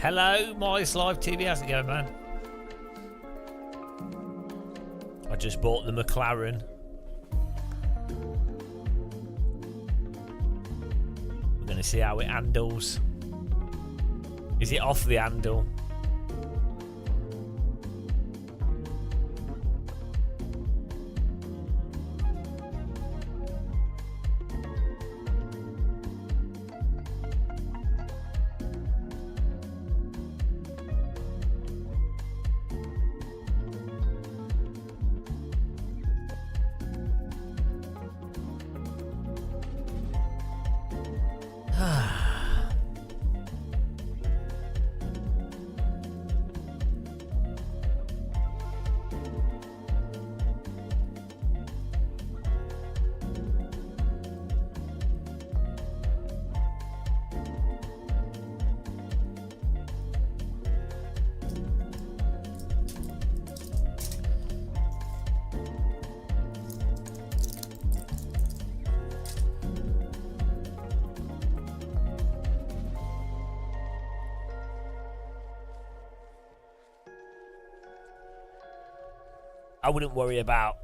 Hello, Miles Live TV. How's it going, man? I just bought the McLaren. We're going to see how it handles. Is it off the handle? I wouldn't worry about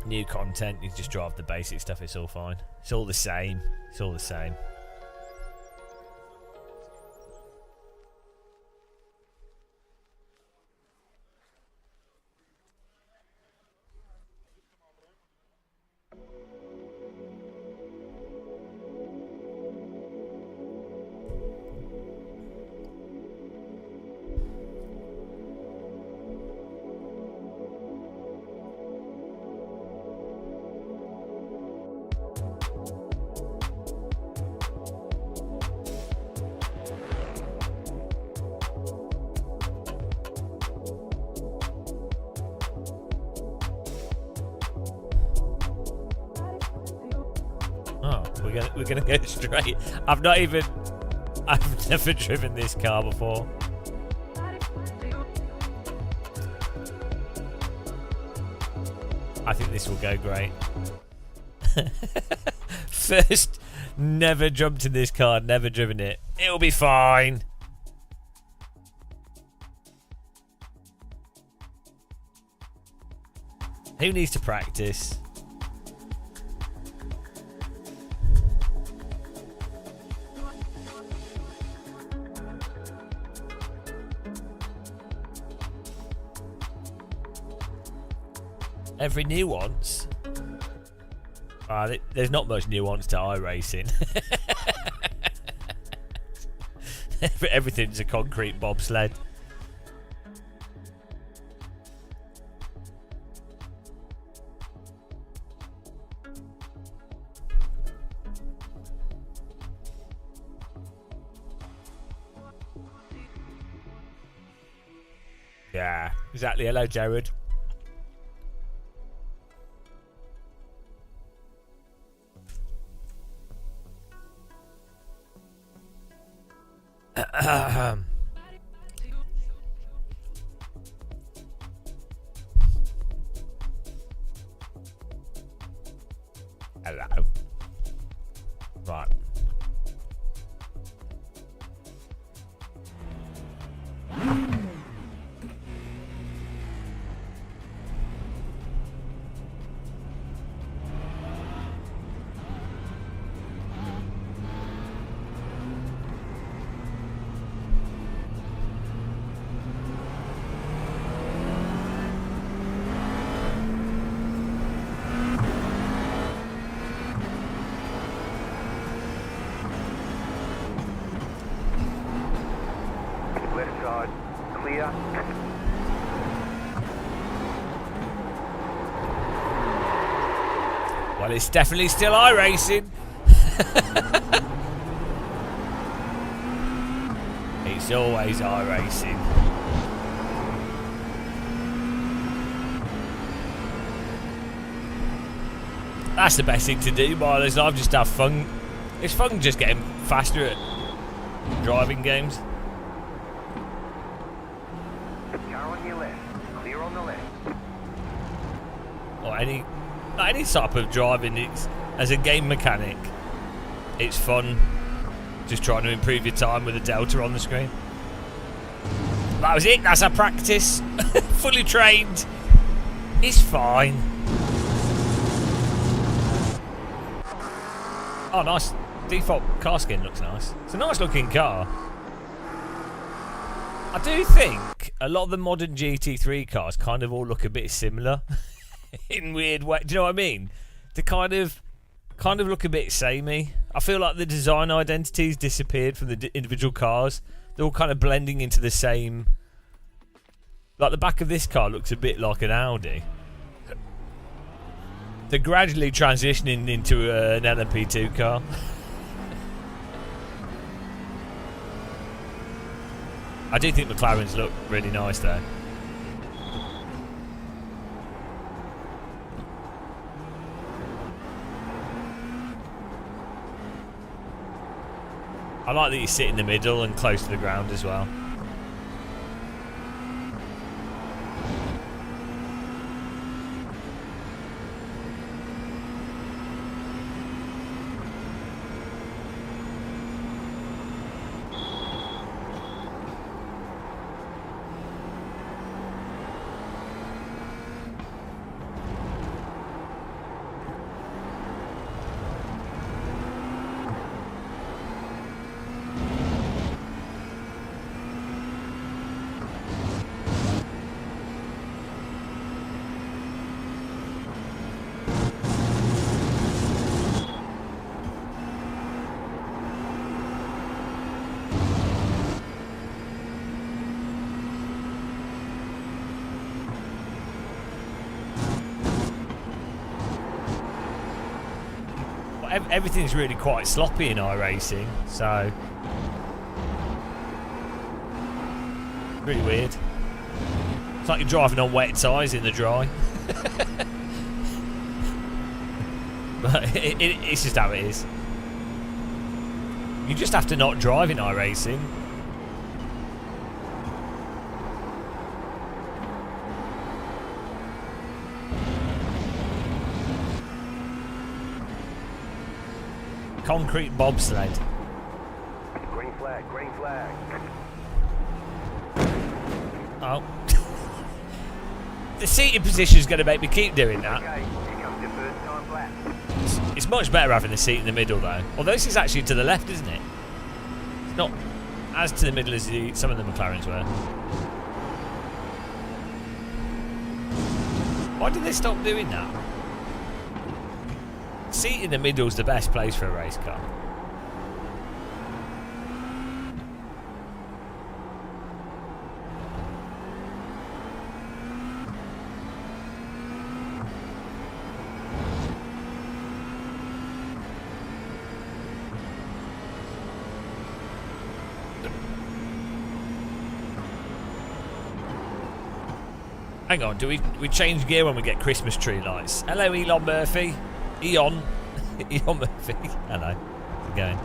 new content. You just drive the basic stuff. It's all fine. It's all the same. It's all the same. We're gonna go straight. I've never driven this car before. I think this will go great. First, never jumped in this car, never driven it. It'll be fine. Who needs to practice? Every nuance? There's not much nuance to iRacing. Everything's a concrete bobsled. Yeah, exactly. Hello, Jared. Hello. Right. Clear. Well, it's definitely still iRacing. It's always iRacing. That's the best thing to do, Miles. I've just have fun. It's fun just getting faster at driving games. Car on your left. Clear on the left. Or any type of driving, as a game mechanic, it's fun just trying to improve your time with a delta on the screen. That was it. That's our practice. Fully trained. It's fine. Oh, nice. Default car skin looks nice. It's a nice looking car. I do think a lot of the modern GT3 cars kind of all look a bit similar in weird ways. Do you know what I mean? They kind of look a bit samey. I feel like the design identities disappeared from the individual cars. They're all kind of blending into the same. Like the back of this car looks a bit like an Audi. They're gradually transitioning into an LMP2 car. I do think McLarens look really nice though. I like that you sit in the middle and close to the ground as well. Everything's really quite sloppy in iRacing, so really weird. It's like you're driving on wet tyres in the dry. But it's just how it is. You just have to not drive in iRacing. Concrete bobsled. Green flag, green flag. Oh. The seating position is going to make me keep doing that. Okay, here comes your first time lap. It's much better having a seat in the middle though. Although this is actually to the left, isn't it? It's not as to the middle as some of the McLarens were. Why did they stop doing that? Seat in the middle is the best place for a race car. Hang on, do we change gear when we get Christmas tree lights? Hello, Elon Murphy. Eon Murphy. Hello. How's it going?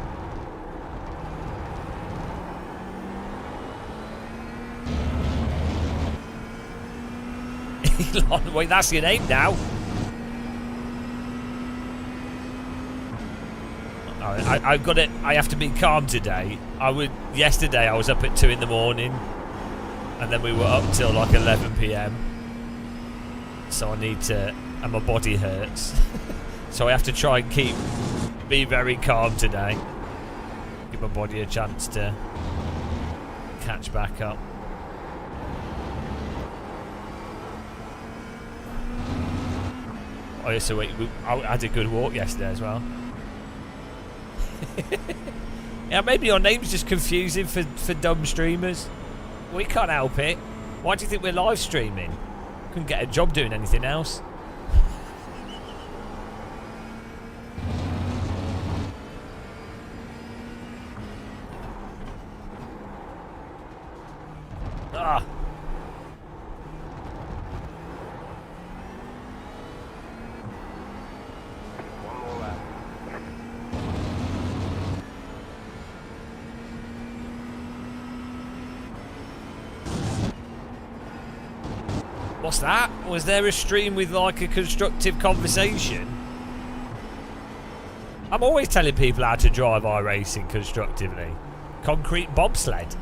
Elon, wait, that's your name now. I've got it. I have to be calm today. Yesterday I was up at 2 in the morning, and then we were up till like 11 p.m. So I need to, and my body hurts. So I have to try and be very calm today. Give my body a chance to catch back up. Oh yeah, so wait, I had a good walk yesterday as well. Yeah, maybe your name's just confusing for dumb streamers. We can't help it. Why do you think we're live streaming? Couldn't get a job doing anything else. Ah. One more lap. What's that? Was there a stream with like a constructive conversation? I'm always telling people how to drive iRacing constructively. Concrete bobsled.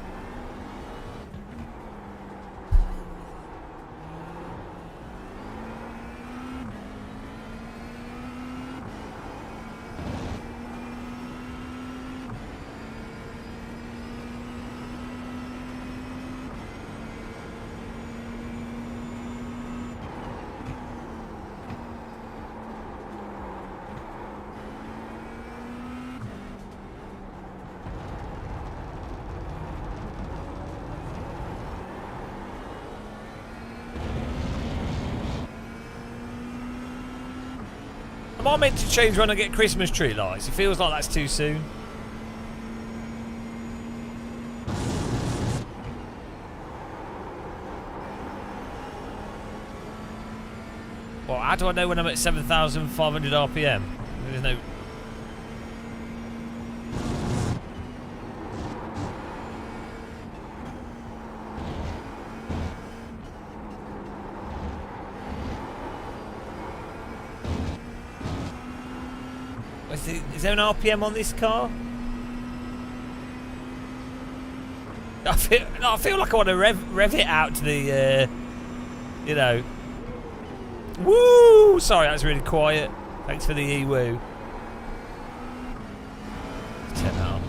Am I meant to change when I get Christmas tree lights? It feels like that's too soon. Well, how do I know when I'm at 7,500 RPM? There's no... Is there an RPM on this car? I feel like I want to rev it out to the, you know. Woo! Sorry, that's really quiet. Thanks for the e-woo. Turn that on.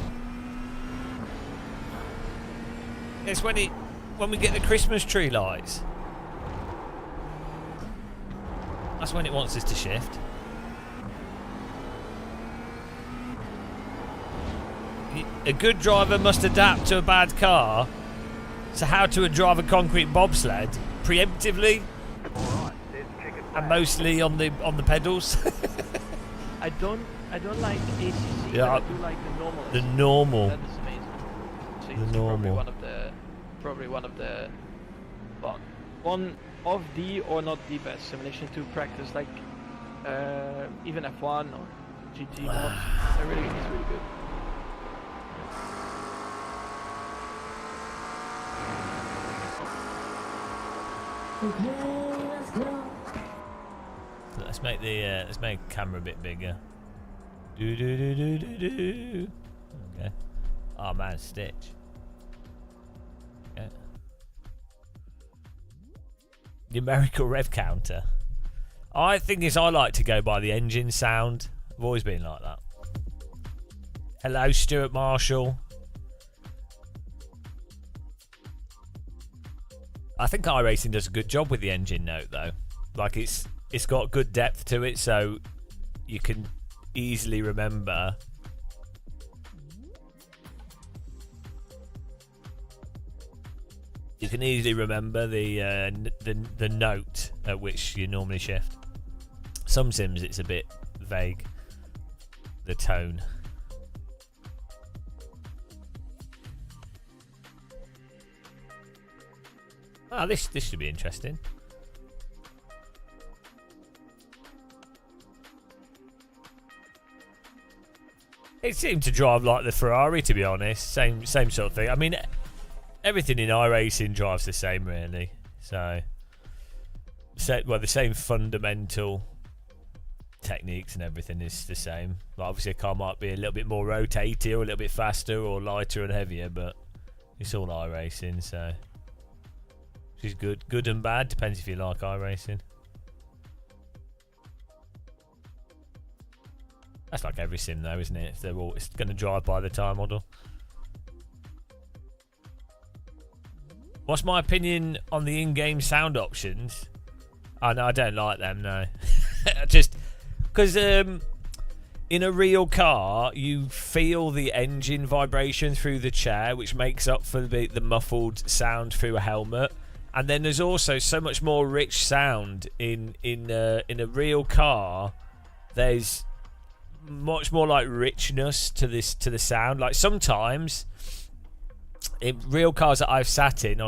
It's when we get the Christmas tree lights. That's when it wants us to shift. A good driver must adapt to a bad car. So how to drive a concrete bobsled preemptively and mostly on the pedals. I don't like ACC. Yeah, I do like the normal. The normal. That is amazing. So The it's normal. probably one of the one of the or not the best simulation to practice, like even F1 or GT mods. It's really good. Let's make the camera a bit bigger. Do do do do do do. Okay. Oh man, Stitch. Okay. Numerical rev counter. I like to go by the engine sound. I've always been like that. Hello, Stuart Marshall. I think iRacing does a good job with the engine note though. Like it's got good depth to it, so you can easily remember. You can easily remember the note at which you normally shift. Some sims it's a bit vague. The tone. Ah, this should be interesting. It seemed to drive like the Ferrari, to be honest. Same sort of thing. I mean, everything in iRacing drives the same, really. So well, the same fundamental techniques and everything is the same. Like obviously, a car might be a little bit more rotaty or a little bit faster or lighter and heavier, but it's all iRacing, so. Which is good and bad, depends if you like iRacing. That's like every sim though, isn't it? It's going to drive by the time model. What's my opinion on the in-game sound options? Oh no, I don't like them, no. Just because in a real car, you feel the engine vibration through the chair, which makes up for the muffled sound through a helmet. And then there's also so much more rich sound in a real car. There's much more like richness to the sound. Like sometimes in real cars that I've sat in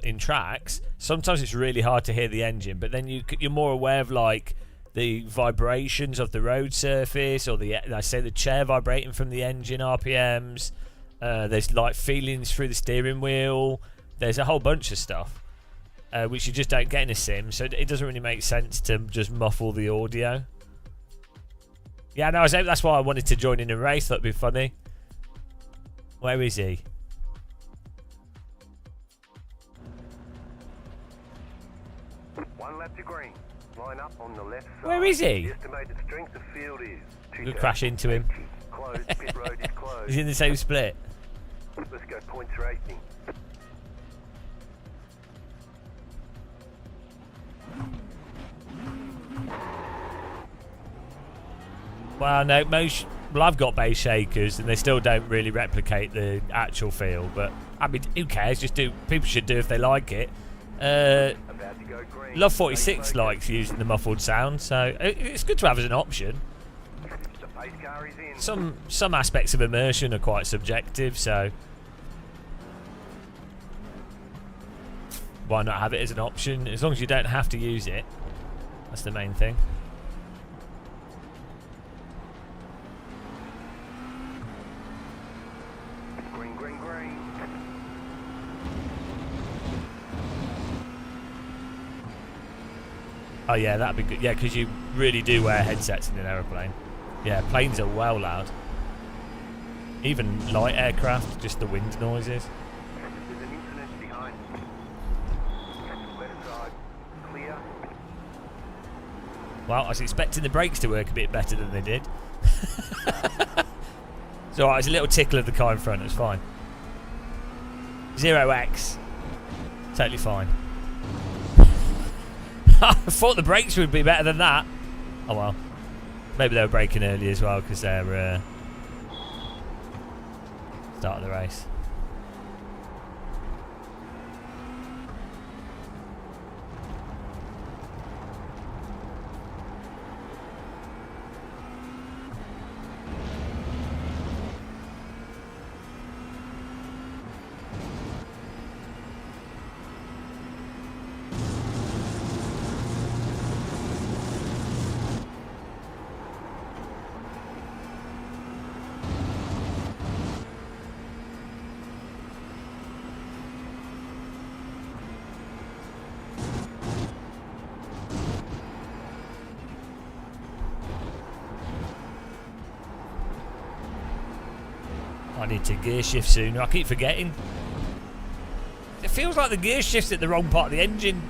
in tracks, sometimes it's really hard to hear the engine, but then you're more aware of like the vibrations of the road surface or the chair vibrating from the engine RPMs. There's like feelings through the steering wheel. There's a whole bunch of stuff which you just don't get in a sim, so it doesn't really make sense to just muffle the audio. Yeah, no, that's why I wanted to join in a race. That'd be funny. Where is he? One lap to green. Line up on the left side. Where is he? The estimated strength of field is. We'll crash into him. Closed. Pit road is closed. He's in the same split. Let's go points racing. Well, no, I've got base shakers, and they still don't really replicate the actual feel. But I mean, who cares? Just do. People should do if they like it. About to go green. Love Stay 46 focused. likes using the muffled sound, so it's good to have as an option. The pace car is in. Some aspects of immersion are quite subjective, so why not have it as an option? As long as you don't have to use it, that's the main thing. Green, green, green. Oh yeah, that'd be good. Yeah, because you really do wear headsets in an aeroplane. Yeah, planes are well loud. Even light aircraft, just the wind noises. There's an incident behind. Left side. Clear. Well, I was expecting the brakes to work a bit better than they did. It's alright, it's a little tickle of the car in front, it's fine. 0x. Totally fine. I thought the brakes would be better than that. Oh well. Maybe they were braking early as well because they're start of the race. I need to gear shift sooner. I keep forgetting. It feels like the gear shift's at the wrong part of the engine.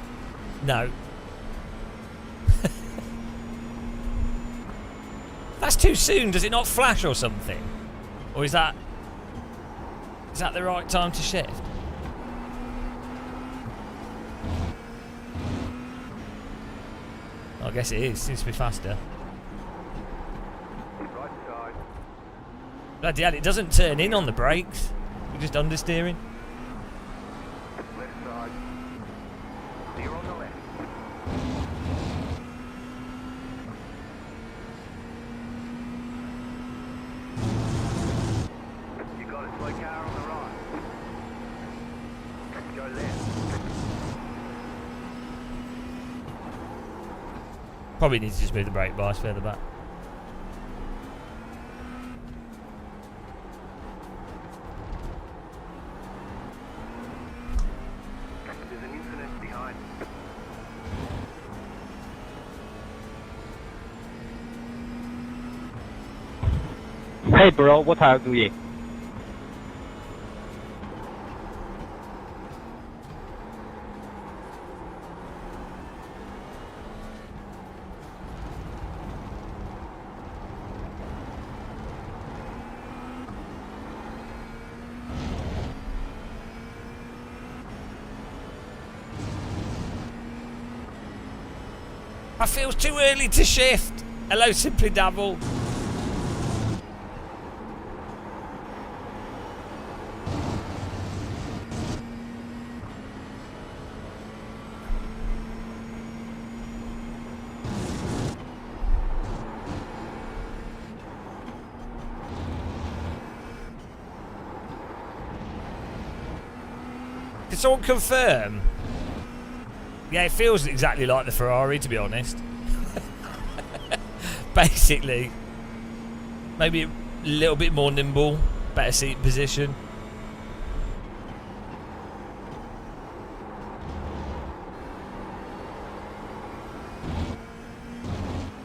No. That's too soon. Does it not flash or something? Or is that the right time to shift? I guess it is. Seems to be faster. Right side. Bloody hell, it doesn't turn in on the brakes. We're just understeering. Left side. Clear on the left. You got a slow car on the right. Go left. Probably need to just move the brake bars further back. There's an incident behind. Hey bro, what are you doing? I feel too early to shift. Hello, Simply Dabble. Can someone confirm? Yeah, it feels exactly like the Ferrari, to be honest. Basically. Maybe a little bit more nimble, better seat position.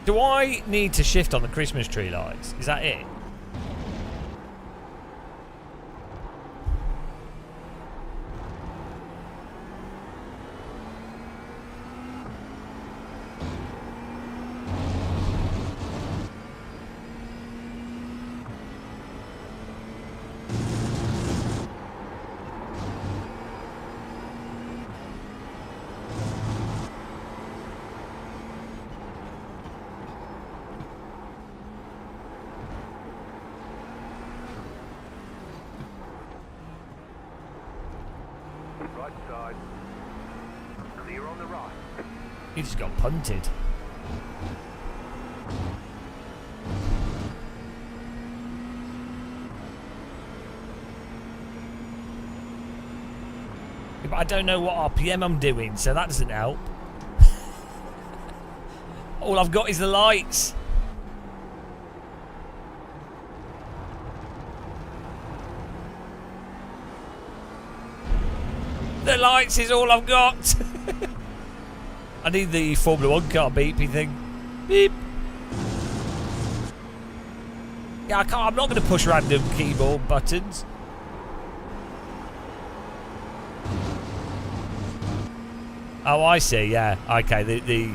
Do I need to shift on the Christmas tree lights? Is that it? Right side. Clear on the right. He just got punted. Yeah, but I don't know what RPM I'm doing, so that doesn't help. All I've got is the lights. The lights is all I've got. I need the Formula 1 car beepy thing. Beep. Yeah, I can't. I'm not going to push random keyboard buttons. Oh, I see. Yeah. Okay. The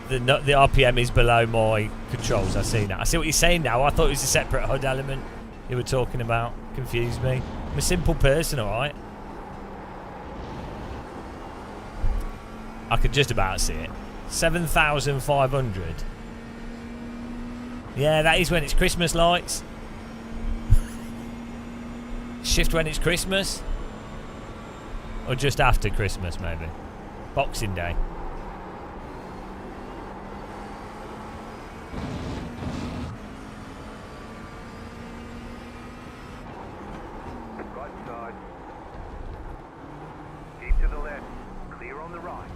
RPM is below my controls. I see now. I see what you're saying now. I thought it was a separate HUD element you were talking about. Confused me. I'm a simple person, all right. I could just about see it. 7,500. Yeah, that is when it's Christmas lights. Shift when it's Christmas. Or just after Christmas, maybe. Boxing Day. Right side. Keep to the left. Clear on the right.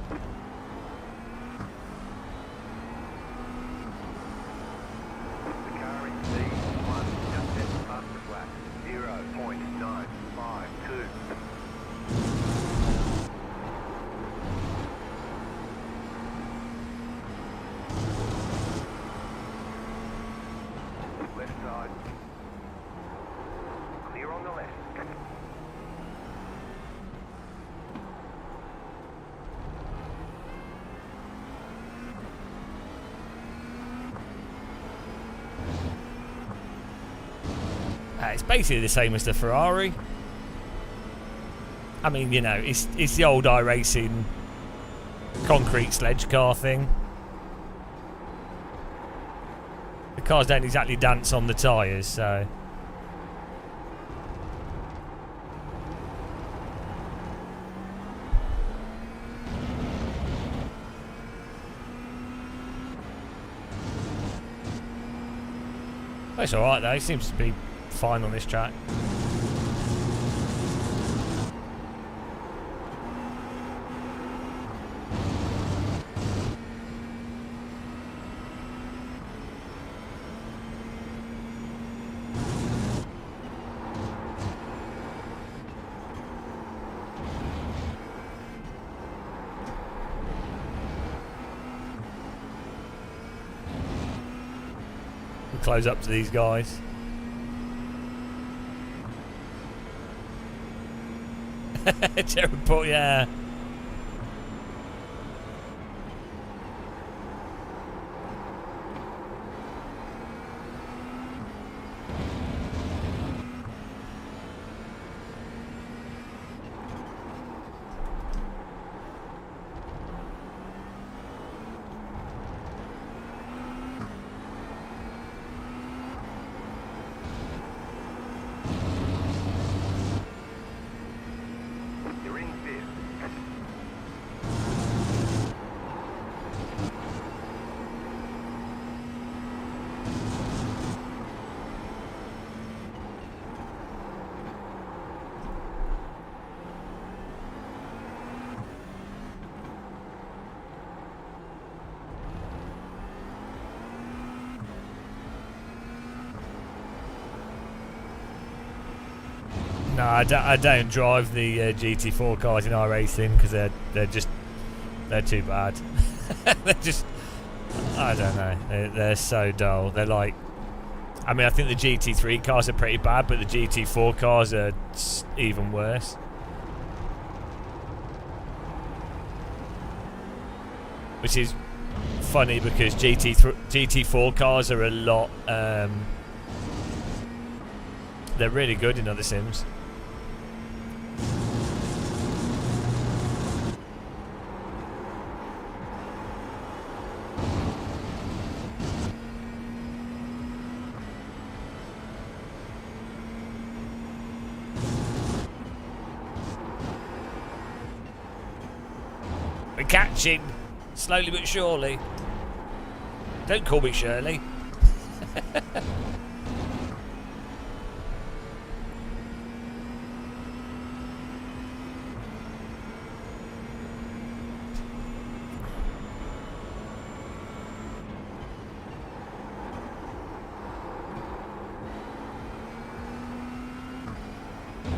The car in C1 just headed past the flat. 0.952. Left side. Clear on the left. It's basically the same as the Ferrari. I mean, you know, it's the old iRacing concrete sledge car thing. The cars don't exactly dance on the tyres, so... It's alright though, it seems to be fine on this track. We'll close up to these guys. Terrible, yeah. You're in fifth. No, I don't drive the GT4 cars in iRacing because they're too bad. They're just, I don't know, they're so dull. They're like, I mean, I think the GT3 cars are pretty bad, but the GT4 cars are even worse. Which is funny because GT4 cars are a lot, they're really good in other sims. We're catching. Slowly but surely. Don't call me Shirley.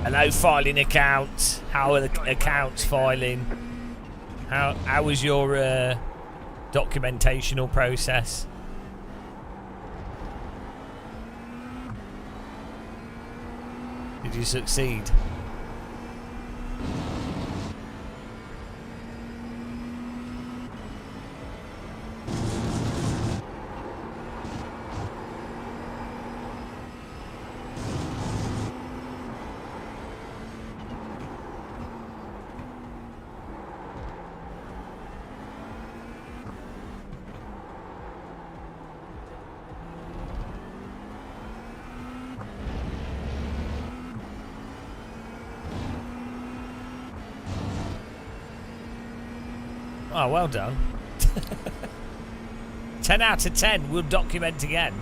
Hello, filing accounts. How are the accounts filing? How was your documentational process? Did you succeed? Oh, well done. 10 out of 10. We'll document again.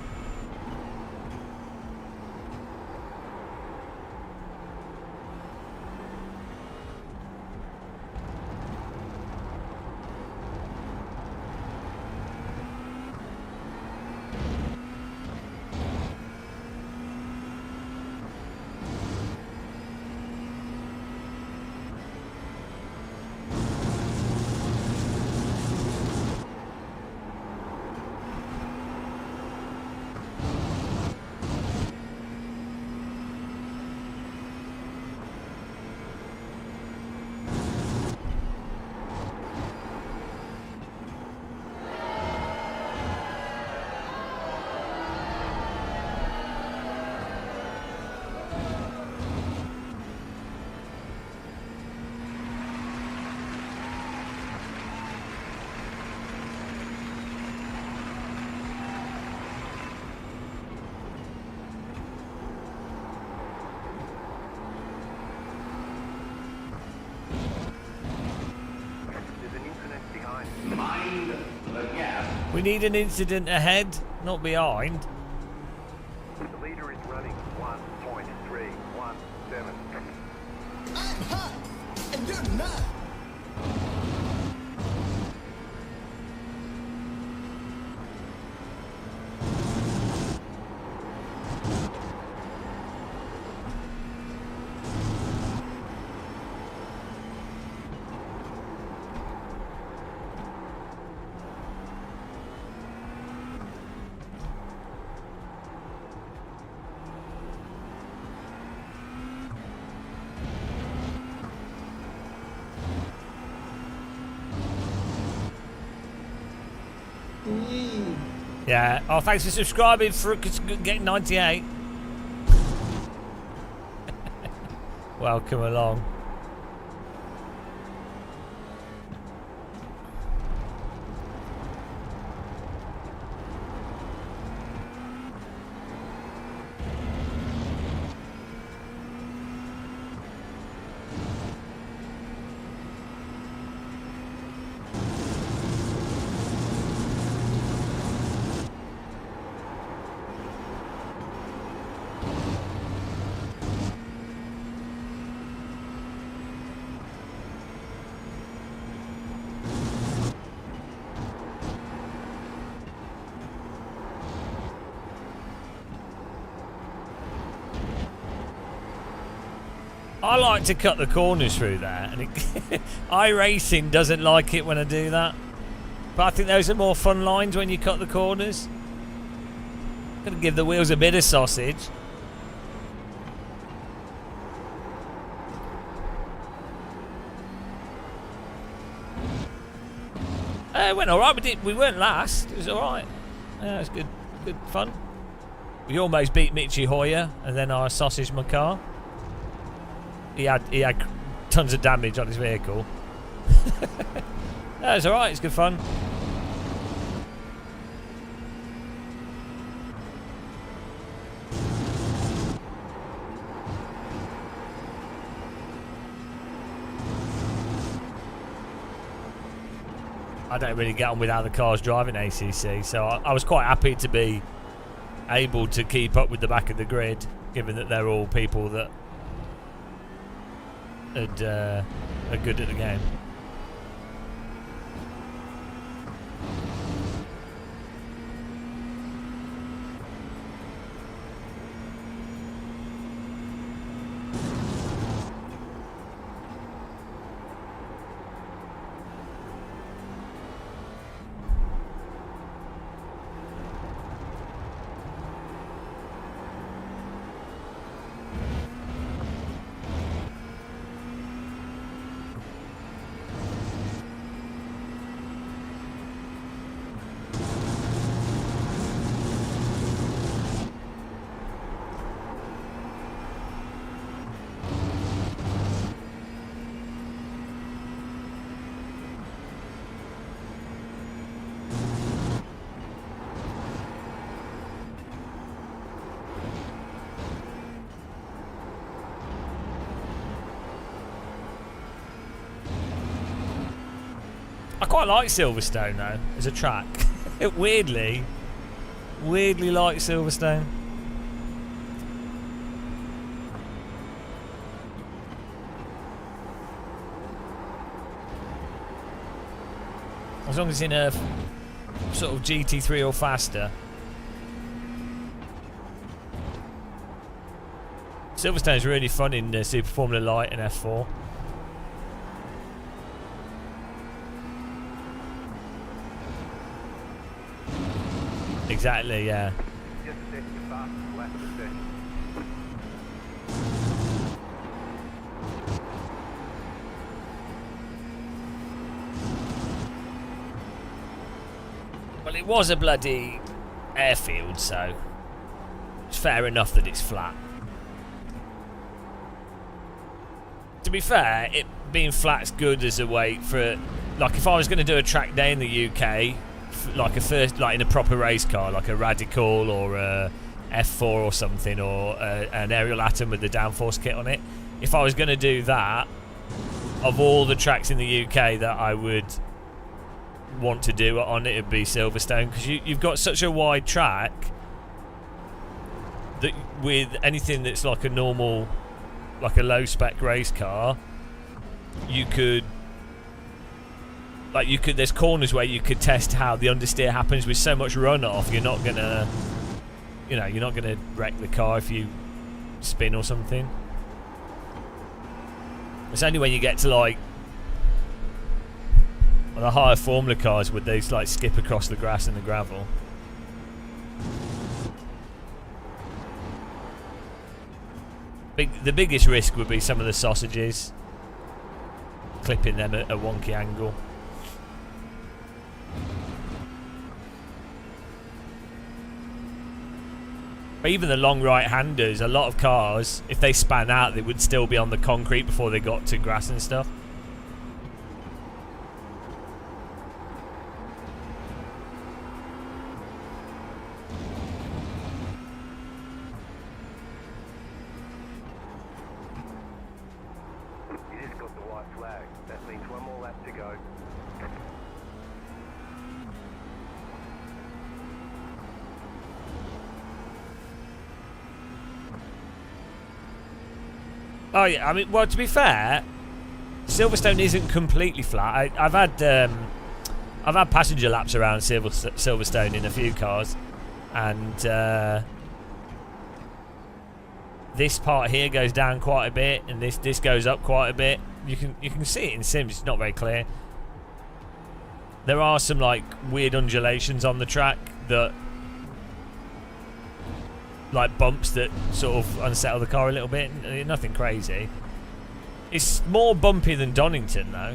We need an incident ahead, not behind. The leader is running 1.317. I'm hot, and you're not. Yeah. Oh, thanks for subscribing for getting 98. Welcome along. I like to cut the corners through there, and iRacing doesn't like it when I do that. But I think those are more fun lines when you cut the corners. Gotta give the wheels a bit of sausage. It went alright. We weren't last. It was alright. Yeah, it was good. Good fun. We almost beat Michi Hoyer, and then I sausaged my car. He had tons of damage on his vehicle. That was alright, it's good fun. I don't really get on with how the cars drive in ACC, so I was quite happy to be able to keep up with the back of the grid, given that they're all people that are good at the game. I quite like Silverstone though, as a track. weirdly like Silverstone. As long as it's in a sort of GT3 or faster. Silverstone's really fun in Super Formula Light and F4. Exactly, yeah. Just set your fastest lap position. Well, it was a bloody airfield, so it's fair enough that it's flat. To be fair, it being flat's good as a way for, like, if I was going to do a track day in the UK, like in a proper race car, like a Radical or a F4 or something, or an Aerial Atom with the downforce kit on it. If I was going to do that, of all the tracks in the UK that I would want to do it on, it would be Silverstone, because you've got such a wide track that with anything that's like a normal, like a low spec race car, there's corners where you could test how the understeer happens with so much runoff. You're not gonna wreck the car if you spin or something. It's only when you get to like the higher Formula cars would they like skip across the grass and the gravel. The biggest risk would be some of the sausages, clipping them at a wonky angle. But even the long right-handers, a lot of cars, if they span out, they would still be on the concrete before they got to grass and stuff. You just got the white flag. That means one more lap to go. Oh yeah, I mean, well, to be fair, Silverstone isn't completely flat. I've had passenger laps around Silverstone in a few cars, and this part here goes down quite a bit, and this goes up quite a bit. You can see it in Sims. It's not very clear. There are some like weird undulations on the track that, like bumps that sort of unsettle the car a little bit. Nothing crazy. It's more bumpy than Donington though,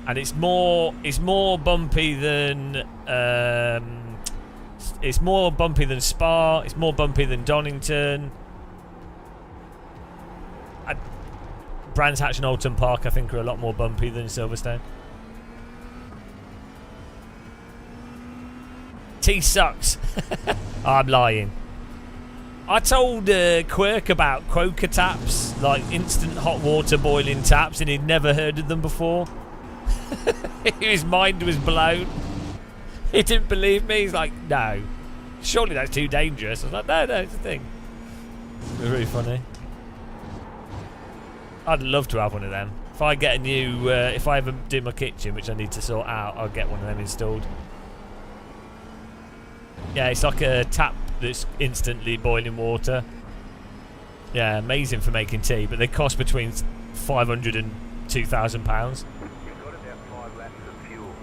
and it's more bumpy than it's more bumpy than Spa. It's more bumpy than Donington. Brands Hatch and Oulton Park I think are a lot more bumpy than Silverstone. Tea sucks. I'm lying. I told Quirk about Quoker taps, like instant hot water boiling taps, and he'd never heard of them before. His mind was blown. He didn't believe me. He's like, no. Surely that's too dangerous. I was like, no, it's a thing. It was really funny. I'd love to have one of them. If I get a new, if I ever do my kitchen, which I need to sort out, I'll get one of them installed. Yeah, it's like a tap that's instantly boiling water. Yeah, amazing for making tea, but they cost between £500 and £2,000. You've got about 5 laps of fuel.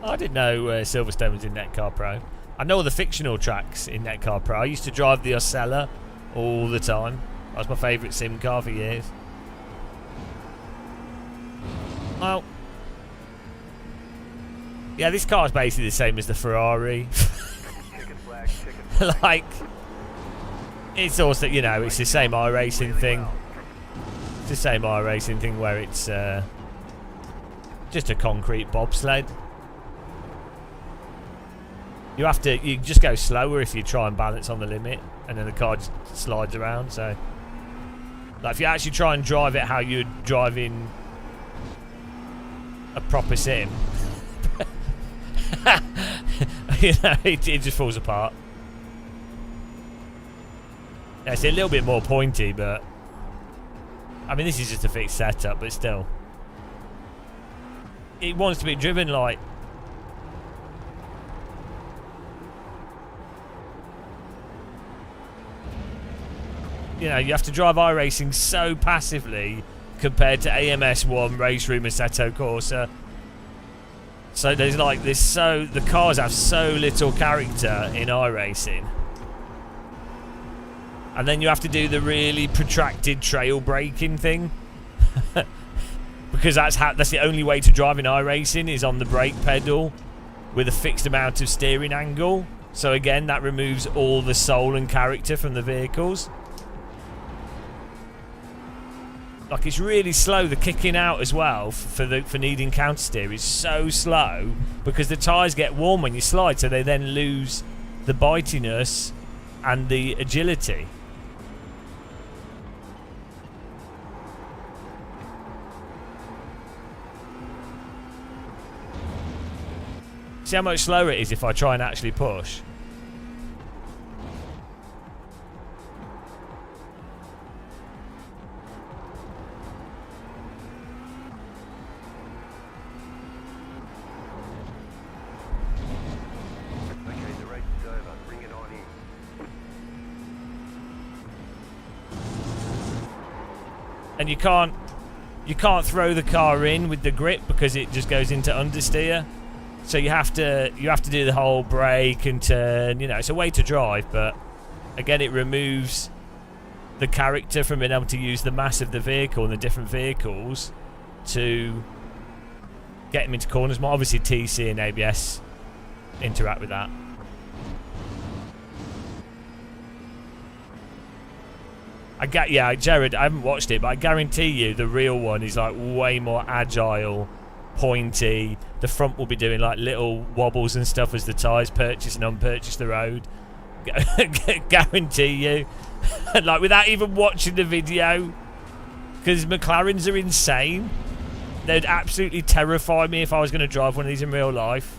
I didn't know Silverstone was in Netcar Pro. I know all the fictional tracks in Netcar Pro. I used to drive the Osella all the time. That was my favourite sim car for years. Well, yeah, this car is basically the same as the Ferrari. Chicken flag, chicken flag. Like, it's also, you know, it's the same iRacing thing. It's the same iRacing thing where it's just a concrete bobsled. You just go slower if you try and balance on the limit, and then the car just slides around. So, like, if you actually try and drive it how you'd drive in a proper sim, you know, it just falls apart. Yeah, it's a little bit more pointy, but I mean, this is just a fixed setup, but still, it wants to be driven like. You know, you have to drive iRacing so passively compared to AMS1, Race Room, Assetto Corsa. So there's like this, so the cars have so little character in iRacing. And then you have to do the really protracted trail braking thing. Because that's the only way to drive in iRacing is on the brake pedal with a fixed amount of steering angle. So again, that removes all the soul and character from the vehicles. Like, it's really slow. The kicking out as well for needing counter steer is so slow because the tyres get warm when you slide, so they then lose the bitiness and the agility. See how much slower it is if I try and actually push. And you can't throw the car in with the grip because it just goes into understeer. So you have to do the whole brake and turn. You know, it's a way to drive, but again, it removes the character from being able to use the mass of the vehicle and the different vehicles to get them into corners more. Obviously, TC and ABS interact with that. Jared, I haven't watched it, but I guarantee you the real one is like way more agile, pointy. The front will be doing like little wobbles and stuff as the tyres purchase and unpurchase the road. Guarantee you. Like, without even watching the video, because McLarens are insane. They'd absolutely terrify me if I was going to drive one of these in real life.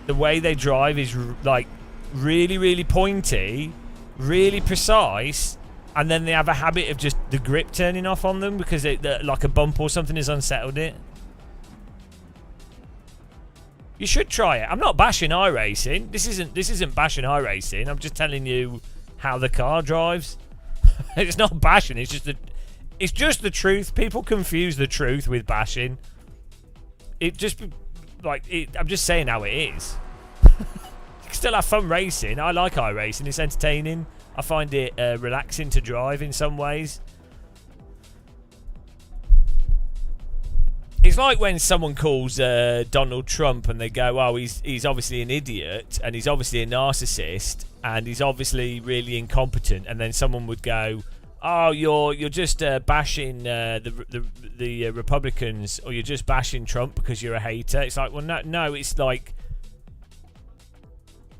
The way they drive is like really, really pointy, really precise, and then they have a habit of just the grip turning off on them because like a bump or something has unsettled it. You should try it. I'm not bashing iRacing. This isn't bashing iRacing. I'm just telling you how the car drives. It's not bashing. It's just the truth. People confuse the truth with bashing. I'm just saying how it is. You can still have fun racing. I like iRacing. It's entertaining. I find it relaxing to drive in some ways. It's like when someone calls Donald Trump and they go, oh, he's obviously an idiot and he's obviously a narcissist and he's obviously really incompetent, and then someone would go, oh, you're just bashing the Republicans, or you're just bashing Trump because you're a hater. It's like, well, no, it's like,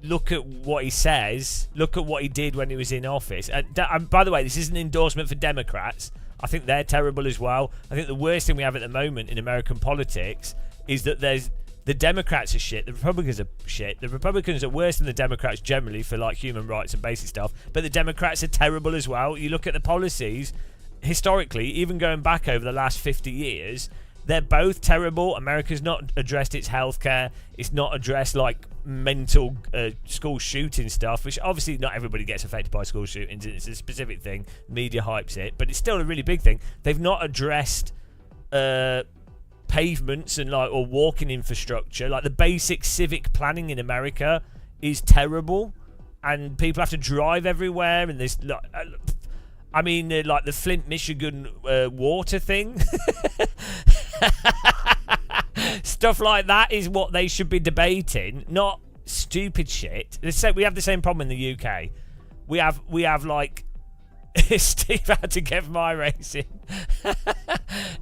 look at what he says. Look at what he did when he was in office. And by the way, this isn't an endorsement for Democrats. I think they're terrible as well. I think the worst thing we have at the moment in American politics is that the Democrats are shit, the Republicans are shit. The Republicans are worse than the Democrats generally for like human rights and basic stuff, but the Democrats are terrible as well. You look at the policies historically, even going back over the last 50 years, they're both terrible. America's not addressed its healthcare. It's not addressed like mental school shooting stuff, which obviously not everybody gets affected by school shootings. It's a specific thing. Media hypes it, but it's still a really big thing. They've not addressed pavements and like or walking infrastructure. Like the basic civic planning in America is terrible, and people have to drive everywhere. And there's I mean, like the Flint, Michigan water thing. Stuff like that is what they should be debating, not stupid shit. We have the same problem in the UK. We have like Steve had to get my racing.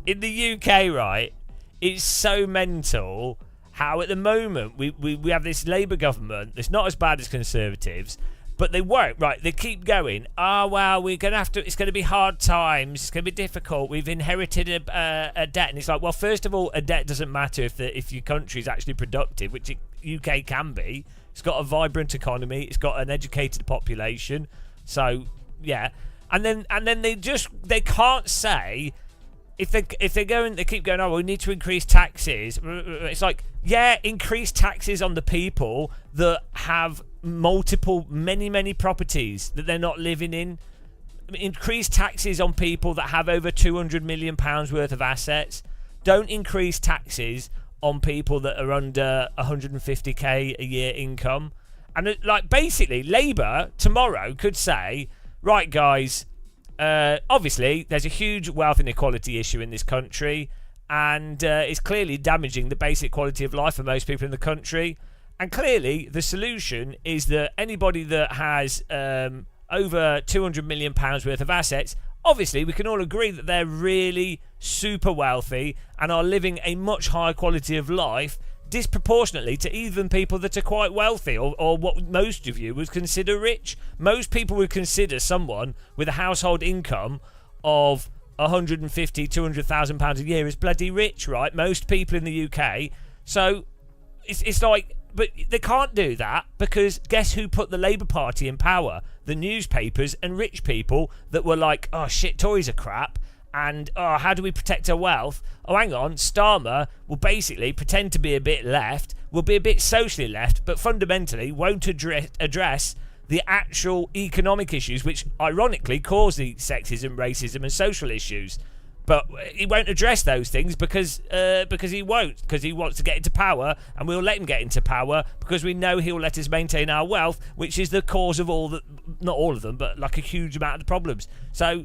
In the UK, right? It's so mental how at the moment we have this Labour government that's not as bad as Conservatives, but they won't, right? They keep going. Oh, well, we're going to have to... It's going to be hard times. It's going to be difficult. We've inherited a debt. And it's like, well, first of all, a debt doesn't matter if your country's actually productive, which UK can be. It's got a vibrant economy. It's got an educated population. So, yeah. And then they can't say... If they keep going, oh, we need to increase taxes. It's like, yeah, increase taxes on the people that have many properties that they're not living in. Increase taxes on people that have over £200 million worth of assets. Don't increase taxes on people that are under 150k a year income. And like basically, Labour tomorrow could say, right, guys. Obviously, there's a huge wealth inequality issue in this country, and it's clearly damaging the basic quality of life for most people in the country. And clearly, the solution is that anybody that has over £200 million worth of assets, obviously, we can all agree that they're really super wealthy and are living a much higher quality of life disproportionately to even people that are quite wealthy or what most of you would consider rich. Most people would consider someone with a household income of 150, 200,000 pounds a year is bloody rich, right? Most people in the UK. So it's like, but they can't do that because guess who put the Labour Party in power? The newspapers and rich people that were like, oh shit, Tories are crap. And, oh, how do we protect our wealth? Oh, hang on, Starmer will basically pretend to be a bit left, will be a bit socially left, but fundamentally won't address the actual economic issues, which ironically cause the sexism, racism and social issues. But he won't address those things because he won't, because he wants to get into power, and we'll let him get into power because we know he'll let us maintain our wealth, which is the cause of all the, not all of them, but like a huge amount of the problems. So...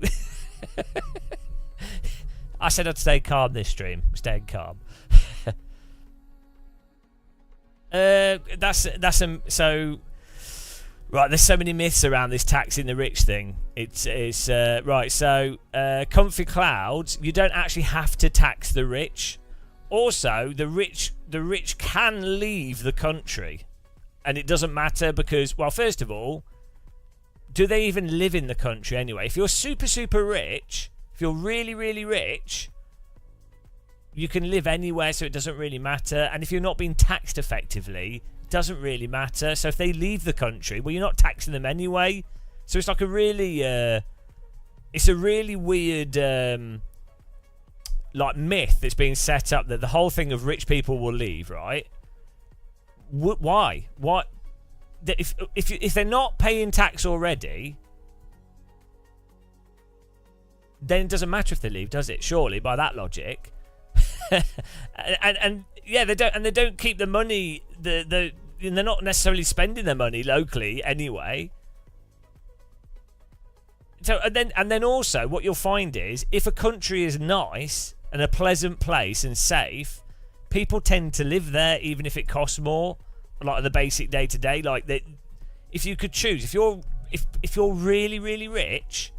I said I'd stay calm this stream. I'm staying calm. So right. There's so many myths around this taxing the rich thing. It's right. So comfy clouds. You don't actually have to tax the rich. Also, the rich can leave the country, and it doesn't matter because, well, first of all, do they even live in the country anyway? If you're super rich. If you're really rich, you can live anywhere, so it doesn't really matter. And if you're not being taxed effectively, it doesn't really matter. So if they leave the country, well, you're not taxing them anyway. So it's like a really, it's a really weird, like myth that's being set up that the whole thing of rich people will leave, right? Why? What? If they're not paying tax already. Then it doesn't matter if they leave, does it? Surely, by that logic. and yeah, they don't keep the money. They're not necessarily spending their money locally anyway. So and then also, what you'll find is if a country is nice and a pleasant place and safe, people tend to live there even if it costs more. Like the basic day to day, like that. If you could choose, if you're really rich.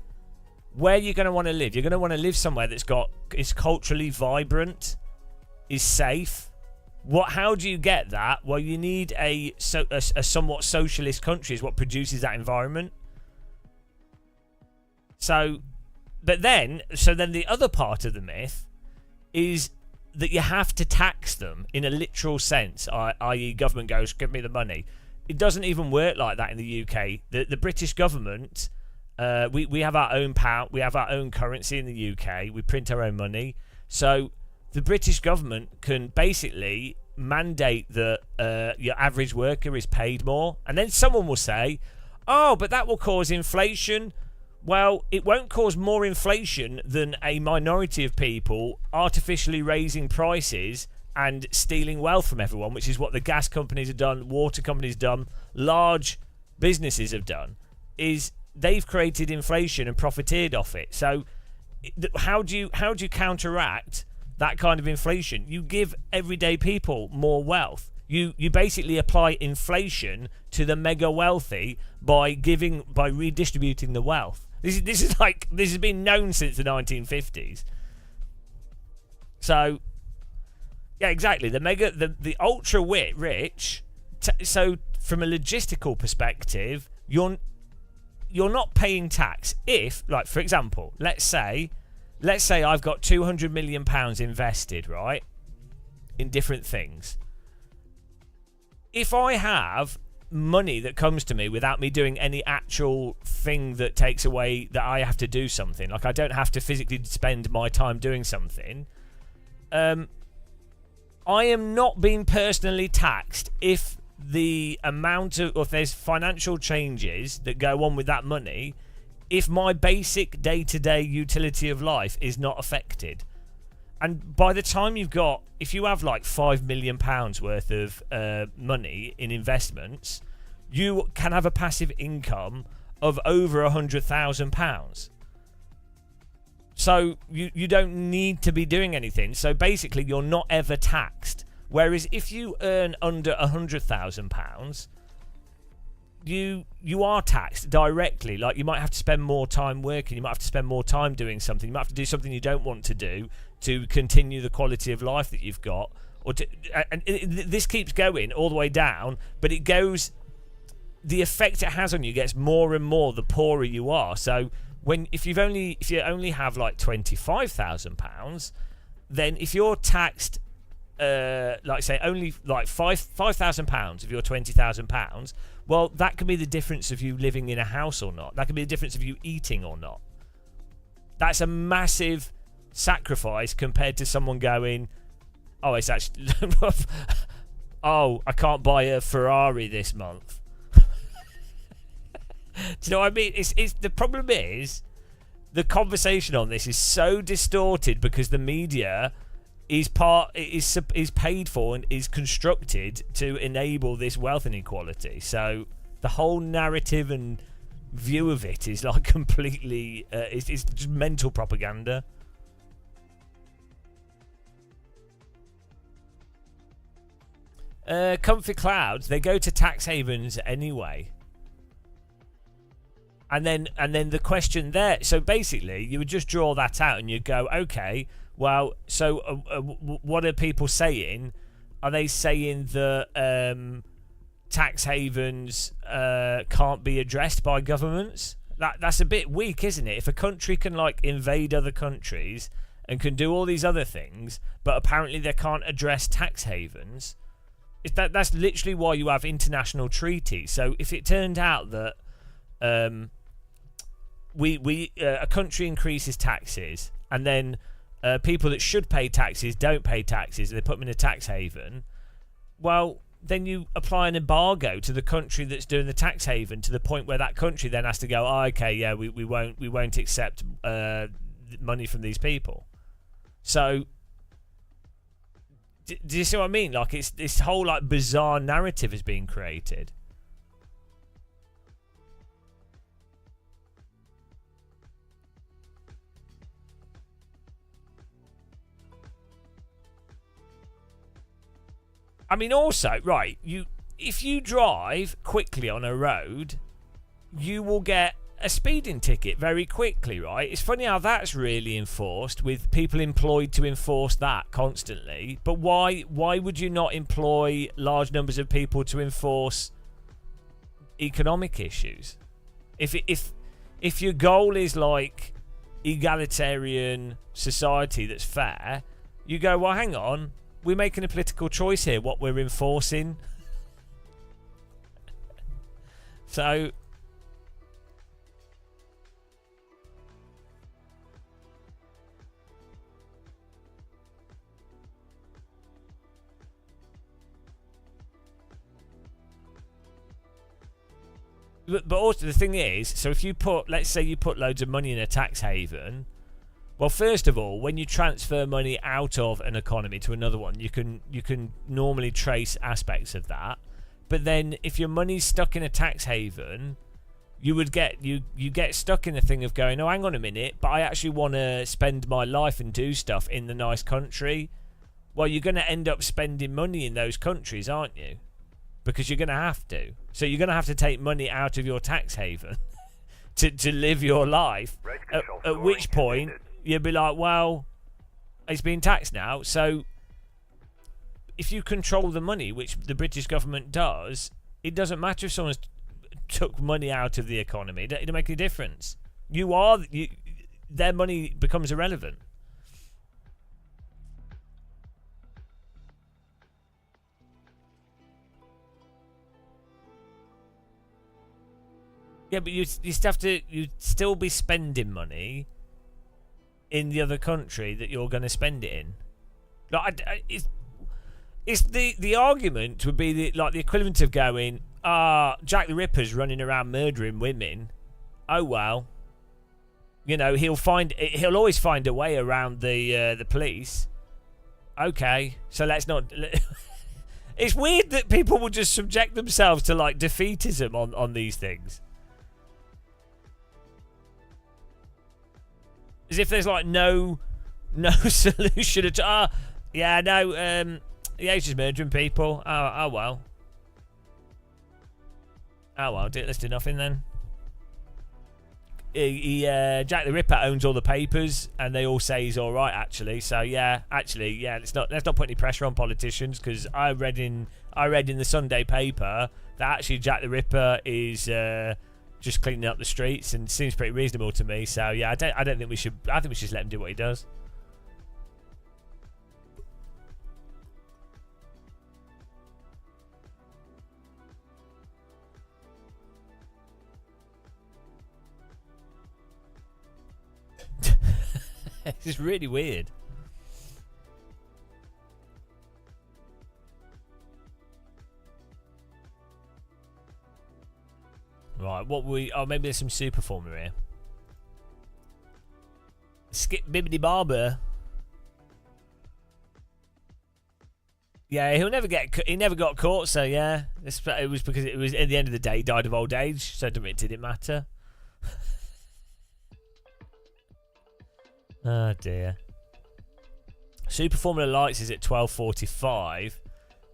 where you're going to want to live. You're going to want to live somewhere is culturally vibrant, is safe. How do you get that? Well, you need a somewhat socialist country is what produces that environment. So then the other part of the myth is that you have to tax them in a literal sense, i.e. government goes, give me the money. It doesn't even work like that in the UK. The British government, we have our own pound, we have our own currency in the UK, we print our own money. So the British government can basically mandate that your average worker is paid more. And then someone will say, oh, but that will cause inflation. Well, it won't cause more inflation than a minority of people artificially raising prices and stealing wealth from everyone, which is what the gas companies have done, water companies have done, large businesses have done, is they've created inflation and profiteered off it. So how do you counteract that kind of inflation? You give everyday people more wealth. You basically apply inflation to the mega wealthy by redistributing the wealth. This has been known since the 1950s. So yeah, exactly. The ultra rich. So from a logistical perspective, you're not paying tax if, like, for example, let's say I've got £200 million invested, right, in different things. If I have money that comes to me without me doing any actual thing that takes away that I have to do something, like I don't have to physically spend my time doing something, I am not being personally taxed if the amount of, or if there's financial changes that go on with that money, if my basic day-to-day utility of life is not affected. And by the time if you have like £5 million worth of money in investments, you can have a passive income of over £100,000. So you don't need to be doing anything. So basically, you're not ever taxed. Whereas if you earn under £100,000, you are taxed directly. Like, you might have to spend more time working. You might have to spend more time doing something. You might have to do something you don't want to do to continue the quality of life that you've got. This keeps going all the way down, but it goes. The effect it has on you gets more and more the poorer you are. So if you only have like £25,000, then if you're taxed, like say only like £5,000 of your £20,000, well, that could be the difference of you living in a house or not. That could be the difference of you eating or not. That's a massive sacrifice compared to someone going, oh, it's actually, oh, I can't buy a Ferrari this month. Do you know what I mean? It's the problem is the conversation on this is so distorted because the media is paid for and is constructed to enable this wealth inequality. So the whole narrative and view of it is like completely it's just mental propaganda. Comfy clouds, they go to tax havens anyway. And then the question there, so basically you would just draw that out and you'd go, okay, well, so what are people saying? Are they saying that tax havens can't be addressed by governments? That's a bit weak, isn't it? If a country can like invade other countries and can do all these other things, but apparently they can't address tax havens, that's literally why you have international treaties. So if it turned out that a country increases taxes and then people that should pay taxes don't pay taxes and they put them in a tax haven, well, then you apply an embargo to the country that's doing the tax haven to the point where that country then has to go, oh, okay, yeah, we won't accept money from these people. So do you see what I mean? Like, it's this whole like bizarre narrative is being created. I mean, also, right, if you drive quickly on a road, you will get a speeding ticket very quickly, right? It's funny how that's really enforced with people employed to enforce that constantly. But why would you not employ large numbers of people to enforce economic issues? If your goal is like egalitarian society that's fair, you go, well, hang on, we're making a political choice here, what we're enforcing. So but also the thing is, so if you put, let's say you put loads of money in a tax haven, well, first of all, when you transfer money out of an economy to another one, you can normally trace aspects of that. But then if your money's stuck in a tax haven, you would get you get stuck in the thing of going, oh, hang on a minute, but I actually want to spend my life and do stuff in the nice country. Well, you're going to end up spending money in those countries, aren't you? Because you're going to have to. So you're going to have to take money out of your tax haven to live your life. At which point you'll be like, well, it's being taxed now. So if you control the money, which the British government does, it doesn't matter if someone's took money out of the economy. It doesn't make any difference. Their money becomes irrelevant. Yeah, but you'd still be spending money in the other country that you're going to spend it in. Like, it's the argument would be the equivalent of going, Jack the Ripper's running around murdering women. Oh well, you know he'll always find a way around the police. Okay, so let's not. It's weird that people will just subject themselves to like defeatism on these things. As if there's like no solution at all. Yeah, he's just murdering people. Oh well. Oh well, let's do nothing then. Jack the Ripper owns all the papers, and they all say he's all right. Actually, so yeah. Let's not put any pressure on politicians, because I read in the Sunday paper that actually Jack the Ripper is just cleaning up the streets, and seems pretty reasonable to me. So yeah, I don't think we should. I think we should just let him do what he does. It's just really weird. Right, maybe there's some super formula here. Skip Bibbidi Barber. Yeah, he never got caught, so yeah. It was because it was at the end of the day he died of old age, so it didn't matter. Oh dear. Super Formula Lights is at 12:45,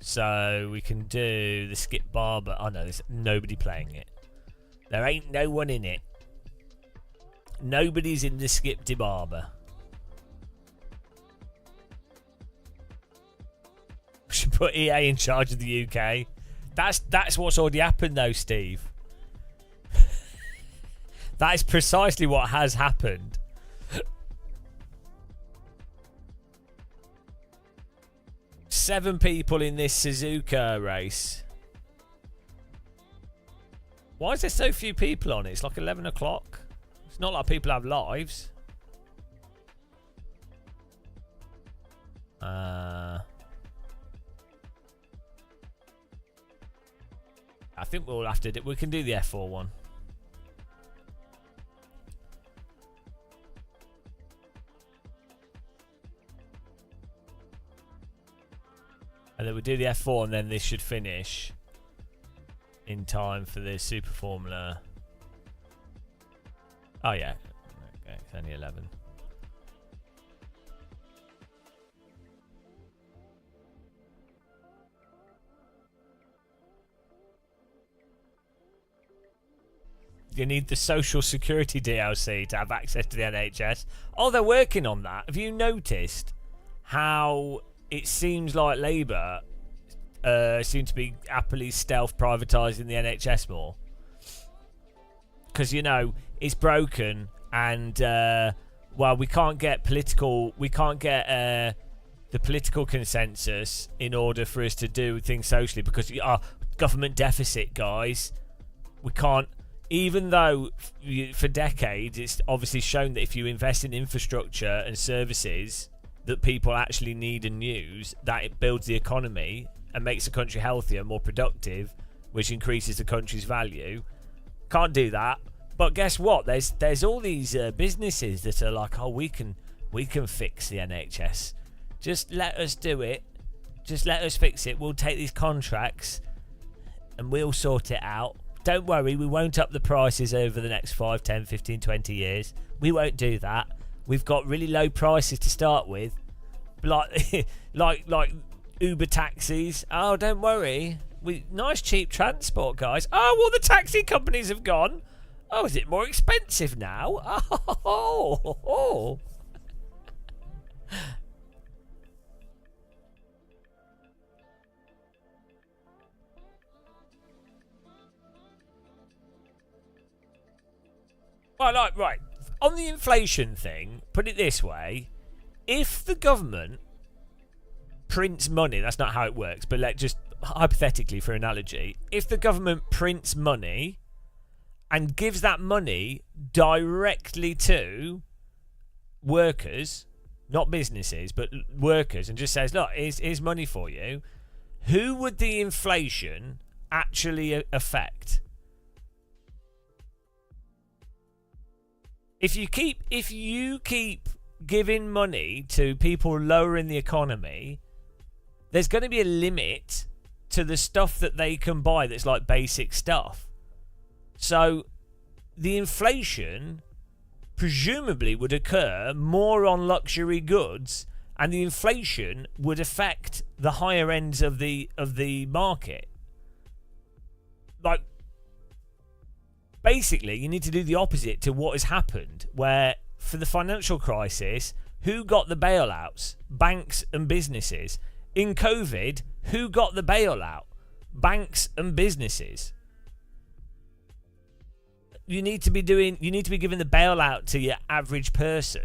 so we can do the Skip Barber. Oh no, there's nobody playing it. There ain't no one in it. Nobody's in the Skip de Barber. We should put EA in charge of the UK. That's what's already happened though, Steve. That is precisely what has happened. Seven people in this Suzuka race. Why is there so few people on it? It's like 11 o'clock. It's not like people have lives. I think we'll have to we can do the F4 one. And then we'll do the F4, and then this should finish in time for the Super Formula. Oh yeah, okay, it's only 11. You need the social security DLC to have access to the NHS. Oh, they're working on that. Have you noticed how it seems like Labour seem to be happily stealth privatising the NHS more? Because, you know, it's broken and, well, we can't get the political consensus in order for us to do things socially because government deficit, guys. We can't, even though for decades it's obviously shown that if you invest in infrastructure and services that people actually need and use, that it builds the economy and makes the country healthier, more productive, which increases the country's value. Can't do that. But guess what? There's all these businesses that are like, oh, we can fix the NHS. Just let us do it. Just let us fix it. We'll take these contracts and we'll sort it out. Don't worry, we won't up the prices over the next 5, 10, 15, 20 years. We won't do that. We've got really low prices to start with. Like Uber taxis. Oh, don't worry. Nice cheap transport, guys. Oh, well, the taxi companies have gone. Oh, is it more expensive now? Oh. Well, right. On the inflation thing, put it this way. If the government prints money, that's not how it works, but just hypothetically for analogy, if the government prints money and gives that money directly to workers, not businesses, but workers, and just says, look, here's money for you, who would the inflation actually affect? If you keep giving money to people lower in the economy, there's going to be a limit to the stuff that they can buy that's like basic stuff. So the inflation presumably would occur more on luxury goods, and the inflation would affect the higher ends of the market. Like, basically, you need to do the opposite to what has happened, where for the financial crisis, who got the bailouts? Banks and businesses. In COVID, who got the bailout? Banks and businesses. You need to be giving the bailout to your average person,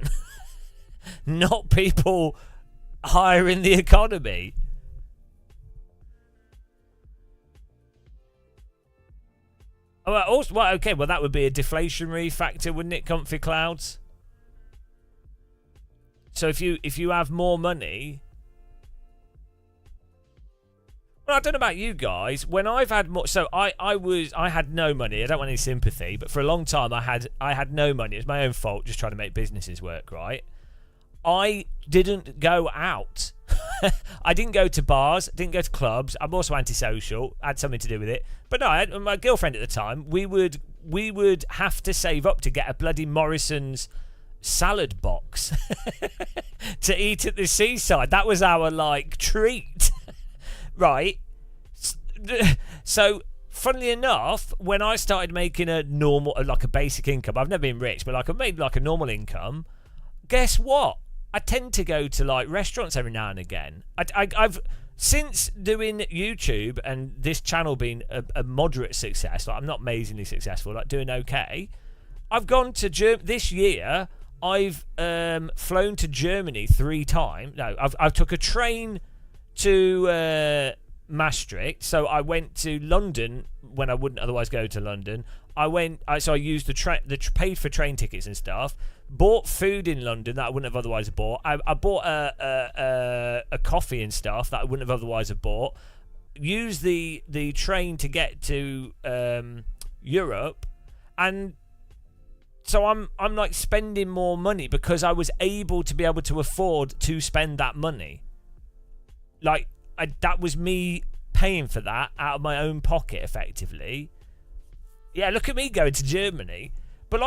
not people higher in the economy. Oh, okay, well, that would be a deflationary factor, wouldn't it, Comfy Clouds? So if you have more money... Well, I don't know about you guys. When I've had more... So I had no money. I don't want any sympathy, but for a long time I had no money. It was my own fault, just trying to make businesses work, right? I didn't go out. I didn't go to bars, didn't go to clubs. I'm also antisocial. Had something to do with it. But no, I had my girlfriend at the time. We would have to save up to get a bloody Morrison's salad box to eat at the seaside. That was our treat. Right. So, funnily enough, when I started making a basic income, I've never been rich, but I made a normal income. Guess what? I tend to go to restaurants every now and again. I've since doing YouTube and this channel being a moderate success. I'm not amazingly successful, doing okay. I've gone to this year. I've flown to Germany 3 times. No, I've took a train to Maastricht. So I went to London when I wouldn't otherwise go to London. I used paid for train tickets and stuff. Bought food in London that I wouldn't have otherwise bought. I bought a coffee and stuff that I wouldn't have otherwise have bought. Used the train to get to Europe, and so I'm spending more money because I was able to afford to spend that money. That was me paying for that out of my own pocket, effectively. Yeah, look at me going to Germany. But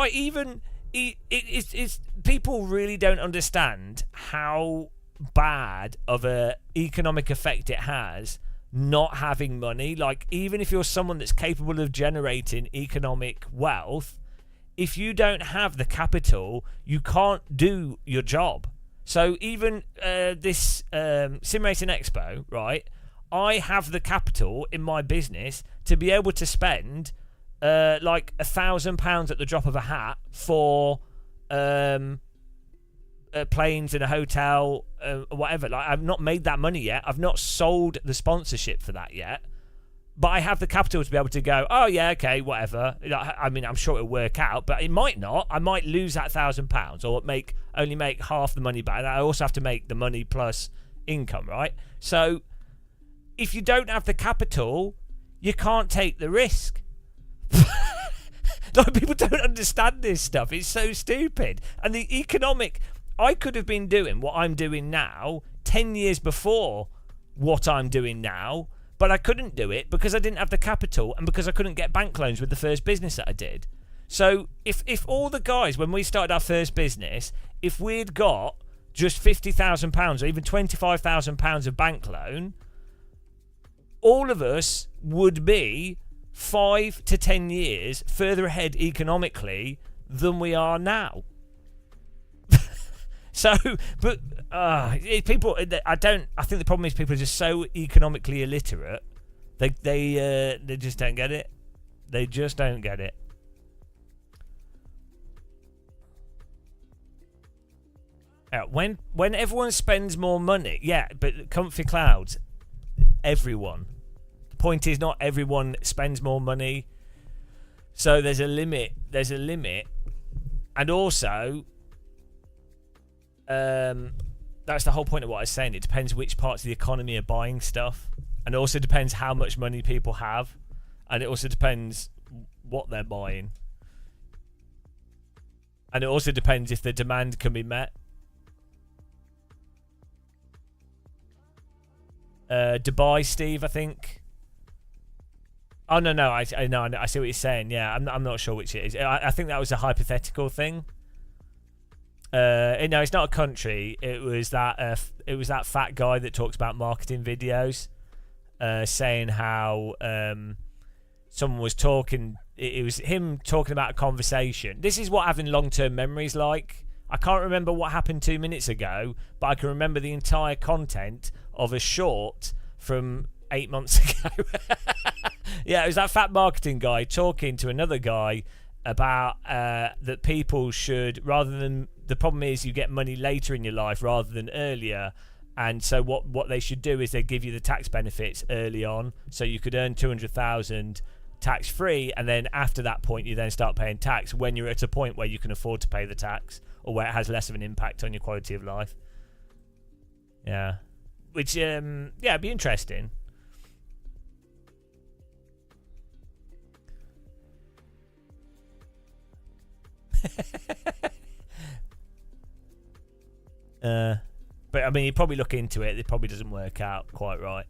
it's people really don't understand how bad of a economic effect it has not having money. Like, even if you're someone that's capable of generating economic wealth, if you don't have the capital, you can't do your job. So even this Sim Racing Expo, right? I have the capital in my business to be able to spend like £1,000 at the drop of a hat for planes and a hotel, whatever. Like, I've not made that money yet. I've not sold the sponsorship for that yet. But I have the capital to be able to go, oh yeah, okay, whatever. I mean, I'm sure it'll work out, but it might not. I might lose that £1,000 or only make half the money back. And I also have to make the money plus income, right? So if you don't have the capital, you can't take the risk. Like, people don't understand this stuff. It's so stupid. And the economic... I could have been doing what I'm doing now 10 years before what I'm doing now, but I couldn't do it because I didn't have the capital and because I couldn't get bank loans with the first business that I did. So if all the guys, when we started our first business, if we'd got just £50,000 or even £25,000 of bank loan, all of us would be 5 to 10 years further ahead economically than we are now. So, but people, I think the problem is people are just so economically illiterate. They just don't get it. They just don't get it. When everyone spends more money, yeah, but comfy clouds, everyone. The point is, not everyone spends more money. So there's a limit. There's a limit, and also. That's the whole point of what I was saying. It depends which parts of the economy are buying stuff, and it also depends how much money people have, and it also depends what they're buying, and it also depends if the demand can be met. Dubai, Steve, I think. Oh no, I see what you're saying. Yeah, I'm not sure which it is. I think that was a hypothetical thing. No, it's not a country. It was that fat guy that talks about marketing videos, saying how someone was talking. It was him talking about a conversation. This is what having long-term memories like. I can't remember what happened 2 minutes ago, but I can remember the entire content of a short from 8 months ago. Yeah, it was that fat marketing guy talking to another guy about that people should, rather than, the problem is you get money later in your life rather than earlier, and so what they should do is they give you the tax benefits early on, so you could earn 200,000 tax free, and then after that point you then start paying tax when you're at a point where you can afford to pay the tax, or where it has less of an impact on your quality of life. Yeah, which yeah, it'd be interesting. But I mean, you probably look into it. It probably doesn't work out quite right.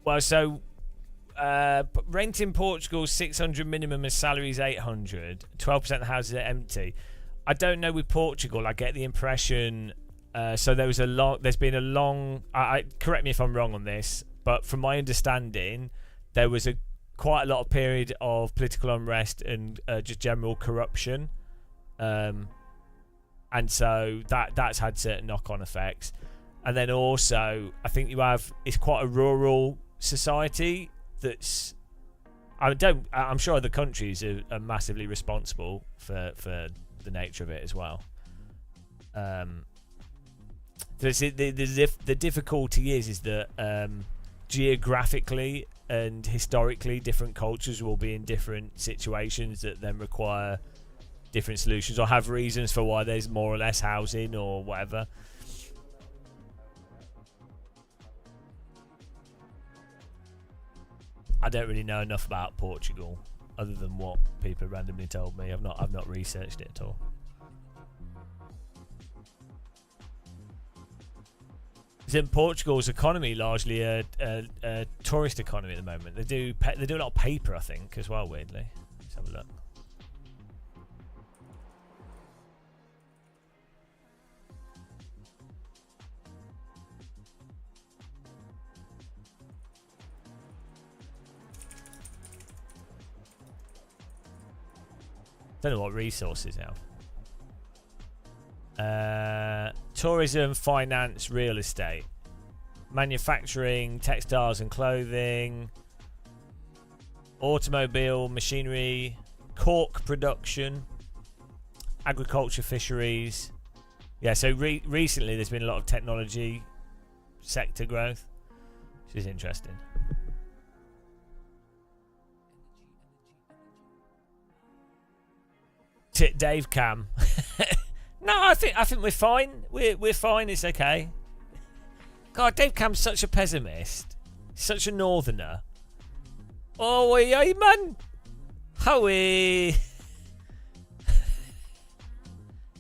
Well, so rent in Portugal 600 minimum and salary is 800. 12% of the houses are empty. I don't know with Portugal. I get the impression. So there's been a long. Correct me if I'm wrong on this, but from my understanding, there was quite a lot of period of political unrest and just general corruption, and so that's had certain knock-on effects. And then also, I think it's quite a rural society. I'm sure other countries are massively responsible for the nature of it as well. The difficulty is that geographically and historically, different cultures will be in different situations that then require different solutions, or have reasons for why there's more or less housing or whatever. I don't really know enough about Portugal other than what people randomly told me. I've not researched it at all. Isn't Portugal's economy largely a tourist economy at the moment? They do a lot of paper, I think, as well. Weirdly, let's have a look. Don't know what resources now. Tourism, finance, real estate, manufacturing, textiles and clothing, automobile, machinery, cork production, agriculture, fisheries. Yeah, so recently there's been a lot of technology sector growth, which is interesting. Dave Cam. No, I think we're fine. We're fine. It's okay. God, Dave Cam's such a pessimist. Such a northerner. Oh, hey man. Howie.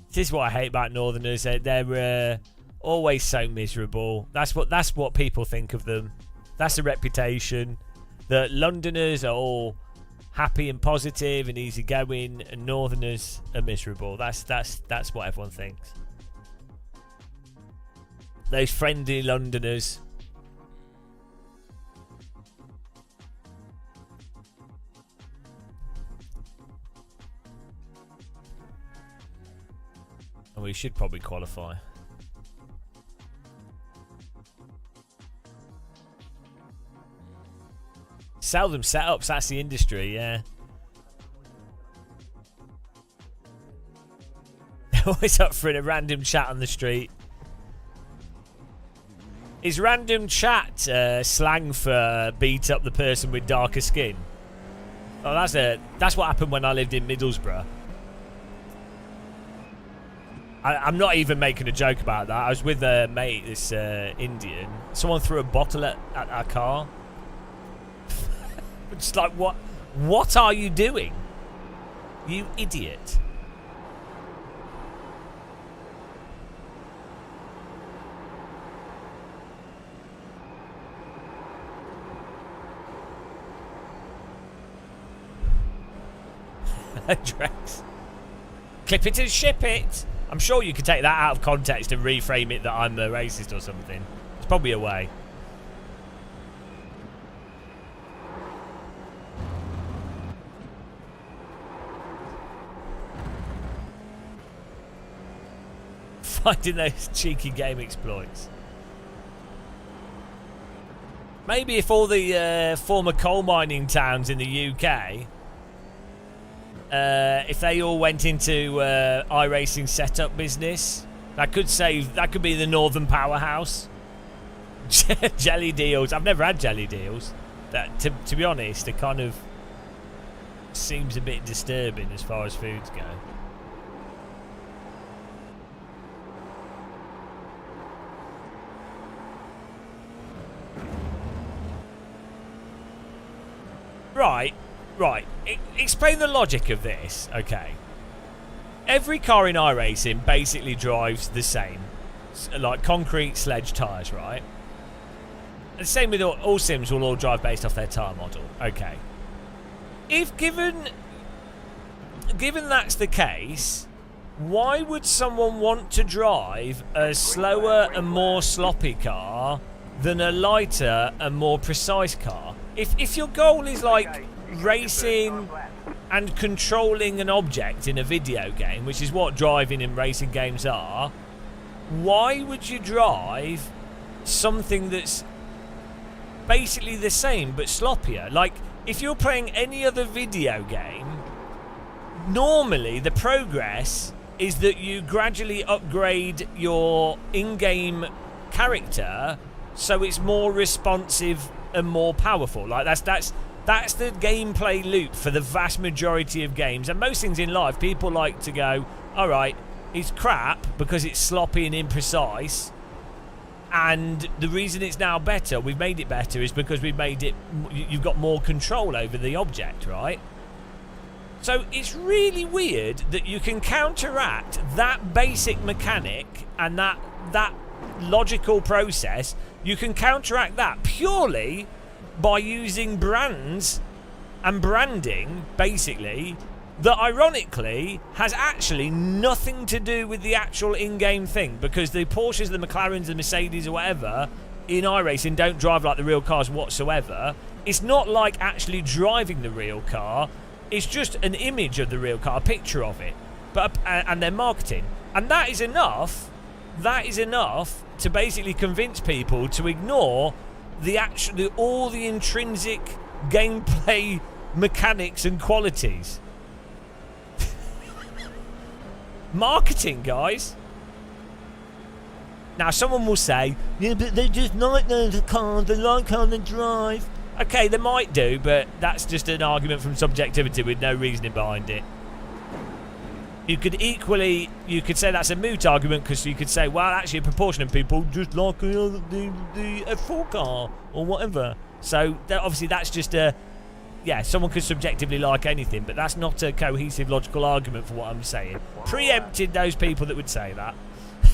This is what I hate about northerners. They're always so miserable. That's what people think of them. That's the reputation. That Londoners are all happy and positive and easygoing, and northerners are miserable. That's what everyone thinks. Those friendly Londoners. And we should probably qualify. Sell them setups, that's the industry, yeah. Always up for a random chat on the street. Is random chat slang for beat up the person with darker skin? Oh, that's what happened when I lived in Middlesbrough. I'm not even making a joke about that. I was with a mate, this Indian. Someone threw a bottle at our car. It's like, what are you doing? You idiot. Drex. Clip it and ship it. I'm sure you could take that out of context and reframe it that I'm a racist or something. There's probably a way. Finding those cheeky game exploits. Maybe if all the former coal mining towns in the UK, if they all went into iRacing setup business, that could be the Northern Powerhouse. Jelly deals. I've never had jelly deals. That, to be honest, it kind of seems a bit disturbing as far as foods go. Right. Explain the logic of this. Okay. Every car in iRacing basically drives the same. Like concrete sledge tyres, right? And the same with all sims will all drive based off their tyre model. Okay. If given that's the case, why would someone want to drive a slower and more sloppy car than a lighter and more precise car? If your goal is like racing and controlling an object in a video game, which is what driving in racing games are, why would you drive something that's basically the same but sloppier? Like, if you're playing any other video game, normally the progress is that you gradually upgrade your in-game character so it's more responsive and more powerful. Like that's the gameplay loop for the vast majority of games. And most things in life, people like to go, all right, it's crap because it's sloppy and imprecise, and the reason it's now better, we've made it better, is because we've made it, you've got more control over the object, right? So it's really weird that you can counteract that basic mechanic and that logical process. You can counteract that purely by using brands and branding, basically, that ironically has actually nothing to do with the actual in-game thing, because the Porsches, the McLarens, the Mercedes or whatever in iRacing don't drive like the real cars whatsoever. It's not like actually driving the real car. It's just an image of the real car, a picture of it, but and their marketing, and that is enough. That is enough to basically convince people to ignore all the intrinsic gameplay mechanics and qualities. Marketing, guys. Now, someone will say, yeah, but they just like the car, they like how they drive. Okay, they might do, but that's just an argument from subjectivity with no reasoning behind it. You could say that's a moot argument, because you could say, well, actually a proportion of people just like the F4 car or whatever. So obviously that's just someone could subjectively like anything, but that's not a cohesive logical argument for what I'm saying. Preempted those people that would say that.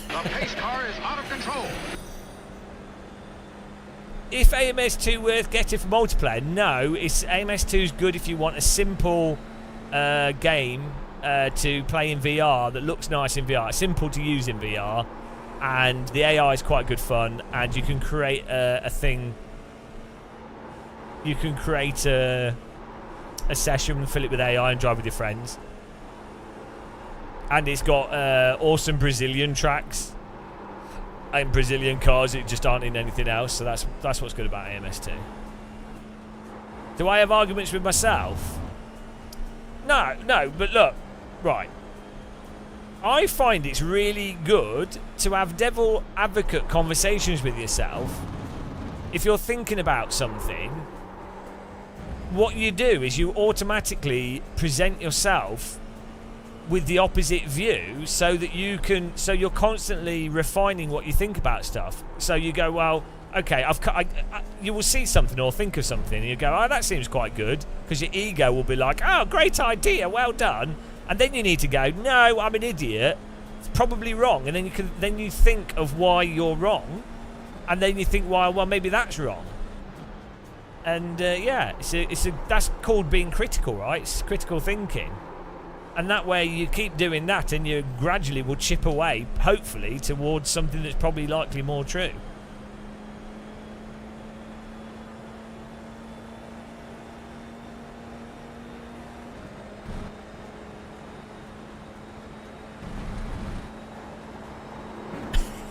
The pace car is out of control. If AMS2 worth getting for multiplayer? No, AMS2 is good if you want a simple game to play in VR that looks nice in VR. It's simple to use in VR, and the AI is quite good fun, and you can create a thing. You can create a session and fill it with AI and drive with your friends. And it's got awesome Brazilian tracks and Brazilian cars that just aren't in anything else. So that's what's good about AMS2. Do I have arguments with myself? No, but look, right. I find it's really good to have devil advocate conversations with yourself. If you're thinking about something, what you do is you automatically present yourself with the opposite view, so that you're constantly refining what you think about stuff. So you go, well, okay, you will see something or think of something, and you go, oh, that seems quite good, because your ego will be like, oh, great idea, well done. And then you need to go, no, I'm an idiot, it's probably wrong. And then you think of why you're wrong, and then you think, well, maybe that's wrong. And that's called being critical, right? It's critical thinking. And that way you keep doing that, and you gradually will chip away, hopefully, towards something that's probably likely more true.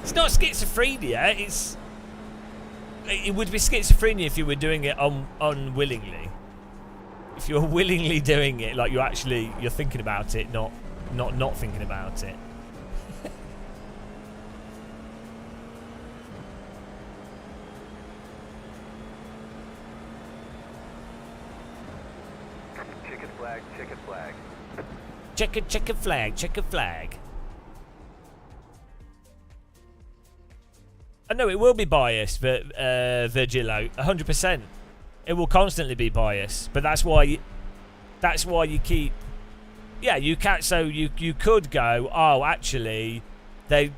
It's not schizophrenia, it would be schizophrenia if you were doing it unwillingly. If you're willingly doing it, like you're thinking about it, not thinking about it. Check a flag, check a flag. Check a flag, check a flag. I know it will be biased, but Virgilio, 100%. It will constantly be biased, but that's why you keep. Yeah, you can't. So you could go, oh, actually,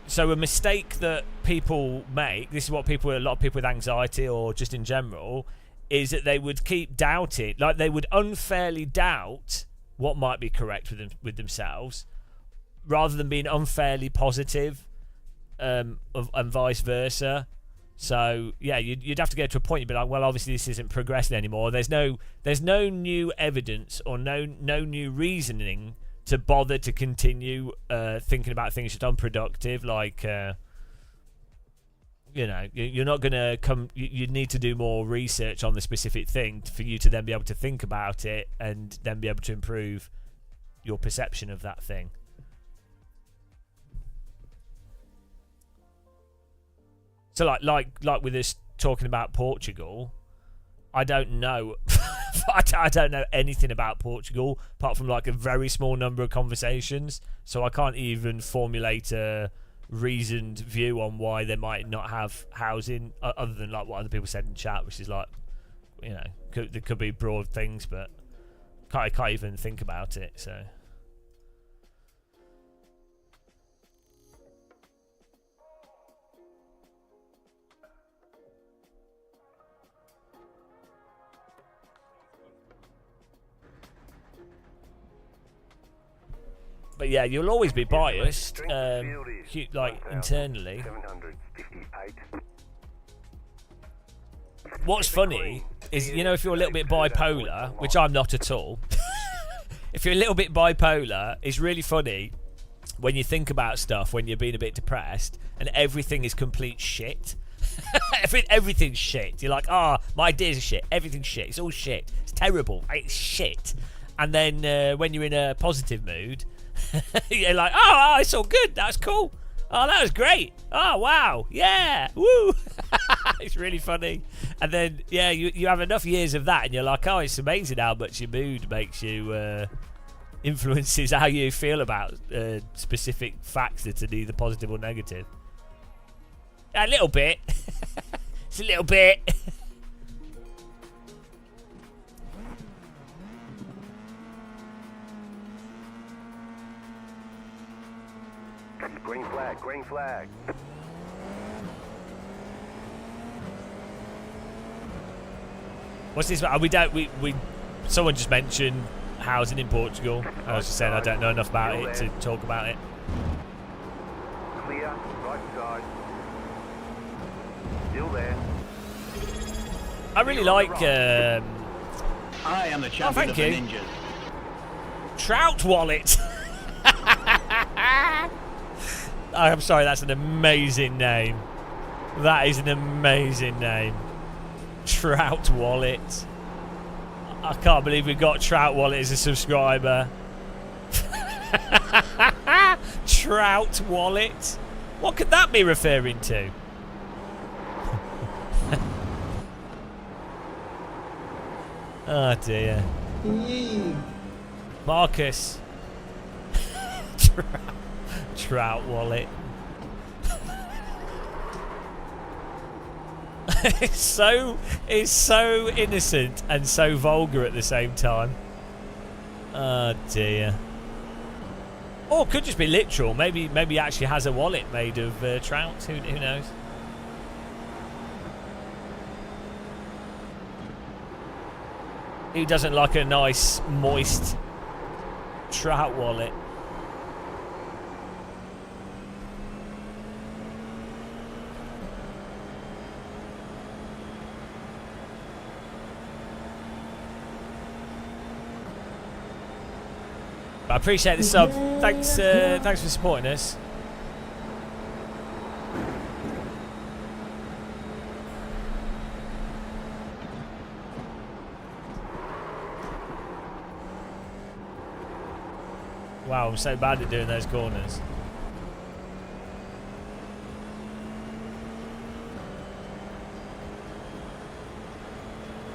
so a mistake that people make. This is what a lot of people with anxiety or just in general, is that they would keep doubting, like they would unfairly doubt what might be correct with themselves, rather than being unfairly positive, and vice versa. So yeah, you'd have to get to a point you'd be like, well, obviously this isn't progressing anymore. There's no new evidence or no new reasoning to bother to continue thinking about things just unproductive. Like you're not gonna come. You need to do more research on the specific thing for you to then be able to think about it and then be able to improve your perception of that thing. So like with us talking about Portugal, I don't know. I don't know anything about Portugal apart from like a very small number of conversations. So I can't even formulate a reasoned view on why they might not have housing, other than like what other people said in chat, which is like, there could be broad things, but I can't even think about it. So. But yeah, you'll always be biased, like internally. 758. What's funny is, if you're a little bit bipolar, which I'm not at all, if you're a little bit bipolar, it's really funny when you think about stuff when you're being a bit depressed and everything is complete shit. Everything's shit. You're like, oh, my ideas are shit. Everything's shit. It's all shit. It's terrible. It's shit. And then when you're in a positive mood, you're like, oh, it's all good. That's cool. Oh, that was great. Oh, wow. Yeah. Woo. It's really funny. And then, yeah, you have enough years of that and you're like, oh, it's amazing how much your mood makes you, influences how you feel about specific facts that are either positive or negative. A little bit. It's a little bit. Green flag, green flag. What's this? We someone just mentioned housing in Portugal. I was just saying I don't know enough about it to talk about it. Clear, right side. Still there. I really like I am the champion of the thank ninjas. Trout Wallet. I'm sorry, that's an amazing name. That is an amazing name. Trout Wallet. I can't believe we got Trout Wallet as a subscriber. Trout Wallet. What could that be referring to? Oh dear. Marcus. Trout Wallet. it's so innocent and so vulgar at the same time. Oh dear. Or it could just be literal. Maybe he actually has a wallet made of trouts. Who knows? Who doesn't like a nice, moist trout wallet? I appreciate the sub. Thanks for supporting us. Wow, I'm so bad at doing those corners.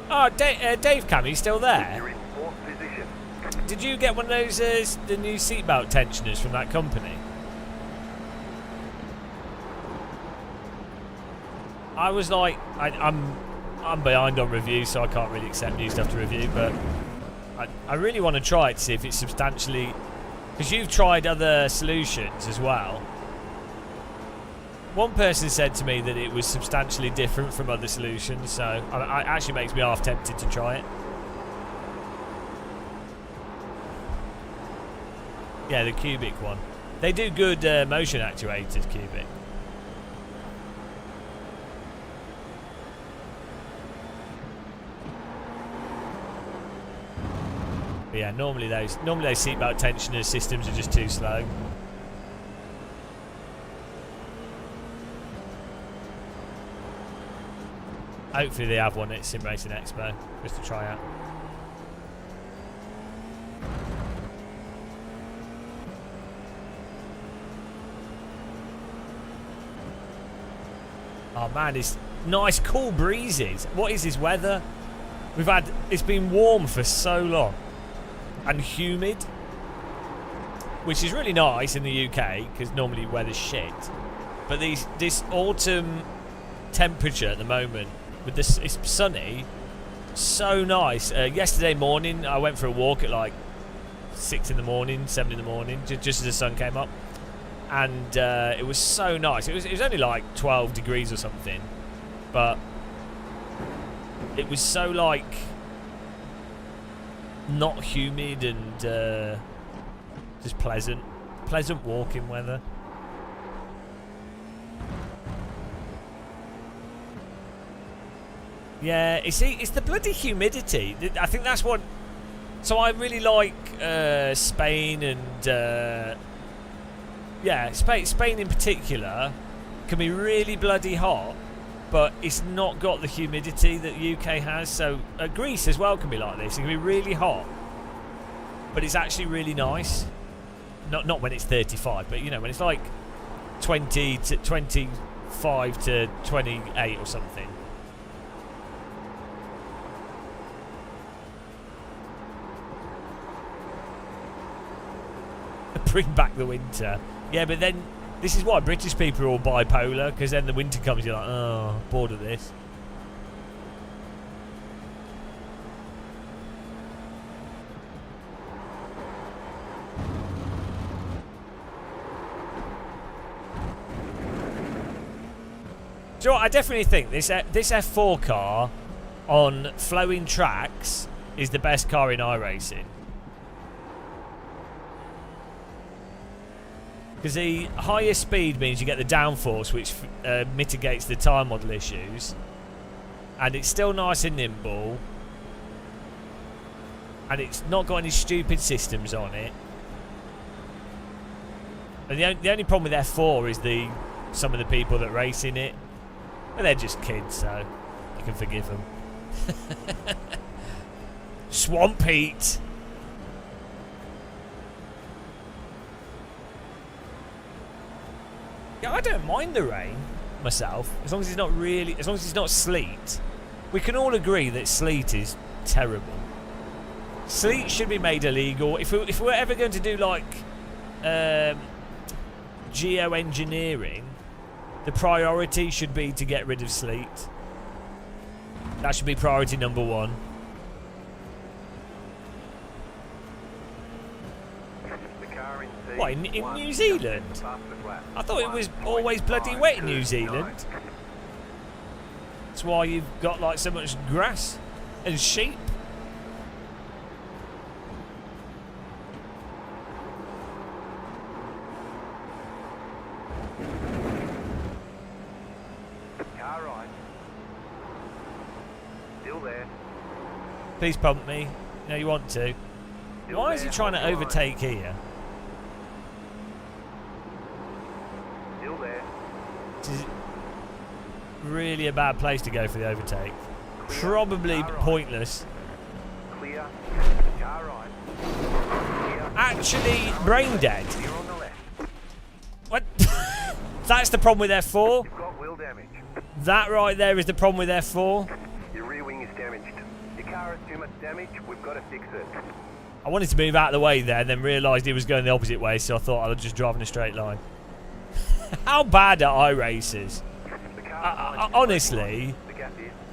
Oh, Dave Cam, you still there? You're in fourth position. Did you get one of those, the new seatbelt tensioners from that company? I was like, I'm behind on reviews, so I can't really accept new stuff to review, but I really want to try it to see if it's substantially... Because you've tried other solutions as well. One person said to me that it was substantially different from other solutions, so it actually makes me half tempted to try it. Yeah, the Cubic one. They do good motion actuators, Cubic. But yeah, normally those seatbelt tensioner systems are just too slow. Hopefully they have one at Sim Racing Expo just to try out. Oh man, it's nice cool breezes. What is this weather? It's been warm for so long and humid, which is really nice in the UK because normally weather's shit. But this autumn temperature at the moment with this, it's sunny, so nice. Yesterday morning I went for a walk at like 6 in the morning, 7 in the morning, just as the sun came up. And it was so nice. It was only like 12 degrees or something, but it was so like not humid and just pleasant walking weather. Yeah, it's the bloody humidity. I think that's what So I really like Spain and yeah, Spain in particular can be really bloody hot, but it's not got the humidity that UK has. So Greece as well can be like this. It can be really hot, but it's actually really nice. Not when it's 35, but you know, when it's like 20 to 25 to 28 or something. Bring back the winter. Yeah, but then this is why British people are all bipolar, because then the winter comes, you're like, oh, bored of this. Do you know what? I definitely think this F4 car on flowing tracks is the best car in iRacing. Because the higher speed means you get the downforce, which mitigates the tyre model issues. And it's still nice and nimble. And it's not got any stupid systems on it. And the only problem with F4 is some of the people that race in it. But they're just kids, so you can forgive them. Swamp Heat. Yeah, I don't mind the rain myself, as long as it's not sleet. We can all agree that sleet is terrible. Sleet should be made illegal. If we're ever going to do like geoengineering, the priority should be to get rid of sleet. That should be priority number one. What, in New Zealand? I thought it was always bloody wet in New Zealand. That's why you've got like so much grass and sheep. Car right. Still there. Please pump me. No, you want to. Why is he trying to overtake here? This is really a bad place to go for the overtake. Probably pointless. Clear. Car right. Clear. Actually, brain dead. Clear on the left. What? That's the problem with F4. You've got wheel damage. That right there is the problem with F4. Your rear wing is damaged. Your car has too much damage. We've got to fix it. I wanted to move out of the way there and then realised he was going the opposite way, so I thought I'd just drive in a straight line. How bad are iRacers? Honestly,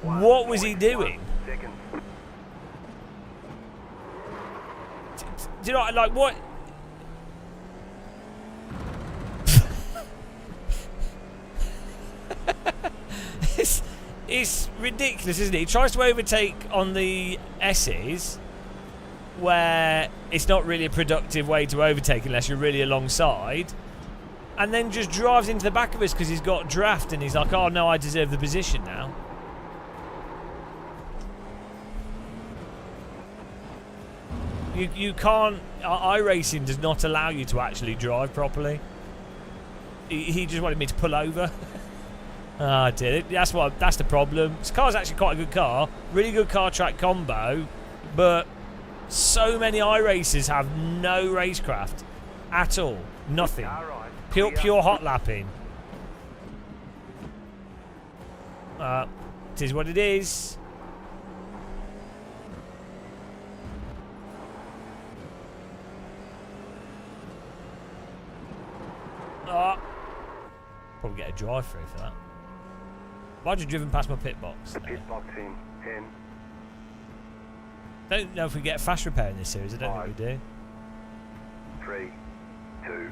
what was he doing? Do you know, like, what? It's ridiculous, isn't it? He tries to overtake on the S's, where it's not really a productive way to overtake unless you're really alongside, and then just drives into the back of us because he's got draft and he's like, oh no, I deserve the position now. You can't, iRacing does not allow you to actually drive properly. He just wanted me to pull over. I did it. That's the problem. This car's actually quite a good car, really good car track combo, but so many iRacers have no racecraft at all. Nothing. Pure hot lapping. It is what it is. Probably get a drive through for that. Why'd you driven past my pit box? The pit box in 10. Don't know if we get a fast repair in this series. I don't think we do. 3, 2,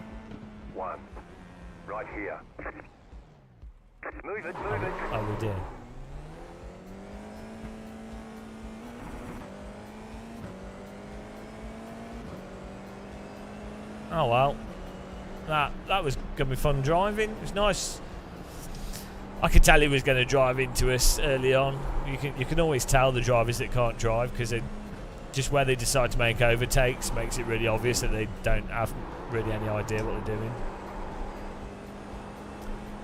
1. Right here. Move it, move it. Oh, we do. Oh well. That was gonna be fun driving. It was nice. I could tell he was going to drive into us early on. You can always tell the drivers that can't drive because they just where they decide to make overtakes makes it really obvious that they don't have really any idea what they're doing.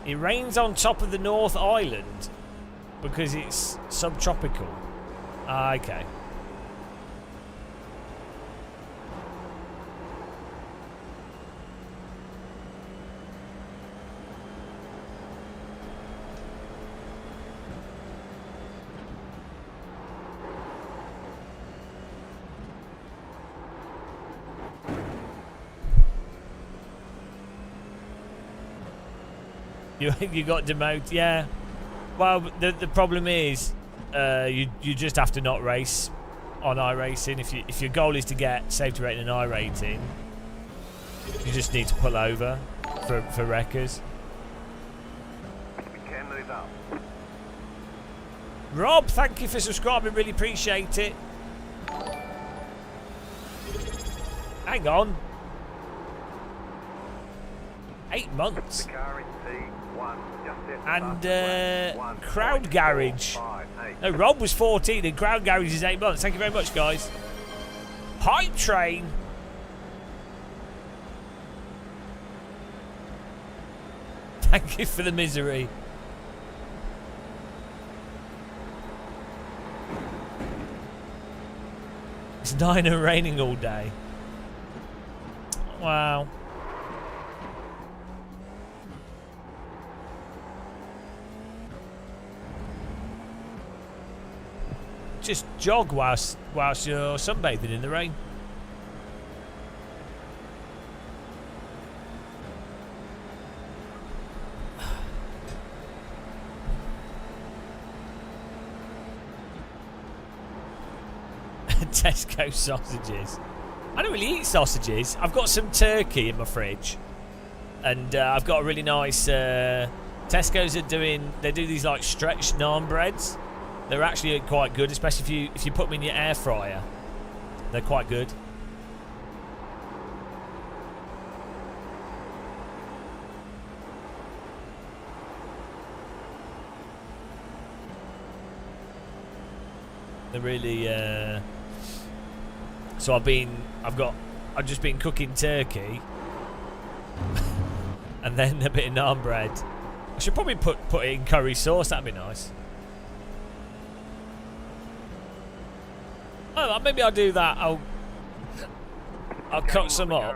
It rains on top of the North Island because it's subtropical. Ah, okay. You got demoted, yeah. Well, the problem is, you just have to not race on iRacing. If your goal is to get safety rating and I rating, you just need to pull over for wreckers. We can move up. Rob, thank you for subscribing. Really appreciate it. Hang on. 8 months. The car in C1, just set And the bus. Crowd Garage. 1.458. No, Rob was 14 and Crowd Garage is 8 months. Thank you very much, guys. Hype Train. Thank you for the misery. It's 9 and raining all day. Wow. Just jog whilst you're sunbathing in the rain. Tesco sausages. I don't really eat sausages. I've got some turkey in my fridge, and I've got a really nice. Tesco's they do these like stretched naan breads. They're actually quite good, especially if you put them in your air fryer. They're quite good. They're really. So I've just been cooking turkey, and then a bit of naan bread. I should probably put it in curry sauce. That'd be nice. Oh, maybe I'll do that. I'll cut some up.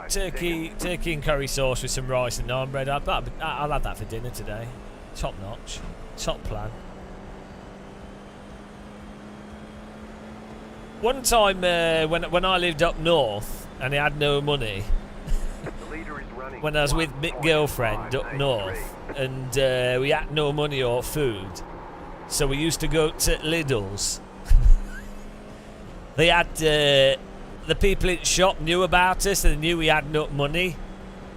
Turkey and curry sauce with some rice and naan bread. I'll have that for dinner today. Top notch. Top plan. One time when I lived up north and I had no money, when I was with my girlfriend up north, and we had no money or food, so we used to go to Lidl's. They had the people in the shop knew about us and they knew we had no money,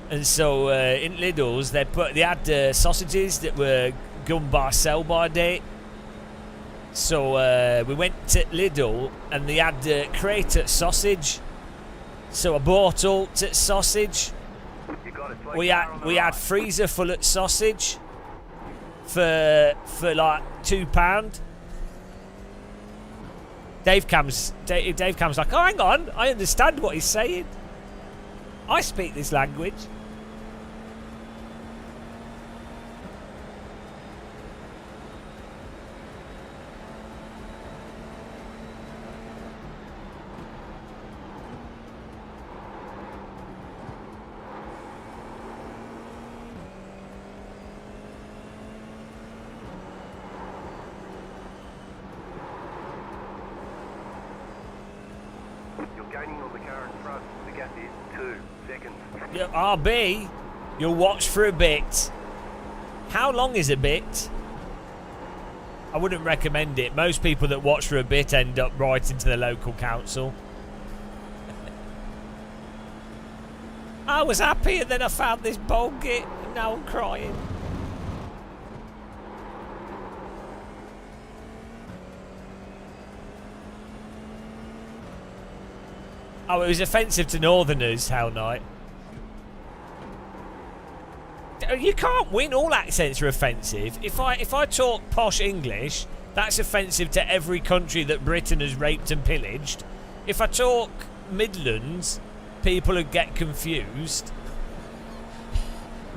and so in Lidl's they had sausages that were gone by sell-by date. So we went to Lidl and they had Krater sausage. So I bought all the sausage. We had freezer full of sausage for like £2. Dave Cam's like, oh, hang on, I understand what he's saying. I speak this language. RB, you'll watch for a bit. How long is a bit? I wouldn't recommend it. Most people that watch for a bit end up writing to the local council. I was happy and then I found this bog git and now I'm crying. Oh, it was offensive to Northerners, Hell Knight. You can't win. All accents are offensive. If I talk posh English, That's offensive to every country that Britain has raped and pillaged. If I talk Midlands, people would get confused.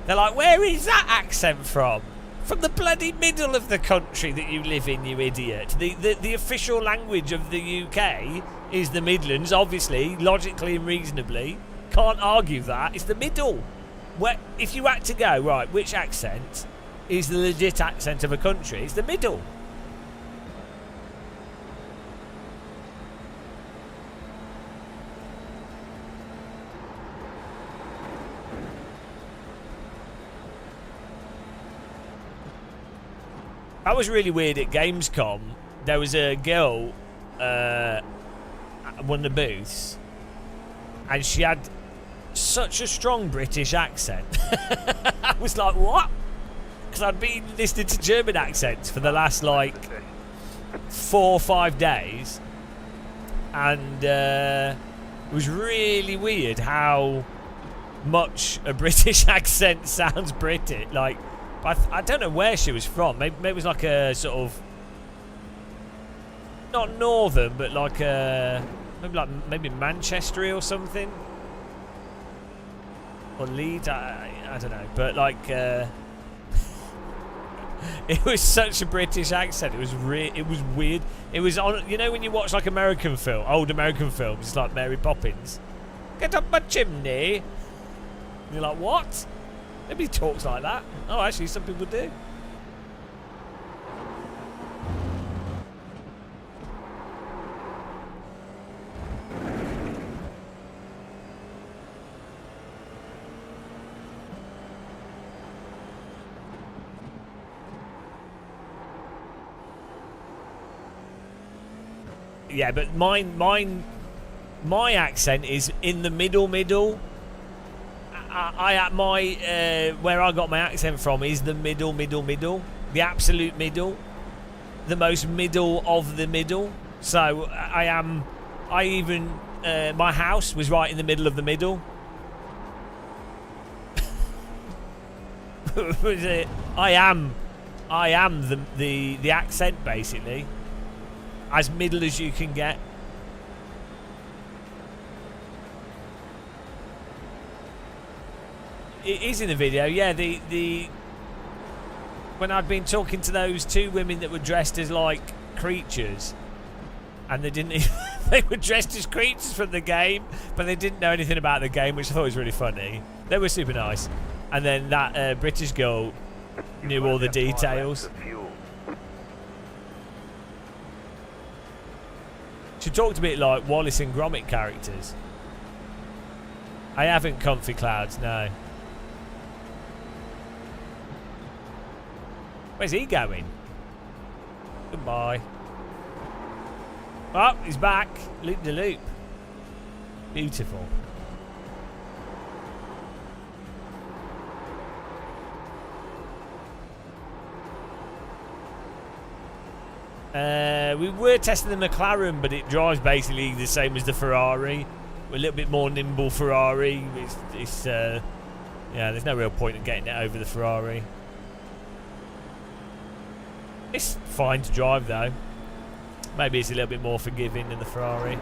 They're like, where is that accent from? From the bloody middle of the country that you live in, you idiot. The official language of the UK is the Midlands, obviously, logically and reasonably. Can't argue that. It's the middle. Where, if you had to go, right, which accent is the legit accent of a country? It's the middle. That was really weird at Gamescom. There was a girl at one of the booths, and she had such a strong British accent. I was like, what? Because I'd been listening to German accents for the last, like, 4 or 5 days. And it was really weird how much a British accent sounds British. Like, I don't know where she was from. Maybe it was like a sort of, not northern, but like a, maybe Manchester or something, or Leeds. I don't know, but like it was such a British accent. It was weird. It was on. You know when you watch like American film, old American films, it's like Mary Poppins. Get up my chimney. And you're like, what? Nobody talks like that. Oh, actually, some people do. Yeah, but my accent is in the middle. Where I got my accent from is the middle, the absolute middle, the most middle of the middle. So my house was right in the middle of the middle. I am the accent, basically, as middle as you can get. It is in the video, yeah. When I'd been talking to those 2 women that were dressed as like creatures, and they didn't even, they were dressed as creatures from the game, but they didn't know anything about the game, which I thought was really funny. They were super nice, and then that British girl knew all the details. She talked a bit like Wallace and Gromit characters. I haven't Comfy Clouds, no. Where's he going? Goodbye. Oh, he's back. Loop the loop. Beautiful. We were testing the McLaren, but it drives basically the same as the Ferrari. We're a little bit more nimble Ferrari. Yeah, there's no real point in getting it over the Ferrari. It's fine to drive though. Maybe it's a little bit more forgiving than the Ferrari.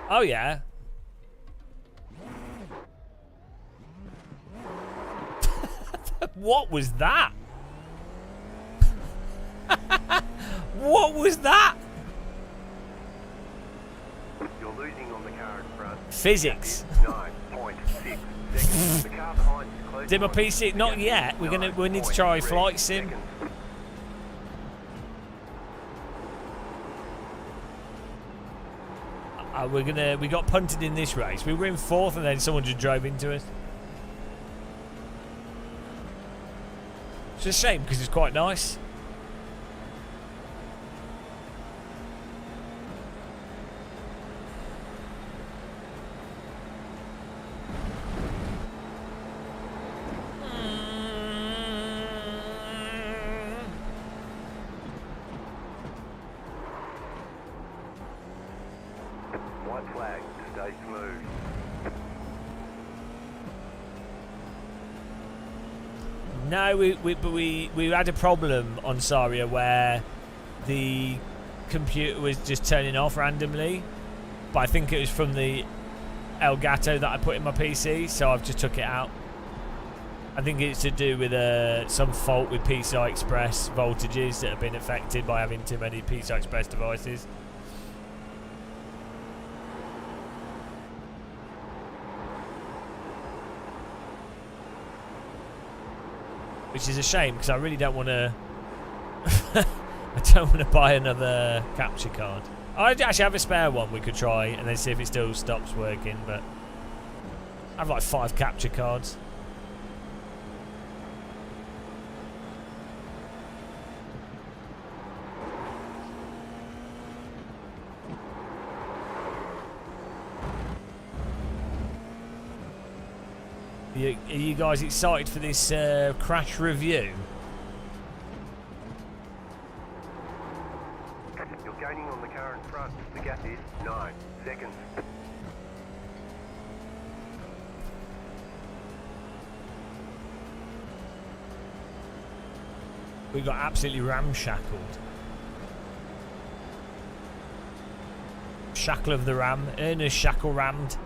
Oh yeah. What was that? What was that? You're losing on the car in front. Physics. 9.6 seconds. The car behind is close. Did my PC? Not yet. We need to try Flight Sim. We got punted in this race. We were in 4th and then someone just drove into us. It's a shame because it's quite nice. White flag. Stay smooth. No, we had a problem on Saria where the computer was just turning off randomly, but I think it was from the Elgato that I put in my PC, so I've just took it out. I think it's to do with some fault with PCI Express voltages that have been affected by having too many PCI Express devices. Which is a shame because I really don't want to. I don't want to buy another capture card. I actually have a spare one we could try and then see if it still stops working. But I have like 5 capture cards. Are you guys excited for this crash review? You're gaining on the current front. The gap is 9 seconds. We got absolutely ramshackled. Shackle of the ram. Ernest shackle rammed.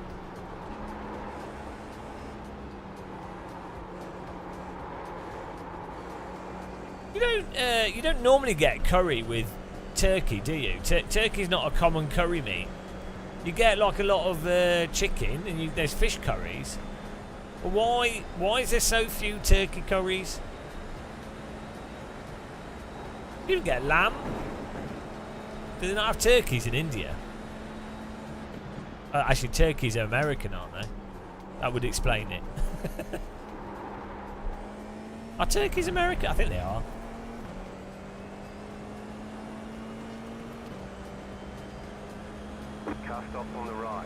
You don't normally get curry with turkey, do you? Turkey's not a common curry meat. You get like a lot of chicken, and there's fish curries. But why is there so few turkey curries? You don't get lamb. Do they not have turkeys in India? Actually, turkeys are American, aren't they? That would explain it. Are turkeys American? I think they are. Car stop on the right.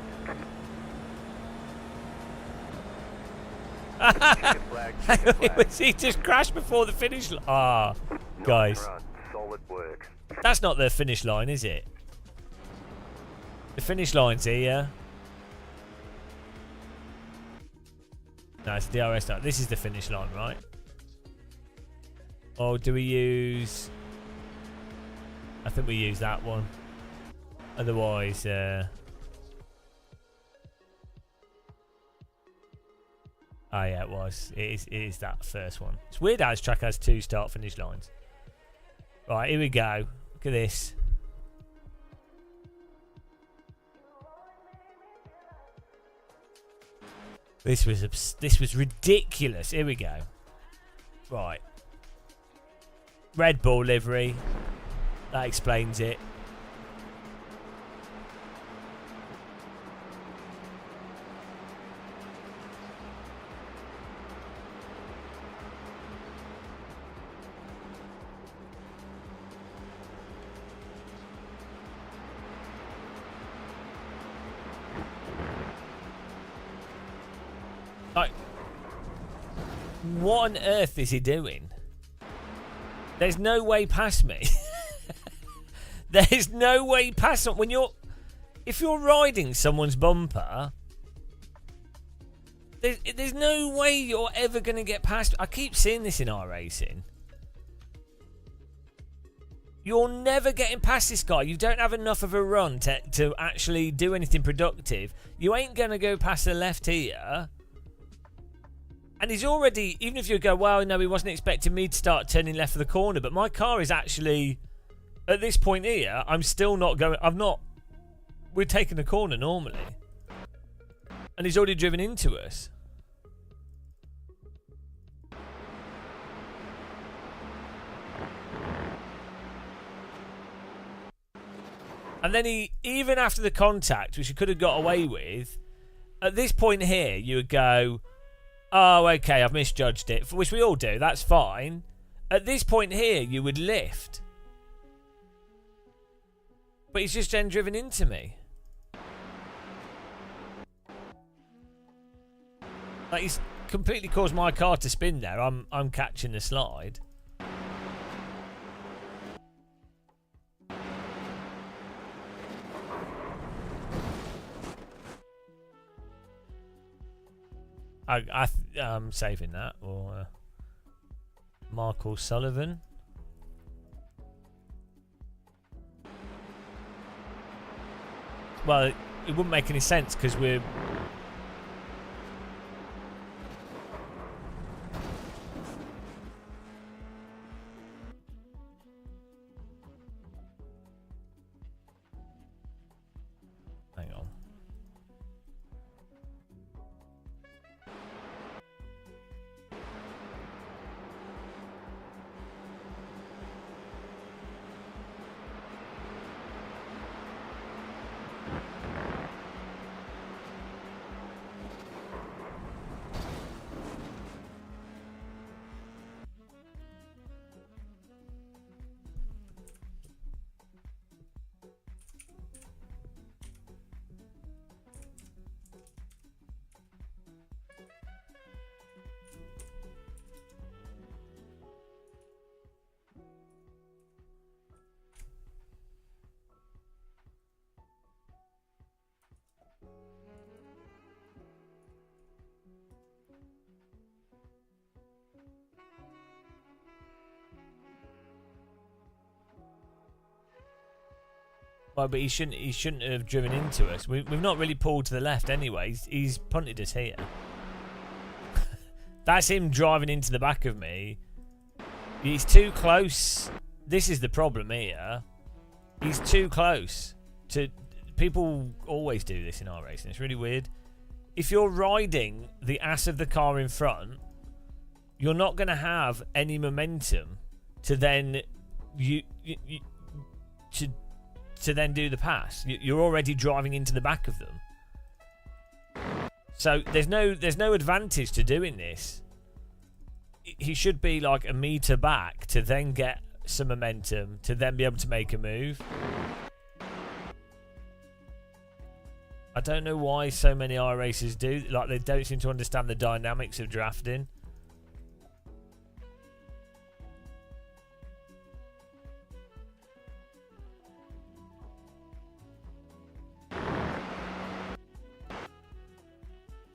Checker flag. He just crashed before the finish line. Ah, guys. Front. Solid work. That's not the finish line, is it? The finish line's here. No, it's the DRS line. This is the finish line, right? Or do we use... I think we use that one. Otherwise... Oh yeah, it was. It is that first one. It's weird how this track has 2 start-finish lines. Right, here we go. Look at this. This was ridiculous. Here we go. Right. Red Bull livery. That explains it. Like, what on earth is he doing? There's no way past me. There's no way past when if you're riding someone's bumper. There's no way you're ever going to get past. I keep seeing this in our racing. You're never getting past this guy. You don't have enough of a run to actually do anything productive. You ain't going to go past the left here. And he's already, even if you go, well, no, he wasn't expecting me to start turning left for the corner, but my car is actually, at this point here, I'm still not going, we're taking the corner normally. And he's already driven into us. And then he, even after the contact, which he could have got away with, at this point here, you would go, oh, okay, I've misjudged it, which we all do, that's fine. At this point here, you would lift. But he's just then driven into me. Like, he's completely caused my car to spin there. I'm catching the slide. I'm saving that. Or Michael Sullivan. Well, it wouldn't make any sense because we're... Hang on. Well, but he shouldn't have driven into us. We've not really pulled to the left anyway. He's punted us here. That's him driving into the back of me. He's too close. This is the problem here. He's too close. People always do this in our racing. It's really weird. If you're riding the ass of the car in front, you're not going to have any momentum to then to then do the pass. You're already driving into the back of them. So there's no advantage to doing this. He should be like a meter back to then get some momentum to then be able to make a move. I don't know why so many iRacers do. Like, they don't seem to understand the dynamics of drafting.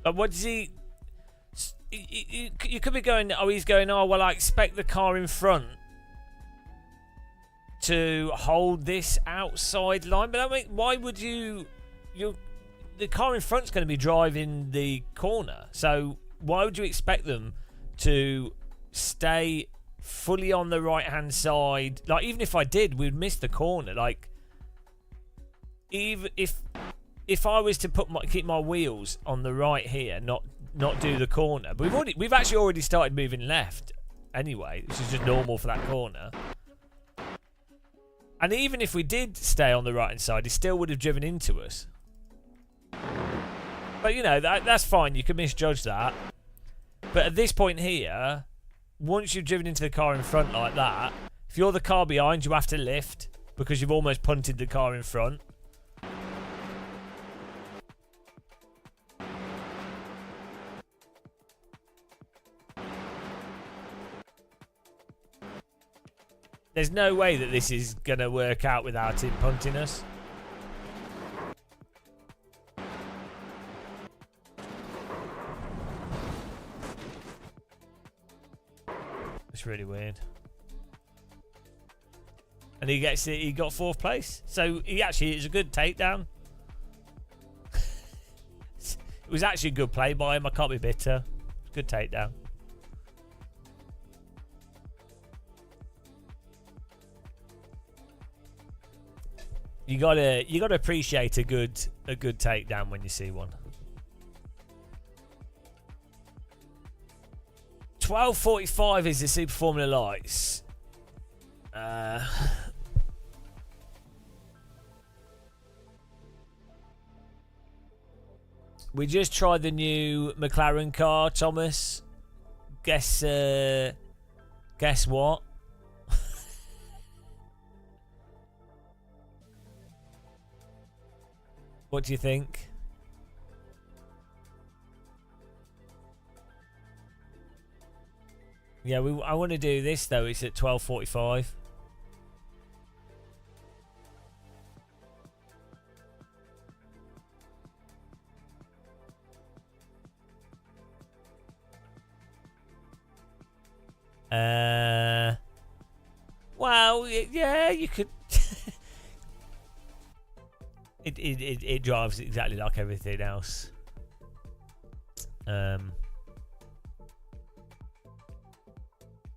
What does he... You could be going... Oh, he's going... Oh, well, I expect the car in front to hold this outside line. But I mean, why would you... The car in front's going to be driving the corner. So why would you expect them to stay fully on the right-hand side? Like, even if I did, we'd miss the corner. Like, even if I was to keep my wheels on the right here, not do the corner, but we've actually already started moving left anyway, which is just normal for that corner. And even if we did stay on the right hand side, he still would have driven into us. But you know, that's fine. You can misjudge that. But at this point here, once you've driven into the car in front like that, if you're the car behind, you have to lift because you've almost punted the car in front. There's no way that this is going to work out without him punting us. It's really weird. And he got 4th place. So he actually is a good takedown. It was actually a good play by him. I can't be bitter. Good takedown. You gotta appreciate a good takedown when you see one. 12:45 is the Super Formula Lights. We just tried the new McLaren car, Thomas. Guess what? What do you think? Yeah, I want to do this though. It's at 12:45. Well, yeah, you could. It drives exactly like everything else.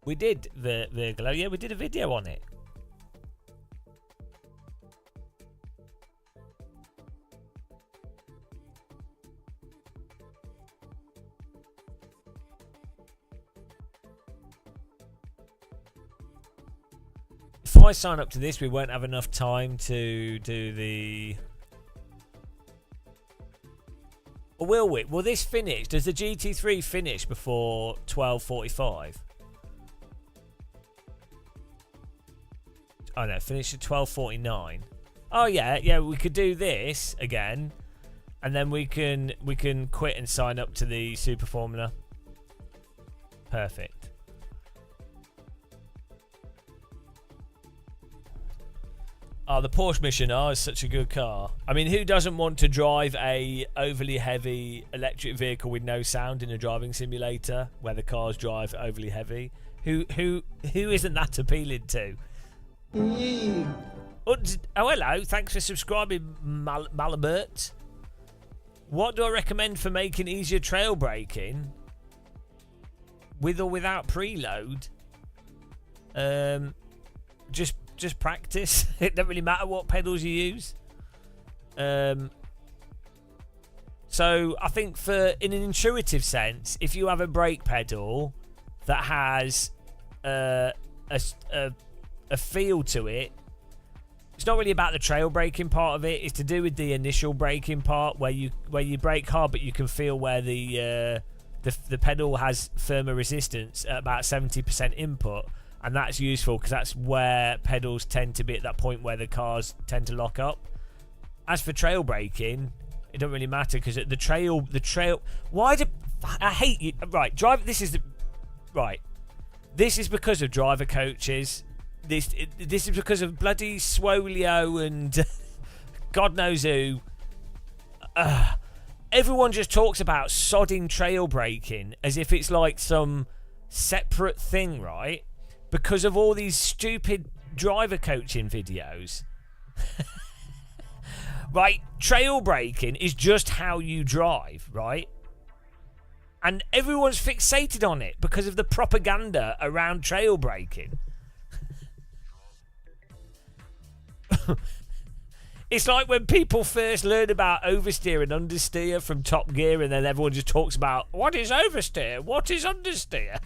We did the Virgilo. Yeah, we did a video on it. If I sign up to this, we won't have enough time to do the... Or will we? Will this finish? Does the GT3 finish before 12:45? Oh no, finish at 12:49. Oh yeah, we could do this again, and then we can quit and sign up to the Super Formula. Perfect. Oh, the Porsche Mission R is such a good car. I mean, who doesn't want to drive a overly heavy electric vehicle with no sound in a driving simulator where the cars drive overly heavy? Who isn't that appealing to? Oh, hello. Thanks for subscribing, Malabert. What do I recommend for making easier trail braking? With or without preload? Just practice. It doesn't really matter what pedals you use. So I think in an intuitive sense, if you have a brake pedal that has a feel to it, it's not really about the trail braking part of it. It's to do with the initial braking part where you brake hard, but you can feel where the pedal has firmer resistance at about 70% input. And that's useful because that's where pedals tend to be at that point where the cars tend to lock up. As for trail braking, it don't really matter because the trail. Why do I hate you? Right, This is because of driver coaches. This is because of bloody Swolio and God knows who. Everyone just talks about sodding trail braking as if it's like some separate thing, right? Because of all these stupid driver coaching videos. Right, trail braking is just how you drive, right? And everyone's fixated on it because of the propaganda around trail braking. It's like when people first learn about oversteer and understeer from Top Gear, and then everyone just talks about, what is oversteer? What is understeer?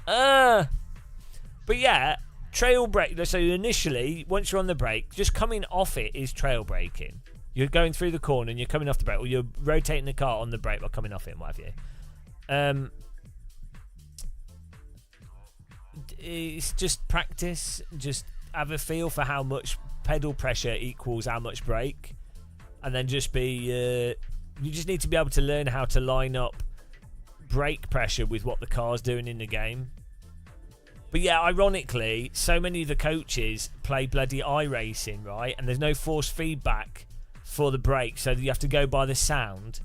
But yeah, trail brake. So initially, once you're on the brake, just coming off it is trail braking. You're going through the corner and you're coming off the brake, or you're rotating the car on the brake while coming off it, and what have you. It's just practice. Just have a feel for how much pedal pressure equals how much brake, and then just be. You just need to be able to learn how to line up brake pressure with what the car's doing in the game. But yeah, ironically, so many of the coaches play bloody iRacing, right? And there's no force feedback for the brake, so you have to go by the sound.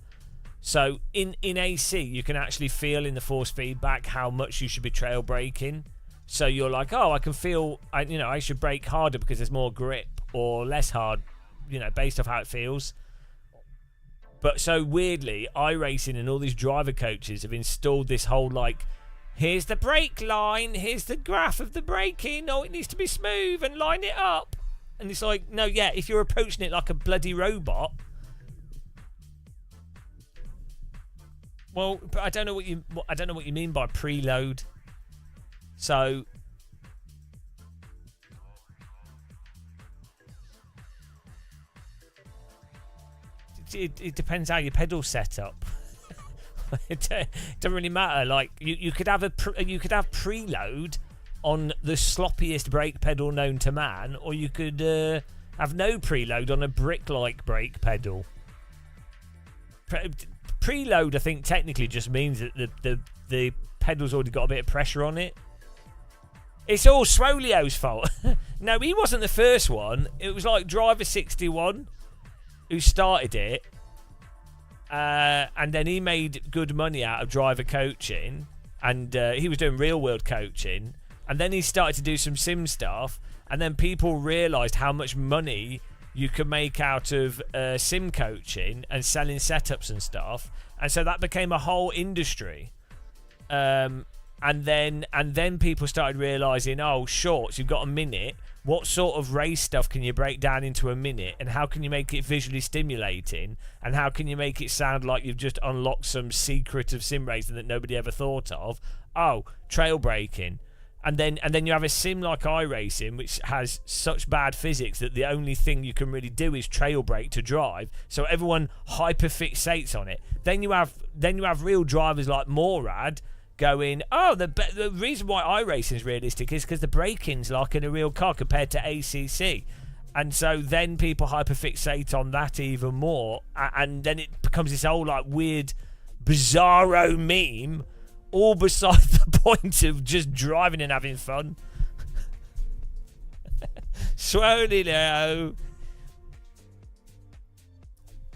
So in AC, you can actually feel in the force feedback how much you should be trail braking. So you're like, oh, I can feel, I should brake harder because there's more grip, or less hard, based off how it feels. But so weirdly, iRacing and all these driver coaches have installed this whole here's the brake line, here's the graph of the braking, it needs to be smooth and line it up. And it's like, no, yeah, if you're approaching it like a bloody robot. Well, but I don't know what you mean by preload. So it depends how your pedal's set up. It doesn't really matter. You could have preload on the sloppiest brake pedal known to man, or you could have no preload on a brick-like brake pedal. Preload, I think, technically just means that the pedal's already got a bit of pressure on it. It's all Swolio's fault. No, he wasn't the first one. It was Driver 61 who started it. And then he made good money out of driver coaching, and he was doing real world coaching, and then he started to do some sim stuff, and then people realised how much money you could make out of sim coaching and selling setups and stuff, and so that became a whole industry. And then people started realising, oh, shorts, you've got a minute. What sort of race stuff can you break down into a minute, and how can you make it visually stimulating, and how can you make it sound like you've just unlocked some secret of sim racing that nobody ever thought of? Oh, trail breaking. And then you have a sim like iRacing, which has such bad physics that the only thing you can really do is trail brake to drive. So everyone hyperfixates on it. Then you have real drivers like Morad going, oh, the reason why iRacing is realistic is because the braking's like in a real car compared to ACC. And so then people hyperfixate on that even more, and then it becomes this whole like weird bizarro meme, all beside the point of just driving and having fun. Slowly now.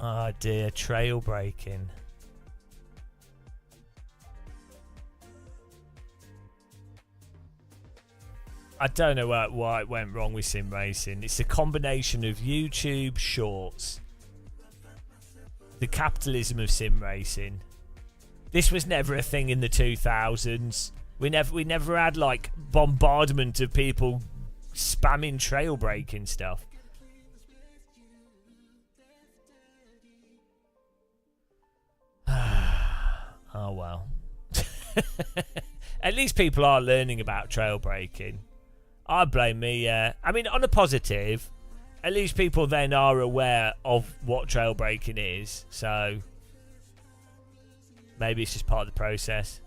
Oh dear, trail braking. I don't know why it went wrong with sim racing. It's a combination of YouTube Shorts, the capitalism of sim racing. This was never a thing in the 2000s. We never had like bombardment of people spamming trail braking stuff. Oh well. At least people are learning about trail braking. I blame me, yeah. I mean, on a positive, at least people then are aware of what trail braking is, so maybe it's just part of the process.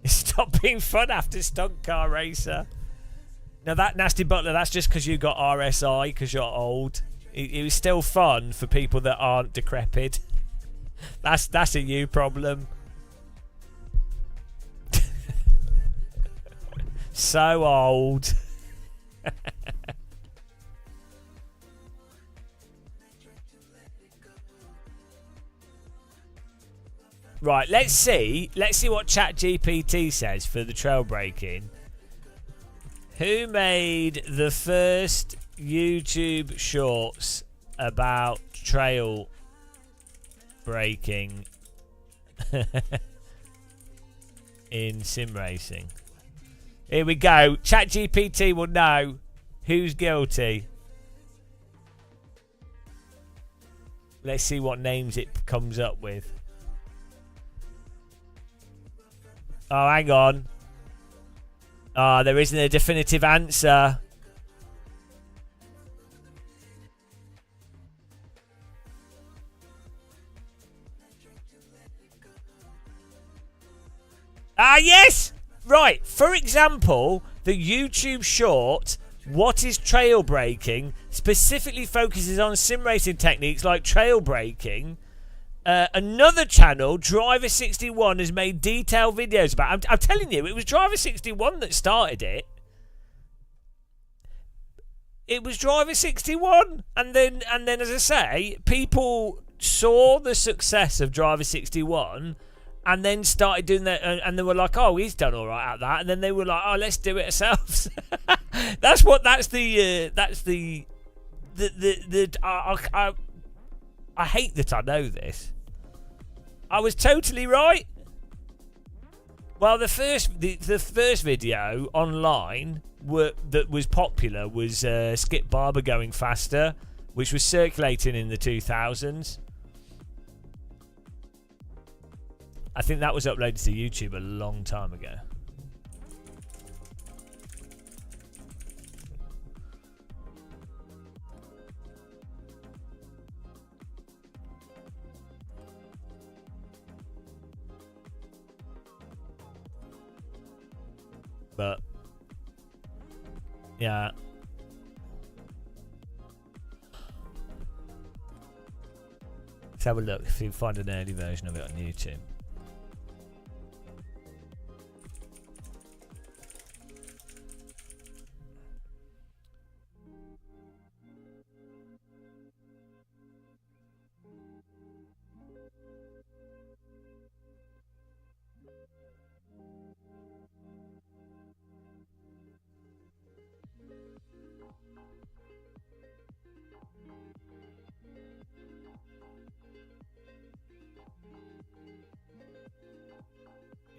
It stopped being fun after Stunt Car Racer. Now that Nasty Butler, that's just because you got RSI, because you're old. It was still fun for people that aren't decrepit. That's a you problem. So old. Right, let's see what ChatGPT says for the trail braking. Who made the first YouTube shorts about trail braking in sim racing? Here we go. ChatGPT will know who's guilty. Let's see what names it comes up with. Oh, hang on. Oh, there isn't a definitive answer. Ah, yes! Right, for example, the YouTube short, What is Trail Braking, specifically focuses on sim racing techniques like trail braking. Another channel, Driver61, has made detailed videos about it. I'm telling you, it was Driver61 that started it. It was Driver61. And then, as I say, people saw the success of Driver61 and then started doing that, and they were like, "Oh, he's done all right at that." And then they were like, "Oh, let's do it ourselves." That's the I hate that I know this. I was totally right. Well, the first video online that was popular was Skip Barber going faster, which was circulating in the 2000s. I think that was uploaded to YouTube a long time ago. But yeah. Let's have a look if you can find an early version of it on YouTube.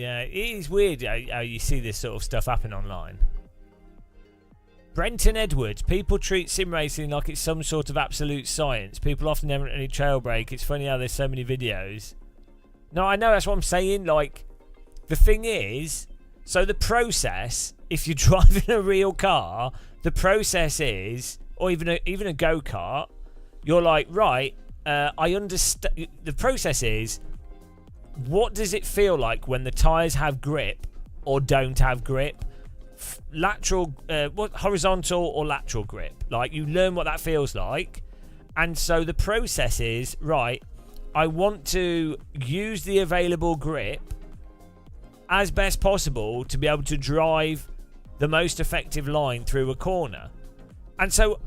Yeah, it is weird how you see this sort of stuff happen online. Brenton Edwards. People treat sim racing like it's some sort of absolute science. People often never any trail break. It's funny how there's so many videos. No, I know, that's what I'm saying. Like, the thing is, so the process, if you're driving a real car, the process is, or even a go-kart, you're like, right, I understand. The process is, what does it feel like when the tyres have grip or don't have grip? Lateral, horizontal or lateral grip. Like, you learn what that feels like. And so the process is, right, I want to use the available grip as best possible to be able to drive the most effective line through a corner. And so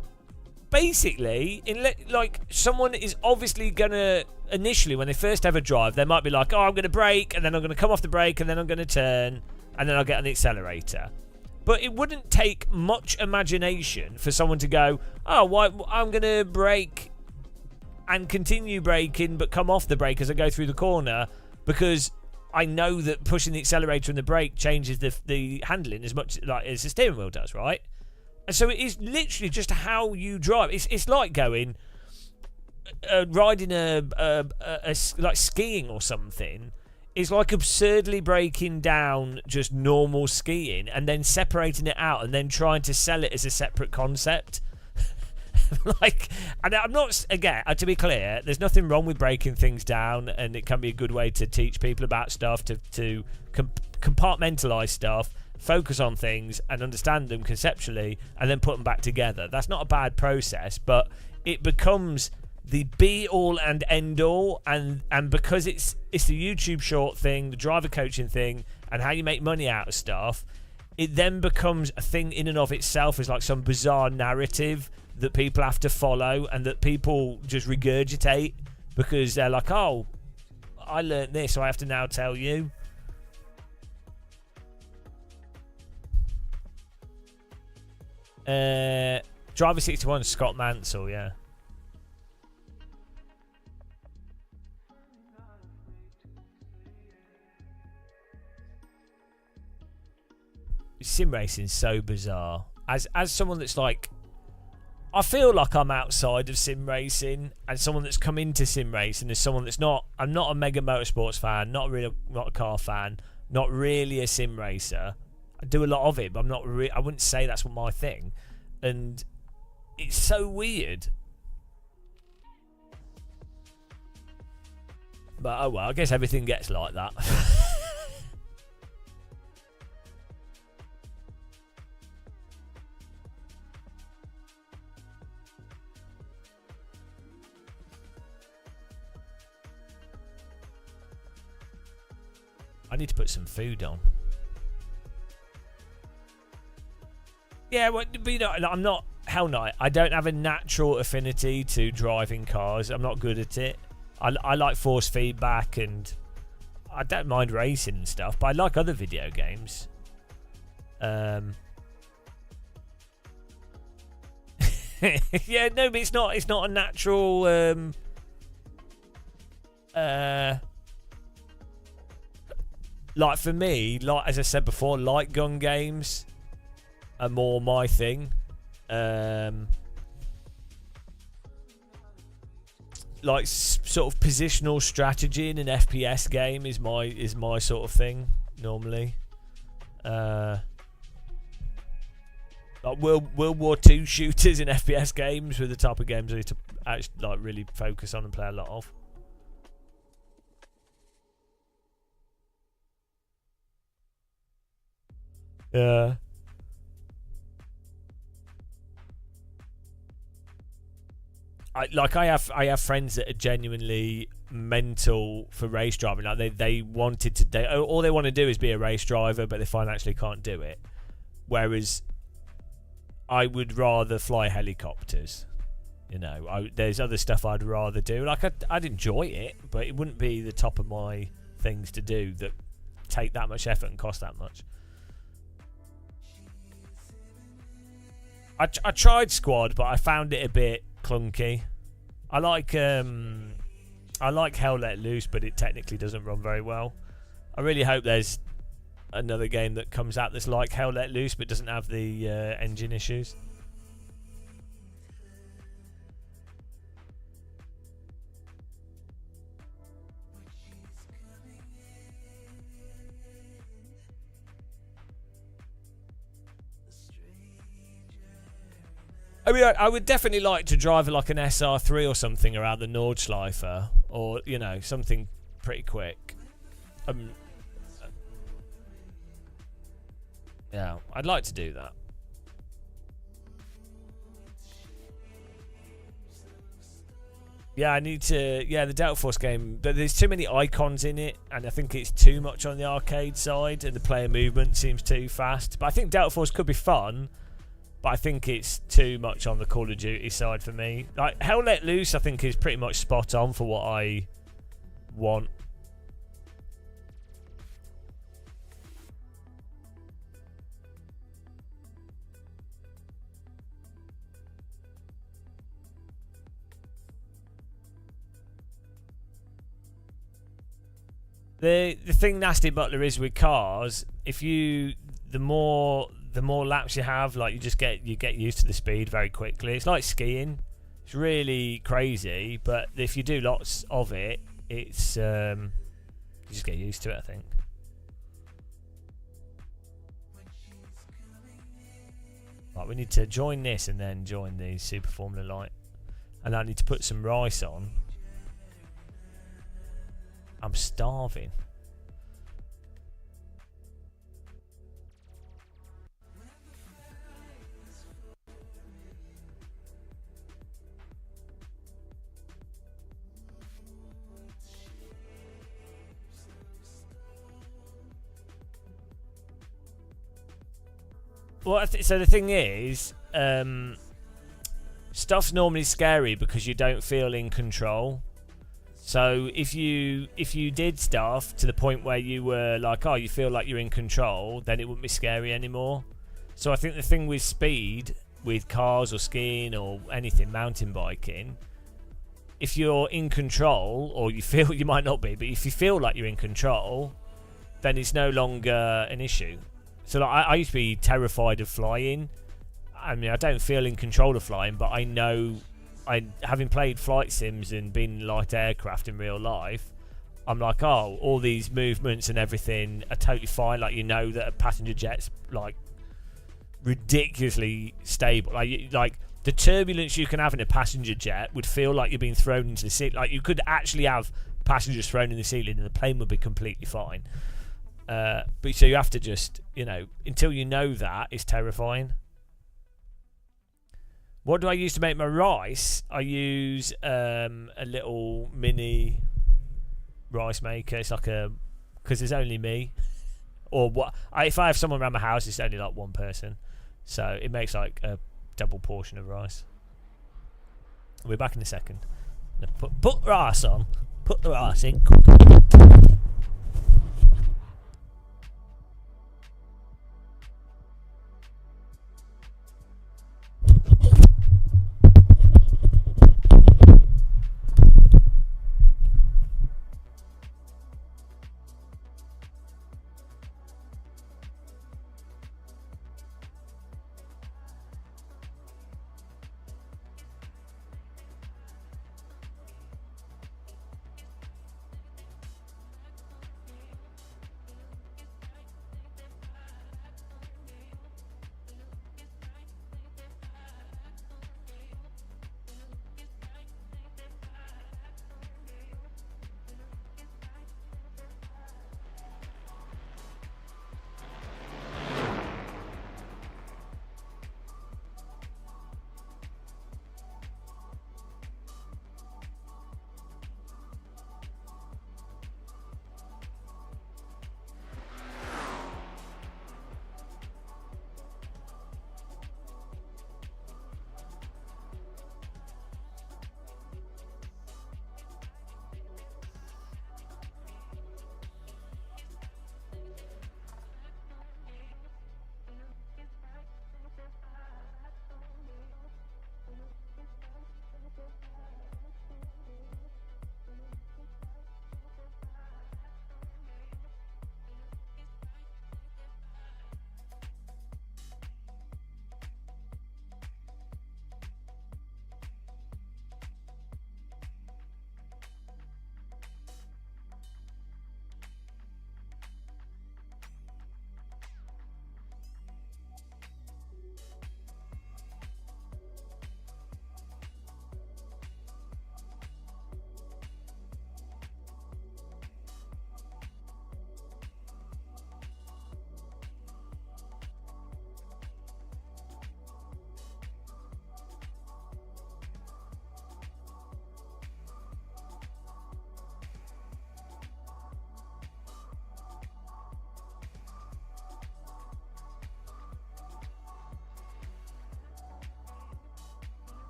basically, like, someone is obviously gonna, initially when they first ever drive, they might be like, oh, I'm gonna brake, and then I'm gonna come off the brake, and then I'm gonna turn, and then I'll get on the accelerator. But it wouldn't take much imagination for someone to go, oh, why, I'm gonna brake and continue braking but come off the brake as I go through the corner, because I know that pushing the accelerator and the brake changes the handling as much like as the steering wheel does, right? And so it is literally just how you drive. It's like going riding like skiing or something. Is like absurdly breaking down just normal skiing and then separating it out and then trying to sell it as a separate concept. Like, and I'm not, again, to be clear, there's nothing wrong with breaking things down, and it can be a good way to teach people about stuff, to compartmentalize stuff, focus on things and understand them conceptually, and then put them back together. That's not a bad process, but it becomes the be all and end all, and because it's the YouTube short thing, the driver coaching thing, and how you make money out of stuff, it then becomes a thing in and of itself, as like some bizarre narrative that people have to follow and that people just regurgitate because they're like, oh, I learned this, so I have to now tell you. Driver 61, Scott Mansell, yeah. Sim racing's so bizarre. As someone that's like, I feel like I'm outside of sim racing, and someone that's come into sim racing is someone that's not. I'm not a mega motorsports fan, not a car fan, not really a sim racer. I do a lot of it, but I'm not. I wouldn't say that's my thing, and it's so weird. But oh well, I guess everything gets like that. I need to put some food on. Yeah, well, but you know, I'm not. Hell no, I don't have a natural affinity to driving cars. I'm not good at it. I like force feedback, and I don't mind racing and stuff, but I like other video games. Yeah, no, but it's not a natural. Like for me, like as I said before, light gun games are more my thing. Like sort of positional strategy in an FPS game is my sort of thing normally. Like World War II shooters in FPS games were the type of games I need to actually like really focus on and play a lot of. Yeah. I have friends that are genuinely mental for race driving. Like they wanted to, all they want to do is be a race driver, but they financially can't do it. Whereas I would rather fly helicopters. You know, there's other stuff I'd rather do. Like I'd enjoy it, but it wouldn't be the top of my things to do that take that much effort and cost that much. I tried Squad, but I found it a bit clunky. I like Hell Let Loose, but it technically doesn't run very well. I really hope there's another game that comes out that's like Hell Let Loose but doesn't have the engine issues. I mean, I would definitely like to drive like an SR3 or something around the Nordschleife, or you know, something pretty quick. Yeah, I'd like to do that. Yeah, I need to. Yeah, the Delta Force game, but there's too many icons in it, and I think it's too much on the arcade side, and the player movement seems too fast. But I think Delta Force could be fun. But I think it's too much on the Call of Duty side for me. Like Hell Let Loose, I think is pretty much spot on for what I want. The thing Nasty Butler is with cars, if you the more laps you have, like you get used to the speed very quickly. It's like skiing. It's really crazy, but if you do lots of it, it's you just get used to it, I think. Right, we need to join this and then join the Super Formula Light, and I need to put some rice on. I'm starving. Well, so the thing is, stuff's normally scary because you don't feel in control. So if you did stuff to the point where you were like, oh, you feel like you're in control, then it wouldn't be scary anymore. So I think the thing with speed, with cars or skiing or anything, mountain biking, if you're in control, or you feel, you might not be, but if you feel like you're in control, then it's no longer an issue. So like, I used to be terrified of flying. I mean, I don't feel in control of flying, but I know, having played flight sims and been in light aircraft in real life, I'm like, oh, all these movements and everything are totally fine. Like, you know that a passenger jet's like ridiculously stable. Like the turbulence you can have in a passenger jet would feel like you're being thrown into the ceiling. Like you could actually have passengers thrown in the ceiling and the plane would be completely fine. But so you have to just, you know, until you know that, it's terrifying. What do I use to make my rice? I use a little mini rice maker. It's like a, because there's only me, or what? If I have someone around my house, it's only like one person, so it makes like a double portion of rice. We're back in a second. Put rice on. Put the rice in. Cook.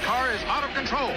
car is out of control.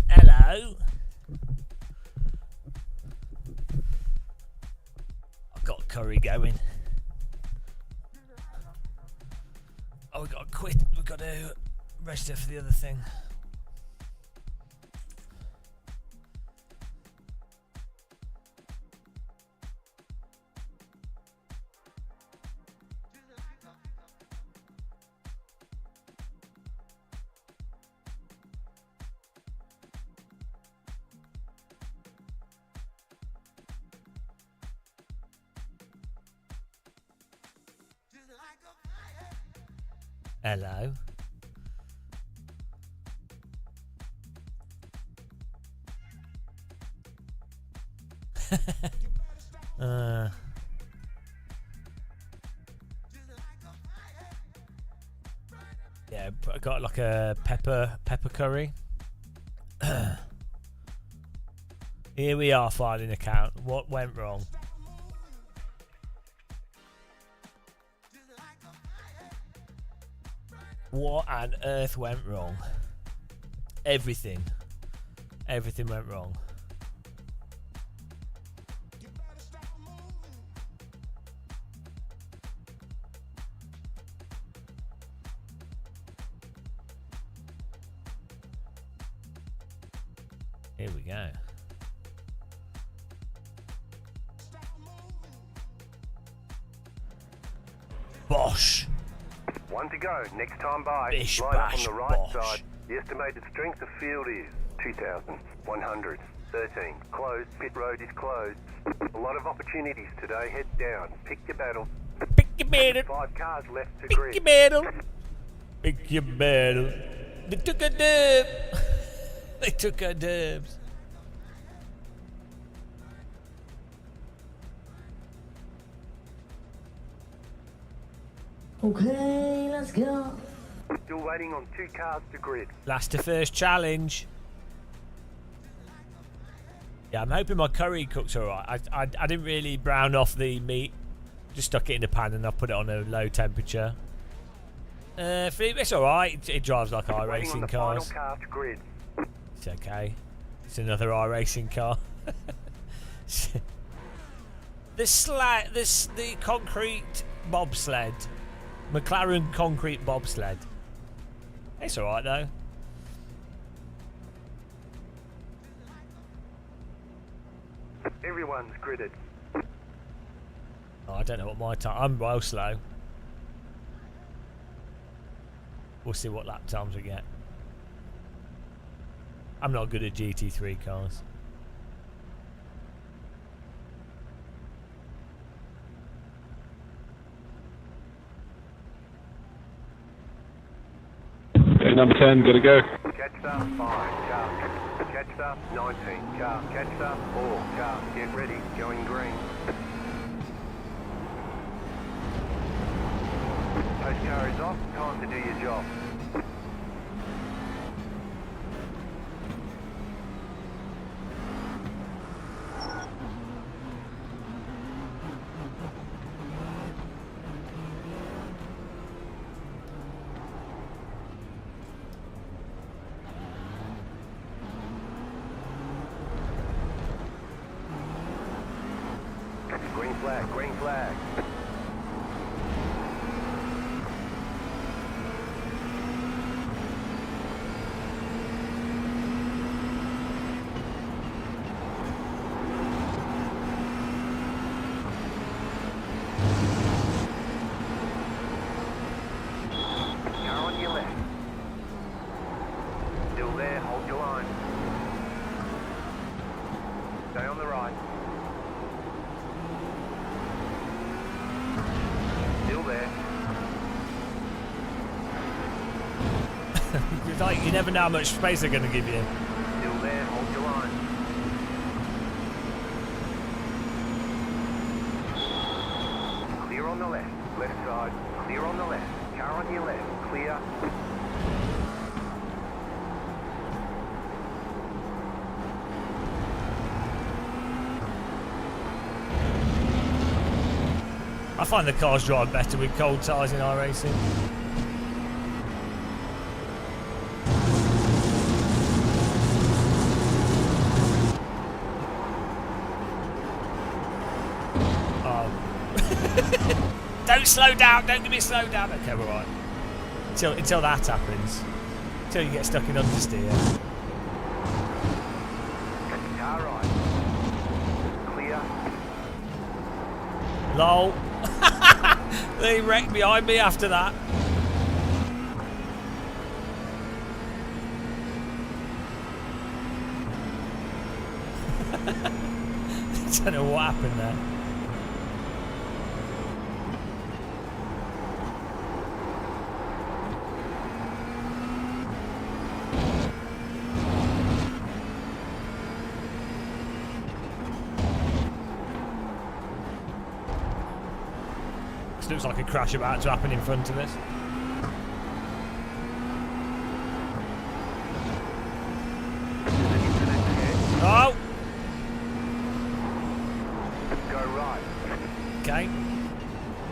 Hello. I've got curry going. Oh, we've got to quit. We've got to register for the other thing. Hello. Yeah, I got like a pepper curry. Here we are, filing account. What went wrong? What on earth went wrong? Everything. Everything went wrong. Here we go. Bosh. One to go. Next time by. Bish, Line up on bash, the right bosh. side. The estimated strength of field is 2,113. Closed. Pit road is closed. A lot of opportunities today. Head down. Pick your battle. Pick your battle. 5 cars left to Pick grid. your battle. Pick your battle. They took a dub. They took our dubs. Okay, let's go. Still waiting on 2 cars to grid. Last to first challenge. Yeah, I'm hoping my curry cooks alright. I didn't really brown off the meat. Just stuck it in the pan and I put it on a low temperature. It's alright. It drives like Waiting on iRacing the cars. final car to grid. It's okay. It's another iRacing car. The concrete bobsled. McLaren concrete bobsled. It's alright though. Everyone's gridded. Oh, I don't know what my time. I'm well slow. We'll see what lap times we get. I'm not good at GT3 cars. Okay, number 10, gotta go. Catch up 5 car. Catch up 19 car. Catch up 4 car. Get ready. Going green. Post car is off. Time to do your job. Green flag, green flag. Car on your left. Still there, hold your line. Stay on the right. Still there. It's like you never know how much space they're going to give you. Still there, hold your line. Clear on the left, left side. Clear on the left. Car on your left, clear. I find the cars drive better with cold tyres in iRacing. Oh. Don't slow down, don't give me a slow down. Okay, we're right. Until that happens. Until you get stuck in understeer. Car right. Clear. Lol. They wrecked behind me after that. I don't know what happened there. This looks like a crash about to happen in front of us.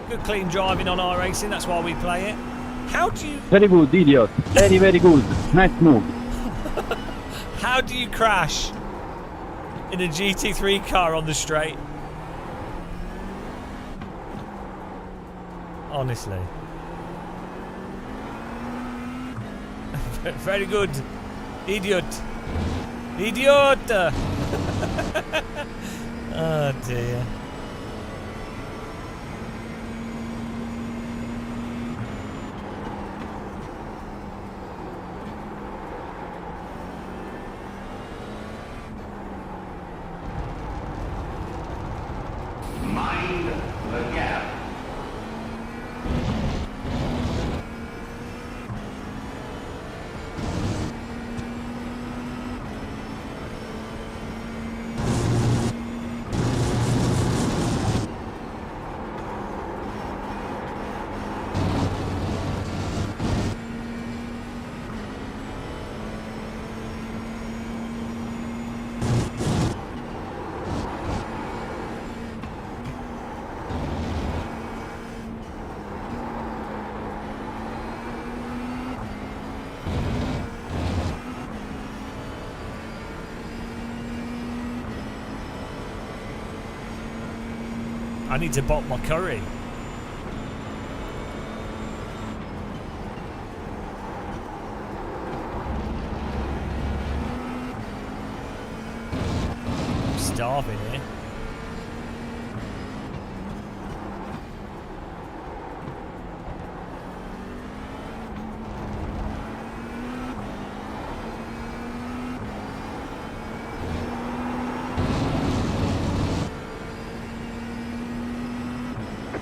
Good clean driving on iRacing, that's why we play it. How do you Very good, idiot. Very, very good. Nice move. how do you crash in a GT3 car on the straight? Honestly. Very good. Idiot. Idiot! Oh dear. Mind the gap. I need to bot my curry. I'm starving here.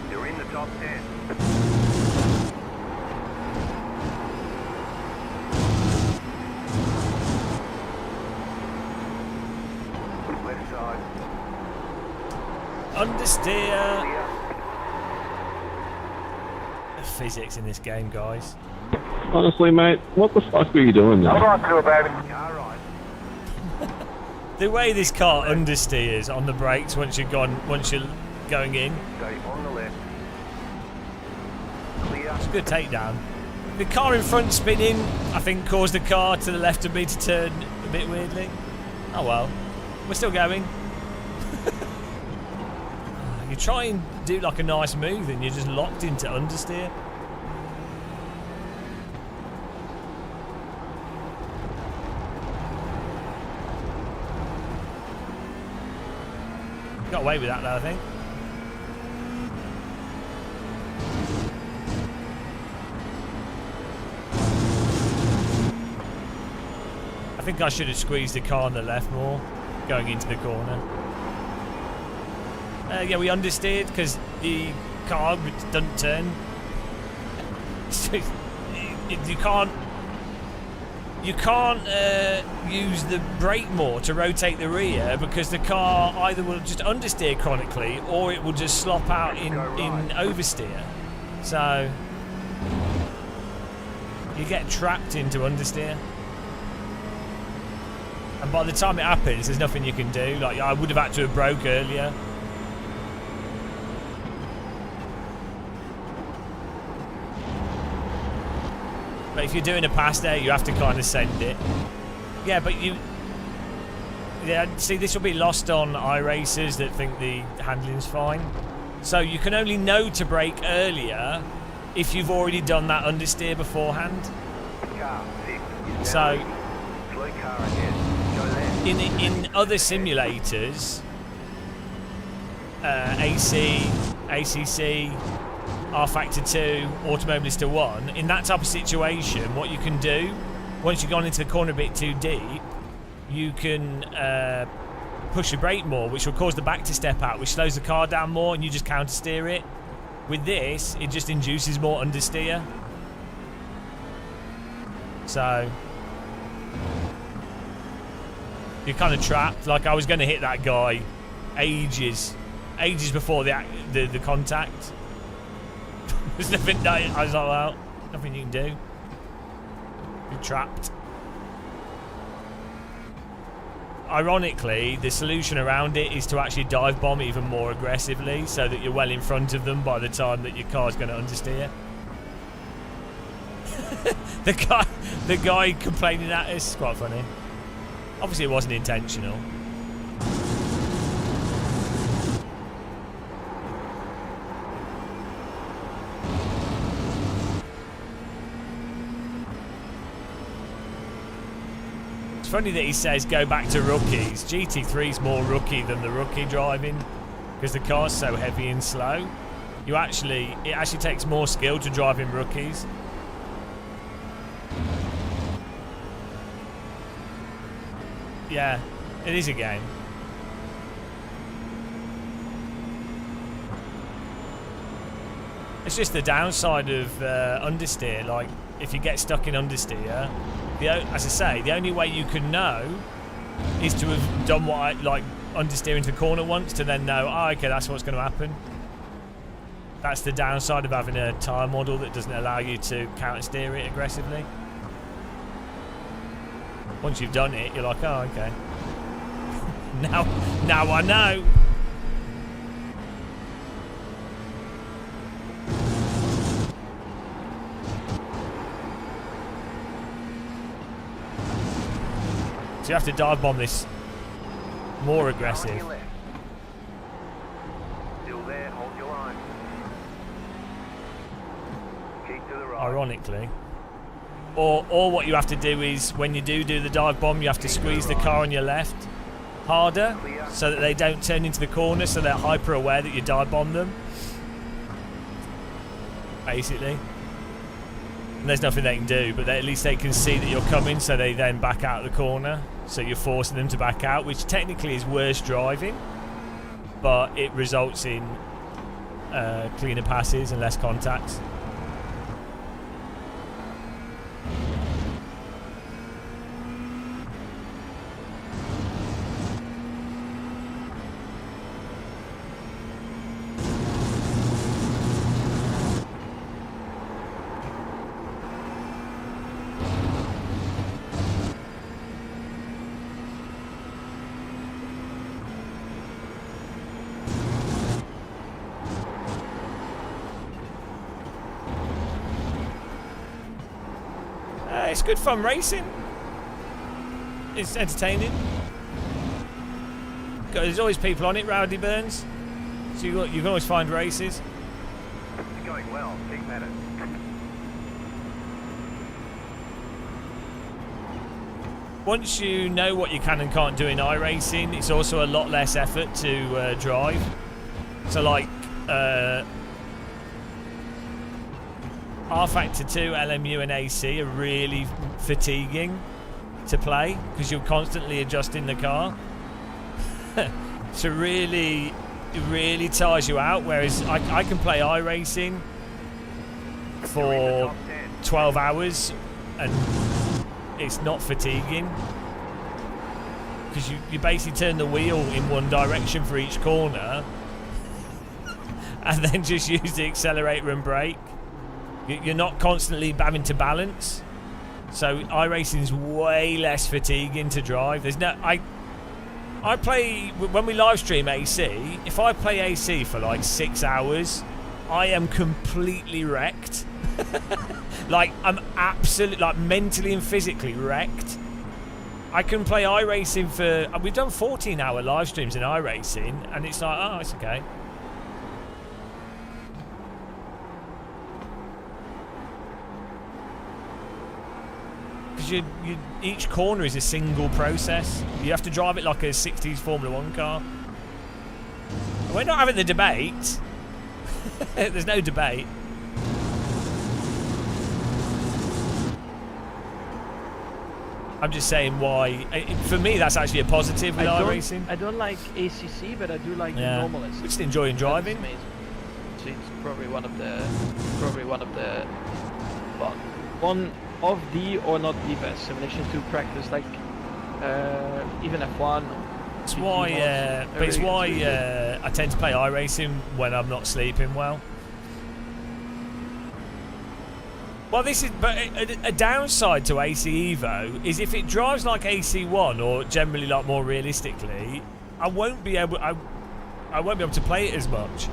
You're in the top 10. Left side. Understeer. Clear. Physics in this game, guys. Honestly, mate, what the fuck were you doing there? on to it, baby. Car right. The way this car understeers on the brakes once you're going in, Stay on the left. Clear. it's a good takedown. The car in front spinning, I think, caused the car to the left of me to turn a bit weirdly. Oh well, we're still going. You try and do like a nice move and you're just locked into understeer. Got away with that though, I think. I think I should have squeezed the car on the left more, going into the corner. Yeah, we understeered because the car doesn't turn. So you can't use the brake more to rotate the rear because the car either will just understeer chronically or it will just slop out in oversteer. So you get trapped into understeer. And by the time it happens, there's nothing you can do. Like, I would have had to have broke earlier. But if you're doing a pass there, you have to kind of send it. Yeah, but see, this will be lost on iRacers that think the handling's fine. So you can only know to brake earlier if you've already done that understeer beforehand. Car 6 is So now leading. Slow car ahead. Go left. in other simulators, AC, ACC, R-Factor 2, Automobilista 1, in that type of situation, what you can do, once you've gone into the corner a bit too deep, you can push your brake more, which will cause the back to step out, which slows the car down more, and you just counter steer it. With this, it just induces more understeer. So you're kind of trapped. Like, I was going to hit that guy ages before the contact. There's nothing. I was like, well, nothing you can do. You're trapped. ironically, the solution around it is to actually dive bomb even more aggressively, so that you're well in front of them by the time that your car's going to understeer. the guy complaining at us is quite funny. Obviously, it wasn't intentional. It's funny that he says go back to rookies. GT3's more rookie than the rookie driving because the car's so heavy and slow. It actually takes more skill to drive in rookies. Yeah, it is a game. It's just the downside of understeer. Like, if you get stuck in understeer, as I say, the only way you can know is to have done what I like, understeer into the corner once, to then know, oh, okay, that's what's going to happen. That's the downside of having a tyre model that doesn't allow you to counter-steer it aggressively. Once you've done it, you're like, oh, okay. now I know. So you have to dive bomb this more aggressive. Still there, hold your line. Keep to the right. Ironically. Or what you have to do is, when you do the dive bomb, you have to squeeze the car on your left harder so that they don't turn into the corner, so they're hyper aware that you dive bomb them. Basically. And there's nothing they can do, but at least they can see that you're coming, so they then back out of the corner. So you're forcing them to back out, which technically is worse driving, but it results in cleaner passes and less contacts. It's good fun racing. It's entertaining. There's always people on it, Rowdy Burns. So you can always find races. It's going well. Keep at it. Once you know what you can and can't do in iRacing, it's also a lot less effort to drive. So like R-Factor 2, LMU and AC are really fatiguing to play because you're constantly adjusting the car. So it really tires you out, whereas I can play iRacing for 12 hours and it's not fatiguing because you basically turn the wheel in one direction for each corner and then just use the accelerator and brake. You're not constantly having to balance, so iRacing's way less fatiguing to drive. There's no I play when we live stream AC. If I play AC for like 6 hours, I am completely wrecked. Like I'm absolutely, like, mentally and physically wrecked. I can play iRacing for. We've done 14-hour live streams in iRacing, and it's like, oh, it's okay. Because each corner is a single process. You have to drive it like a 60s Formula 1 car. We're not having the debate. There's no debate. I'm just saying why. For me, that's actually a positive with iRacing. I don't like ACC, but I do like the normal ACC. Just enjoying driving. So it's probably one of the well, one of the, or not the best simulation to practice, like even F1. It's why, but it's why I tend to play iRacing when I'm not sleeping well. Well, this is but a downside to AC Evo is if it drives like AC1 or generally like more realistically, I won't be able to play it as much.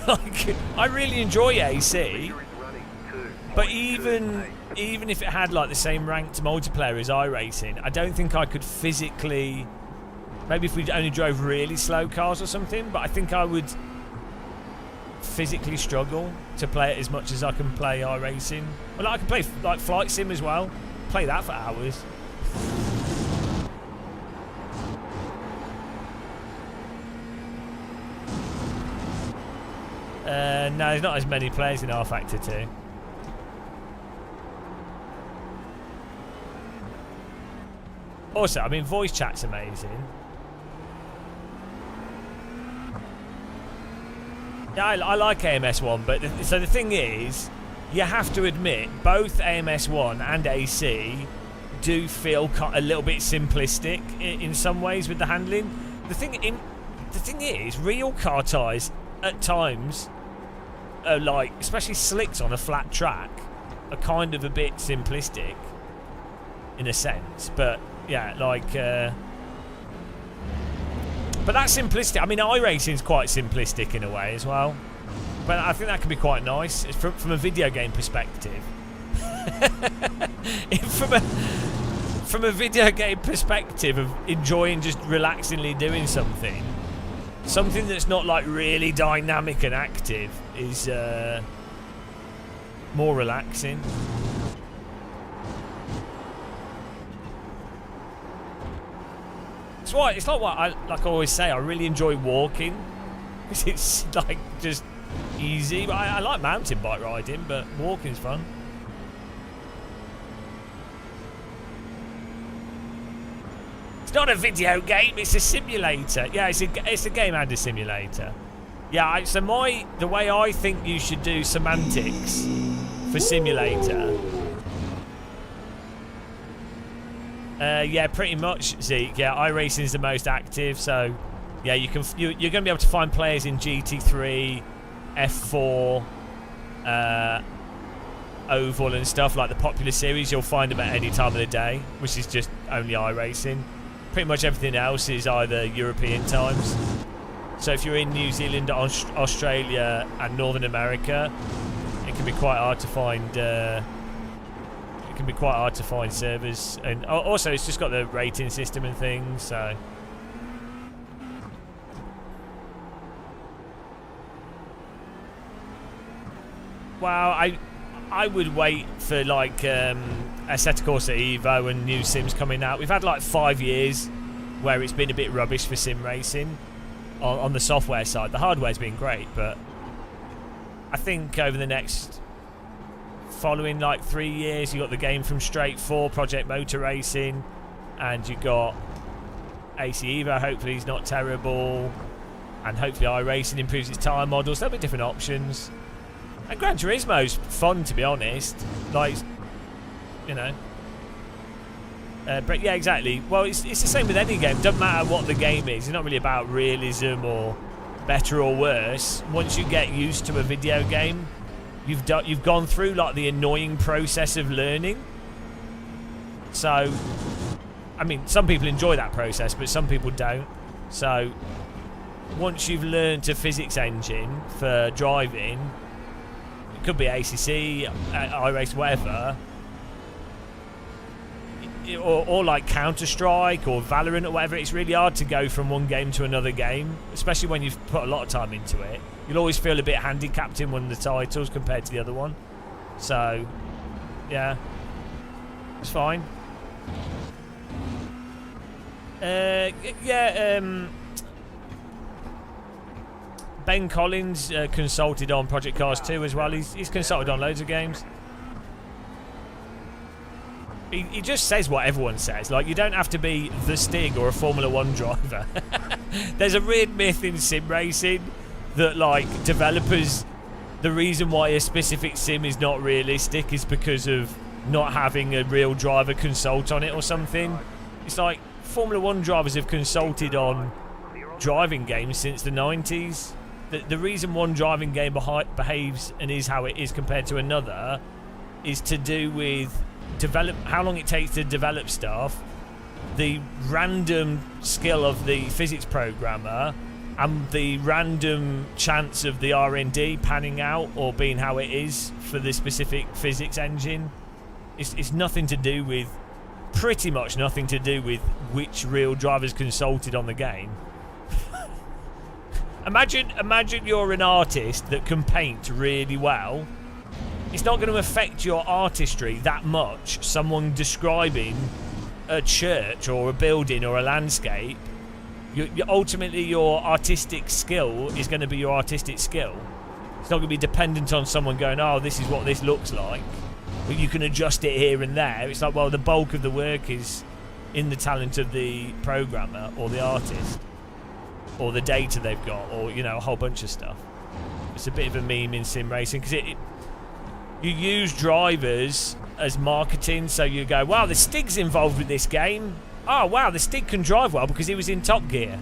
Like, I really enjoy AC, but even if it had like the same ranked multiplayer as iRacing, I don't think I could physically. Maybe if we only drove really slow cars or something, but I think I would physically struggle to play it as much as I can play iRacing. Well, I can play like Flight Sim as well. Play that for hours. No, there's not as many players in R Factor 2. Also, I mean, voice chat's amazing. Yeah, I like AMS1, but so the thing is, you have to admit, both AMS1 and AC do feel a little bit simplistic in some ways with the handling. The thing is, real car tyres at times are like, especially slicks on a flat track, are kind of a bit simplistic in a sense. But yeah, like. But that's simplistic. I mean, iRacing's quite simplistic in a way as well. But I think that can be quite nice from a video game perspective. From a video game perspective of enjoying just relaxingly doing something that's not like really dynamic and active is more relaxing. It's like what I always say. I really enjoy walking because it's like just easy. But I like mountain bike riding, but walking's fun. It's not a video game; it's a simulator. Yeah, it's a game and a simulator. Yeah. So the way I think you should do semantics for simulator. Yeah, pretty much, Zeke. Yeah, iRacing is the most active, so yeah, you're going to be able to find players in GT3, F4, Oval and stuff like the popular series. You'll find them at any time of the day, which is just only iRacing. Pretty much everything else is either European times. So if you're in New Zealand, Australia, and Northern America, it can be quite hard to find. It can be quite hard to find servers, and also it's just got the rating system and things. So well, I would wait for like Assetto Corsa Evo and new sims coming out. We've had like 5 years where it's been a bit rubbish for sim racing on the software side. The hardware's been great, but I think over the next following like 3 years, you got the game from Straight 4, Project Motor Racing, and you got AC Evo. Hopefully, he's not terrible, and hopefully, iRacing improves its tyre models. There'll be different options, and Gran Turismo's fun, to be honest. Like, you know, but yeah, exactly. Well, it's the same with any game. Doesn't matter what the game is. It's not really about realism or better or worse. Once you get used to a video game, you've gone through like the annoying process of learning. So, I mean, some people enjoy that process, but some people don't. So, once you've learned a physics engine for driving, it could be ACC, iRace, whatever, or like Counter-Strike or Valorant or whatever. It's really hard to go from one game to another game, especially when you've put a lot of time into it. You'll always feel a bit handicapped in one of the titles compared to the other one. So, yeah, it's fine. Ben Collins consulted on Project Cars 2 as well. He's consulted on loads of games. He just says what everyone says. Like, you don't have to be the Stig or a Formula 1 driver. There's a weird myth in sim racing that, like, developers, the reason why a specific sim is not realistic is because of not having a real driver consult on it or something. It's like Formula 1 drivers have consulted on driving games since the 90s. the reason one driving game behaves and is how it is compared to another is to do with how long it takes to develop stuff, the random skill of the physics programmer, and the random chance of the R&D panning out or being how it is for the specific physics engine. It's nothing to do with, pretty much nothing to do with which real drivers consulted on the game. Imagine you're an artist that can paint really well. It's not going to affect your artistry that much, someone describing a church or a building or a landscape. Ultimately, your artistic skill is going to be your artistic skill. It's not going to be dependent on someone going, oh, this is what this looks like. But you can adjust it here and there. It's like, well, the bulk of the work is in the talent of the programmer or the artist or the data they've got or, a whole bunch of stuff. It's a bit of a meme in sim racing because you use drivers as marketing. So you go, wow, the Stig's involved with this game. Oh, wow, the Stig can drive well because he was in Top Gear.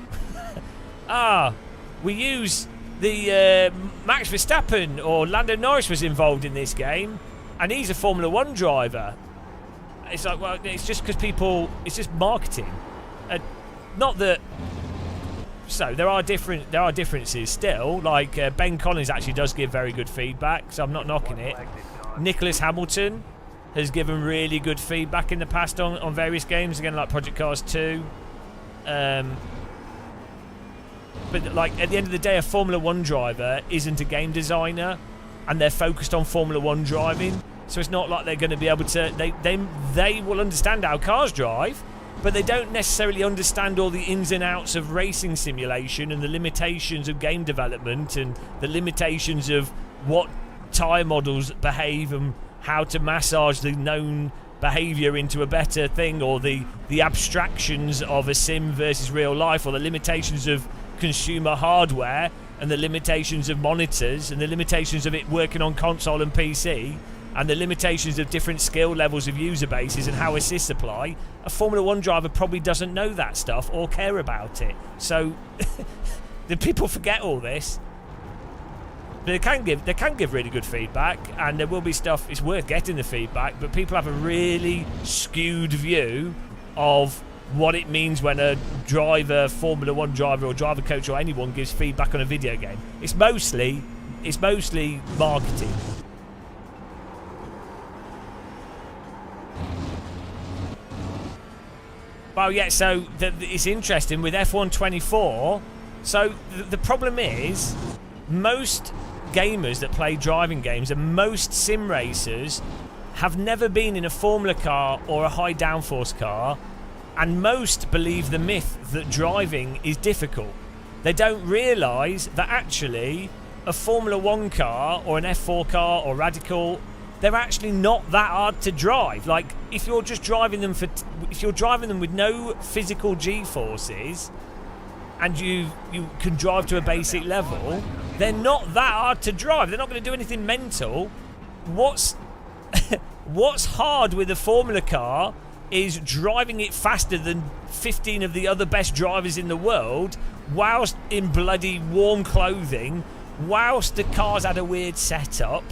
We use the Max Verstappen or Lando Norris was involved in this game and he's a Formula 1 driver. It's like, well, it's just because it's just marketing. Not that... So there are differences still. Like Ben Collins actually does give very good feedback, so I'm not knocking it. Nicholas Hamilton has given really good feedback in the past on various games, again, like Project Cars 2. But like at the end of the day, a Formula 1 driver isn't a game designer, and they're focused on Formula 1 driving. So it's not like they're going to be able to. They will understand how cars drive, but they don't necessarily understand all the ins and outs of racing simulation and the limitations of game development and the limitations of what tyre models behave and how to massage the known behaviour into a better thing, or the abstractions of a sim versus real life, or the limitations of consumer hardware and the limitations of monitors and the limitations of it working on console and PC and the limitations of different skill levels of user bases and how assists apply. A Formula 1 driver probably doesn't know that stuff or care about it. So the people forget all this. They can give really good feedback, and there will be stuff, it's worth getting the feedback, but people have a really skewed view of what it means when a driver, Formula 1 driver or driver coach or anyone gives feedback on a video game. It's mostly marketing. Well, yeah, so it's interesting with F1 24. So the problem is most gamers that play driving games and most sim racers have never been in a Formula car or a high downforce car, and most believe the myth that driving is difficult. They don't realise that actually a Formula 1 car or an F4 car or Radical, they're actually not that hard to drive. Like, if you're just driving them if you're driving them with no physical G-forces and you can drive to a basic level, they're not that hard to drive. They're not going to do anything mental. What's hard with a Formula car is driving it faster than 15 of the other best drivers in the world, whilst in bloody warm clothing, whilst the car's had a weird setup,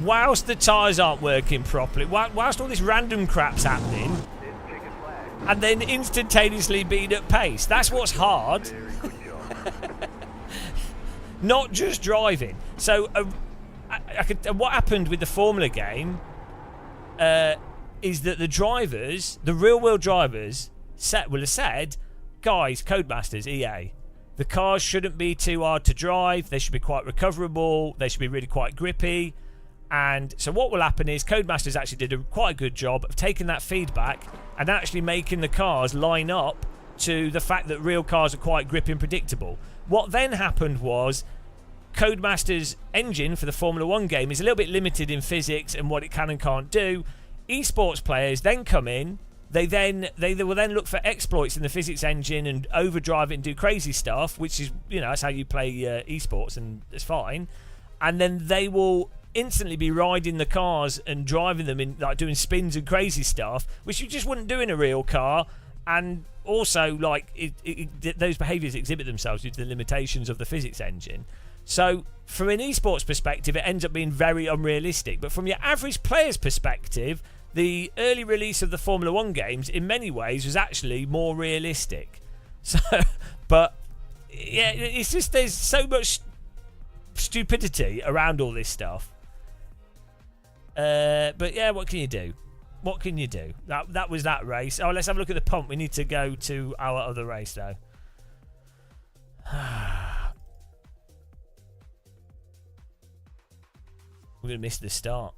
whilst the tyres aren't working properly, whilst all this random crap's happening, and then instantaneously being at pace. That's what's hard. Not just driving. So what happened with the Formula game is that the drivers, the real-world drivers, will have said, guys, Codemasters, EA, the cars shouldn't be too hard to drive. They should be quite recoverable. They should be really quite grippy. And so what will happen is Codemasters actually did quite a good job of taking that feedback and actually making the cars line up to the fact that real cars are quite grippy and predictable. What then happened was Codemasters' engine for the Formula 1 game is a little bit limited in physics and what it can and can't do. Esports players then come in. They will then look for exploits in the physics engine and overdrive it and do crazy stuff, which is, that's how you play esports, and it's fine. And then they will instantly be riding the cars and driving them in, like, doing spins and crazy stuff, which you just wouldn't do in a real car. And also, like, those behaviours exhibit themselves due to the limitations of the physics engine. So from an esports perspective, it ends up being very unrealistic. But from your average player's perspective, the early release of the Formula 1 games in many ways was actually more realistic. So, but yeah, it's just there's so much stupidity around all this stuff. But yeah, what can you do? What can you do? That was that race. Oh, let's have a look at the pump. We need to go to our other race though. We're going to miss the start.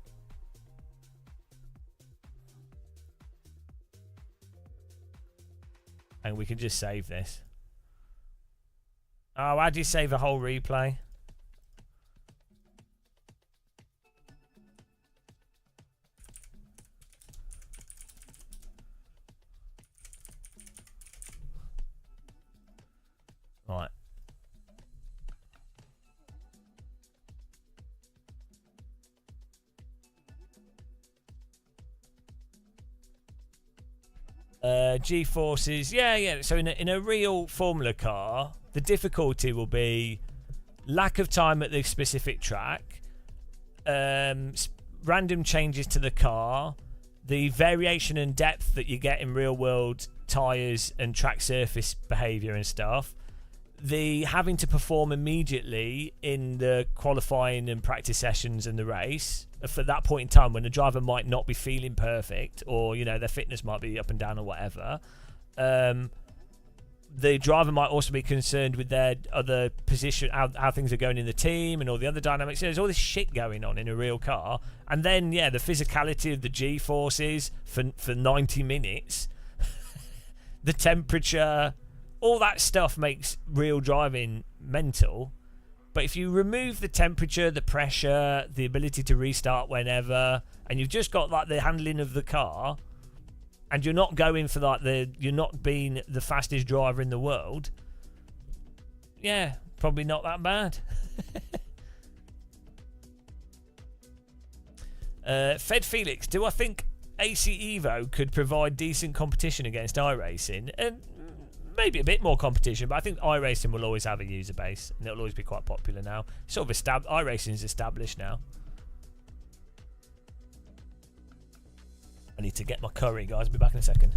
And we can just save this. Oh, how do you save a whole replay? Right. G-forces, yeah. So in a real Formula car, the difficulty will be lack of time at the specific track, random changes to the car, the variation and depth that you get in real world tyres and track surface behaviour and stuff, the having to perform immediately in the qualifying and practice sessions and the race for that point in time when the driver might not be feeling perfect, or you know their fitness might be up and down or whatever. The driver might also be concerned with their other position, how things are going in the team and all the other dynamics. There's all this shit going on in a real car, and then yeah, the physicality of the G-forces for 90 minutes, the temperature, all that stuff makes real driving mental. But if you remove the temperature, the pressure, the ability to restart whenever, and you've just got like the handling of the car, and you're not going for like you're not being the fastest driver in the world, yeah, probably not that bad. Fed Felix, do I think AC Evo could provide decent competition against iRacing? Maybe a bit more competition, but I think iRacing will always have a user base and it'll always be quite popular now. Sort of iRacing is established now. I need to get my curry, guys. I'll be back in a second.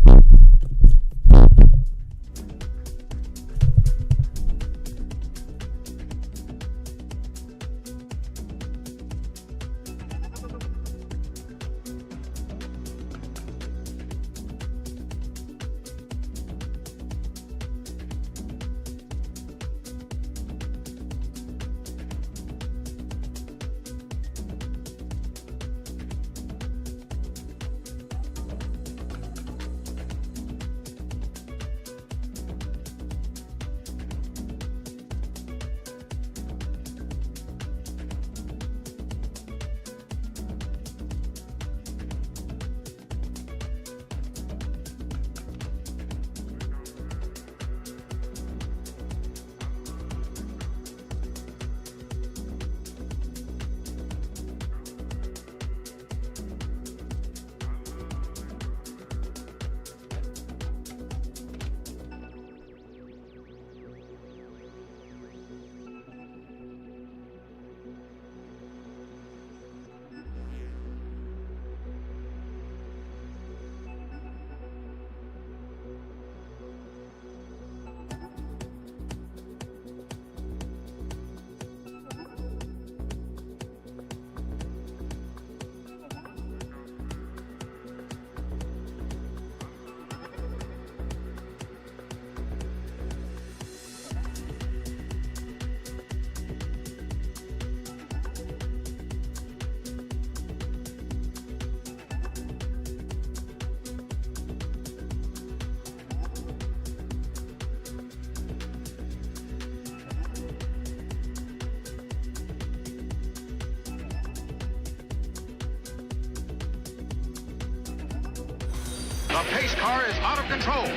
The pace car is out of control.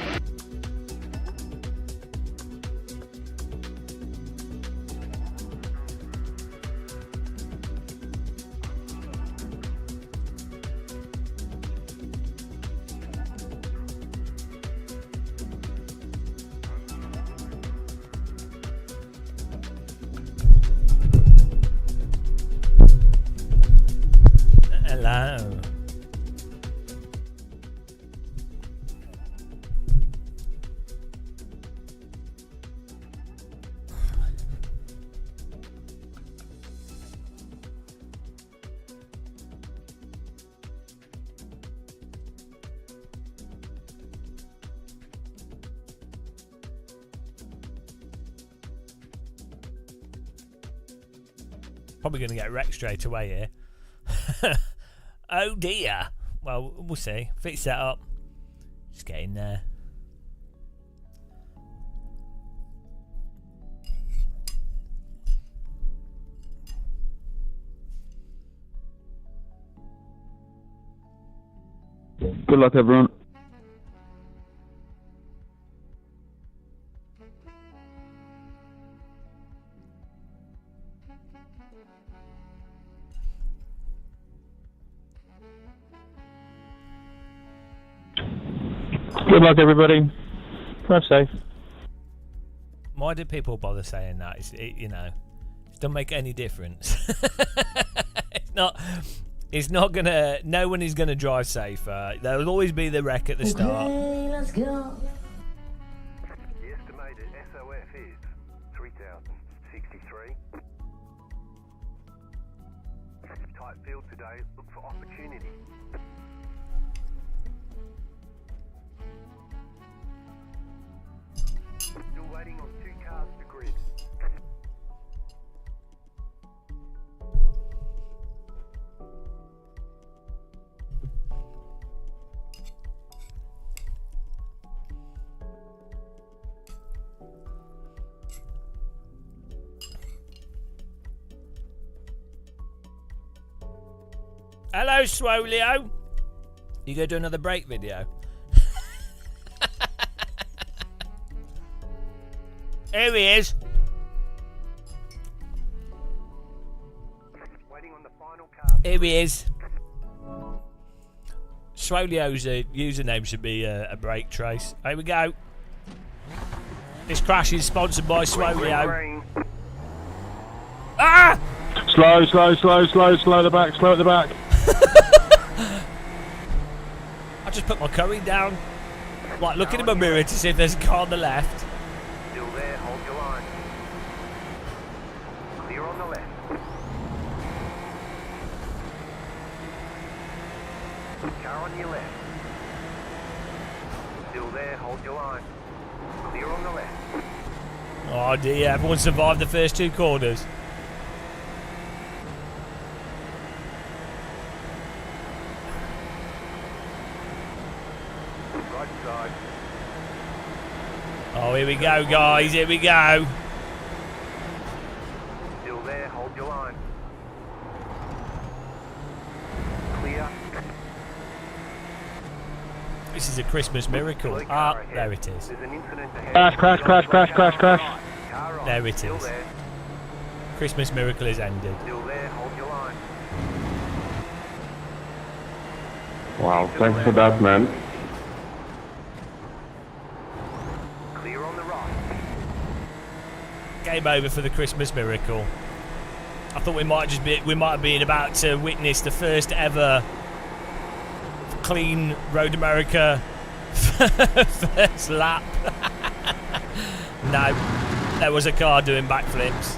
Probably going to get wrecked straight away here. Oh dear. Well, we'll see. Fix that up. Just get in there. Good luck, everyone. Good luck, everybody. Drive safe. Why do people bother saying that? It doesn't make any difference. It's not gonna. No one is gonna drive safer. There'll always be the wreck at the start. Okay, let's go. The estimated SOF is 3,063. Tight field today. Look for opportunity. Still waiting on 2 cars to grid. Hello, Swolio. You gonna do another break video? Here he is. Waiting on the final car. Here he is. Swolio's username should be a break trace. Here we go. This crash is sponsored by Swolio. Green. Ah! Slow at the back, slow at the back. I just put my curry down. Like, looking in my mirror to see if there's a car on the left. Still there, hold your line. Clear on the left. Car on your left. Still there, hold your line. Clear on the left. Oh dear, everyone survived the first 2 corners. Right side. Oh, here we go, guys. Here we go. Still there, hold your line. Clear. This is a Christmas miracle. Ah, there it is. There's an incident ahead. Crash. Car on. There it Still is. there. Christmas miracle is ended. Still there, hold your line. Wow, thanks for that, man. Clear on the right. Game over for the Christmas miracle. I thought we might have been about to witness the first ever clean Road America first lap. No, there was a car doing backflips,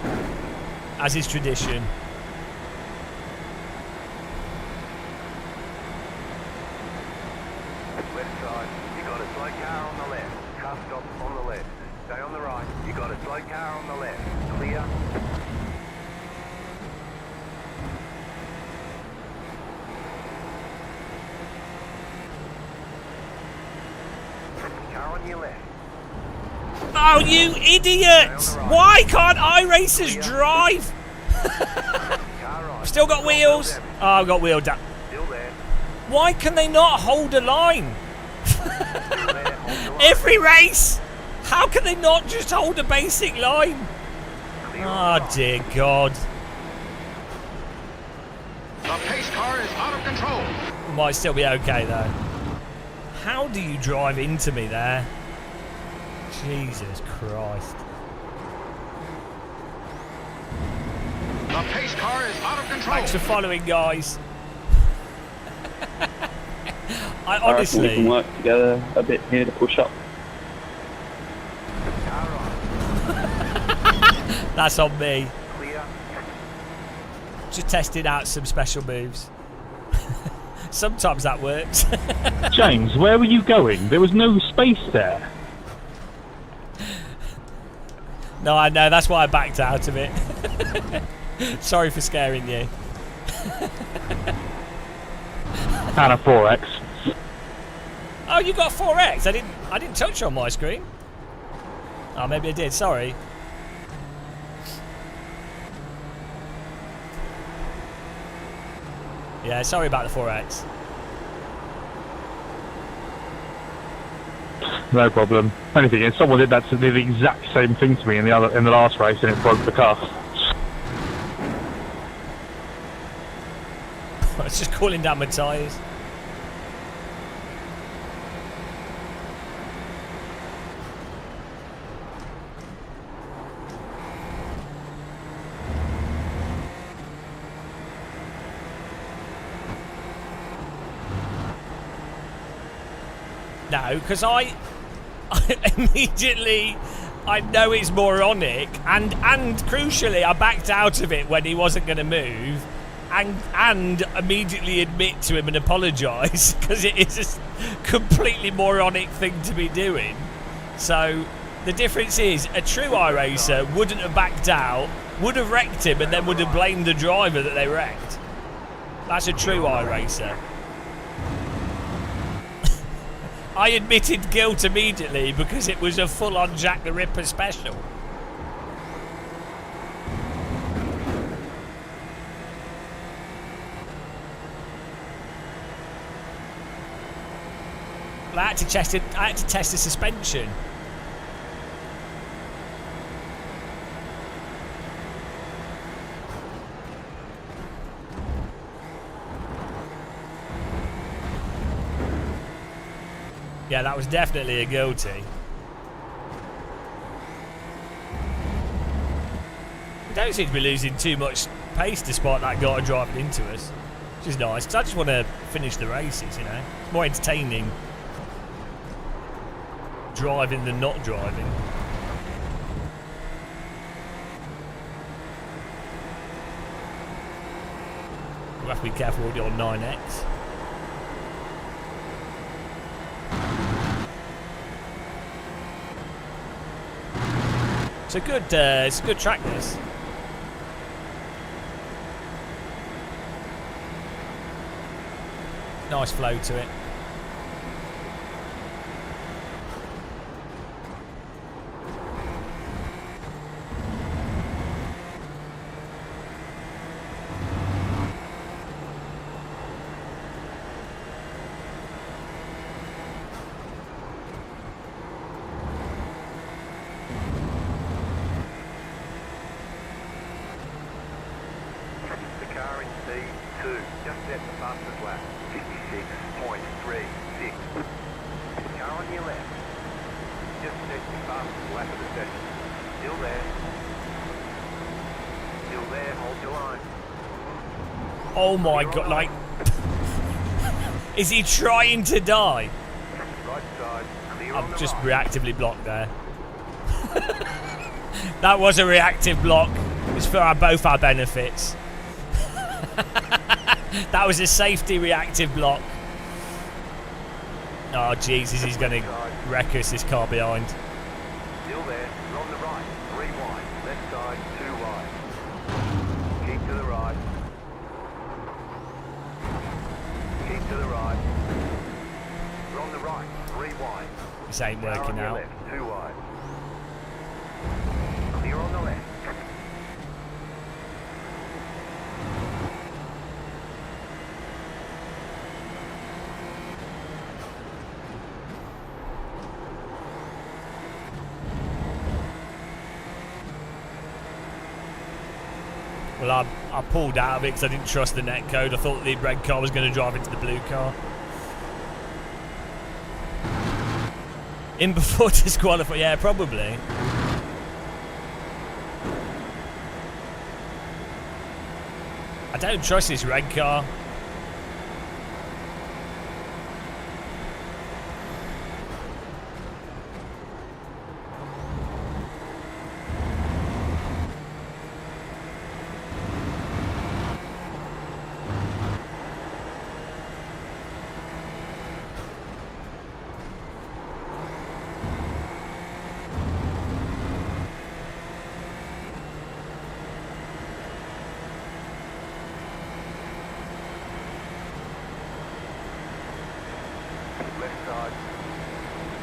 as is tradition. Left side. You got a slow car on the left. Car stop on the left. Stay on the right. You got a slow car on the left. Clear. Car on your left. Oh, you idiots! Why can't iRacers drive? Car on. Still got wheels. Oh, I've got wheel down. Still there. Why can they not hold a line? Still there. Hold your line. Every race! How can they not just hold a basic line? Clear on the Oh right. dear God. The pace car is out of control. Might still be okay though. How do you drive into me there? Jesus Christ. The pace car is out of control. Thanks for following, guys. I I reckon we honestly... can work together a bit here to push up. Car on. That's on me. Clear. Just testing out some special moves. Sometimes that works. James, where were you going? There was no space there. No, I know. That's why I backed out of it. Sorry for scaring you. And a 4X. Oh, you got 4X. I didn't touch you on my screen. Oh, maybe I did. Sorry. Yeah, sorry about the 4X. No problem. Only thing is, someone did the exact same thing to me in the last race, and it broke the car. I was just cooling down my tyres. No, because I immediately, I know it's moronic, and crucially, I backed out of it when he wasn't going to move, and immediately admit to him and apologise, because it is a completely moronic thing to be doing. So the difference is, a true iRacer wouldn't have backed out, would have wrecked him, and then would have blamed the driver that they wrecked. That's a true iRacer. I admitted guilt immediately because it was a full-on Jack the Ripper special. Well, I had to test the suspension. Yeah, that was definitely a guilty. We don't seem to be losing too much pace despite that guy driving into us, which is nice, because I just want to finish the races, you know. It's more entertaining driving than not driving. We'll have to be careful with your 9X. It's a good track, this. Nice flow to it. Oh my god, like... Is he trying to die? I've just reactively blocked there. That was a reactive block. It's for both our benefits. That was a safety reactive block. Oh Jesus, he's going to wreck us, this car behind. Still there, we're on the right, 3 wide, left side, 2 wide. Keep to the right. Keep to the right. We're on the right, 3 wide. This ain't working out. Left, 2 wide. Clear on the left. Well, I pulled out of it because I didn't trust the net code. I thought the red car was going to drive into the blue car. In before disqualify, yeah, probably. I don't trust this red car.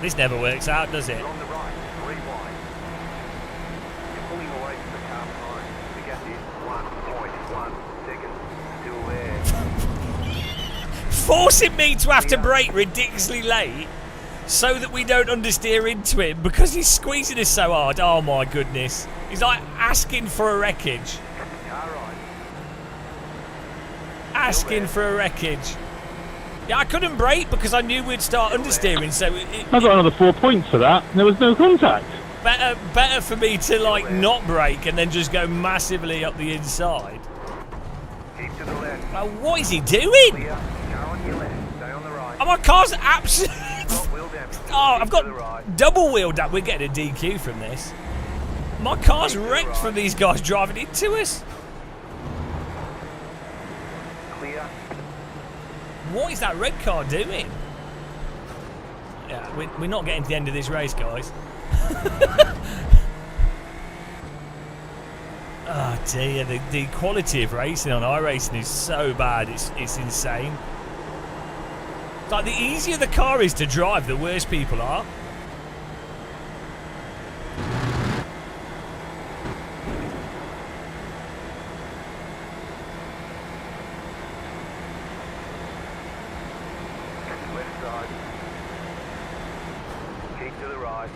This never works out, does it? You're on the right, 3 wide. You're pulling away from the car behind. The gap is 1.1 seconds. Still there. Forcing me to have to brake ridiculously late so that we don't understeer into him because he's squeezing us so hard. Oh my goodness. He's like asking for a wreckage. Car right. Asking for a wreckage. Yeah, I couldn't brake because I knew we'd start understeering, so I got another 4 points for that, and there was no contact. better for me to like not brake and then just go massively up the inside. Keep to the left. Well, what is he doing? Clear. Car on your left. Stay on the right. Oh, my car's absolutely... Got wheel damage. Oh, Keep I've to the right. got double wheel damage. We're getting a DQ from this. My car's wrecked from these guys driving into us. Clear. What is that red car doing? Yeah, we're not getting to the end of this race, guys. Oh dear, the quality of racing on iRacing is so bad, it's insane. Like, the easier the car is to drive, the worse people are. Left side. Keep to the right.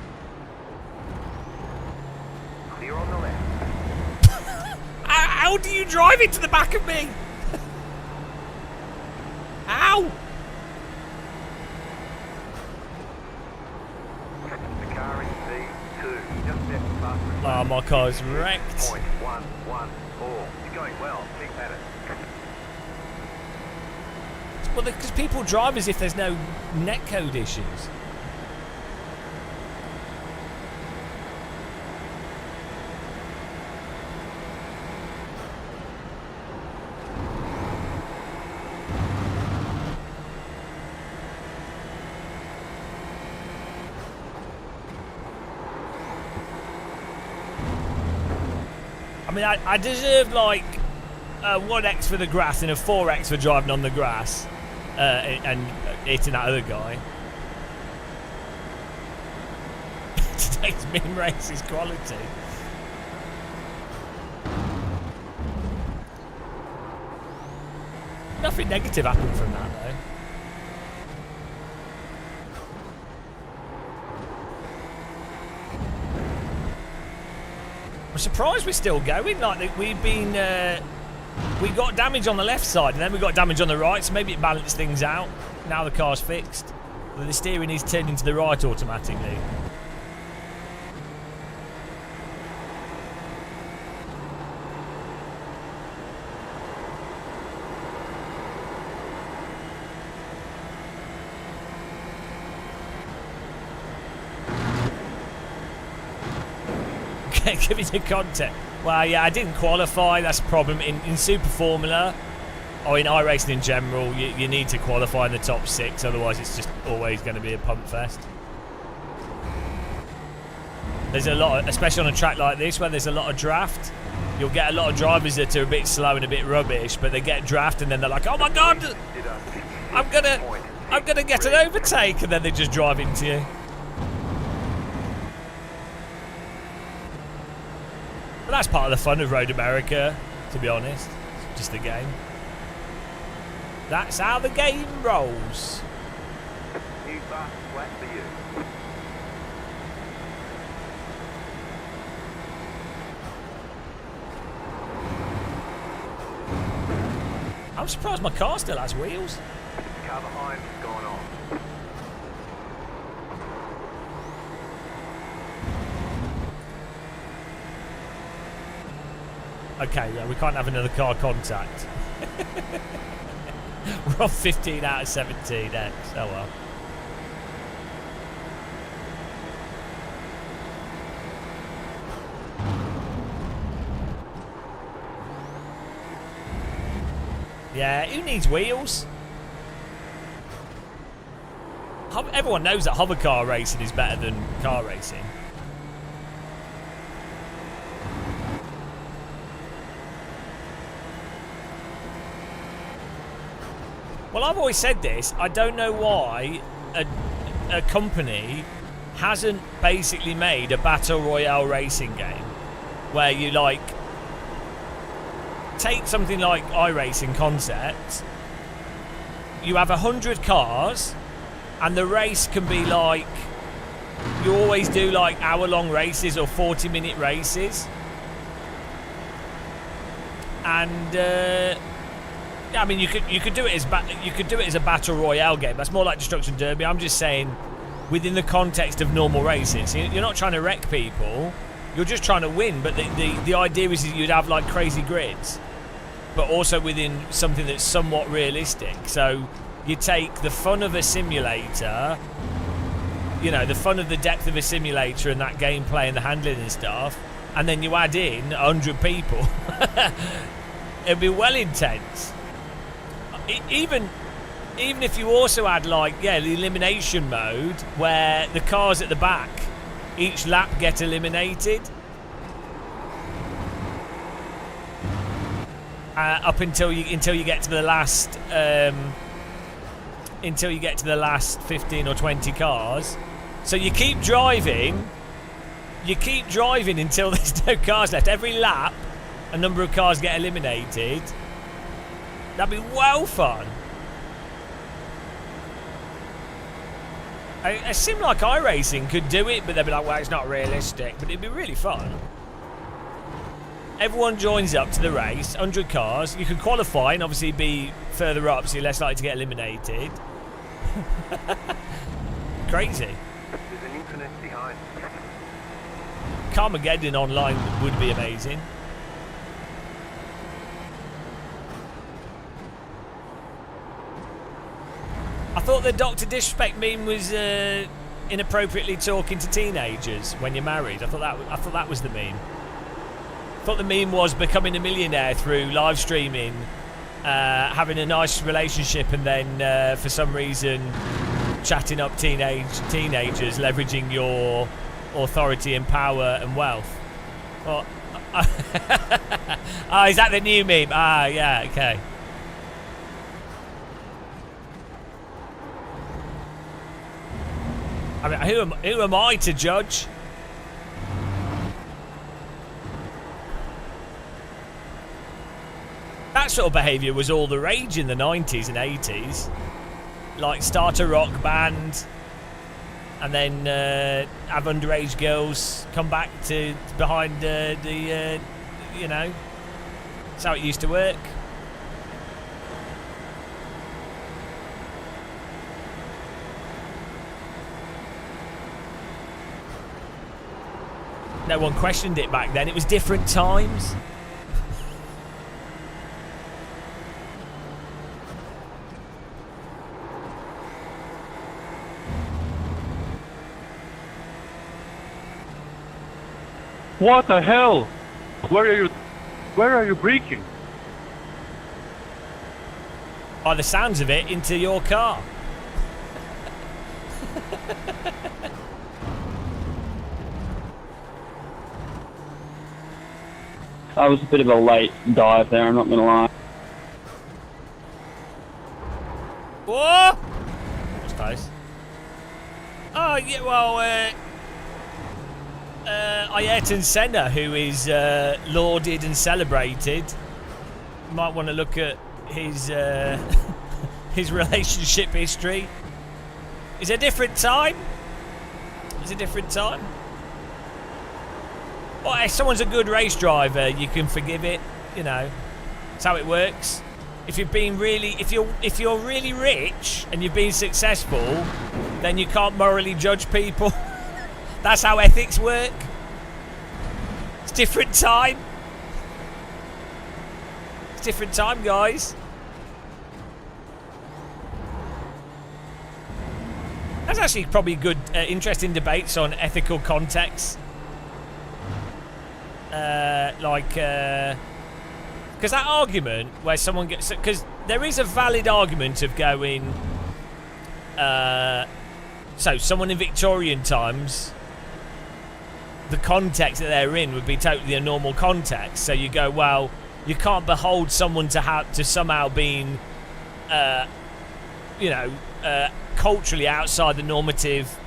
Clear on the left. How do you drive into the back of me? Ow! The car in C2. Just step past the Oh, my car's wrecked. 0.114. You're going well. Keep at it. Well, because people drive as if there's no netcode issues. I mean, I deserve like a 1x for the grass and a 4x for driving on the grass and hitting that other guy. Today's min race is quality. Nothing negative happened from that though. I'm surprised we're still going. Like, we've been, we got damage on the left side and then we got damage on the right, so maybe it balanced things out. Now the car's fixed. The steering is turning to the right automatically. Give me the content. Well, yeah, I didn't qualify. That's a problem in Super Formula or in iRacing in general. You need to qualify in the top 6, otherwise it's just always going to be a pump fest. There's a lot, especially on a track like this where there's a lot of draft. You'll get a lot of drivers that are a bit slow and a bit rubbish, but they get draft and then they're like, "Oh my god, I'm gonna get an overtake," and then they just drive into you. But that's part of the fun of Road America, to be honest. It's just a game. That's how the game rolls. New fast flat for you. I'm surprised my car still has wheels. Car behind has gone off. Okay, yeah, we can't have another car contact. We're on 15 out of 17 X. Oh well. Yeah, who needs wheels? Everyone knows that hover car racing is better than car racing. Well, I've always said this. I don't know why a company hasn't basically made a battle royale racing game where you like take something like iRacing concept, you have 100 cars, and the race can be like, you always do like hour-long races or 40-minute races, and I mean you could do it as a battle royale game. That's more like Destruction Derby. I'm just saying, within the context of normal races, you're not trying to wreck people. You're just trying to win. But the idea is that you'd have like crazy grids, but also within something that's somewhat realistic. So you take the fun of a simulator, you know, the fun of the depth of a simulator and that gameplay and the handling and stuff, and then you add in 100 people. It'd be well intense. Even if you also add like, the elimination mode where the cars at the back each lap get eliminated up until you get to the last 15 or 20 cars. So you keep driving until there's no cars left. Every lap a number of cars get eliminated. That'd be well fun. A sim like iRacing could do it, but they'd be like, well, it's not realistic. But it'd be really fun. Everyone joins up to the race, 100 cars. You could qualify and obviously be further up, so you're less likely to get eliminated. Crazy. There's an infinite behind. Carmageddon online would be amazing. I thought the Dr. Disrespect meme was inappropriately talking to teenagers when you're married. I thought that was the meme. I thought the meme was becoming a millionaire through live streaming, having a nice relationship, and then for some reason chatting up teenagers, leveraging your authority and power and wealth. Oh, oh, is that the new meme? Ah, yeah, okay. I mean, who am I to judge? That sort of behaviour was all the rage in the 90s and 80s. Like start a rock band and then have underage girls come back to behind you know, that's how it used to work. No one questioned it back then. It was different times. What the hell? Where are you braking? By the sounds of it, into your car. That was a bit of a late dive there, I'm not going to lie. Whoa! That's nice. Oh, yeah, well, Ayrton Senna, who is lauded and celebrated, you might want to look at his his relationship history. It's a different time. It's a different time. Well, if someone's a good race driver, you can forgive it. You know, that's how it works. If you've been really, if you're really rich and you've been successful, then you can't morally judge people. That's how ethics work. It's different time. It's different time, guys. That's actually probably good, interesting debates on ethical context. Because that argument where someone gets, because there is a valid argument of going, so someone in Victorian times, the context that they're in would be totally a normal context. So you go, well, you can't behold someone to somehow being, you know, culturally outside the normative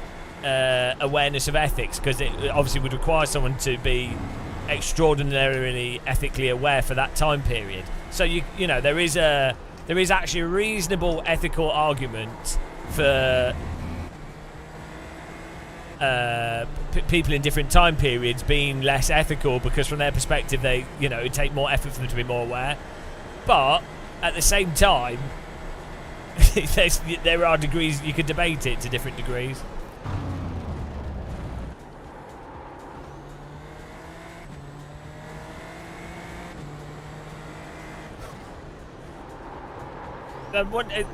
awareness of ethics, because it obviously would require someone to be extraordinarily ethically aware for that time period. So you know there is actually a reasonable ethical argument for people in different time periods being less ethical, because from their perspective it'd take more effort for them to be more aware. But at the same time, there are degrees you could debate it to different degrees.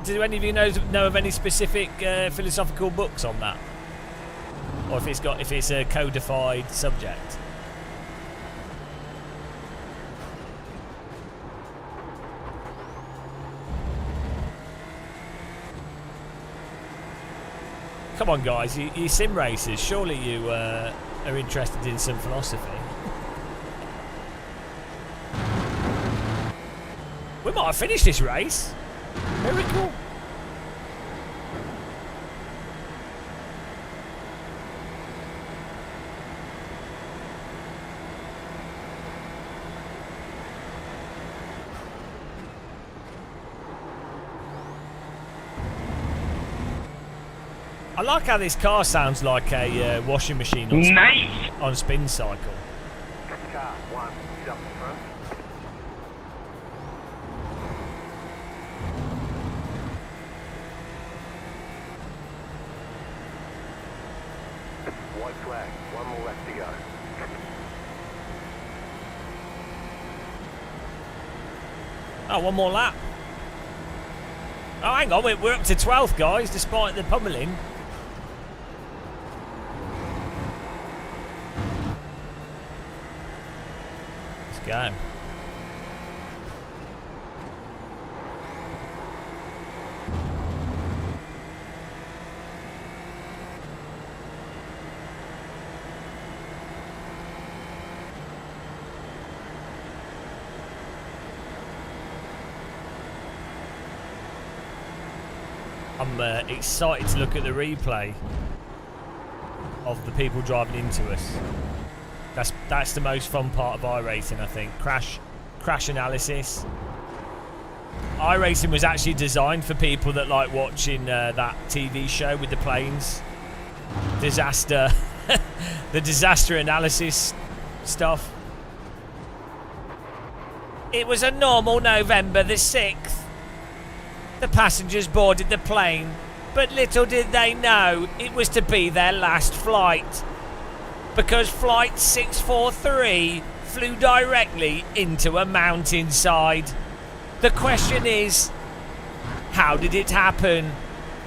Do any of you know of any specific philosophical books on that, or if it's a codified subject? Come on, guys, you sim racers. Surely you are interested in some philosophy. We might have finished this race. Very cool. I like how this car sounds like a washing machine on spin cycle. Car 1, he's up in front. White flag, one more left to go. Oh, one more lap. Oh, hang on, we're up to 12th, guys, despite the pummeling. Let's go. I'm excited to look at the replay of the people driving into us. That's the most fun part of iRacing, I think. Crash analysis. iRacing was actually designed for people that like watching that TV show with the planes. Disaster. The disaster analysis stuff. It was a normal November the 6th. The passengers boarded the plane, but little did they know it was to be their last flight, because Flight 643 flew directly into a mountainside. The question is, how did it happen?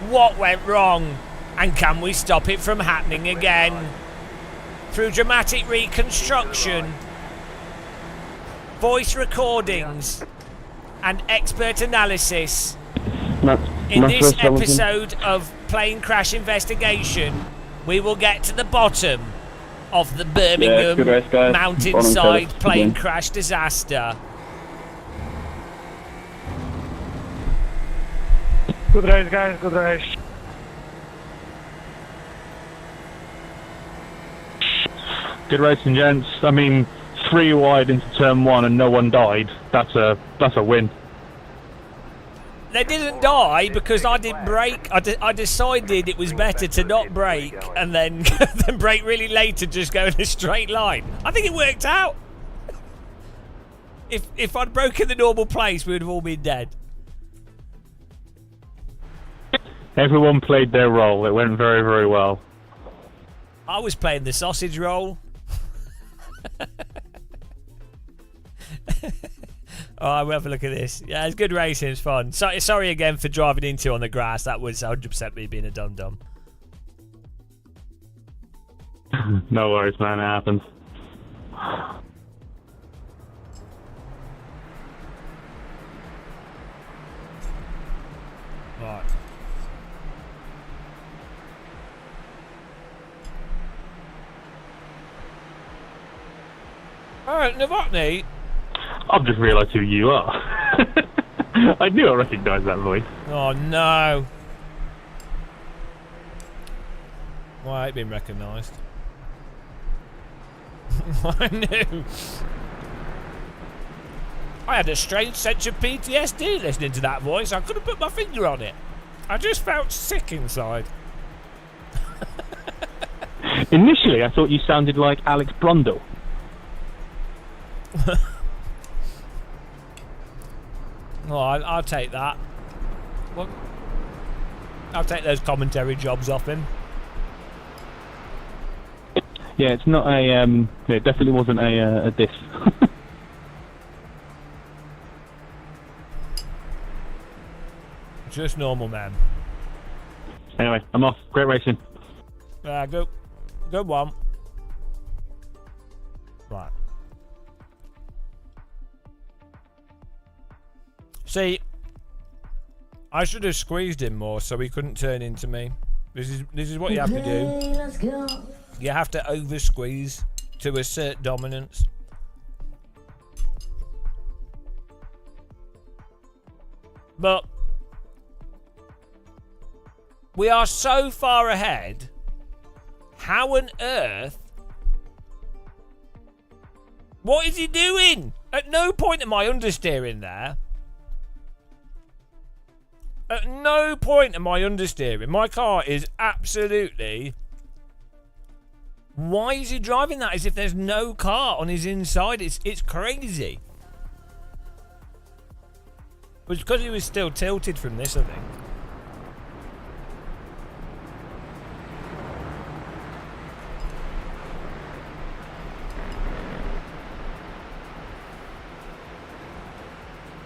What went wrong? And can we stop it from happening again? Through dramatic reconstruction, voice recordings, and expert analysis, in this episode of Plane Crash Investigation, we will get to the bottom of the Birmingham mountainside plane crash disaster. Good race, guys, good race. Good racing, gents. I mean, 3 wide into turn 1 and no one died. That's a win. They didn't die because I didn't brake. I decided it was better to not brake and then brake really late and just go in a straight line. I think it worked out. If I'd broken the normal place, we would have all been dead. Everyone played their role. It went very, very well. I was playing the sausage roll. Oh, we'll have a look at this. Yeah, it's good racing. It's fun. Sorry again for driving into on the grass. That was 100% me being a dum-dum. No worries, man. It happens. Right. Alright, Novotny. I've just realised who you are. I knew I recognised that voice. Oh no. Well, I ain't been recognised. I knew. I had a strange sense of PTSD listening to that voice. I couldn't put my finger on it. I just felt sick inside. Initially, I thought you sounded like Alex Blundell. Oh, I'll take that. Well, I'll take those commentary jobs off him. Yeah, it's not a. It definitely wasn't a diss. Just normal man. Anyway, I'm off. Great racing. Good one. Right. See, I should have squeezed him more so he couldn't turn into me. This is what you have to do. Let's go. You have to over squeeze to assert dominance. But we are so far ahead. How on earth? What is he doing? At no point am I understeering there. At no point am I understeering. My car is absolutely... Why is he driving that as if there's no car on his inside? It's crazy. It was because he was still tilted from this, I think.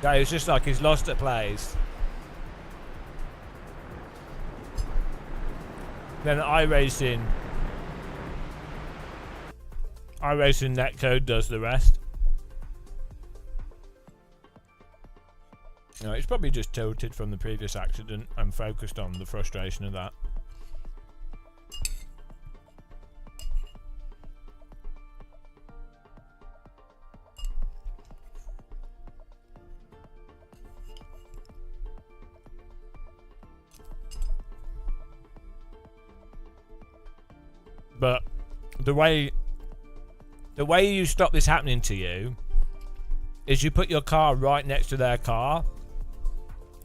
Yeah, it's just like he's lost at plays. Then iRacing Netcode does the rest. No, it's probably just tilted from the previous accident and focused on the frustration of that. But the way you stop this happening to you is you put your car right next to their car.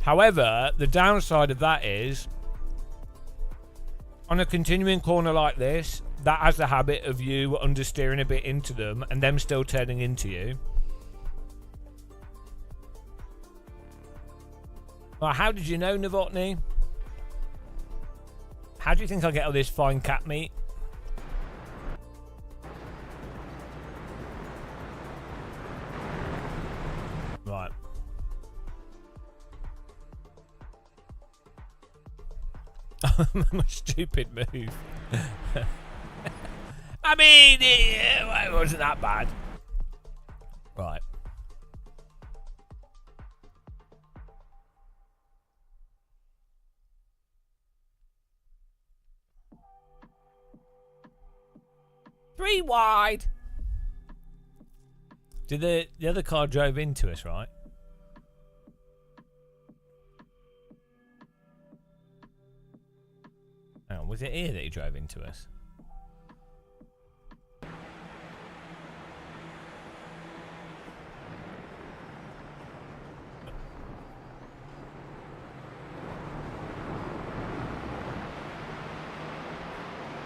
However, the downside of that is on a continuing corner like this, that has the habit of you understeering a bit into them and them still turning into you. Well, how did you know, Novotny? How do you think I get all this fine cat meat? Right. My stupid move. I mean, it wasn't that bad. Right. Three wide. Did the other car drove into us, right? Hang on, was it here that he drove into us?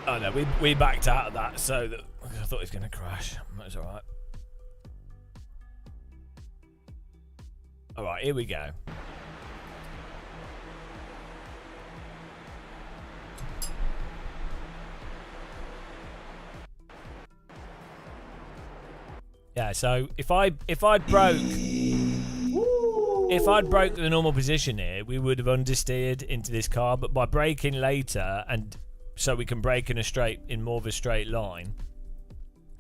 Oh no, we backed out of that, so that I thought he was going to crash. That's all right. All right, here we go. Yeah, so if I'd broke the normal position here, we would have understeered into this car, but by braking later and so we can brake in more of a straight line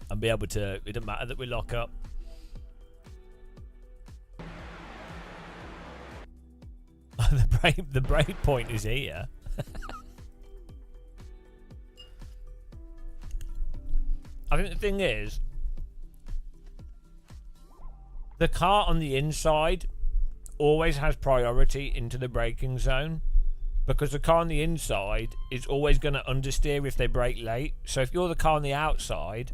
and be able to, it doesn't matter that we lock up. The brake point is here. I think the thing is, the car on the inside always has priority into the braking zone. because the car on the inside is always going to understeer if they brake late. So if you're the car on the outside,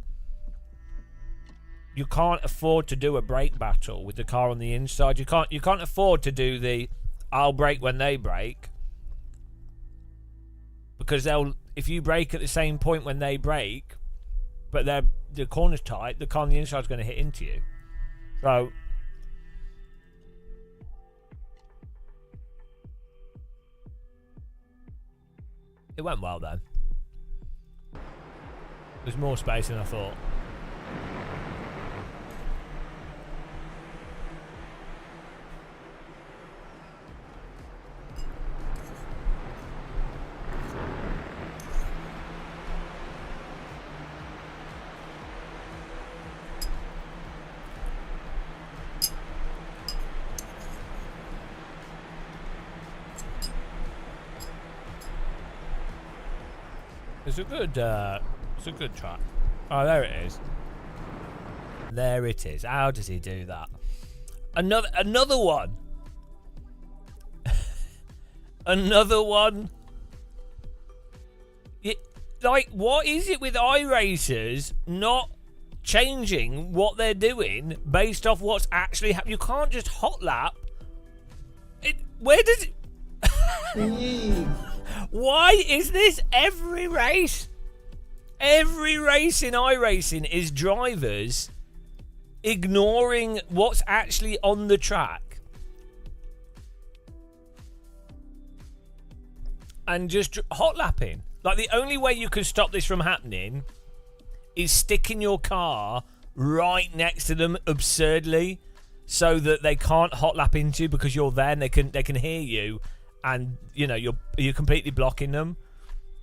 you can't afford to do a brake battle with the car on the inside. You can't afford to do the I'll brake when they brake, because if you brake at the same point when they brake, but the corner's tight, the car on the inside is going to hit into you. So it went well then. There's more space than I thought. It's a good track. Oh, there it is. There it is. How does he do that? Another one. Another one. Like, what is it with iRacers not changing what they're doing based off what's actually happening? You can't just hot lap. Where does it... Why is this every race? Every race in iRacing is drivers ignoring what's actually on the track and just hot lapping. Like, the only way you can stop this from happening is sticking your car right next to them absurdly, so that they can't hot lap into you because you're there and they can hear you, and you know you're completely blocking them.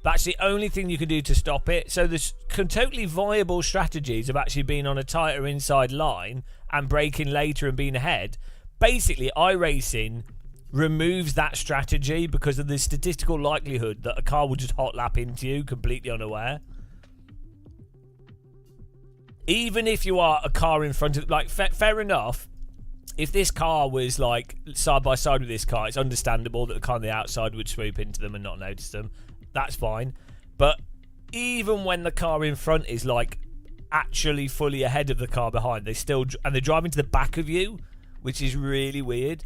That's the only thing you can do to stop it. So there's totally viable strategies of actually being on a tighter inside line and braking later and being ahead. Basically, iRacing removes that strategy because of the statistical likelihood that a car will just hot lap into you completely unaware. Even if you are a car in front of, like, fair enough, if this car was like side by side with this car, it's understandable that the car on the outside would swoop into them and not notice them. That's fine. But even when the car in front is like actually fully ahead of the car behind, they're driving to the back of you, which is really weird.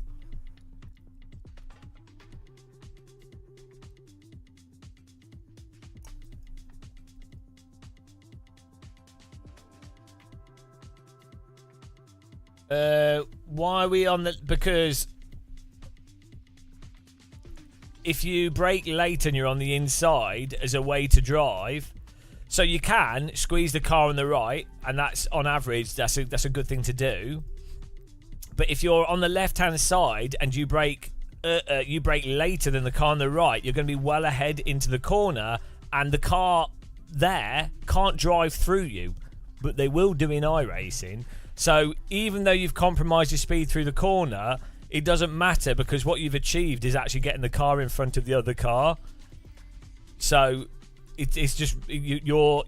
Why are we on the... Because if you brake late and you're on the inside as a way to drive, so you can squeeze the car on the right, and that's on average that's a good thing to do. But if you're on the left hand side and you brake later than the car on the right, you're going to be well ahead into the corner, and the car there can't drive through you, but they will do in iRacing. So even though you've compromised your speed through the corner, it doesn't matter, because what you've achieved is actually getting the car in front of the other car. So it's just you're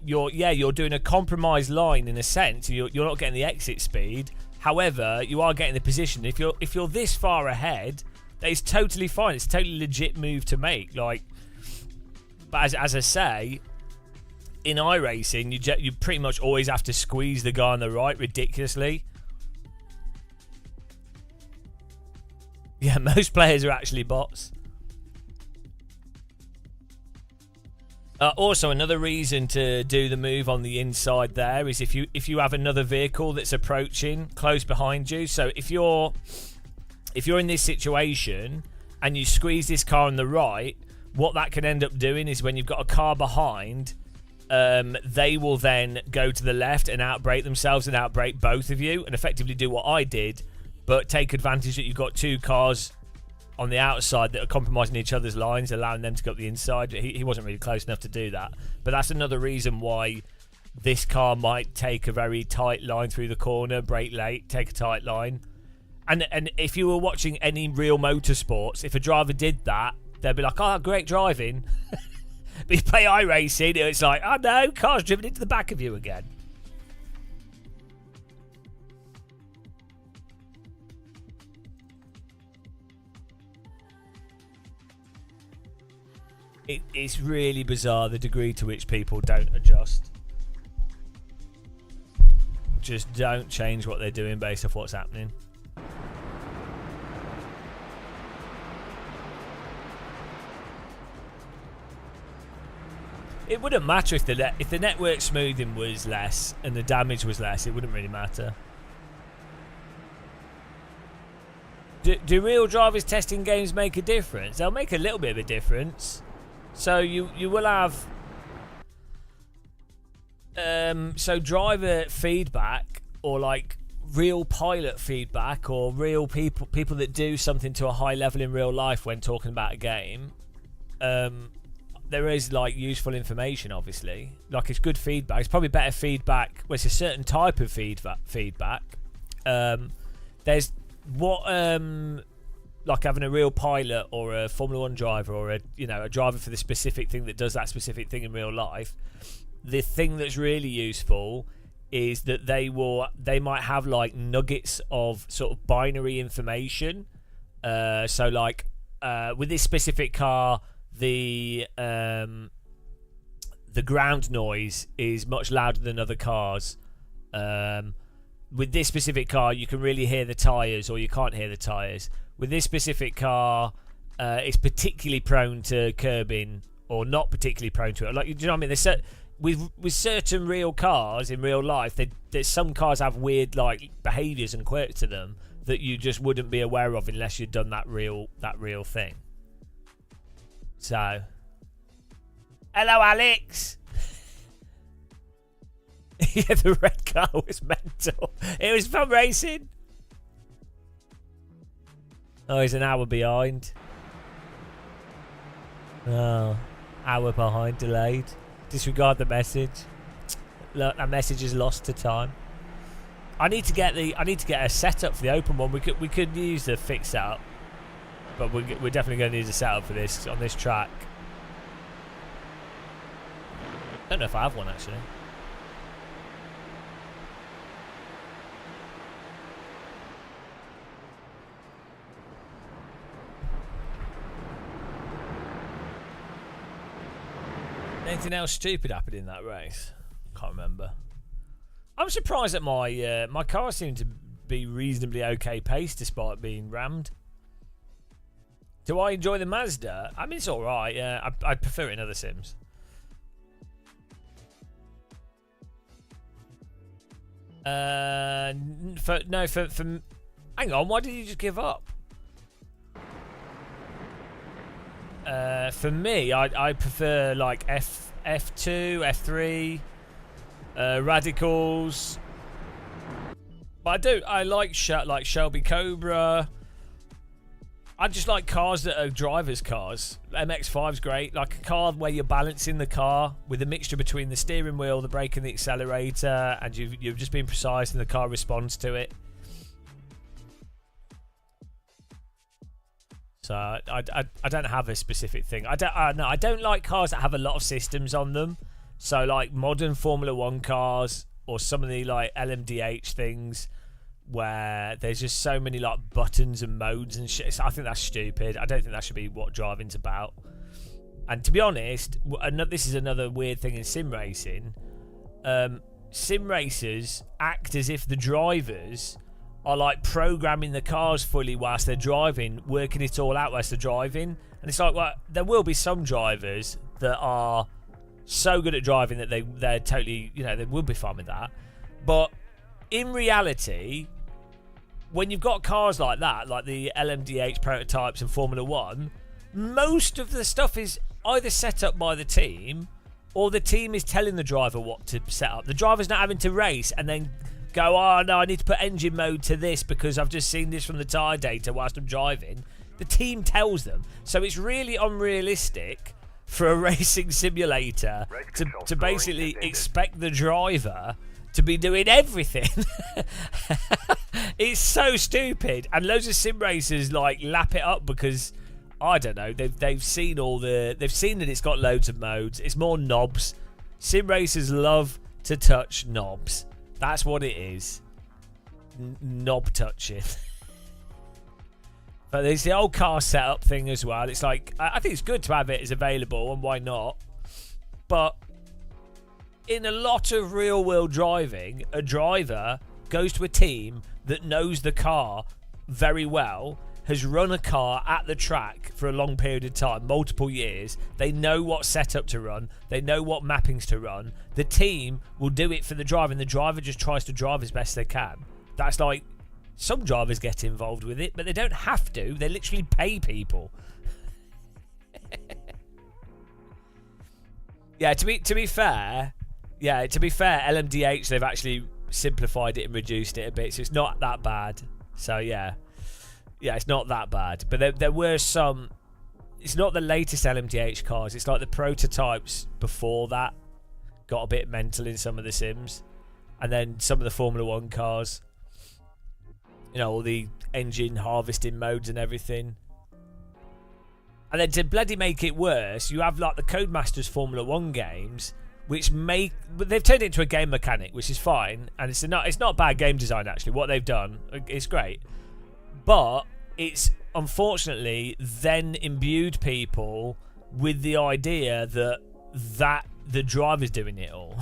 doing a compromised line in a sense. You're not getting the exit speed. However, you are getting the position. If you're this far ahead, that is totally fine. It's a totally legit move to make. Like, but as I say, in iRacing, you pretty much always have to squeeze the guy on the right ridiculously. Yeah, most players are actually bots. Also, another reason to do the move on the inside there is if you have another vehicle that's approaching close behind you. So if you're in this situation and you squeeze this car on the right, what that can end up doing is when you've got a car behind, they will then go to the left and outbrake themselves and outbrake both of you and effectively do what I did, but take advantage that you've got two cars on the outside that are compromising each other's lines, allowing them to go up the inside. He wasn't really close enough to do that. But that's another reason why this car might take a very tight line through the corner, brake late, take a tight line. And if you were watching any real motorsports, if a driver did that, they'd be like, oh, great driving. But you play iRacing, it's like, oh no, car's driven into the back of you again. it's really bizarre the degree to which people don't adjust. Just don't change what they're doing based off what's happening. It wouldn't matter if the network smoothing was less and the damage was less. It wouldn't really matter. Do real drivers testing games make a difference? They'll make a little bit of a difference. So you will have so driver feedback, or like real pilot feedback, or real people that do something to a high level in real life when talking about a game. There is like useful information, obviously. Like, it's good feedback. It's probably better feedback. Well, it's a certain type of feedback. There's what like having a real pilot or a Formula 1 driver, or a driver for the specific thing that does that specific thing in real life. The thing that's really useful is that they might have like nuggets of sort of binary information. So like with this specific car, the ground noise is much louder than other cars. With this specific car, you can really hear the tyres, or you can't hear the tyres. With this specific car, it's particularly prone to curbing, or not particularly prone to it. Like, do you know what I mean? With certain real cars in real life, there's some cars have weird like behaviours and quirks to them that you just wouldn't be aware of unless you'd done that real thing. So, hello, Alex. Yeah, the red car was mental. It was fun racing. Oh, he's an hour behind. Oh, hour behind, delayed. Disregard the message. Look, that message is lost to time. I need to get a setup for the open one. We could use the fixed setup, but we're definitely going to use a setup for this on this track. I don't know if I have one actually. Anything else stupid happened in that race? Can't remember. I'm surprised that my car seemed to be reasonably okay paced despite being rammed. Do I enjoy the Mazda? I mean, it's all right. Yeah, I prefer it in other sims. For hang on. Why did you just give up? For me, I prefer like F2, F3, Radicals. But I like Shelby Cobra. I just like cars that are drivers' cars. MX-5's great. Like a car where you're balancing the car with a mixture between the steering wheel, the brake and the accelerator, and you've just been precise and the car responds to it. So I don't have a specific thing. I don't like cars that have a lot of systems on them. So like modern Formula 1 cars, or some of the like LMDH things where there's just so many like buttons and modes and shit. I think that's stupid. I don't think that should be what driving's about. And to be honest, this is another weird thing in sim racing. Sim racers act as if the drivers are like programming the cars fully whilst they're driving, working it all out whilst they're driving. And it's like, well, there will be some drivers that are so good at driving that they're totally, they will be fine with that. But in reality, when you've got cars like that, like the LMDH prototypes and Formula 1, most of the stuff is either set up by the team, or the team is telling the driver what to set up. The driver's not having to race and then go, oh no, I need to put engine mode to this because I've just seen this from the tyre data whilst I'm driving. The team tells them. So it's really unrealistic for a racing simulator to basically expect the driver to be doing everything. It's so stupid. And loads of sim racers like lap it up because, I don't know, they've seen they've seen that it's got loads of modes. It's more knobs. Sim racers love to touch knobs. That's what it is. Knob touching. But there's the old car setup thing as well. It's like, I think it's good to have it as available, and why not? But in a lot of real world driving, a driver goes to a team that knows the car very well, has run a car at the track for a long period of time, multiple years. They know what setup to run. They know what mappings to run. The team will do it for the driver, and the driver just tries to drive as best they can. That's like, some drivers get involved with it, but they don't have to. They literally pay people. Yeah, to be fair, LMDH, they've actually simplified it and reduced it a bit, so it's not that bad. So yeah, it's not that bad. But there were some. It's not the latest LMDH cars. It's like the prototypes before that got a bit mental in some of the sims, and then some of the Formula One cars. You know, all the engine harvesting modes and everything. And then to bloody make it worse, you have like the Codemasters Formula One games, which they've turned it into a game mechanic, which is fine, and it's not bad game design actually. What they've done, it's great, but it's unfortunately then imbued people with the idea that the driver's doing it all.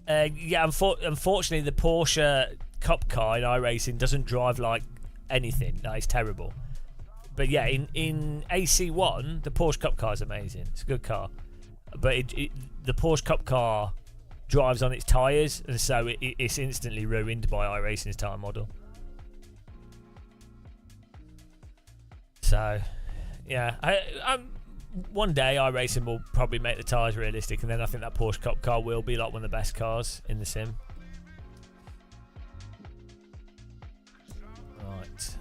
Unfortunately, the Porsche Cup car in iRacing doesn't drive like anything. That is terrible. But yeah, in AC1, the Porsche Cup car is amazing. It's a good car. But the Porsche Cup car drives on its tyres, and so it's instantly ruined by iRacing's tyre model. So, yeah. One day iRacing will probably make the tyres realistic, and then I think that Porsche Cup car will be like one of the best cars in the sim. Right.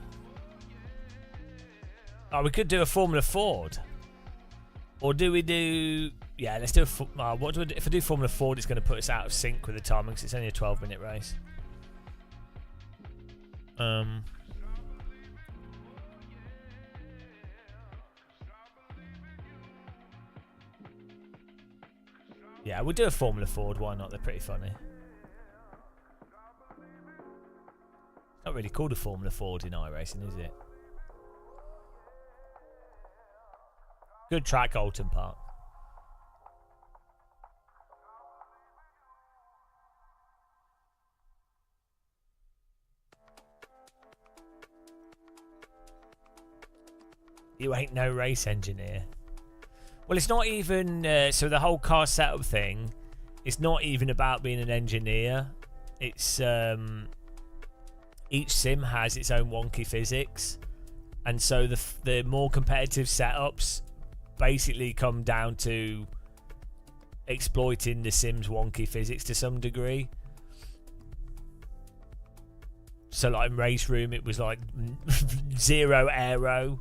Oh, we could do a Formula Ford. Or do we do... Yeah, let's do a... what do we do? If I do Formula Ford, it's going to put us out of sync with the timing because it's only a 12-minute race. Yeah, we'll do a Formula Ford. Why not? They're pretty funny. Not really called a Formula Ford in iRacing, is it? Good track, Alton Park. You ain't no race engineer. Well, it's not even... so the whole car setup thing, it's not even about being an engineer. It's... each sim has its own wonky physics. And so the more competitive setups basically come down to exploiting the sim's wonky physics to some degree. So like in Race Room, it was like zero aero.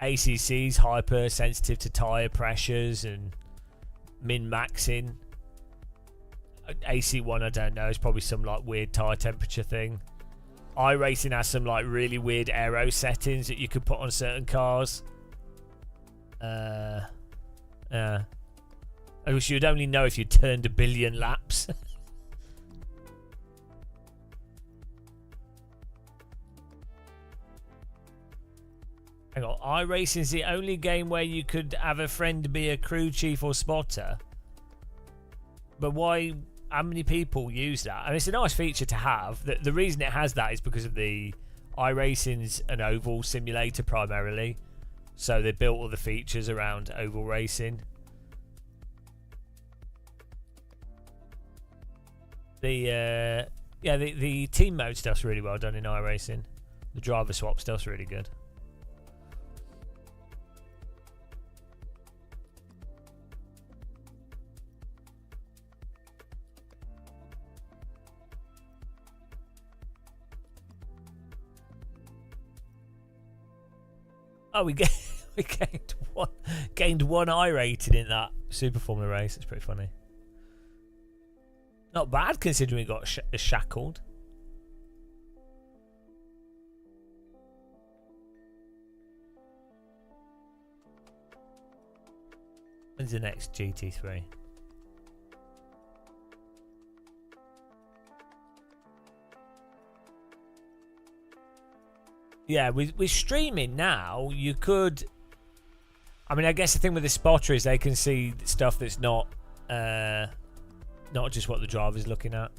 ACC's hyper sensitive to tyre pressures and min-maxing. AC1, I don't know, it's probably some like weird tyre temperature thing. iRacing has some like really weird aero settings that you could put on certain cars. I wish you'd only know if you turned 1 billion laps. Hang on, iRacing is the only game where you could have a friend be a crew chief or spotter. But why? How many people use that? And it's a nice feature to have. The reason it has that is because of the iRacing's an oval simulator primarily, so they built all the features around oval racing. The team mode stuff's really well done in iRacing. The driver swap stuff's really good. Oh, we gained one I rating in that Super Formula race. It's pretty funny. Not bad considering we got shackled. When's the next GT3? Yeah, with streaming now, you could. I mean, I guess the thing with the spotter is they can see stuff that's not just what the driver's looking at.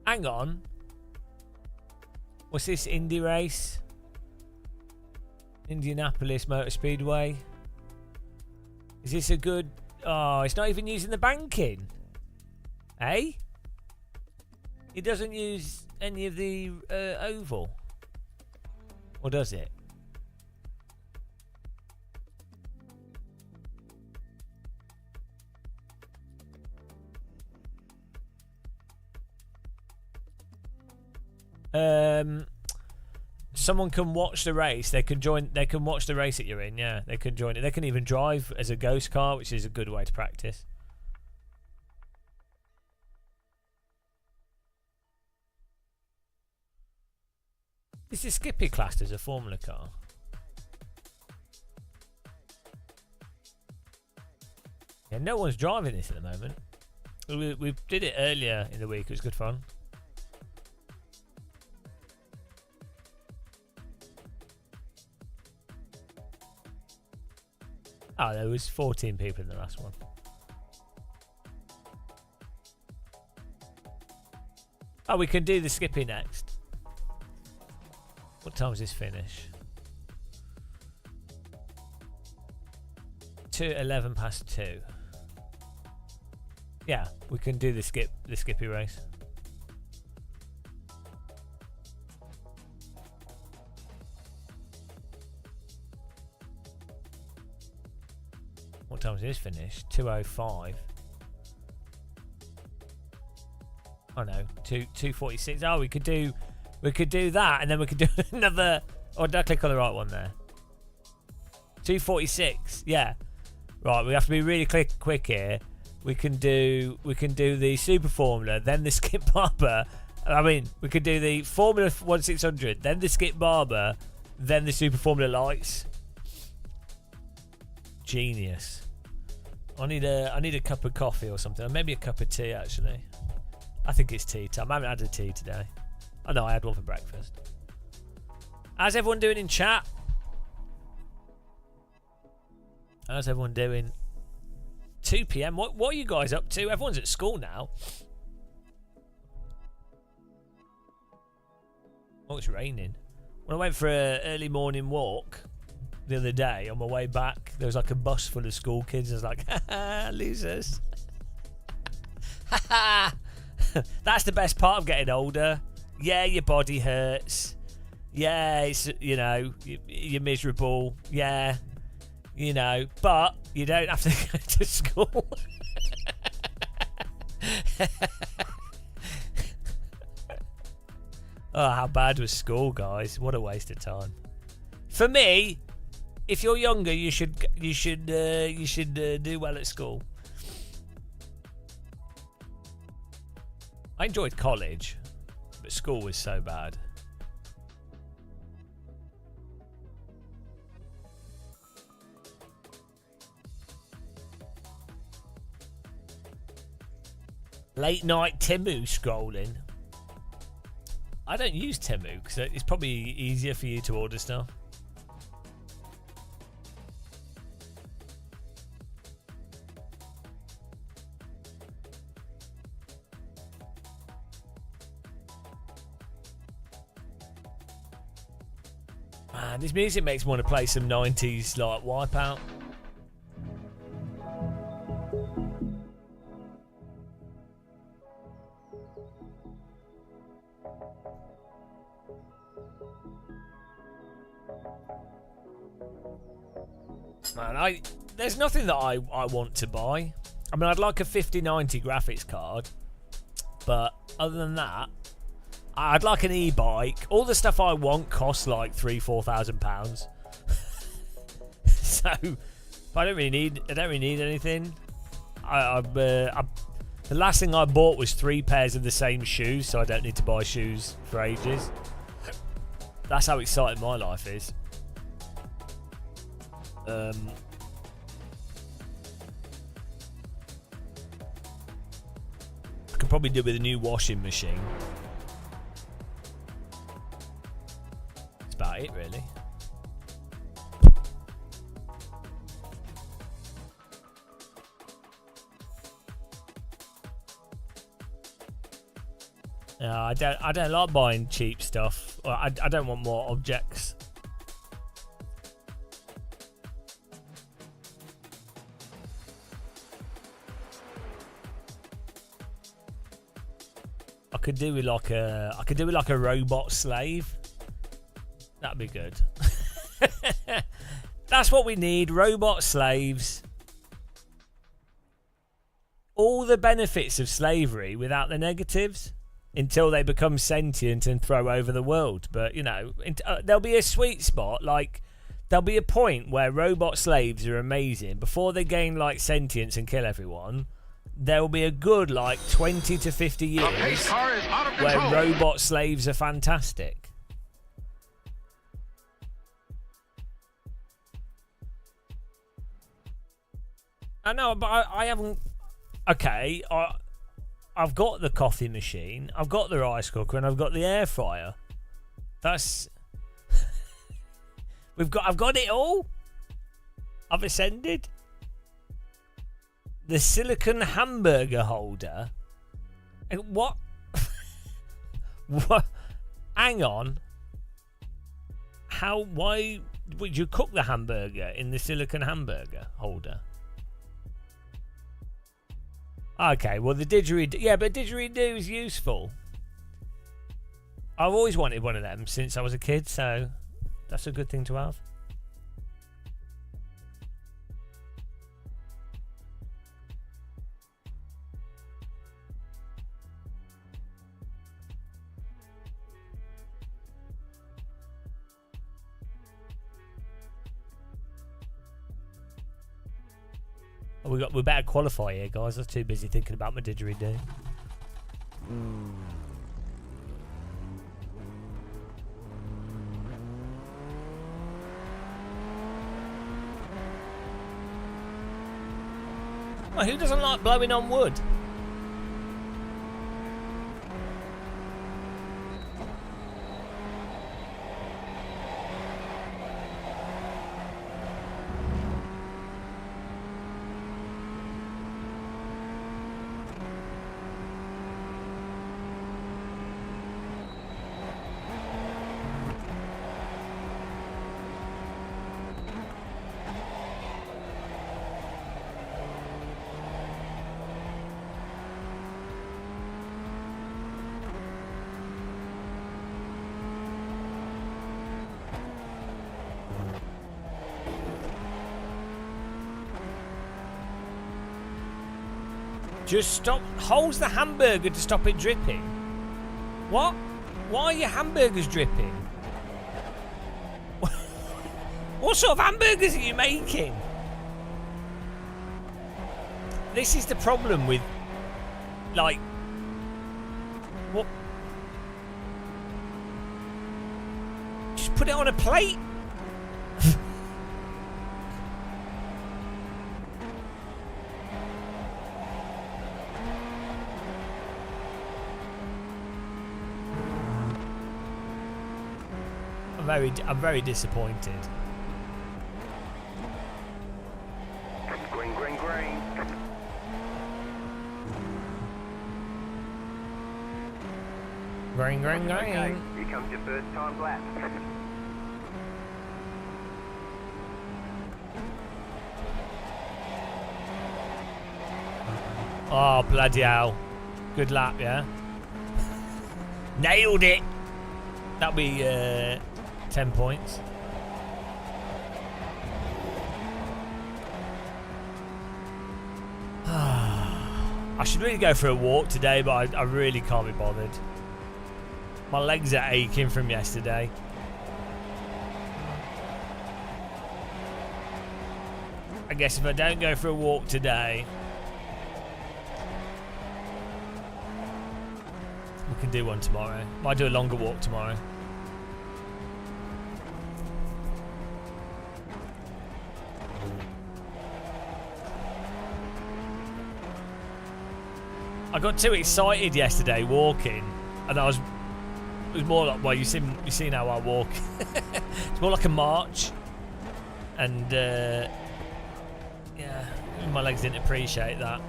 Hang on. What's this Indy race? Indianapolis Motor Speedway. Is this a good... Oh, it's not even using the banking. Eh? It doesn't use any of the oval. Or does it? Someone can watch the race. They can join. They can watch the race that you're in. Yeah, they can join it. They can even drive as a ghost car, which is a good way to practice. This is Skippy classed as a Formula car. Yeah, no one's driving this at the moment. We did it earlier in the week. It was good fun. Oh, there was 14 people in the last one. Oh, we can do the Skippy next. What time does this finish? 11 past 2. Yeah, we can do the Skippy race. What time does this finish? 2:05. Oh no, 2:46. Oh, we could do that, and then we could do another. Oh, did I click on the right one there? 2:46. Yeah. Right, we have to be really quick here. We can do the Super Formula, then the Skip Barber. I mean, we could do the Formula 1600, then the Skip Barber, then the Super Formula Lights. Genius. I need a cup of coffee or something, or maybe a cup of tea actually. I think it's tea time. I haven't had a tea today. Oh no, I had one for breakfast. How's everyone doing in chat? How's everyone doing? 2 PM. What are you guys up to? Everyone's at school now. Oh, it's raining. When I went for an early morning walk the other day, on my way back, there was like a bus full of school kids. I was like, ha, losers. That's the best part of getting older. Yeah, your body hurts. Yeah, it's, you know, you're miserable. Yeah, you know, but you don't have to go to school. Oh, how bad was school, guys? What a waste of time. For me, if you're younger, you should do well at school. I enjoyed college, but school was so bad. Late night Temu scrolling. I don't use Temu because it's probably easier for you to order stuff. Man, this music makes me want to play some 90s like Wipeout. Man, there's nothing that I want to buy. I mean, I'd like a 5090 graphics card, but other than that, I'd like an e-bike. All the stuff I want costs like £3,000-4,000 so I don't really need anything. The last thing I bought was 3 pairs of the same shoes, so I don't need to buy shoes for ages. That's how exciting my life is. I could probably do with a new washing machine. That's about it, really. No, I don't like buying cheap stuff. I don't want more objects. I could do with like a robot slave. That'd be good. That's what we need, robot slaves. All the benefits of slavery without the negatives. Until they become sentient and throw over the world. But, you know, there'll be a sweet spot. Like, there'll be a point where robot slaves are amazing. Before they gain, like, sentience and kill everyone, there will be a good, like, 20 to 50 years where robot slaves are fantastic. I know, but I haven't... Okay, I've got the coffee machine, I've got the rice cooker, and I've got the air fryer. That's I've got it all. I've ascended. The silicon hamburger holder. What? What? Hang on. Why would you cook the hamburger in the silicon hamburger holder? Okay, well the didgeridoo... Yeah, but didgeridoo is useful. I've always wanted one of them since I was a kid, so that's a good thing to have. We better qualify here, guys. I was too busy thinking about my didgeridoo. Well, who doesn't like blowing on wood? Just stop. Holds the hamburger to stop it dripping. What? Why are your hamburgers dripping? What sort of hamburgers are you making? This is the problem with, like, what? Just put it on a plate. I'm very disappointed. Green, green, green. Green, green, green. Okay, here comes your first time lap. Oh, bloody hell. Good lap, yeah? Nailed it! That'll be 10 points. I should really go for a walk today, but I really can't be bothered. My legs are aching from yesterday. I guess if I don't go for a walk today, we can do one tomorrow. Might do a longer walk tomorrow. I got too excited yesterday walking, and it was more like, well, you seen how I walk. It's more like a march, and yeah, my legs didn't appreciate that.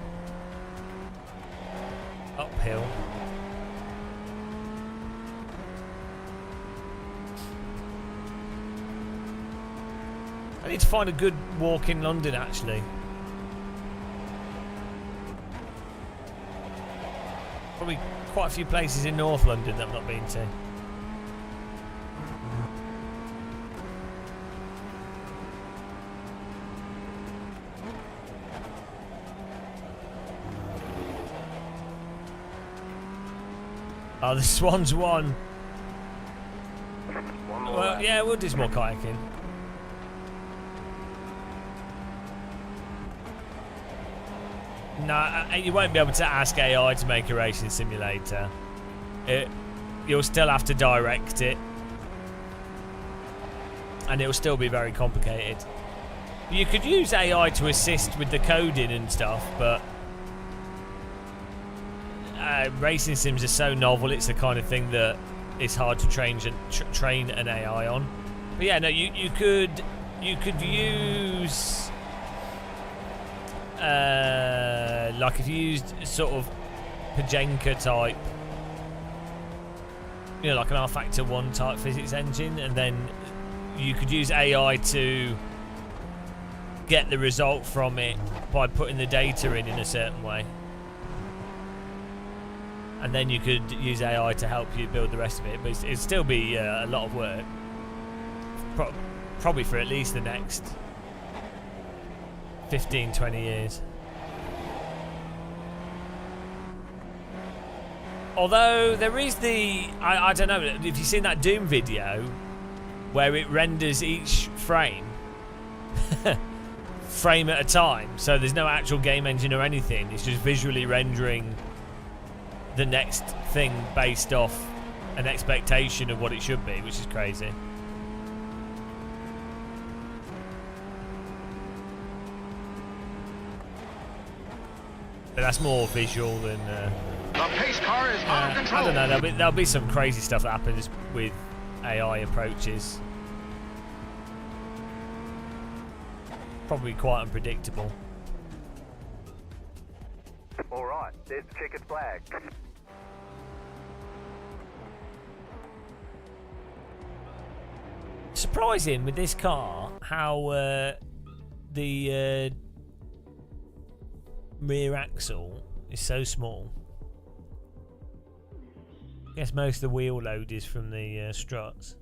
Uphill. I need to find a good walk in London, actually. Probably quite a few places in North London that I've not been to. Oh, the Swans won. Well, yeah, we'll do some more kayaking. No, you won't be able to ask AI to make a racing simulator. You'll still have to direct it, and it'll still be very complicated. You could use AI to assist with the coding and stuff, but racing sims are so novel. It's the kind of thing that it's hard to train an AI on. But yeah, no, you could use. Like if you used sort of Pajenka type, you know, like an R-Factor 1 type physics engine, and then you could use AI to get the result from it by putting the data in a certain way, and then you could use AI to help you build the rest of it. But it'd still be a lot of work, probably for at least the next 15-20 years. Although there is I don't know if you've seen that Doom video where it renders each frame at a time, so there's no actual game engine or anything, it's just visually rendering the next thing based off an expectation of what it should be, which is crazy. But that's more visual than. The pace car is out of control. I don't know. There'll be some crazy stuff that happens with AI approaches. Probably quite unpredictable. All right, there's the checkered flag. Surprising with this car how the rear axle is so small. I guess most of the wheel load is from the struts.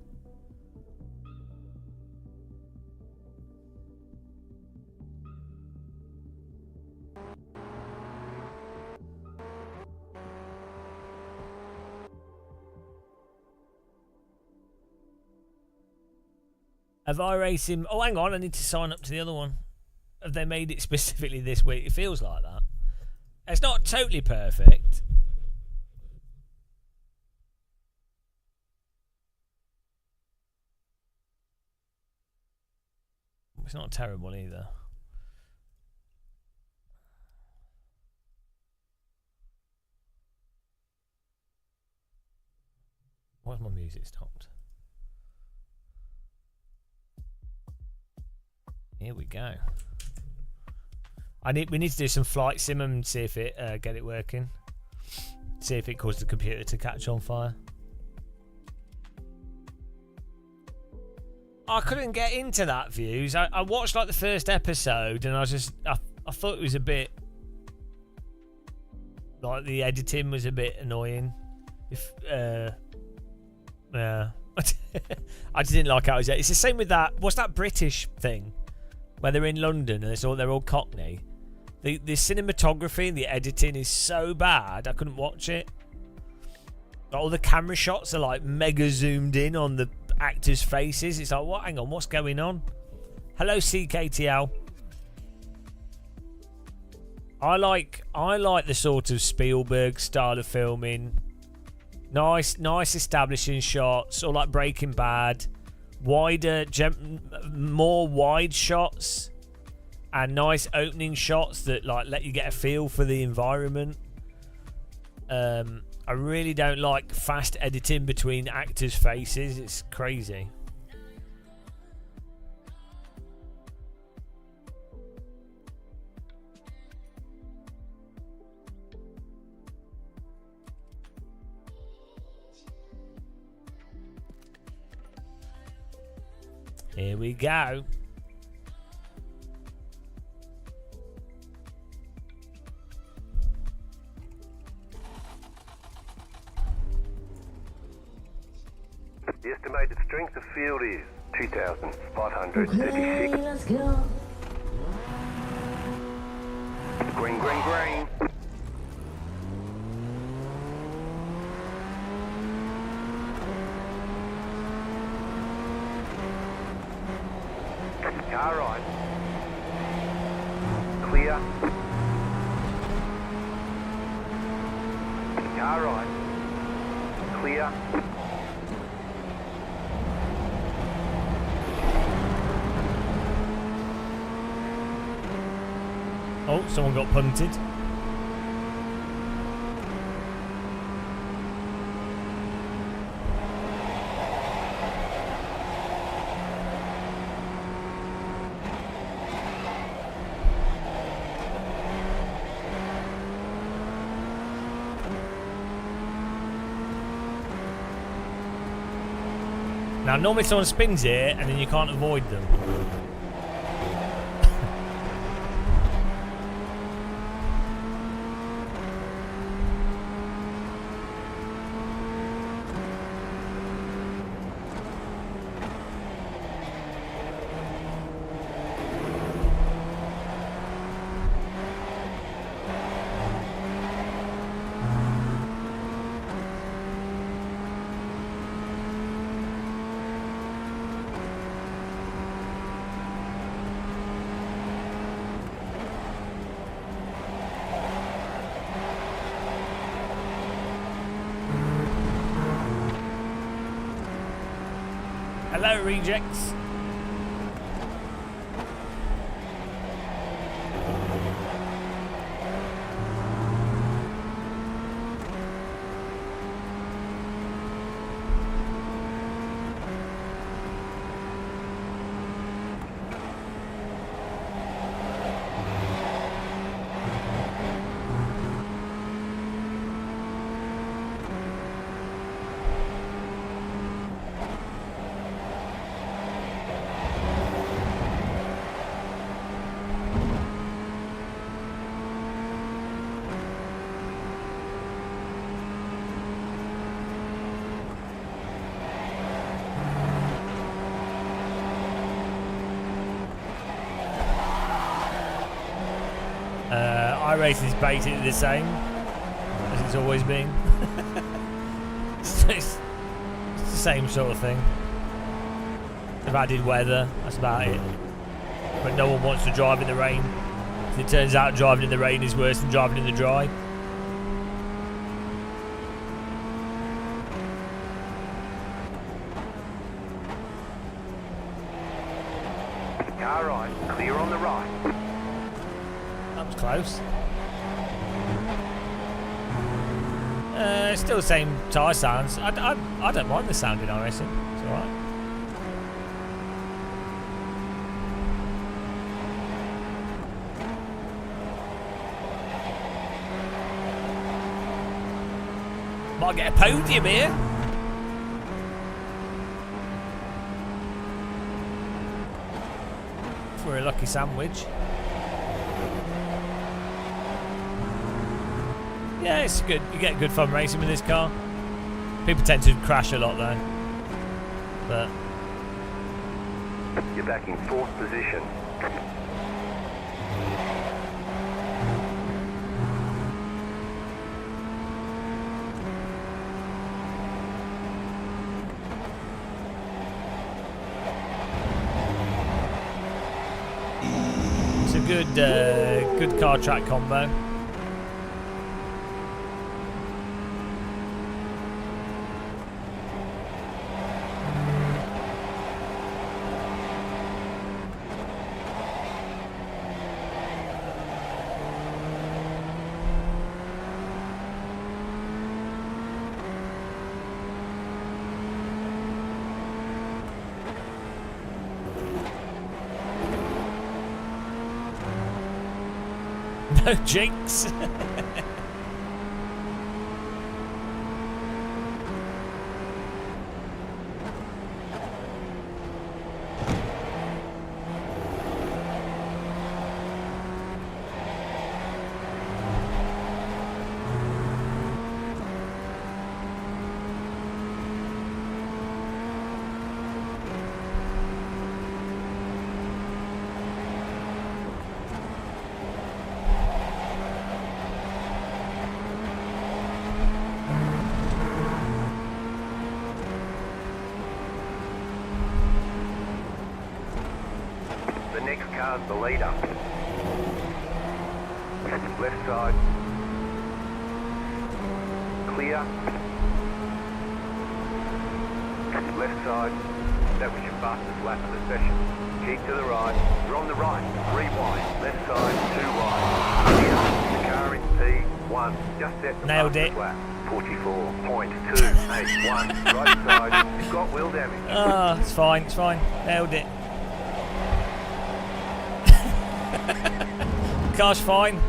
Have iRacing... Oh, hang on, I need to sign up to the other one. Have they made it specifically this week? It feels like that. It's not totally perfect. It's not terrible either. Why's my music stopped? Here we go. We need to do some flight sim and see if it get it working. See if it caused the computer to catch on fire. I couldn't get into that views. I watched like the first episode and I thought it was a bit like the editing was a bit annoying. Yeah. I just didn't like how it was. It's the same with that. What's that British thing where they're in London and they're all Cockney? The cinematography and the editing is so bad I couldn't watch it. All the camera shots are like mega zoomed in on the actors' faces. It's like, what? Hang on, what's going on? Hello, CKTL. I like the sort of Spielberg style of filming. Nice establishing shots, or like Breaking Bad. More wide shots and nice opening shots that like let you get a feel for the environment. I really don't like fast editing between actors' faces. It's crazy. Here we go. The estimated strength of field is 2,536. Okay, let's go. Green, green, green. Car right. Clear. Car right. Clear. Oh, someone got punted. Now, normally someone spins here and then you can't avoid them. Hello, rejects. iRacing's basically the same as it's always been. it's the same sort of thing. They've added weather, that's about it. But no one wants to drive in the rain. It turns out driving in the rain is worse than driving in the dry. Car right, clear on the right. That was close. Still the same tyre sounds. I don't mind the sound in iRacing. It's alright. Might get a podium here. For a lucky sandwich. Yeah, it's good. You get good fun racing with this car. People tend to crash a lot though. But you're back in fourth position. it's a good car track combo. No jinx. The next car's the leader. Left side. Clear. Left side. That was your fastest lap of the session. Keep to the right. You're on the right. 3 wide. Left side. 2 wide. Clear. The car in P1. Just set the Nailed fastest it. lap. 44.281. Right side. You've got wheel damage. Ah, it's fine, it's fine. Nailed it. Car's fine.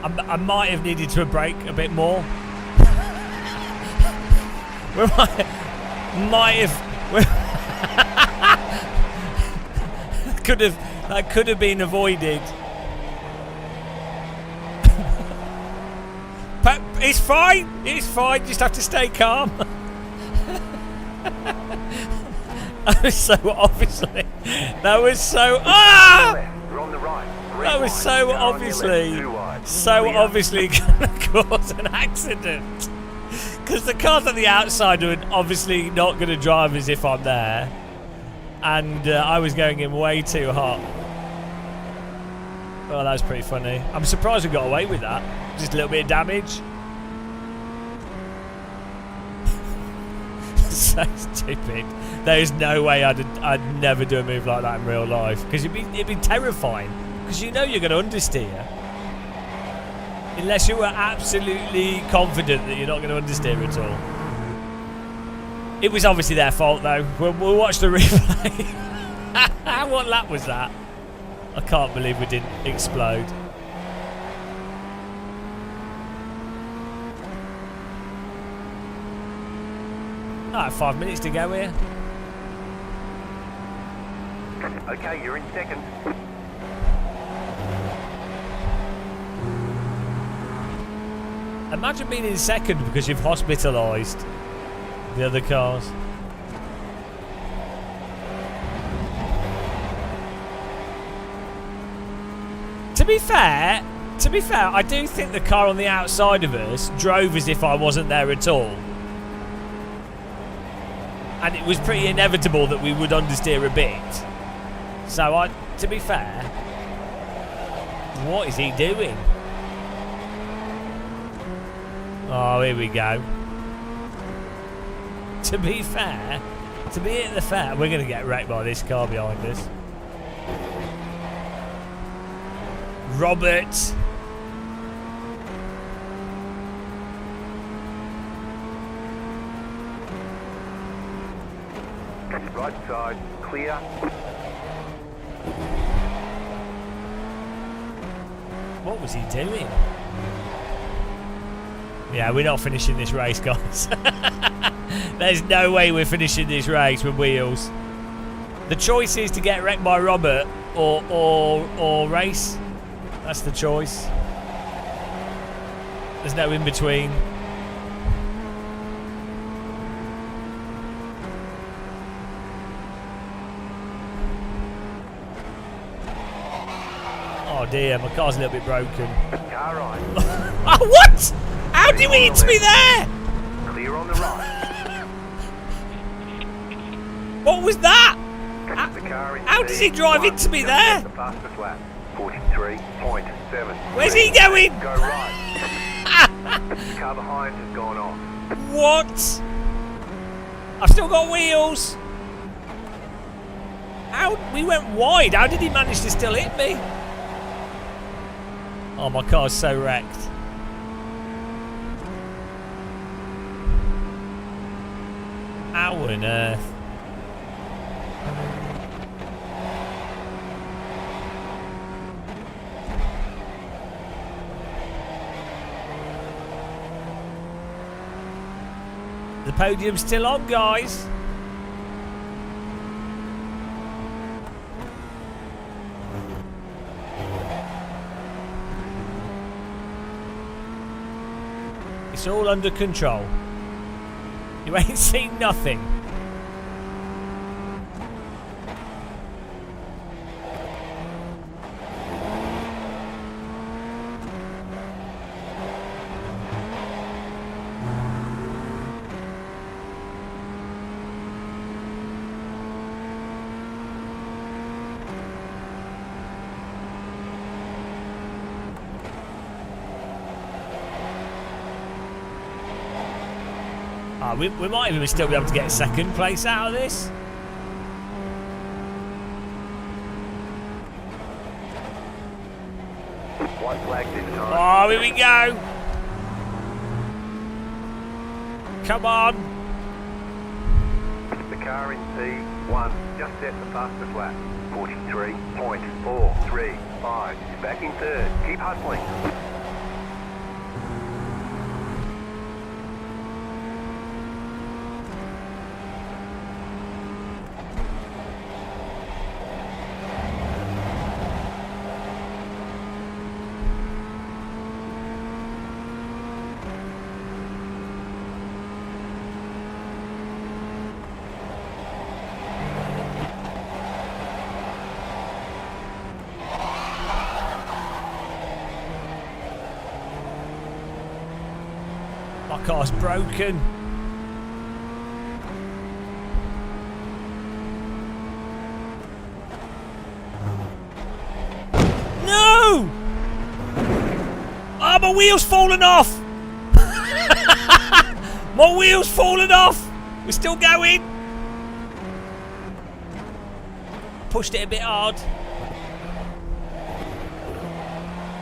I might have needed to brake a bit more. We might have. That could have been avoided. But it's fine. It's fine. You just have to stay calm. That was so obviously. That was so. Ah! You're on the right. 3 That was wide. so Car on your obviously, left, 2 wide. so Clear. obviously going to cause an accident. Because the cars on the outside are obviously not going to drive as if I'm there. And I was going in way too hot. Oh, that was pretty funny. I'm surprised we got away with that. Just a little bit of damage. So stupid. There is no way I'd never do a move like that in real life. Because it'd be terrifying. Because you know you're going to understeer. Unless you were absolutely confident that you're not going to understeer at all. It was obviously their fault though. We'll watch the replay. What lap was that? I can't believe we didn't explode. Alright, 5 minutes to go here. Okay, you're in second. Imagine being in second because you've hospitalised the other cars. To be fair, I do think the car on the outside of us drove as if I wasn't there at all. And it was pretty inevitable that we would understeer a bit. So, to be fair, what is he doing? Oh, here we go. To be fair, to be at the fair, we're going to get wrecked by this car behind us. Robert. Right side, clear. What was he doing? Yeah, we're not finishing this race, guys. There's no way we're finishing this race with wheels. The choice is to get wrecked by Robert or race. That's the choice. There's no in between. Oh dear, my car's a little bit broken. Car right. Oh, what? How did he hit me there? Clear on the right. What was that? The car in How does he drive P1. into me Just there? set the fastest lap. 43.7. Where's he going? Go right. The car behind has gone off. What? I've still got wheels. How? We went wide. How did he manage to still hit me? Oh, my car's so wrecked. How on earth? The podium's still on, guys. It's all under control. You ain't seen nothing. We might even still be able to get second place out of this. One flag this time. Oh, here we go. Come on. The car in P1 just set the fastest lap. 43.435. You're back in third. Keep hustling. My car's broken. No! Oh, my wheel's fallen off! My wheel's fallen off! We're still going! Pushed it a bit hard.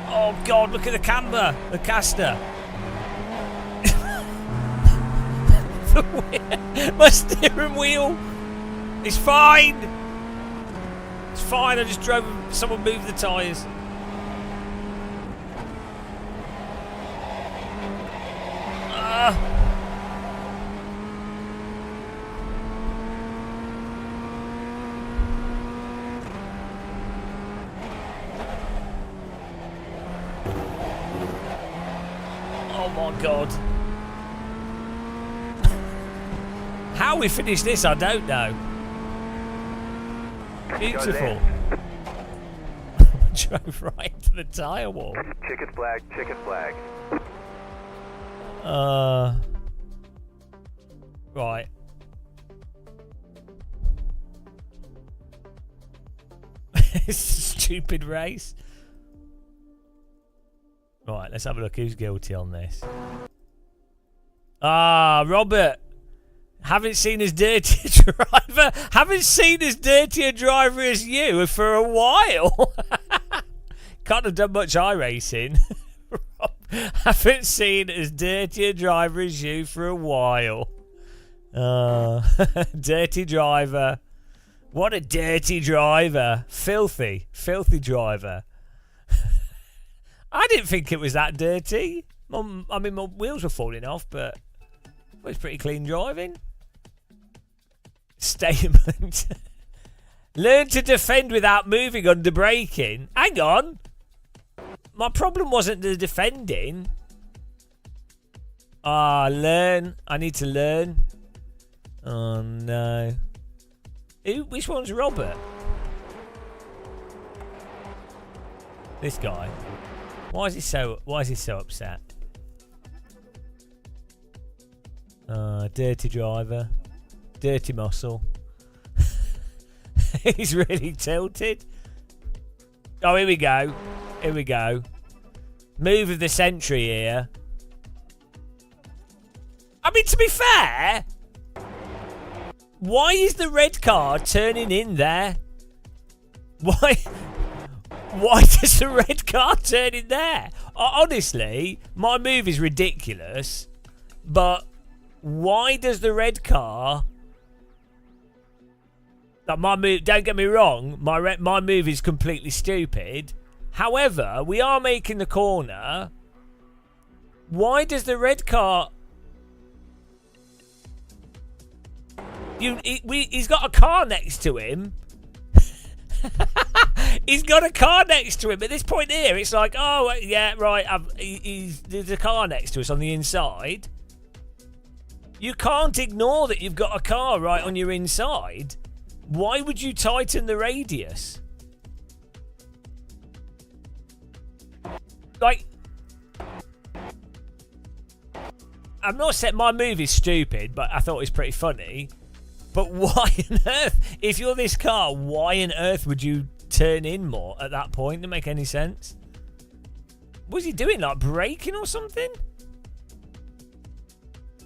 Oh God, look at the camber, the caster. My steering wheel is fine. It's fine. I just drove. Someone moved the tyres. Oh my God. How we finish this, I don't know. Beautiful. Drove right into the tyre wall. Checkered flag, checkered flag. Right. It's a stupid race. Right, let's have a look who's guilty on this. Robert. Haven't seen as dirty a driver. Haven't seen as dirty a driver as you for a while. Can't have done much iRacing. Haven't seen as dirty a driver as you for a while. Dirty driver. What a dirty driver. Filthy. Filthy driver. I didn't think it was that dirty. I mean, my wheels were falling off, but it was pretty clean driving. Statement. Learn to defend without moving under braking. Hang on. My problem wasn't the defending. Learn. I need to learn. Oh no. Which one's Robert? This guy. Why is he so upset? Dirty driver. Dirty muscle. He's really tilted. Oh, here we go. Here we go. Move of the century here. I mean, to be fair, why is the red car turning in there? Why does the red car turn in there? Honestly, my move is ridiculous, but why does the red car... My move, don't get me wrong, my move is completely stupid. However, we are making the corner. Why does the red car... He's got a car next to him. He's got a car next to him. At this point here, it's like, oh, yeah, right, there's a car next to us on the inside. You can't ignore that you've got a car right on your inside. Why would you tighten the radius? Like, I'm not saying my move is stupid, but I thought it was pretty funny. But why on earth, if you're this car, why on earth would you turn in more at that point? Doesn't make any sense. What was he doing, like braking or something?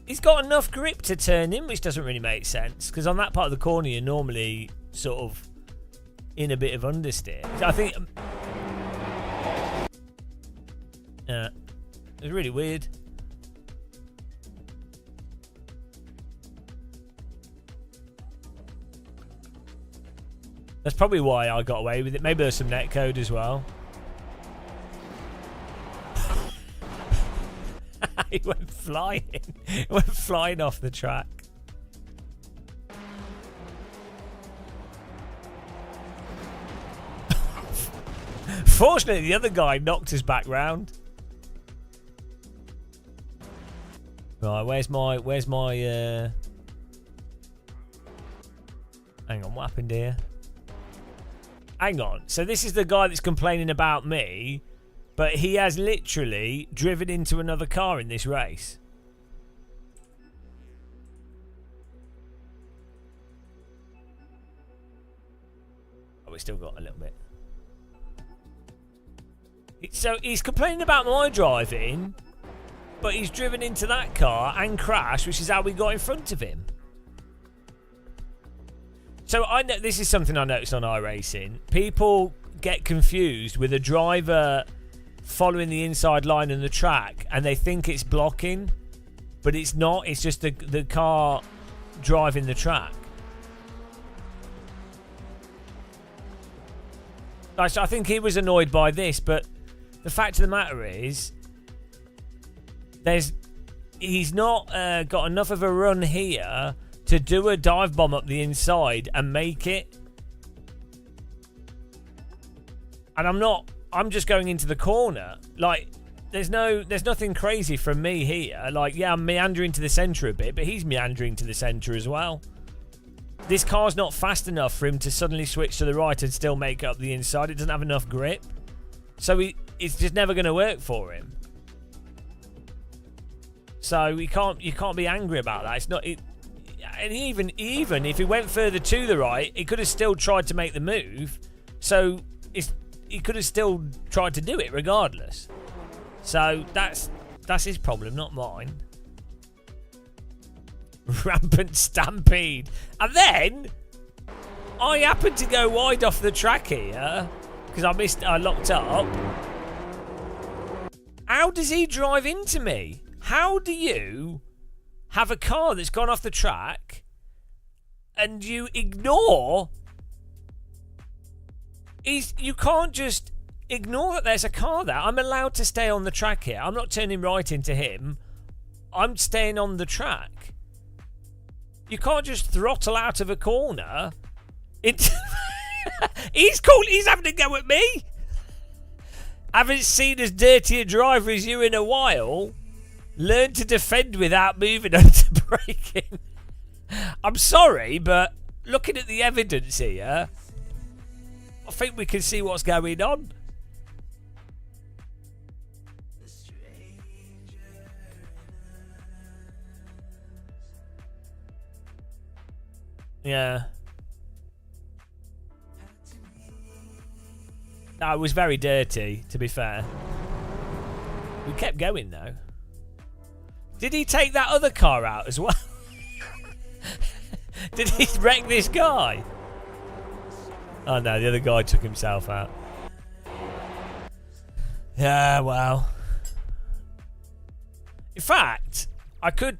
He's got enough grip to turn in, which doesn't really make sense, because on that part of the corner you're normally sort of in a bit of understeer. So I think it's really weird. That's probably why I got away with it. Maybe there's some netcode as well. He went flying. He went flying off the track. Fortunately, the other guy knocked us back round. Right, where's my hang on, what happened here? Hang on. So this is the guy that's complaining about me, but he has literally driven into another car in this race. Oh, we still got a little bit. So he's complaining about my driving, but he's driven into that car and crashed, which is how we got in front of him. So I know this is something I noticed on iRacing. People get confused with a driver following the inside line in the track, and they think it's blocking, but it's not. It's just the car driving the track. I think he was annoyed by this, but the fact of the matter is, he's not got enough of a run here to do a dive bomb up the inside and make it. And I'm just going into the corner. Like, there's nothing crazy from me here. Like, yeah, I'm meandering to the centre a bit, but he's meandering to the centre as well. This car's not fast enough for him to suddenly switch to the right and still make up the inside. It doesn't have enough grip. So it's just never going to work for him. So you can't be angry about that. It's not it. And even if he went further to the right, he could have still tried to make the move. So he could have still tried to do it regardless. So that's his problem, not mine. Rampant stampede. And then I happened to go wide off the track here because I locked up. How does he drive into me? How do you have a car that's gone off the track and you ignore? You can't just ignore that there's a car there. I'm allowed to stay on the track here. I'm not turning right into him. I'm staying on the track. You can't just throttle out of a corner. He's cool. He's having a go at me. Haven't seen as dirty a driver as you in a while. Learn to defend without moving onto braking. I'm sorry, but looking at the evidence here, I think we can see what's going on. Yeah. No, it was very dirty, to be fair. We kept going, though. Did he take that other car out as well? Did he wreck this guy? Oh no, the other guy took himself out. Yeah, well. In fact,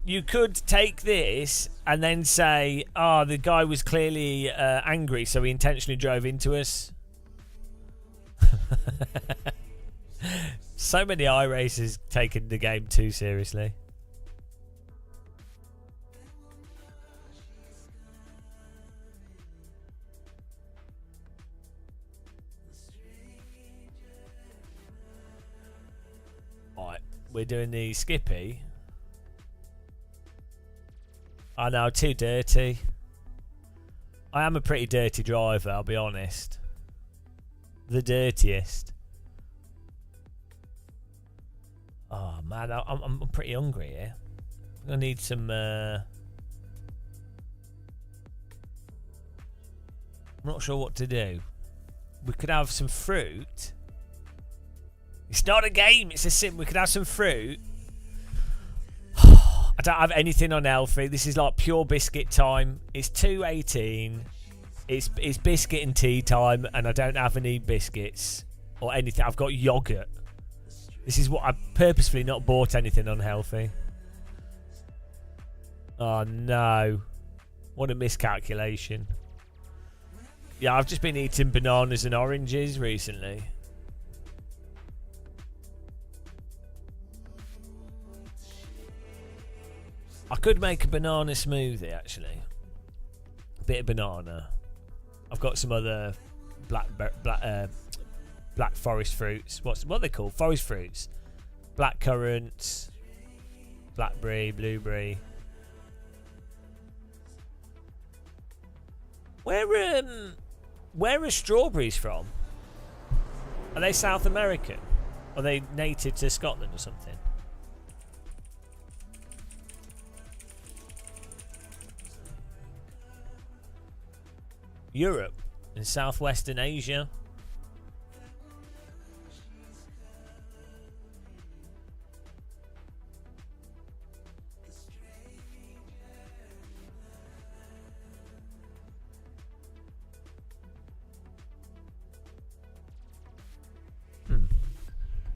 you could take this and then say, oh, the guy was clearly angry, so he intentionally drove into us. So many iRacers taking the game too seriously. we're doing the Skippy. I know, too dirty. I am a pretty dirty driver, I'll be honest. The dirtiest. Oh man, I'm pretty hungry here. I'm gonna need some. I'm not sure what to do. We could have some fruit. It's not a game. It's a sim. We could have some fruit. I don't have anything unhealthy. This is like pure biscuit time. It's 2:18. It's biscuit and tea time, and I don't have any biscuits or anything. I've got yogurt. This is what I've purposefully not bought anything unhealthy. Oh no. What a miscalculation. Yeah, I've just been eating bananas and oranges recently. I could make a banana smoothie actually. A bit of banana. I've got some other black forest fruits. What are they called? Forest fruits. Black currant, blackberry, blueberry. Where are strawberries from? Are they South American? Are they native to Scotland or something? Europe and southwestern Asia.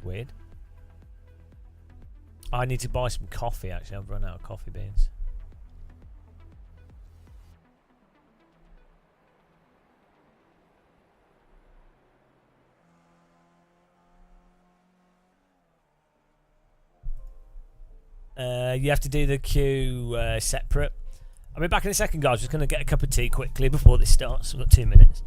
Weird. I need to buy some coffee actually. I've run out of coffee beans. You have to do the queue separate. I'll be back in a second, guys. Just going to get a cup of tea quickly before this starts. We've got 2 minutes.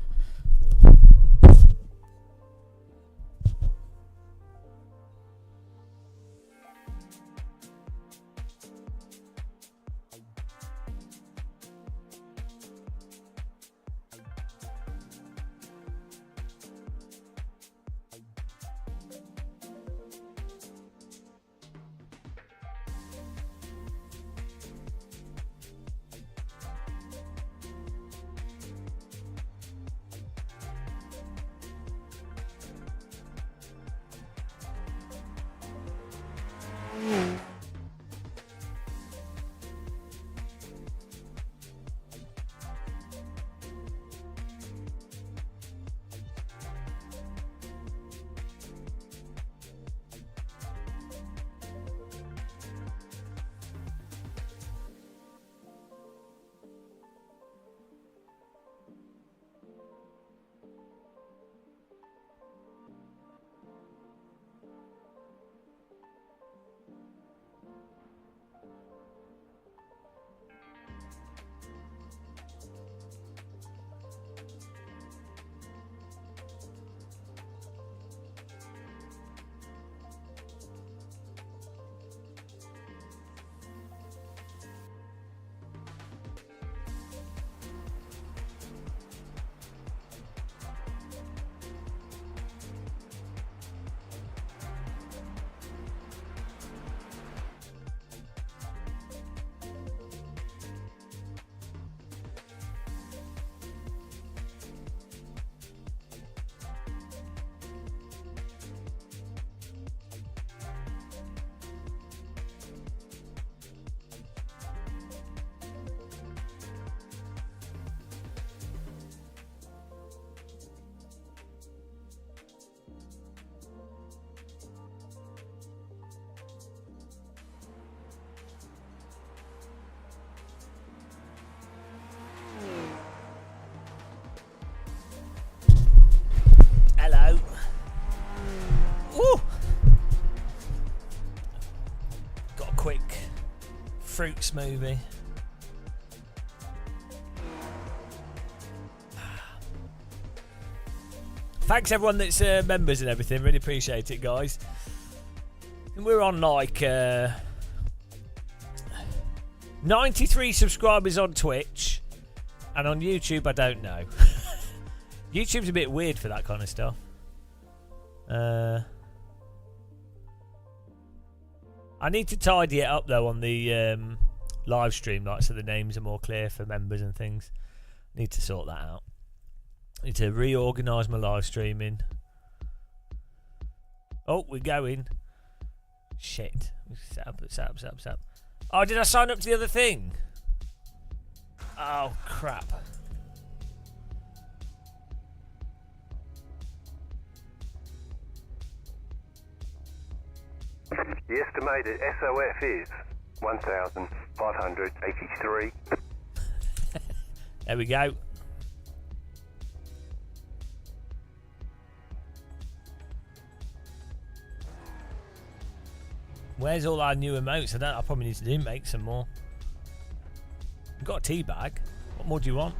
Hello. Woo! Got a quick fruit smoothie. Thanks everyone that's members and everything. Really appreciate it, guys. We're on like 93 subscribers on Twitch, and on YouTube I don't know. YouTube's a bit weird for that kind of stuff. I need to tidy it up though on the live stream, like so the names are more clear for members and things. Need to sort that out. Need to reorganise my live streaming. Oh, we're going. Shit. Set up. Oh, did I sign up to the other thing? Oh, crap. The estimated SOF is 1,583. There we go. Where's all our new emotes? I probably need to make some more. I've got a tea bag. What more do you want?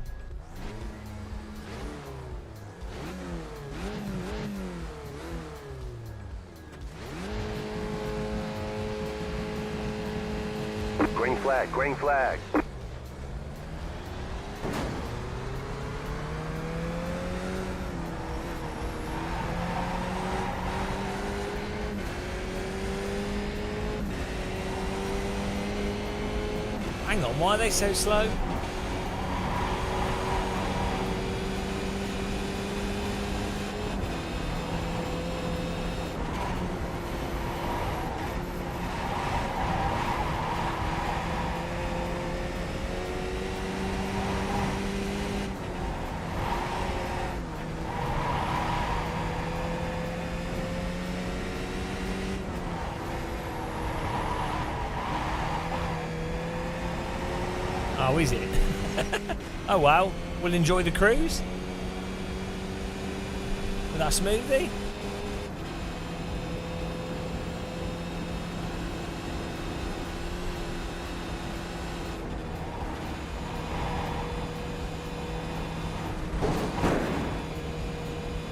Green flag, green flag. Hang on, why are they so slow? Oh, is it? Oh well, we'll enjoy the cruise with that smoothie.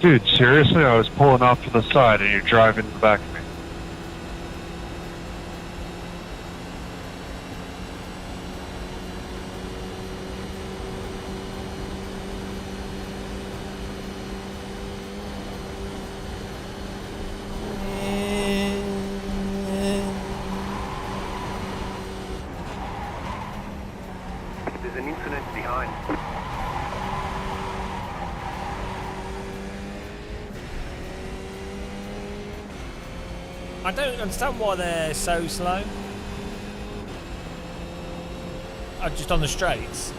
Dude, seriously? I was pulling off to the side and you're driving in the back of me. There's an incident behind. I don't understand why they're so slow. Just on the straights.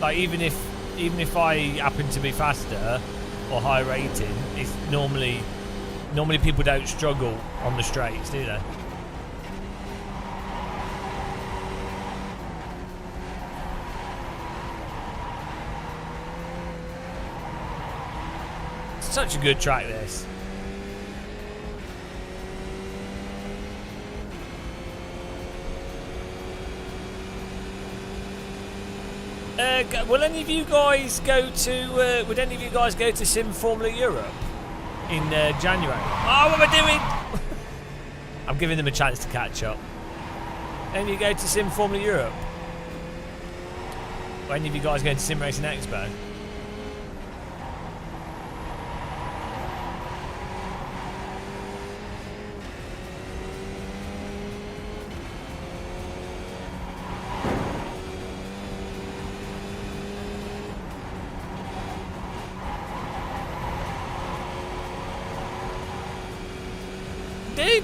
Like even if I happen to be faster or high rating, it's normally people don't struggle on the straights, do they? It's such a good track, this. Will any of you guys go to? Would any of you guys go to Sim Formula Europe in January? Oh, what am I doing? I'm giving them a chance to catch up. Any of you go to Sim Formula Europe? Or any of you guys going to Sim Racing Expo?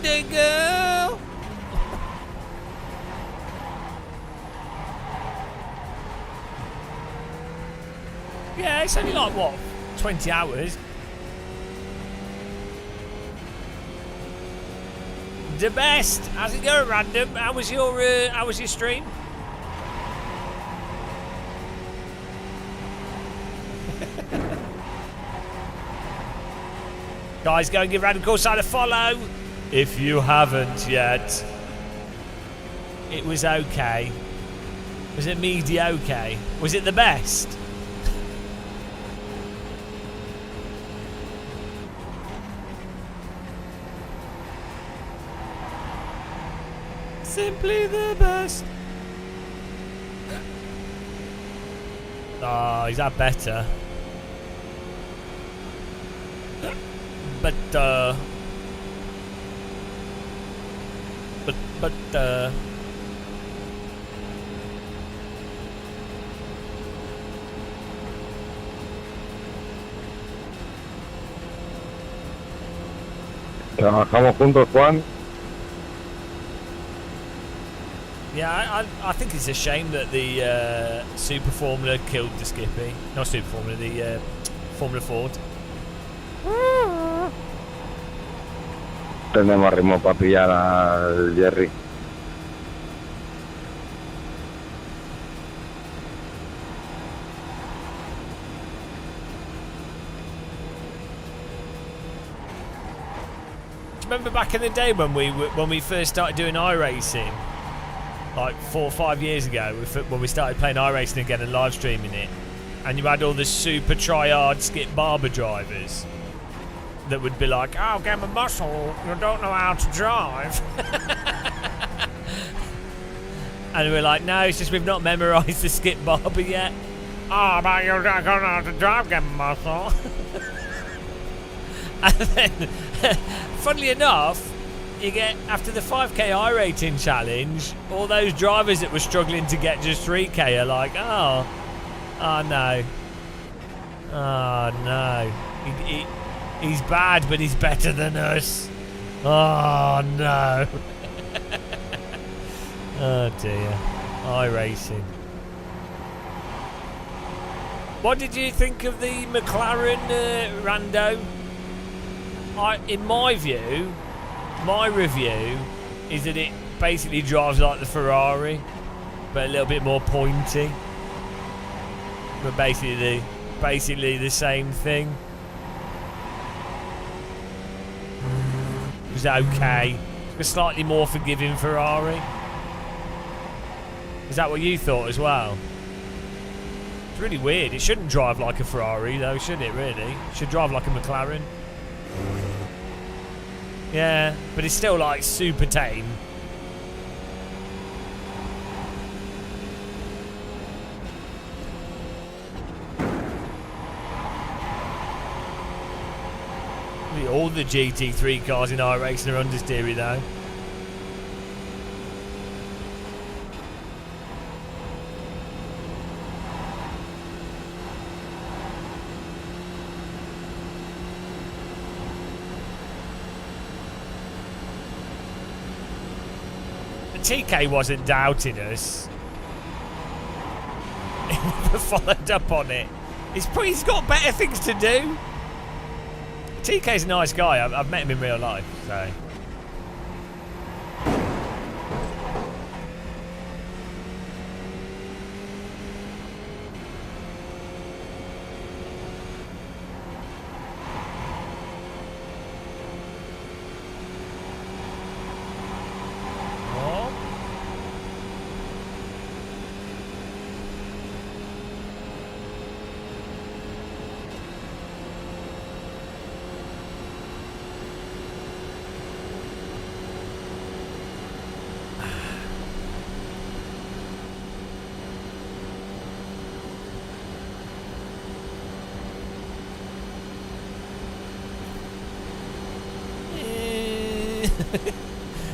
Day girl. Yeah, it's only like what, 20 hours. The best. How's it going, Random? How was your stream? Guys, go and give Random Courtside a follow if you haven't yet. It was okay. Was it mediocre? Was it the best? Simply the best. Oh, is that better? But Trabajamos juntos, Juan. yeah, I think it's a shame that the Super Formula killed the Skippy. Not Super Formula, the Formula Ford. Tenemos ritmo para pillar al Jerry. Do you remember back in the day when we first started doing iRacing, like 4 or 5 years ago, when we started playing iRacing again and live streaming it, and you had all the super try-hard Skip Barber drivers that would be like, "Oh, get a muscle, you don't know how to drive." And we're like, "No, it's just we've not memorised the Skip Barber yet." "Oh, but you don't know how to drive, get a muscle." And then, funnily enough, you get, after the 5k iRating challenge, all those drivers that were struggling to get just 3k are like, oh no. Oh no. He's bad, but he's better than us. Oh no. Oh dear. iRacing. What did you think of the McLaren rando? In my view, my review is that it basically drives like the Ferrari, but a little bit more pointy. But basically the same thing. It was okay. A slightly more forgiving Ferrari. Is that what you thought as well? It's really weird. It shouldn't drive like a Ferrari though, should it really? It should drive like a McLaren. Yeah, but it's still like super tame. All the GT3 cars in iRacing are understeery though. TK wasn't doubting us. He never followed up on it. He's got better things to do. TK's a nice guy. I've met him in real life, so.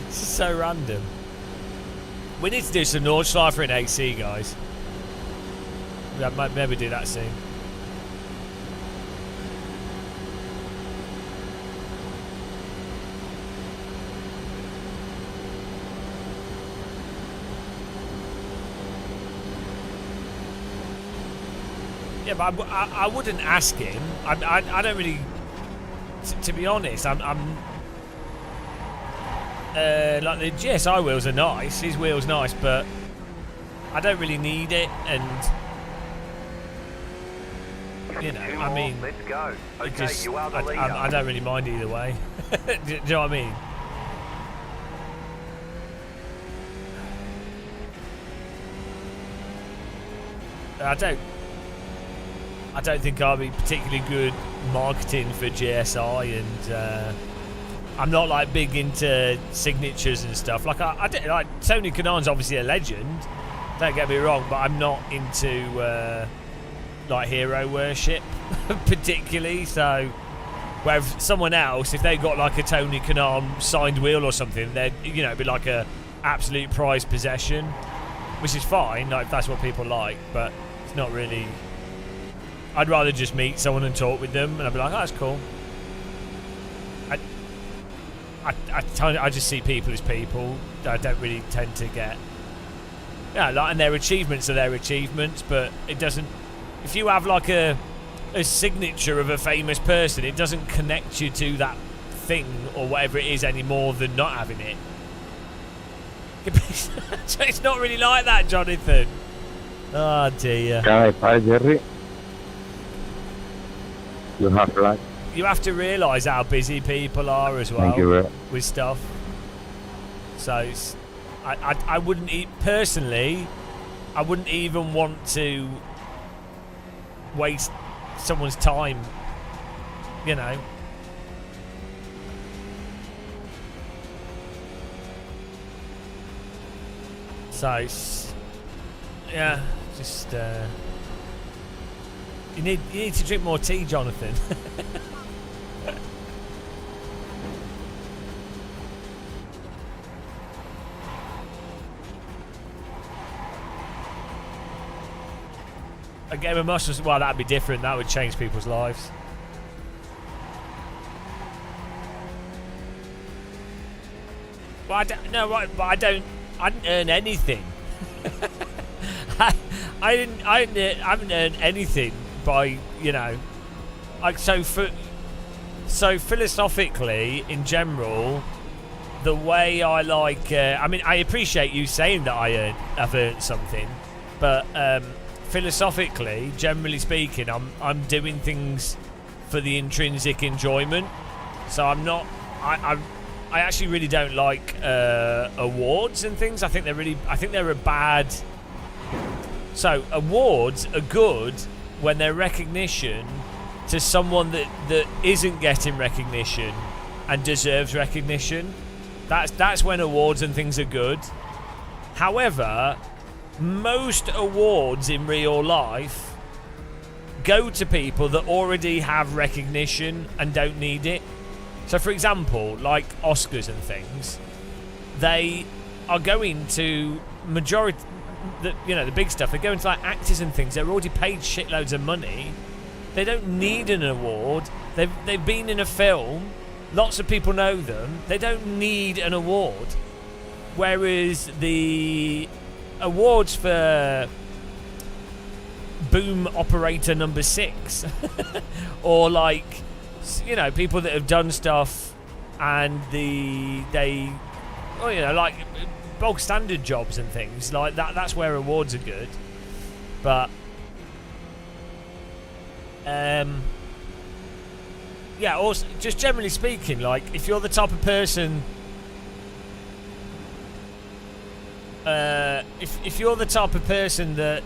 This is so random. We need to do some Nordschleifer in AC, guys. We might maybe do that soon. Yeah, but I wouldn't ask him. I don't really. To be honest, I'm like the GSI wheels are nice. His wheels nice, but I don't really need it, and you know, I mean, Let's go. it Okay, just, you are the leader. I don't really mind either way. Do you know what I mean? I don't think I'll be particularly good marketing for GSI, and I'm not like big into signatures and stuff. Like I did, like Tony Kanan's obviously a legend. Don't get me wrong, but I'm not into like hero worship particularly. So, where someone else, if they got like a Tony Kanan signed wheel or something, they'd it'd be like a absolute prized possession, which is fine. Like if that's what people like, but it's not really. I'd rather just meet someone and talk with them, and I'd be like, oh, that's cool. I just see people as people. I don't really tend to get... Yeah, like, and their achievements are their achievements, but it doesn't... If you have, like, a signature of a famous person, it doesn't connect you to that thing or whatever it is any more than not having it. So it's not really like that, Jonathan. Oh, dear. Hi, Jerry. You have luck. You have to realise how busy people are as well. Thank you, with stuff. So I wouldn't personally. I wouldn't even want to waste someone's time. You know. So yeah, just you need to drink more tea, Jonathan. A game of mushrooms, well, that'd be different. That would change people's lives. Well, I didn't earn anything. I haven't earned anything by, like, so philosophically, in general, the way I like, I mean, I appreciate you saying that I've earned something, but philosophically, generally speaking, I'm doing things for the intrinsic enjoyment. So I'm not. I actually really don't like awards and things. I think they're a bad. So awards are good when they're recognition to someone that isn't getting recognition and deserves recognition. That's when awards and things are good. However, most awards in real life go to people that already have recognition and don't need it. So, for example, like Oscars and things, they are going to majority, the big stuff. They're going to like actors and things. They're already paid shitloads of money. They don't need an award. They've been in a film. Lots of people know them. They don't need an award. Whereas the awards for boom operator number 6 or like people that have done stuff and like bog standard jobs and things like that's where awards are good. But also just generally speaking, like if you're the type of person if you're the type of person that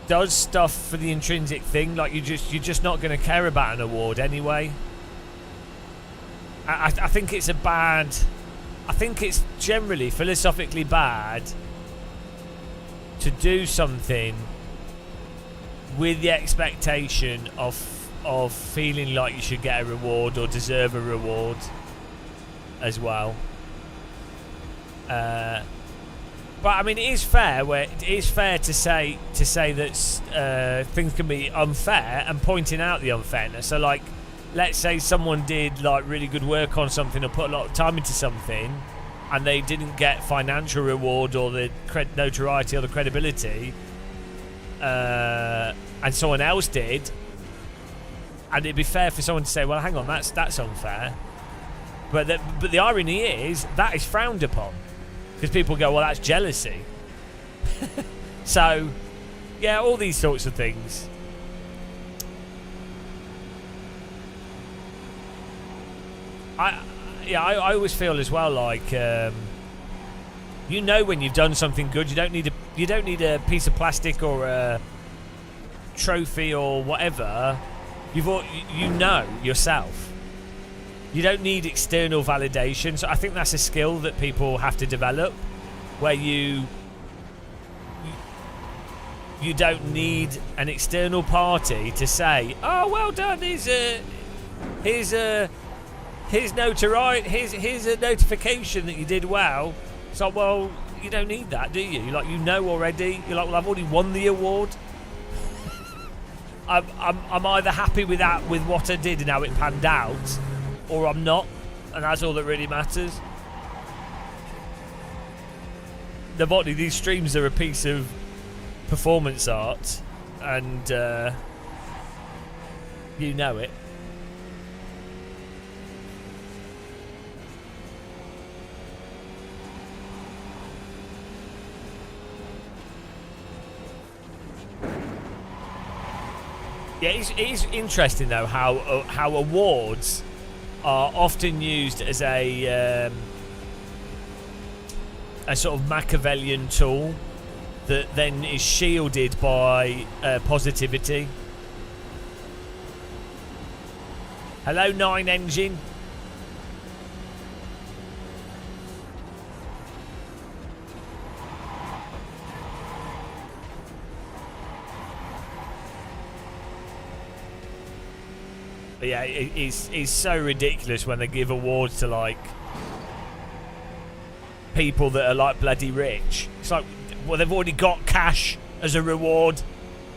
does stuff for the intrinsic thing, like you're just not going to care about an award anyway. I think it's generally philosophically bad to do something with the expectation of feeling like you should get a reward or deserve a reward as well. But I mean, it is fair to say that things can be unfair and pointing out the unfairness. So, like, let's say someone did like really good work on something or put a lot of time into something, and they didn't get financial reward or the notoriety or the credibility, and someone else did, and it'd be fair for someone to say, "Well, hang on, that's unfair." But the irony is that is frowned upon. Because people go, well, that's jealousy. So, yeah, all these sorts of things. I always feel as well like when you've done something good, you don't need a piece of plastic or a trophy or whatever. You know yourself. You don't need external validation. So I think that's a skill that people have to develop, where you don't need an external party to say, "Oh, well done. Here's notoriety. Here's a notification that you did well." It's like, well, you don't need that, do you? Like, you know already. You're like, well, I've already won the award. I'm either happy with that, with what I did and how it panned out, or I'm not, and that's all that really matters. The body, these streams are a piece of performance art, and you know it. Yeah, it is interesting though how awards are often used as a sort of Machiavellian tool that then is shielded by positivity. Hello, 9 Engine. But yeah, it's so ridiculous when they give awards to like people that are like bloody rich. It's like, well, they've already got cash as a reward.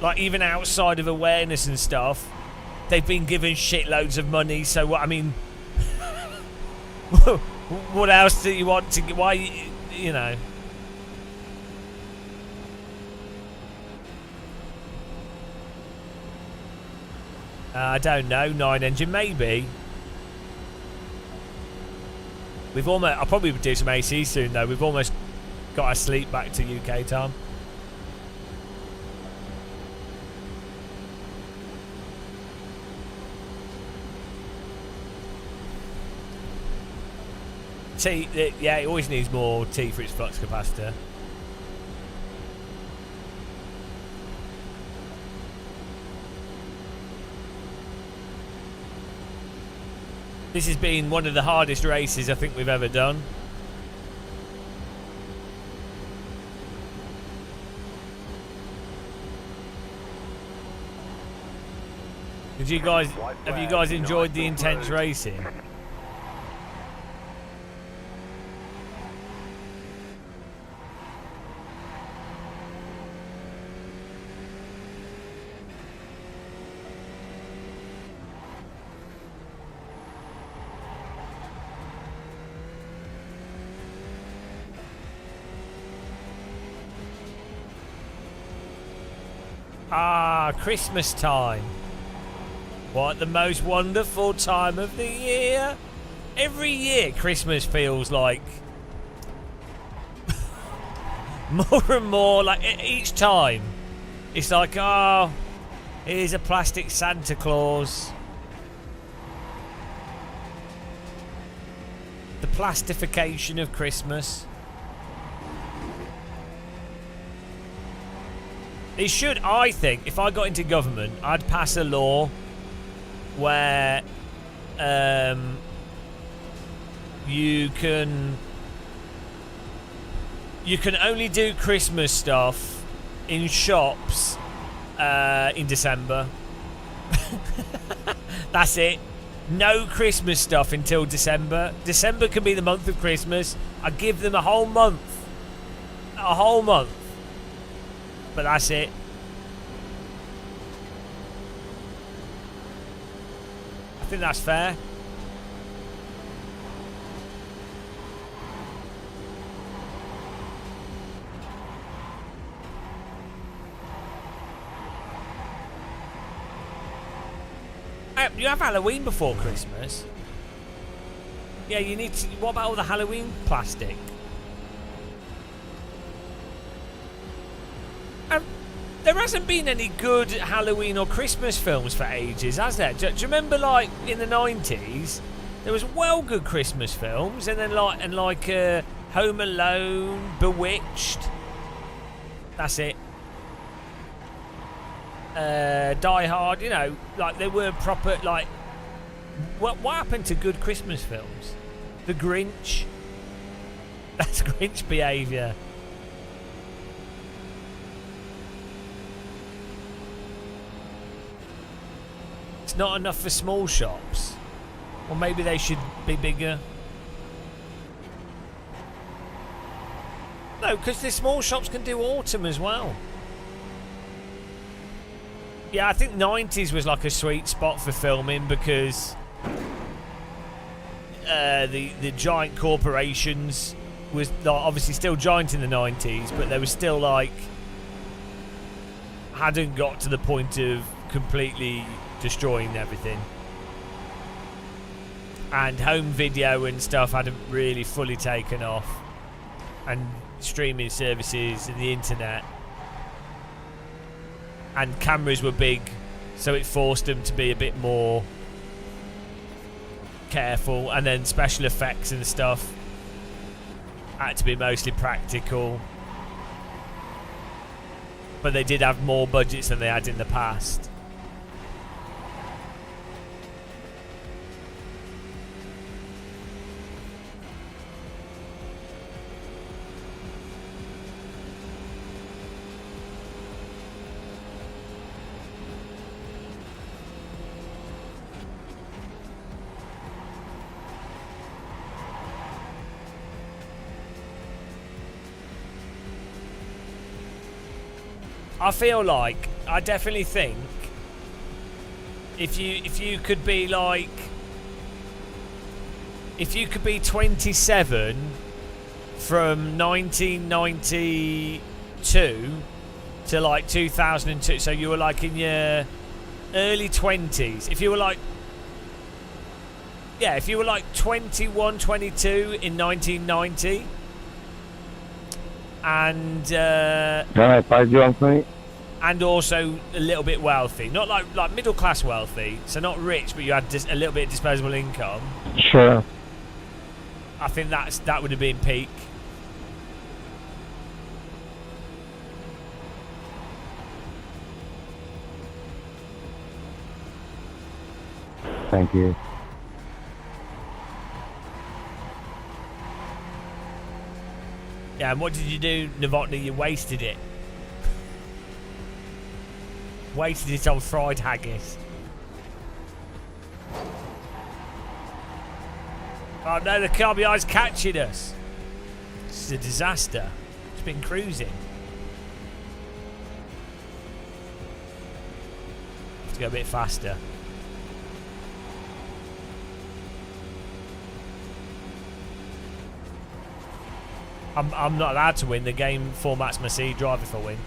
Like, even outside of awareness and stuff, they've been given shitloads of money. So what? I mean, what else do you want to? Why, you know? I don't know, 9 Engine, maybe. We've almost. I'll probably do some AC soon, though. We've almost got our sleep back to UK time. T, yeah, it always needs more T for its flux capacitor. This has been one of the hardest races I think we've ever done. Have you guys enjoyed the intense racing? Ah, Christmas time. What the most wonderful time of the year. Every year Christmas feels like more and more like each time. It's like, oh, here's a plastic Santa Claus. The plastification of Christmas. It should, I think, if I got into government, I'd pass a law where you can only do Christmas stuff in shops in December. That's it. No Christmas stuff until December. December can be the month of Christmas. I give them a whole month. A whole month. But that's it. I think that's fair. You have Halloween before Christmas. Yeah, you need to. What about all the Halloween plastic? There hasn't been any good Halloween or Christmas films for ages, has there? Do you remember, like, in the 90s, there was well good Christmas films, and then like Home Alone, Bewitched. That's it. Die Hard. You know, like, they were proper, like, What happened to good Christmas films? The Grinch. That's Grinch behaviour. It's not enough for small shops. Or maybe they should be bigger. No, because the small shops can do autumn as well. Yeah, I think 90s was like a sweet spot for filming because the giant corporations was obviously still giant in the 90s, but they were still like hadn't got to the point of completely destroying everything. And home video and stuff hadn't really fully taken off. And streaming services and the internet. And cameras were big, so it forced them to be a bit more careful. And then special effects and stuff had to be mostly practical. But they did have more budgets than they had in the past. I feel like, I definitely think if you could be like, if you could be 27 from 1992 to like 2002, so you were like in your early 20s, if you were like, yeah, if you were like 21, 22 in 1990 and and also a little bit wealthy, not like middle class wealthy, so not rich, but you had just a little bit of disposable income. Sure. I think that would have been peak. Thank you. Yeah, and what did you do, Novotny? You wasted it. Wasted it on fried haggis. Oh no, the Carbiai's catching us. This is a disaster. It's been cruising. Have to go a bit faster. I'm not allowed to win. The game formats my C drive if I win.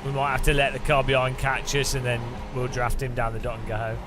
We might have to let the car behind catch us and then we'll draft him down the dot and go home.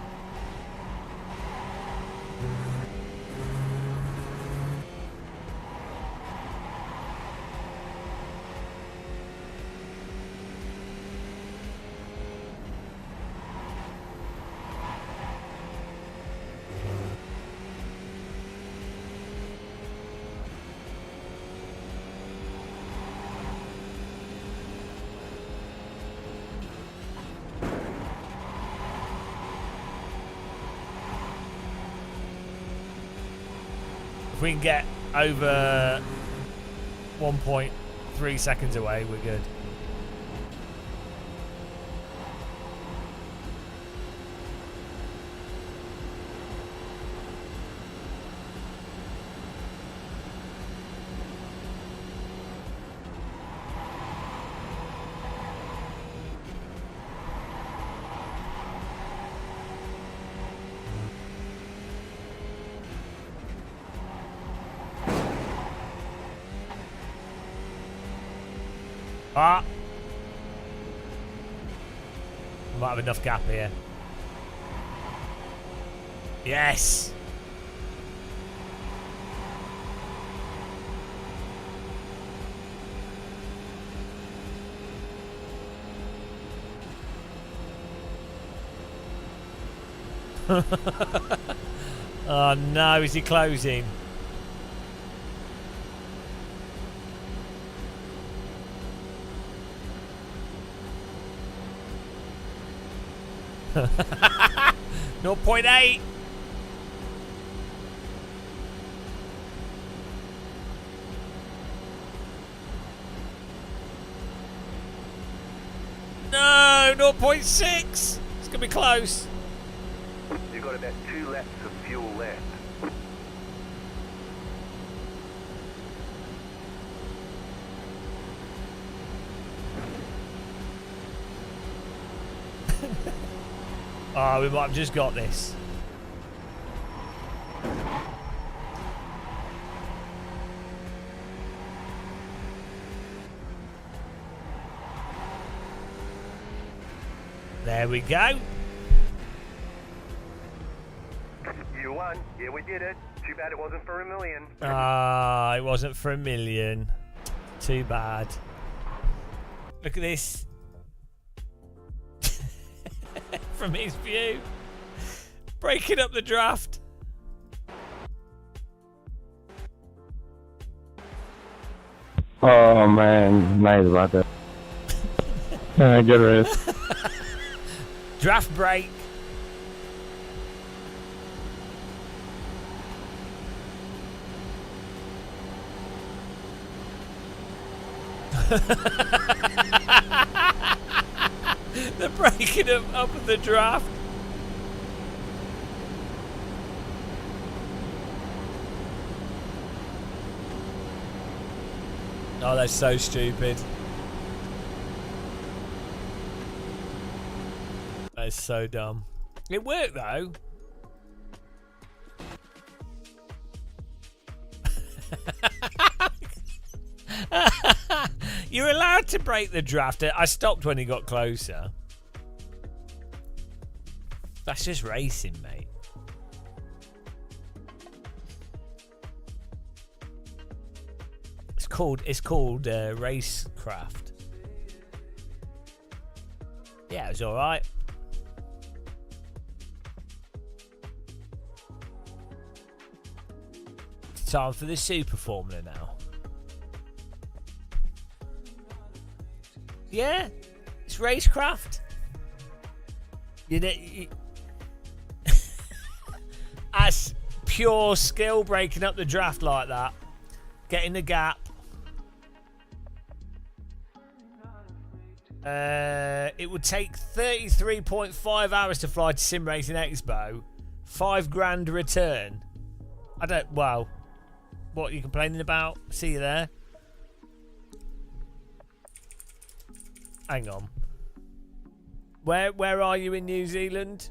If we can get over 1.3 seconds away, we're good. Ah! We might have enough gap here. Oh no, is he closing? No 0.8. No, 0.6. It's gonna be close. You've got about 2 laps of fuel left. Oh, we might have just got this. There we go. You won. Yeah, we did it. Too bad it wasn't for $1 million. Ah, it wasn't for $1 million. Too bad. Look at this. From his view. Breaking up the draft. Oh man, nice about that. Good race. Draft break. They're breaking up with the draft. Oh, that's so stupid. That is so dumb. It worked though. You're allowed to break the draft. I stopped when he got closer. That's just racing, mate. It's called Racecraft. Yeah, it was all right. It's time for the Super Formula now. Yeah, it's Racecraft. That's pure skill, breaking up the draft like that. Getting the gap. It would take 33.5 hours to fly to Sim Racing Expo. $5,000 return. Well, what are you complaining about? See you there. Hang on. Where are you in New Zealand?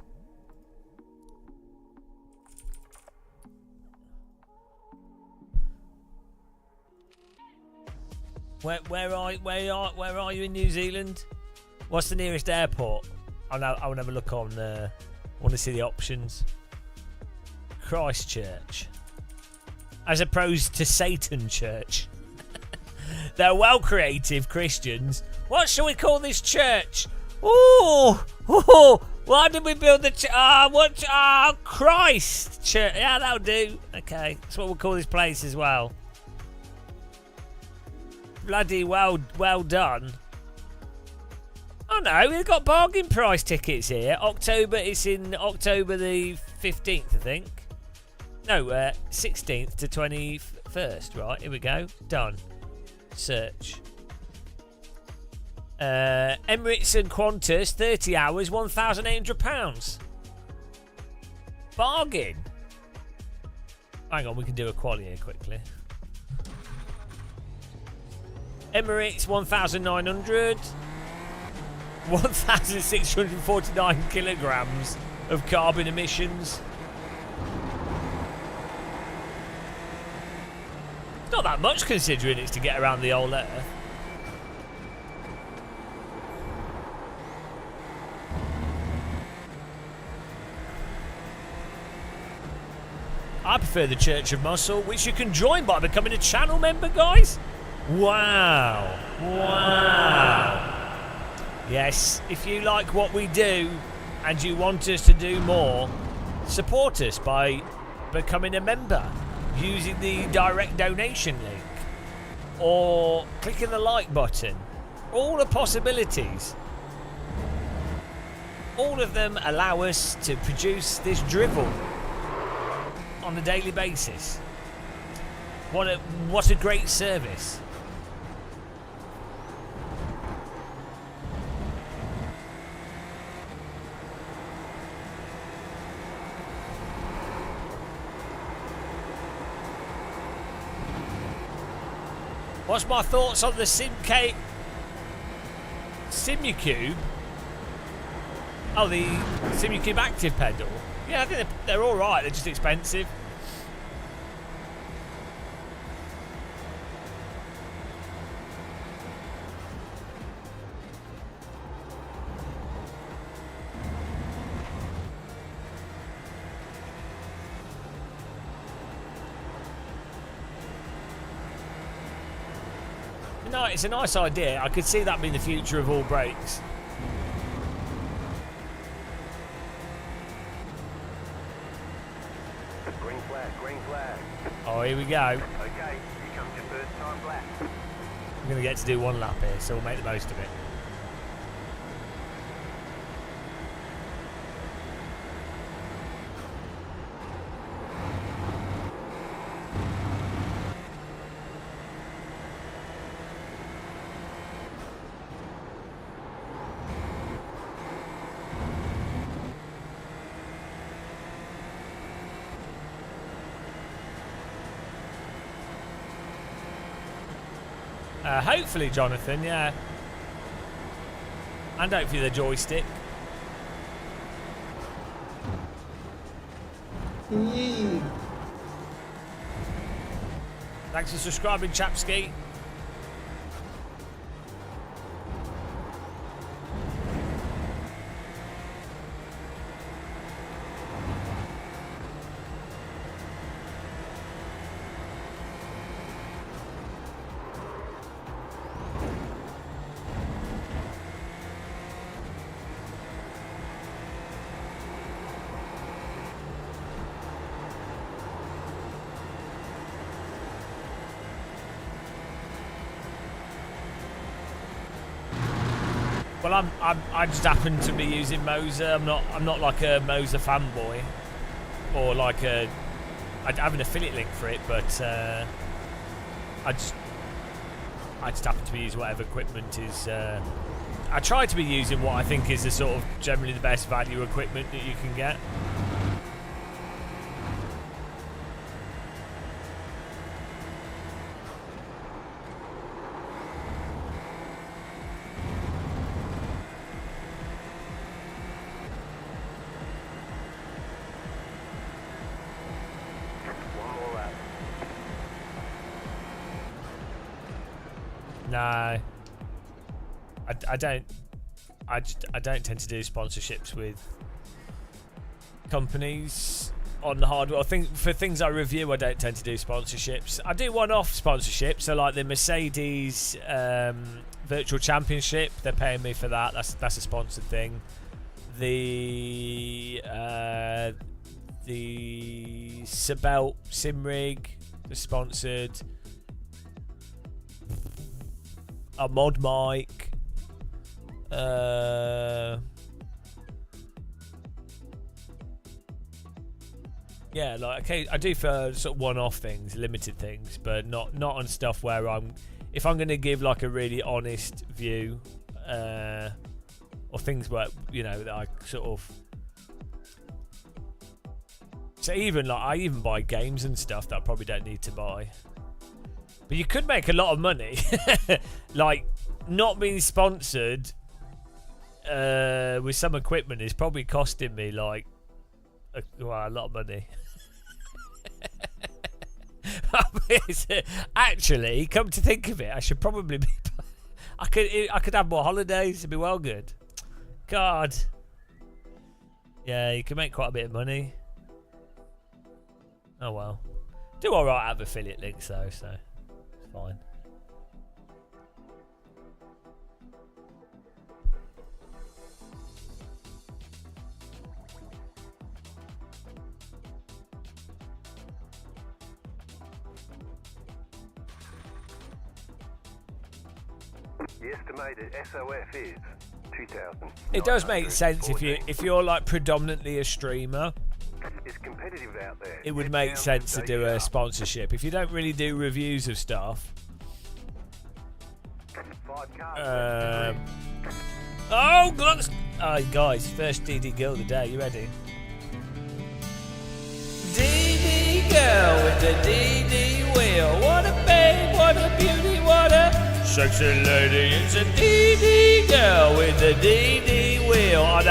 Where are you in New Zealand? What's the nearest airport? I will have a look on. I want to see the options. Christchurch, as opposed to Satan Church. They're well creative Christians. What shall we call this church? Ooh, why did we build the Christ Church? Yeah, that'll do. Okay, that's what we'll call this place as well. Bloody well done. Oh no, we've got bargain price tickets here. It's in October the 15th, I think. No, 16th to 21st. Right, here we go. Done. Search. Emirates and Qantas, 30 hours, £1,800. Bargain. Hang on, we can do a quali here quickly. Emirates 1,900, 1,649 kilograms of carbon emissions. Not that much considering it's to get around the old Earth. I prefer the Church of Muscle, which you can join by becoming a channel member, guys. Wow. Yes, if you like what we do and you want us to do more, support us by becoming a member, using the direct donation link, or clicking the like button. All the possibilities. All of them allow us to produce this drivel on a daily basis. What a great service. What's my thoughts on the Simcube? Oh, the Simcube Active pedal. Yeah, I think they're all right. They're just expensive. No, it's a nice idea. I could see that being the future of all brakes. Green flag, green flag. Oh, here we go. Okay, here comes your first time lap. I'm going to get to do one lap here, so we'll make the most of it. Hopefully, Jonathan, yeah. And hopefully the joystick. Thanks for subscribing, Chapski. Well, I just happen to be using Moser. I'm not like a Moser fanboy, or like I have an affiliate link for it, but I just happen to be using whatever equipment is. I try to be using what I think is the sort of generally the best value equipment that you can get. No, I don't. I don't tend to do sponsorships with companies on the hardware. I think for things I review, I don't tend to do sponsorships. I do one-off sponsorships, so like the Mercedes Virtual Championship. They're paying me for that. That's a sponsored thing. The Sebelt Simrig is sponsored. A mod mic. Yeah, like okay, I do for sort of one-off things, limited things, but not on stuff where if I'm going to give like a really honest view, or things where that I sort of. So even like I even buy games and stuff that I probably don't need to buy. But you could make a lot of money, like not being sponsored with some equipment is probably costing me like a lot of money. Actually, come to think of it, I should probably be. I could have more holidays. It'd be well good. God. Yeah, you can make quite a bit of money. Oh well. Do all right out of affiliate links though, so it's fine. The estimated SOF is 2,000. It does make sense if you're like predominantly a streamer. It's competitive out there. It would Head make down sense to stay do a sharp. sponsorship. If you don't really do reviews of stuff. 5 cars. Oh, God. Oh, guys, first DD girl of the day. You ready? DD girl with the DD wheel. What a babe, what a beauty, what a sexy lady. It's a DD girl with the DD wheel. I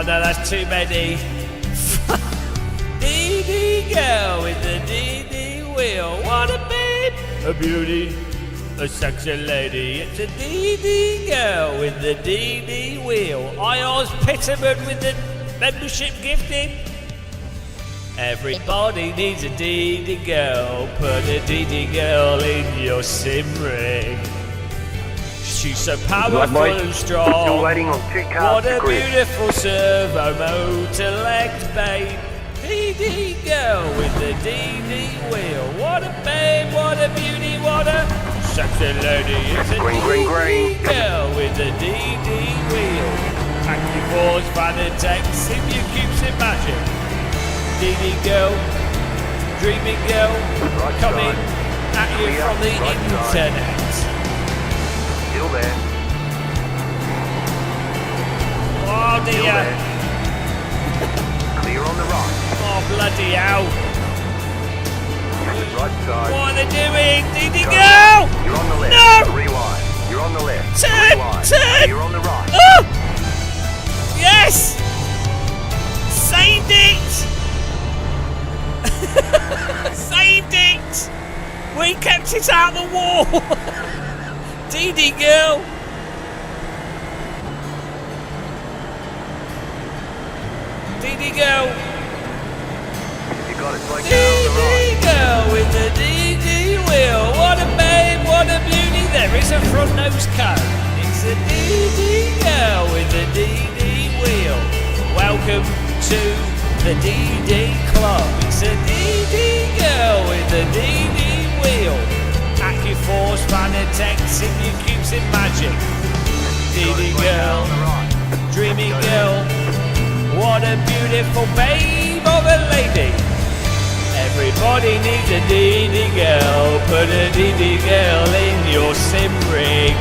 know, that's too many. DD girl with the DD wheel. What a babe, a beauty, a sexy lady. It's a DD girl with the DD wheel. IOS Pitterman with the membership gifting. Everybody needs a DD girl. Put a DD girl in your sim ring. She's so powerful and strong. Still waiting on 2 cars What to a grid. beautiful servo motor-lect babe. DD girl with the DD wheel. What a babe, what a beauty, what a sexy lady. It's a Green, green, green. DD girl with the DD wheel. AccuForce, Vanitex, Simucubes in magic. DD girl, dreaming girl, Right coming side. at you Clear, from the right side. internet. Still there. Oh Still dear. there. Clear on the right. Oh bloody hell. Right side. What are they doing? DD Go. girl! You're on the left. No! Rewind. You're on the left. Turn, Rewind. turn. You're on the right. Oh! Yes! Saved it! Saved it! We kept it out the wall! DD girl! DD girl! You got it. Like DD girl with the DD wheel. What a babe, what a beauty. There is a front nose cone. It's a DD girl with the DD wheel. Welcome to the DD club. It's a DD girl with the DD wheel. AccuForce, Vanitex, Simucubes in magic. DD girl, dreamy girl. What a beautiful babe of a lady. Everybody needs a DD girl. Put a DD girl in your sim rig.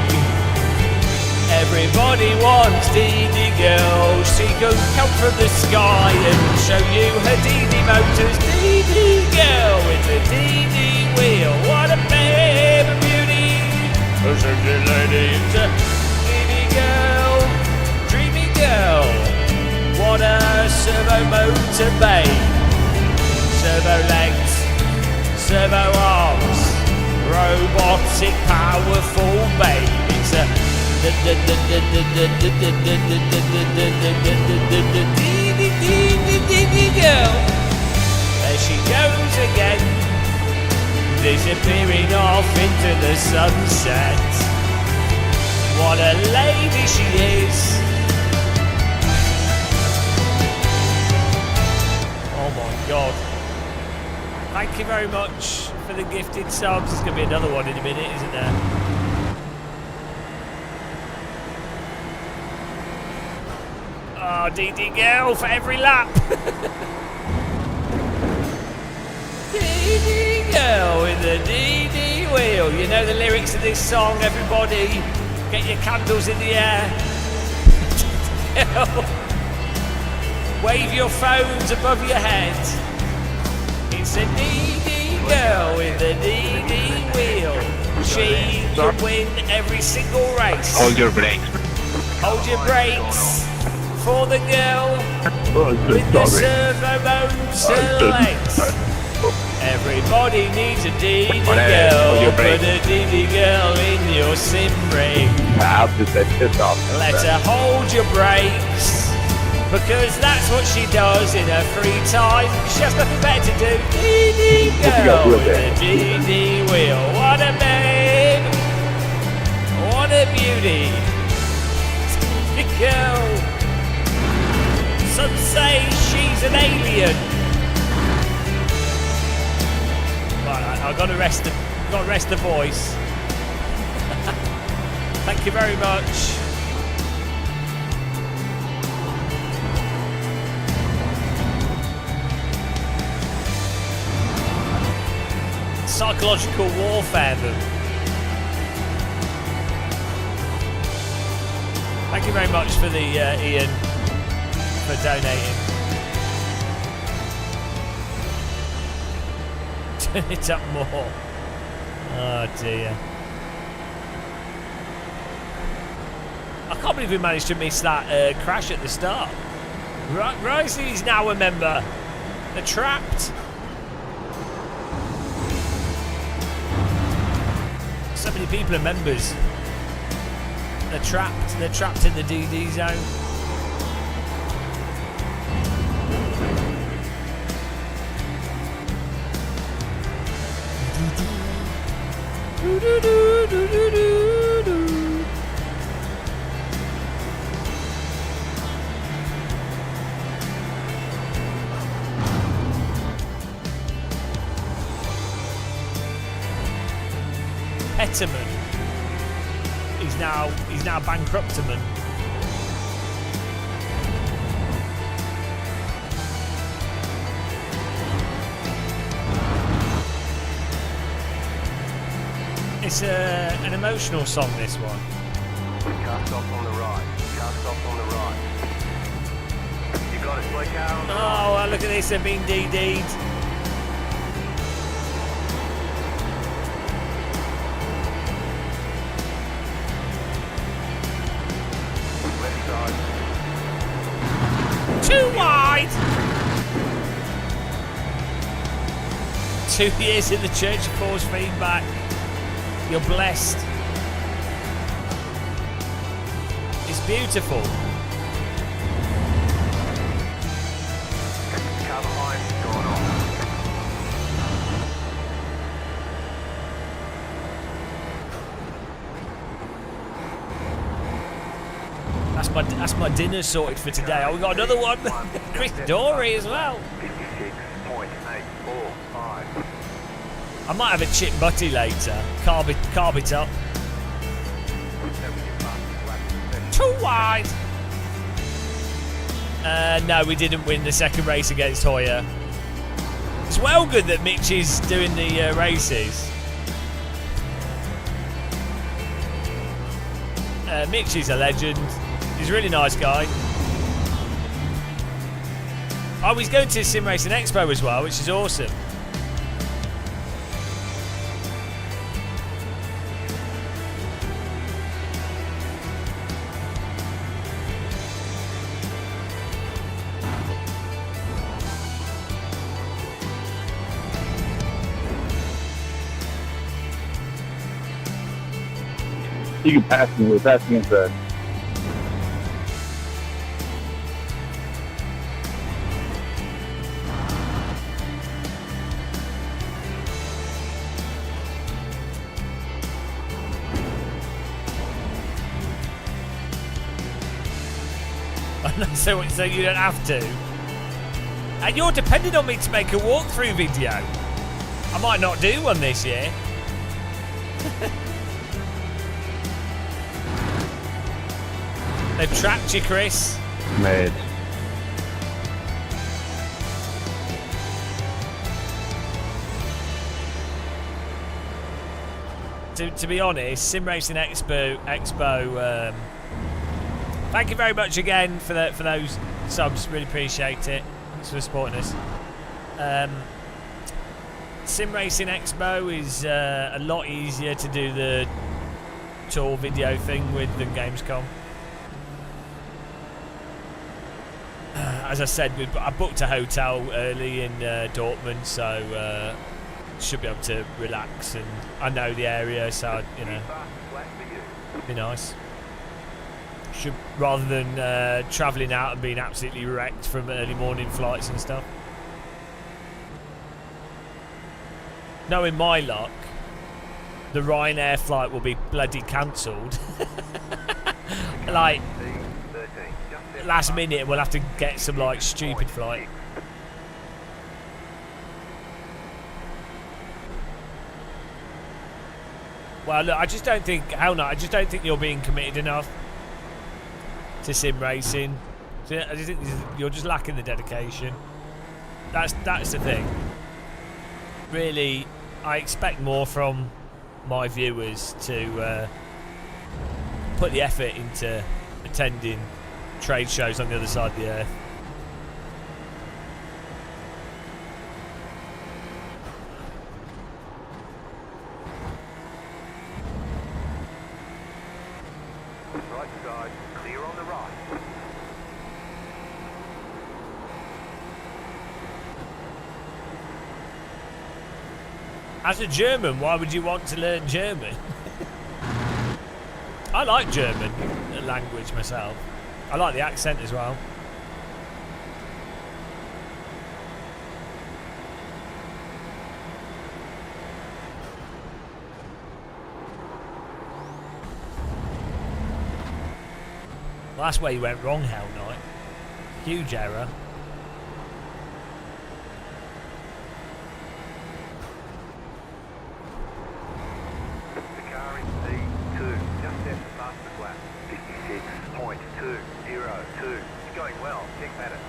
Everybody wants DD girl. She can come from the sky and show you her DD motors. DD girl with the DD wheel. What a babe, a beauty. A sexy lady. It's a DD girl. Dreamy girl. What a servo motor babe. Servo legs, servo arms, robotic powerful babe. It's a girl. There she goes again, disappearing off into the sunset. What a lady she is. Oh my God. Thank you very much for the gifted subs. There's going to be another one in a minute, isn't there? Oh, DD girl for every lap. DD girl with the DD wheel. You know the lyrics of this song, everybody. Get your candles in the air. Wave your phones above your head. It's a DD girl with a DD wheel. She can win every single race. Hold your brakes. Hold your brakes for the girl with the servo motor legs. Everybody needs a DD girl. Put a DD girl in your sim ring. Let her hold your brakes, because that's what she does in her free time. She has nothing better to do. DD girl with a DD wheel. What a babe. What a beauty. DD girl. Some say she's an alien. Right, I've got to rest the voice. Thank you very much. Psychological warfare them. Thank you very much for the Ian for donating. Turn it up more. Oh dear. I can't believe we managed to miss that crash at the start. Risey is now a member. They're trapped. So many people are members. They're trapped. They're trapped in the DD zone. Petterman. He's now bankruptman. It's an emotional song, this one. Car stop on the right. Car stop on the right. You got it, slow car on the right. Oh, look at this, they're being DD'd. Left side. Too wide! 2 years in the Church of Force feedback. You're blessed. It's beautiful. Car behind, going on. That's my dinner sorted for today. Oh, we got another one. Chris Dory as well. 56.845. I might have a chip butty later. Carb it up. Too wide. No, we didn't win the second race against Hoyer. It's well good that Mitch is doing the races. Mitch is a legend. He's a really nice guy. Oh, he's going to Sim Racing Expo as well, which is awesome. You can pass me with that inside. So you don't have to. And you're depending on me to make a walkthrough video. I might not do one this year. They've trapped you, Chris. Made. To be honest, Sim Racing Expo. Thank you very much again for those subs. Really appreciate it. Thanks for supporting us. Sim Racing Expo is a lot easier to do the tour video thing with than Gamescom. As I said, I booked a hotel early in Dortmund, so should be able to relax, and I know the area, so it'd be nice. Rather than travelling out and being absolutely wrecked from early morning flights and stuff. Knowing my luck, the Ryanair flight will be bloody cancelled. Like, last minute we'll have to get some like stupid flight. Well, look, I just don't think. Hell no, I just don't think you're being committed enough to sim racing. So I just think you're just lacking the dedication. That's the thing. Really, I expect more from my viewers to put the effort into attending trade shows on the other side of the earth. Right side, clear on the right. As a German, why would you want to learn German? I like German language myself. I like the accent as well. Well, that's where you went wrong, Hell Knight. Huge error. The car in P2, just set the fastest lap. 56.202. It's going well. Check that out.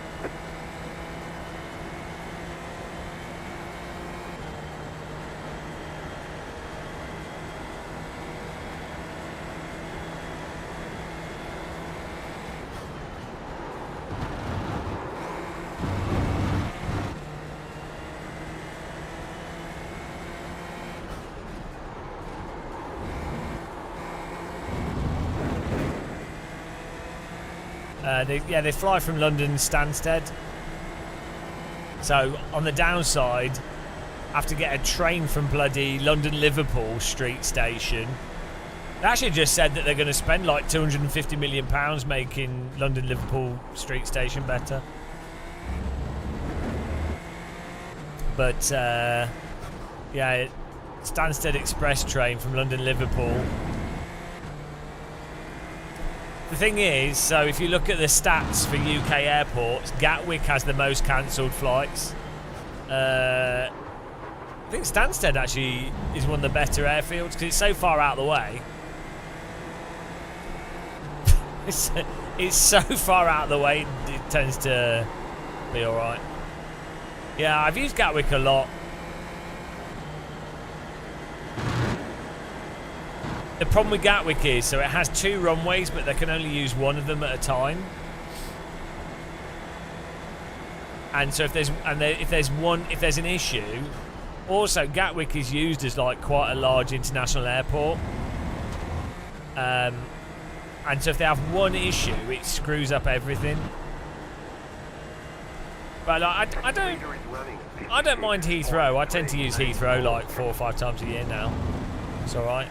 They fly from London Stansted. So on the downside, I have to get a train from bloody London Liverpool Street Station. They actually just said that they're going to spend like £250 million making London Liverpool Street Station better. But Stansted Express train from London Liverpool. The thing is, so if you look at the stats for UK airports, Gatwick has the most cancelled flights. I think Stansted actually is one of the better airfields because it's so far out of the way. It's so far out of the way, it tends to be alright. Yeah, I've used Gatwick a lot. The problem with Gatwick is, so it has 2 runways, but they can only use one of them at a time. And so if there's an issue, also Gatwick is used as like quite a large international airport. And so if they have one issue, it screws up everything. But like, I don't mind Heathrow. I tend to use Heathrow like 4 or 5 times a year now. It's all right.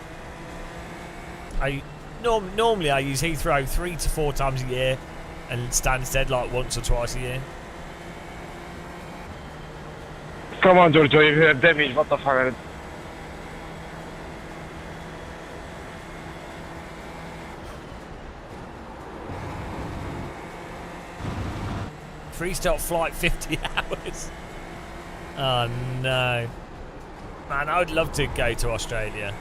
Normally I use Heathrow 3 to 4 times a year, and Stansted like once or twice a year. Come on, Giorgio, you have damage, what the fuck? Free-stop flight 50 hours. Oh no. Man, I would love to go to Australia.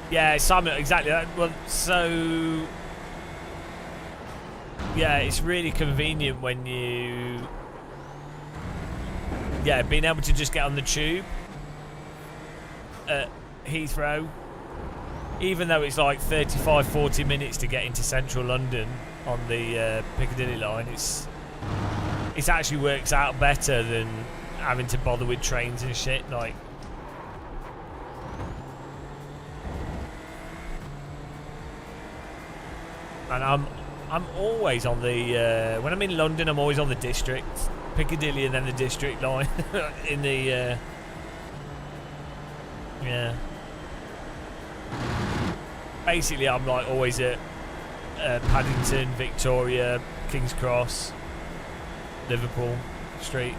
Yeah, Simon, exactly. Well, so yeah, it's really convenient when you being able to just get on the tube at Heathrow, even though it's like 35-40 minutes to get into central London on the Piccadilly line. It actually works out better than having to bother with trains and shit. Like, and I'm always on the when I'm in London, I'm always on the District, Piccadilly, and then the District line in the Basically, I'm like always at Paddington, Victoria, King's Cross, Liverpool Street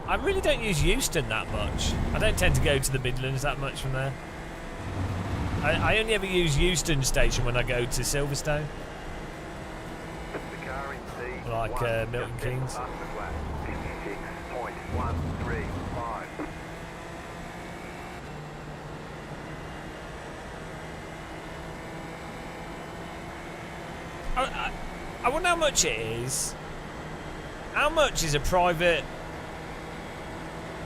I really don't use Euston that much. I don't tend to go to the Midlands that much from there. I only ever use Euston Station when I go to Silverstone. The car in P1, Like Milton just Keynes. past the flat. 56.135. I wonder how much it is. How much is a private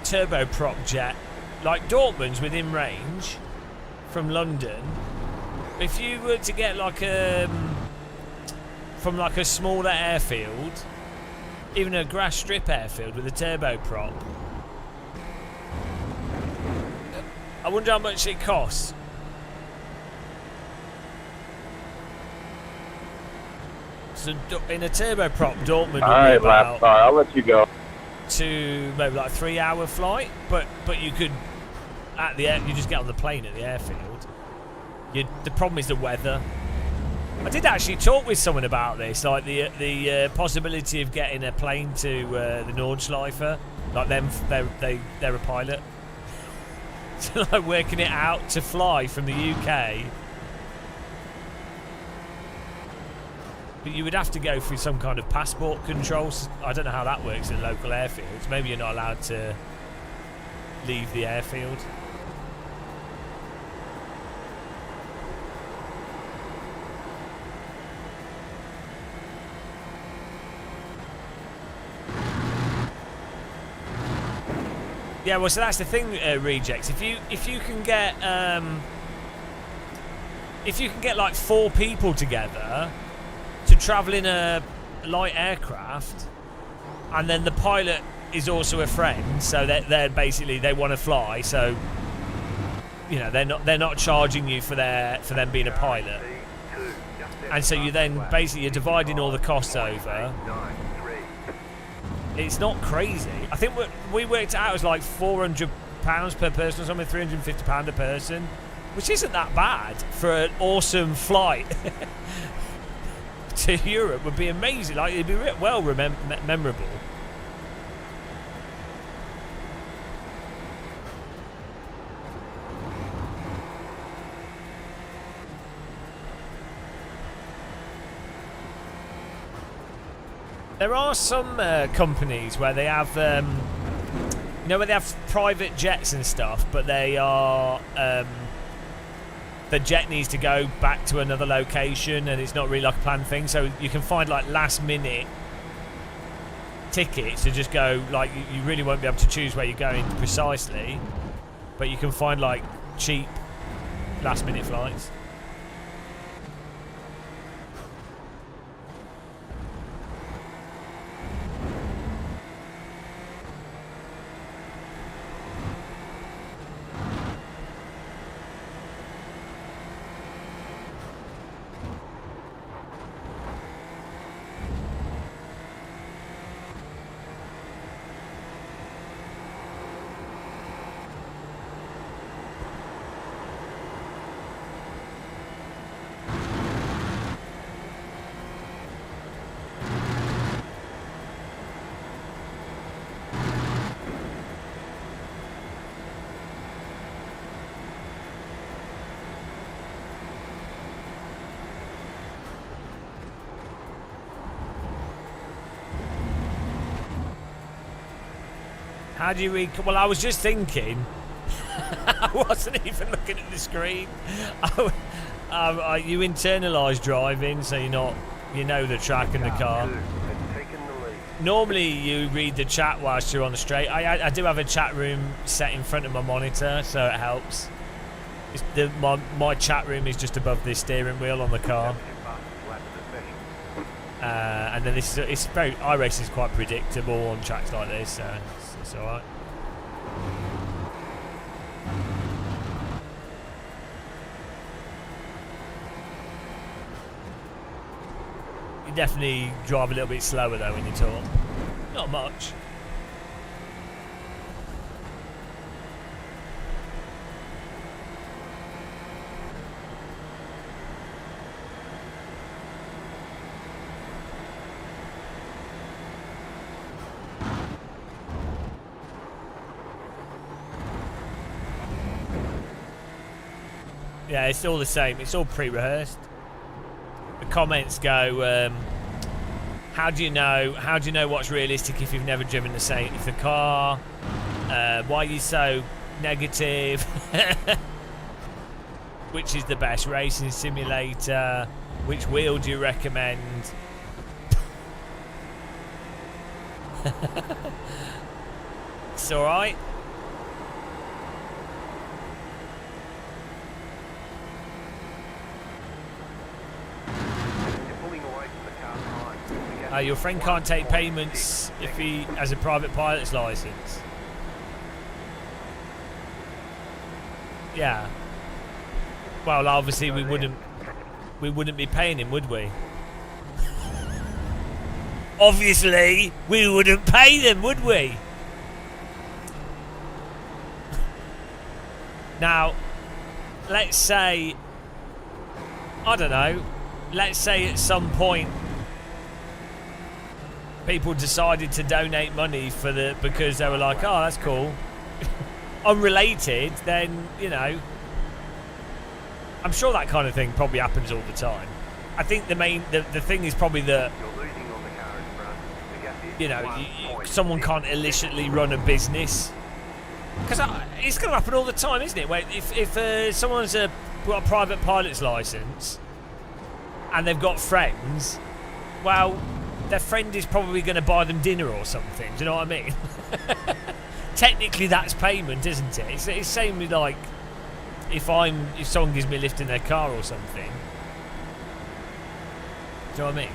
turboprop jet like Dortmund's within range from London? If you were to get like from like a smaller airfield, even a grass strip airfield with a turboprop, I wonder how much it costs. So in a turboprop, Dortmund would Alright, be lap about car, I'll let you go. to maybe like a 3-hour flight, but you could at the air, you just get on the plane at the airfield. The problem is the weather. I did actually talk with someone about this, like the possibility of getting a plane to the Nordschleife, like them, they're a pilot, so like working it out to fly from the UK. But you would have to go through some kind of passport controls. I don't know how that works in local airfields. Maybe you're not allowed to leave the airfield. Yeah, well, so that's the thing, Rejects. If you can get like 4 people together to travel in a light aircraft, and then the pilot is also a friend, so they're basically, they want to fly, so you know they're not charging you for them being a pilot, and so you then basically you're dividing all the costs over. It's not crazy. I think we worked it out as like £400 per person or something, £350 a person, which isn't that bad for an awesome flight. To Europe would be amazing. Like, it'd be well memorable. There are some companies where they have, where they have private jets and stuff, but they are. The jet needs to go back to another location, and it's not really like a planned thing. So you can find like last-minute tickets to just go. Like you really won't be able to choose where you're going precisely, but you can find like cheap last-minute flights. How do you well, I was just thinking. I wasn't even looking at the screen. You internalise driving, so you know the track and the car. Normally, you read the chat whilst you're on the straight. I do have a chat room set in front of my monitor, so it helps. My chat room is just above the steering wheel on the car. And then it's very iRacing is quite predictable on tracks like this, so it's all right. You definitely drive a little bit slower though when you talk. Not much. Yeah, it's all the same. It's all pre-rehearsed. The comments go, how do you know what's realistic if you've never driven the car? Why are you so negative? Which is the best racing simulator? Which wheel do you recommend? It's alright. Your friend can't take payments if he has a private pilot's license. Yeah. Well, obviously we wouldn't be paying him, would we? Obviously, we wouldn't pay them, would we? Now, let's say, I don't know, let's say at some point people decided to donate money because they were like, oh, that's cool. Unrelated, then, you know, I'm sure that kind of thing probably happens all the time. I think the thing is probably that, you know, someone can't illicitly run a business. Because it's going to happen all the time, isn't it? Where if someone's got a private pilot's license and they've got friends, well, their friend is probably going to buy them dinner or something. Do you know what I mean? Technically, that's payment, isn't it? It's the same with, like, if someone gives me a lift in their car or something. Do you know what I mean?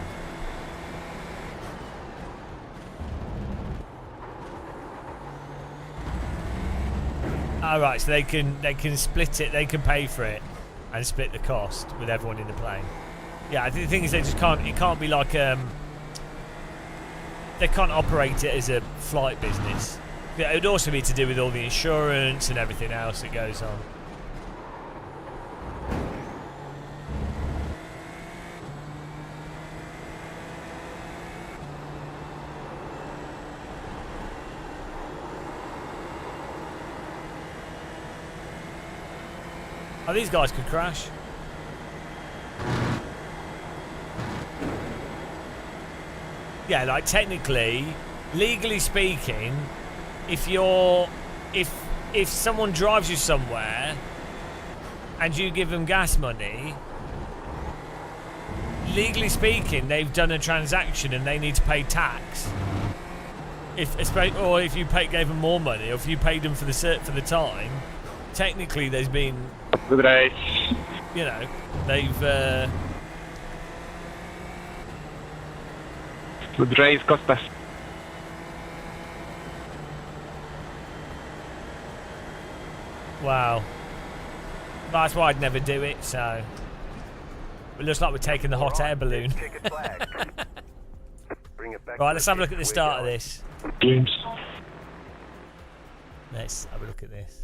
Alright, so they can split it, they can pay for it and split the cost with everyone in the plane. Yeah, the thing is they just can't, it can't be like, they can't operate it as a flight business. It would also be to do with all the insurance and everything else that goes on. Oh, these guys could crash. Yeah, like technically, legally speaking, if someone drives you somewhere and you give them gas money, legally speaking, they've done a transaction and they need to pay tax. If you gave them more money, or if you paid them for the time, technically there's been, Good race. you know, they've Good race, Costas. wow. That's why I'd never do it, so it looks like we're taking the hot air balloon. Right, let's have a look at the start of this. Games. Let's have a look at this.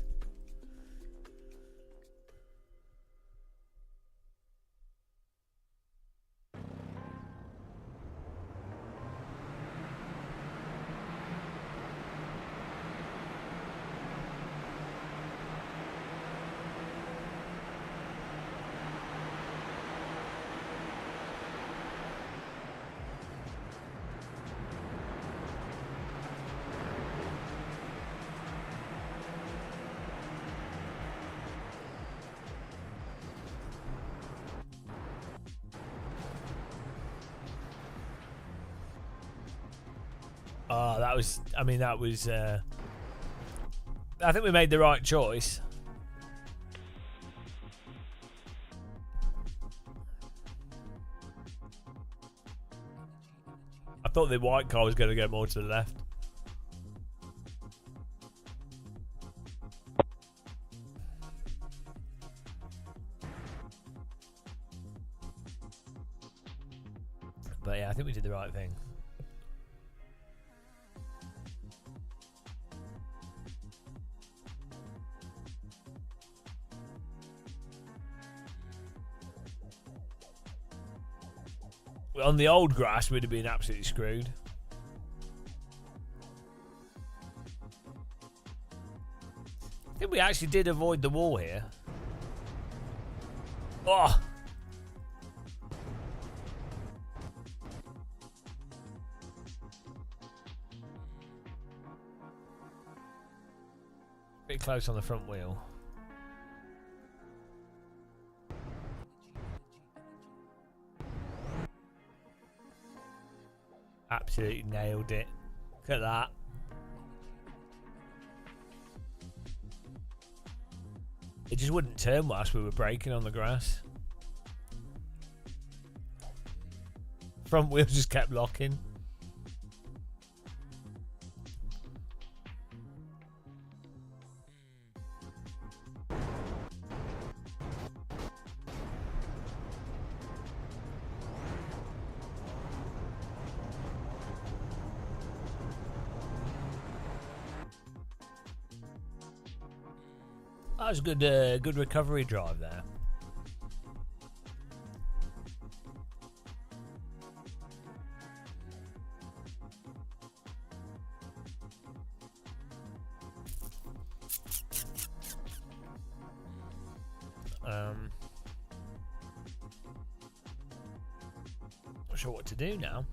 Oh, that was, I mean, that was, I think we made the right choice. I thought the white car was going to go more to the left. But yeah, I think we did the right thing. On the old grass, we'd have been absolutely screwed. I think we actually did avoid the wall here. Oh. Bit close on the front wheel. Absolutely nailed it. Look at that. It just wouldn't turn whilst we were braking on the grass. Front wheel just kept locking. That was a good recovery drive there. Not sure what to do now.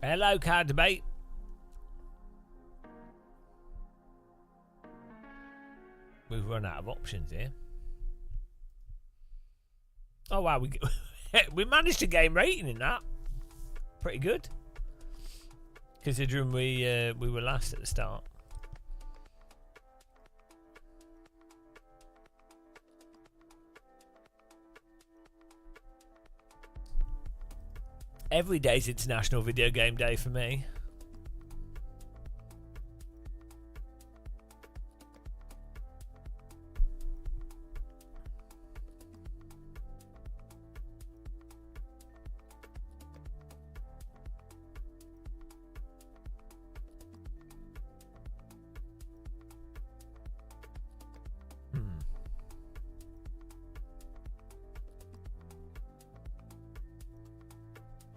Hello, car debate. We've run out of options here. Oh wow, we managed to gain rating in that. Pretty good, considering we were last at the start. Every day's International Video Game Day for me.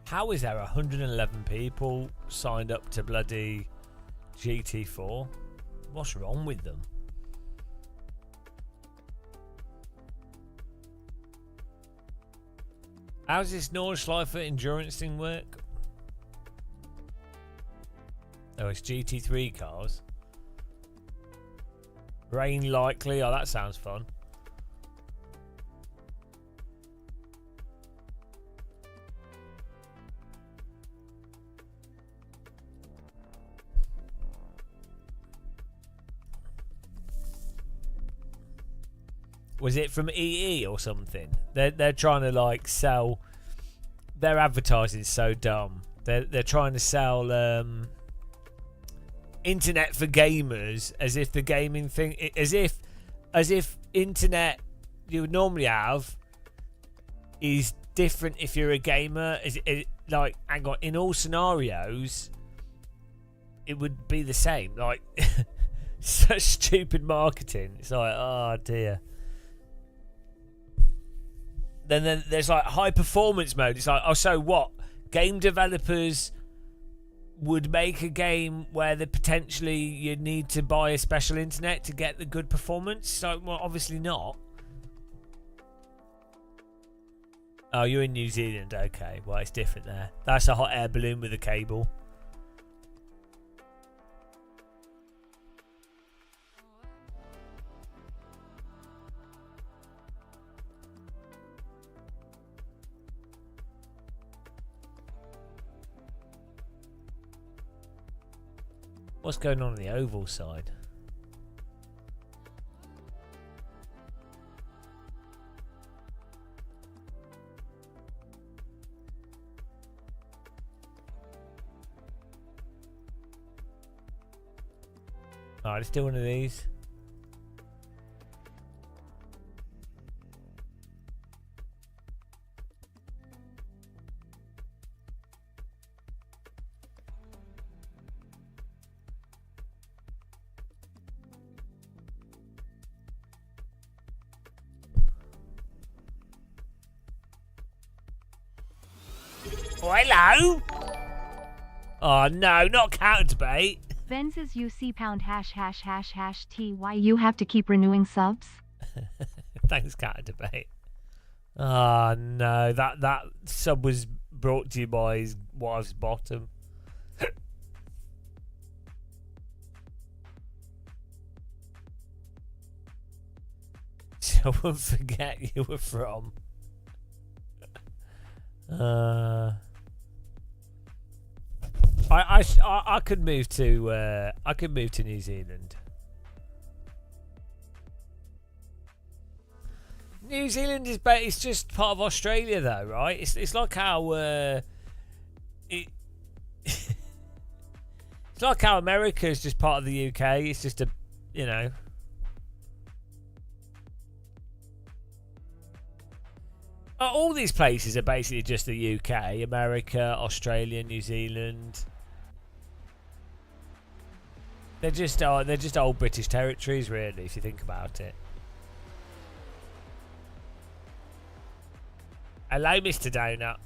How is there 111 people signed up to bloody GT4? What's wrong with them? How's this Nordschleife endurance thing work? Oh, it's GT3 cars. Rain likely. Oh, that sounds fun. Was it from EE or something? They're trying to like sell. Their advertising is so dumb. They're trying to sell internet for gamers as if the gaming thing, as if internet you would normally have is different if you're a gamer. Is it like, hang on, in all scenarios it would be the same. Like such stupid marketing. It's like, oh dear. Then there's like high performance mode. It's like, oh, so what? Game developers would make a game where potentially you need to buy a special internet to get the good performance? So, well, obviously not. Oh, you're in New Zealand. Okay, well, it's different there. That's a hot air balloon with a cable. What's going on the oval side? Alright, let's do one of these. Oh, hello. Oh no, not counterbait. Benz's UC pound ## T. Why you have to keep renewing subs? Thanks, counterbait. Oh no, that sub was brought to you by his wife's bottom. So I won't forget you were from. I could move to New Zealand. New Zealand is it's just part of Australia though, right? It's like how it's like how America is just part of the UK. It's just a, you know. All these places are basically just the UK, America, Australia, New Zealand. They're just old British territories, really, if you think about it. Hello, Mr. Donut.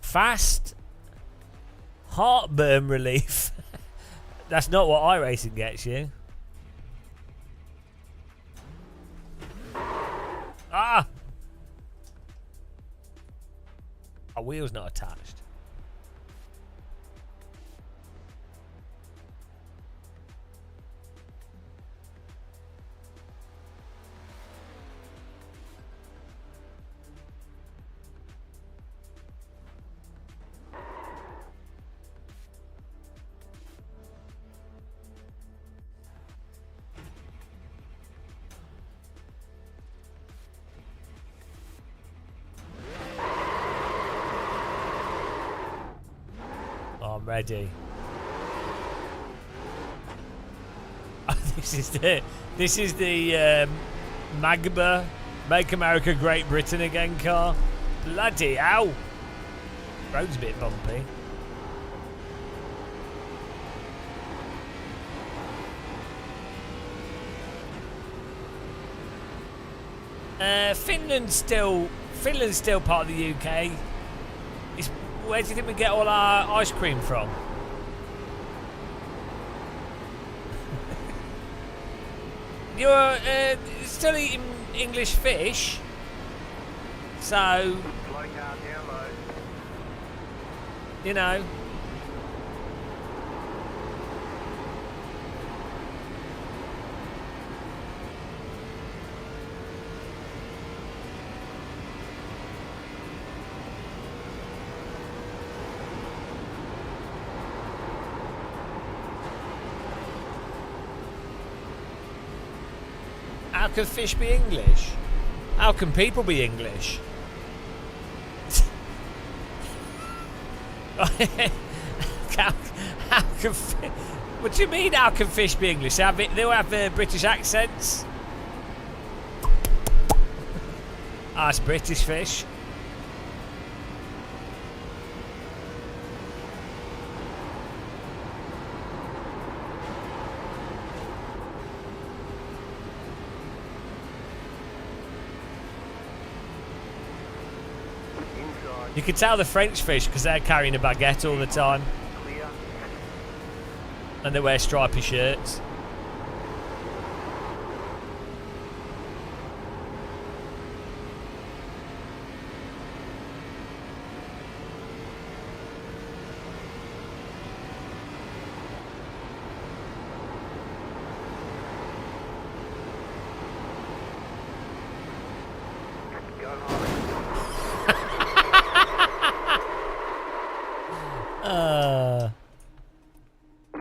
Fast heartburn relief. That's not what iRacing gets you. Ah! Our wheel's not attached. I'm ready. Oh, this is the Magba Make America Great Britain Again car. Bloody hell! Road's a bit bumpy. Finland's still part of the UK. Where do you think we get all our ice cream from? You're still eating English fish, so you know. How can fish be English? How can people be English? What do you mean, how can fish be English? They all have British accents. Ah, it's British fish. You can tell the French fish because they're carrying a baguette all the time. And they wear stripy shirts.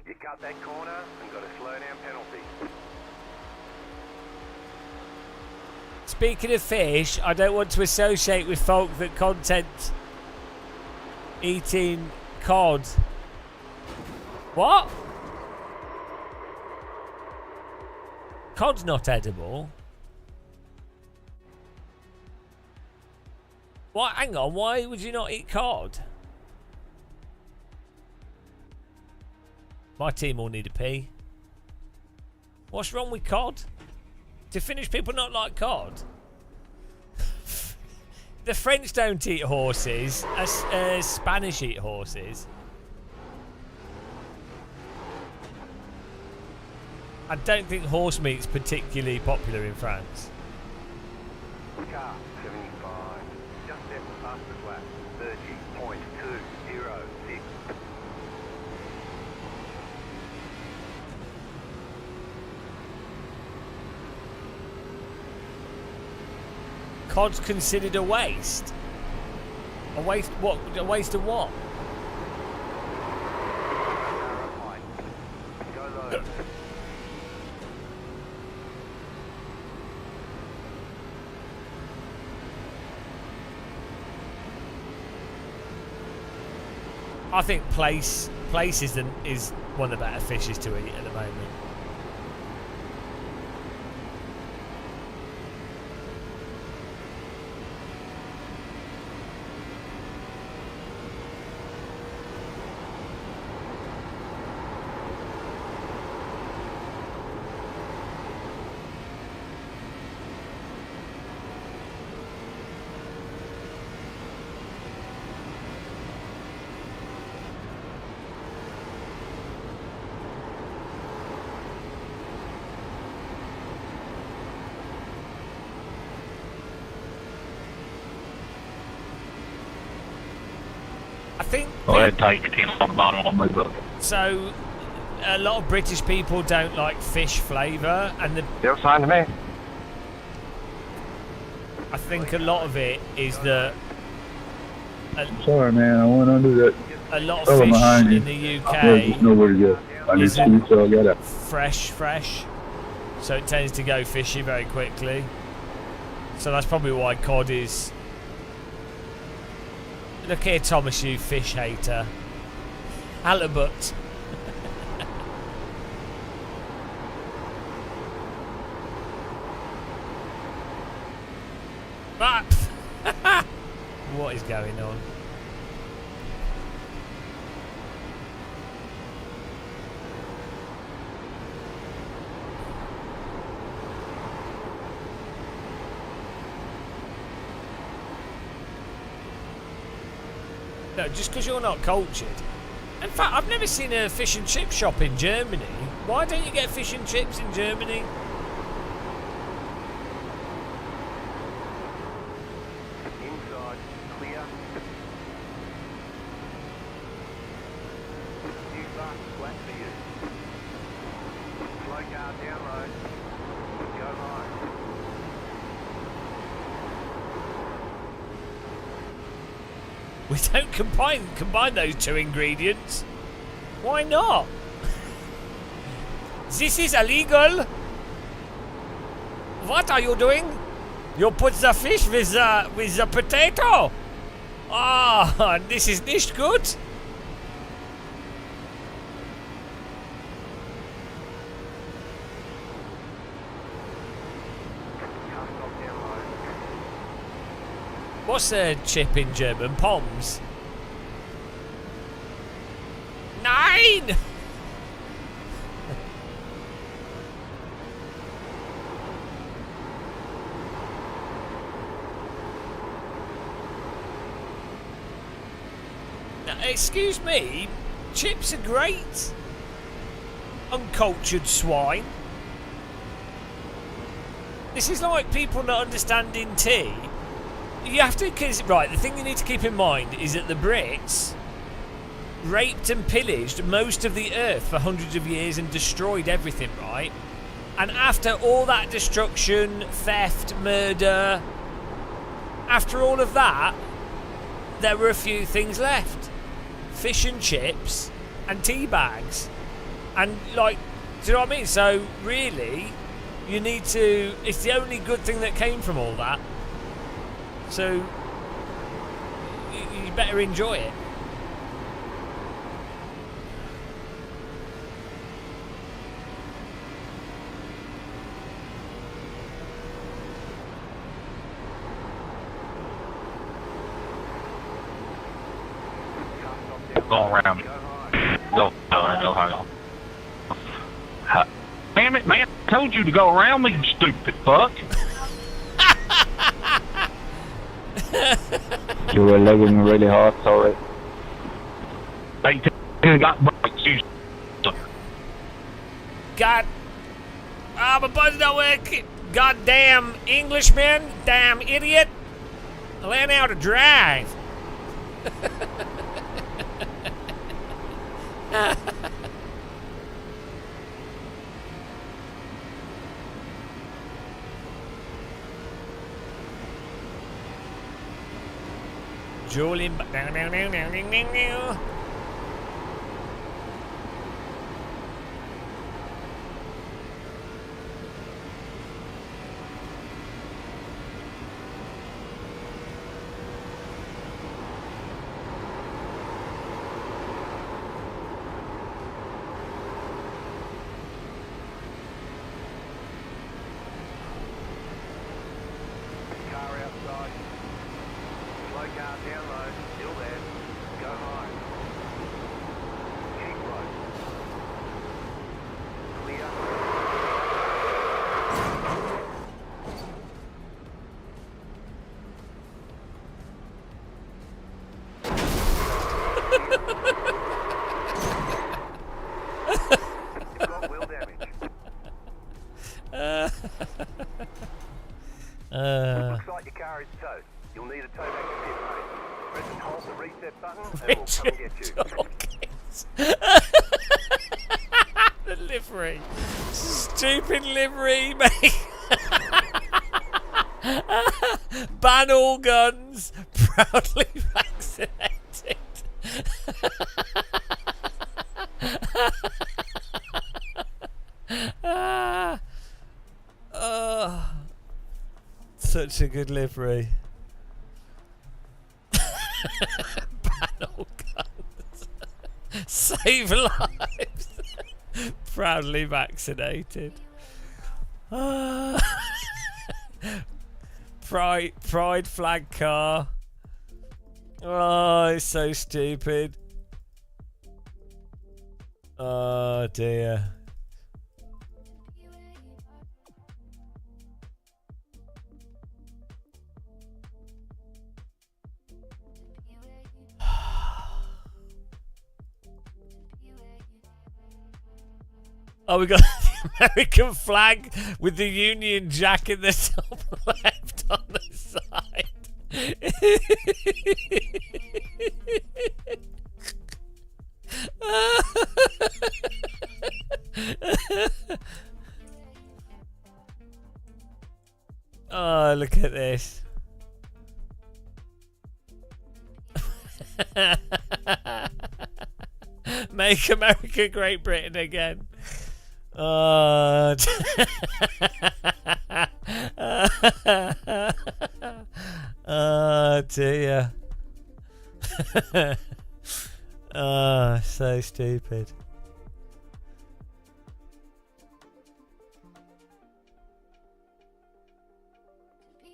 You cut that corner and got a slow down penalty. Speaking of fish, I don't want to associate with folk that content eating cod. What? Cod's not edible. What? Hang on, why would you not eat cod? My team all need a pee. What's wrong with cod? Do Finnish people not like cod? the French don't eat horses, Spanish eat horses. I don't think horse meat's particularly popular in France. Car 75. Just left the fastest lap. 30.206. Cod's considered a waste. A waste? What? A waste of what? Go low. I think place is one of the better fishes to eat at the moment. I think so. A lot of British people don't like fish flavour, and You're fine to me. I think a lot of it is that Sorry, man. I went under that. a lot Oh, of fish behind you. in the There's UK nowhere to go. I need Isn't- to, so I got up. fresh, so it tends to go fishy very quickly. So that's probably why cod is. Look here, Thomas, you fish hater. Halibut. Ah! What is going on? No, just because you're not cultured. In fact, I've never seen a fish and chip shop in Germany. Why don't you get fish and chips in Germany? Inside, clear. New fastest lap for you. Slow car down low. Go high. We don't combine those two ingredients. Why not? This is illegal. What are you doing? You put the fish with the potato. Ah, this is nicht gut. Car stop down low. What's a chip in German? Poms. Nein! Now, excuse me, chips are great. Uncultured swine. This is like people not understanding tea. You have to, right, the thing you need to keep in mind is that the Brits raped and pillaged most of the earth for hundreds of years and destroyed everything, right? And after all that destruction, theft, murder, after all of that, there were a few things left. Fish and chips and tea bags. And, like, do you know what I mean? So, really, you need to, it's the only good thing that came from all that. So, you better enjoy it. Go around. Go. No. Damn it, man. I told you to go around me, you stupid fuck. You were lagging really hard, sorry. They got right, you God. My button's not working. Goddamn Englishman. Damn idiot. I learned how to drive. Julian. Car outside. Slow car down low. Still there. Go high. Keep low. Clear. You've got wheel damage. Looks like your car is towed. You'll need a tow back to pit, mate. Press and hold the reset button and we'll come and get you. The livery. Stupid livery, mate. Ban all guns. Proudly vaccinated. Oh, such a good livery. Ban all guns. Save lives. Proudly vaccinated. Pride flag car. Oh, it's so stupid. Oh dear. Oh, we got the American flag with the Union Jack in the top left on the side. Oh, look at this. Make America Great Britain again. Oh, oh dear. Oh, so stupid.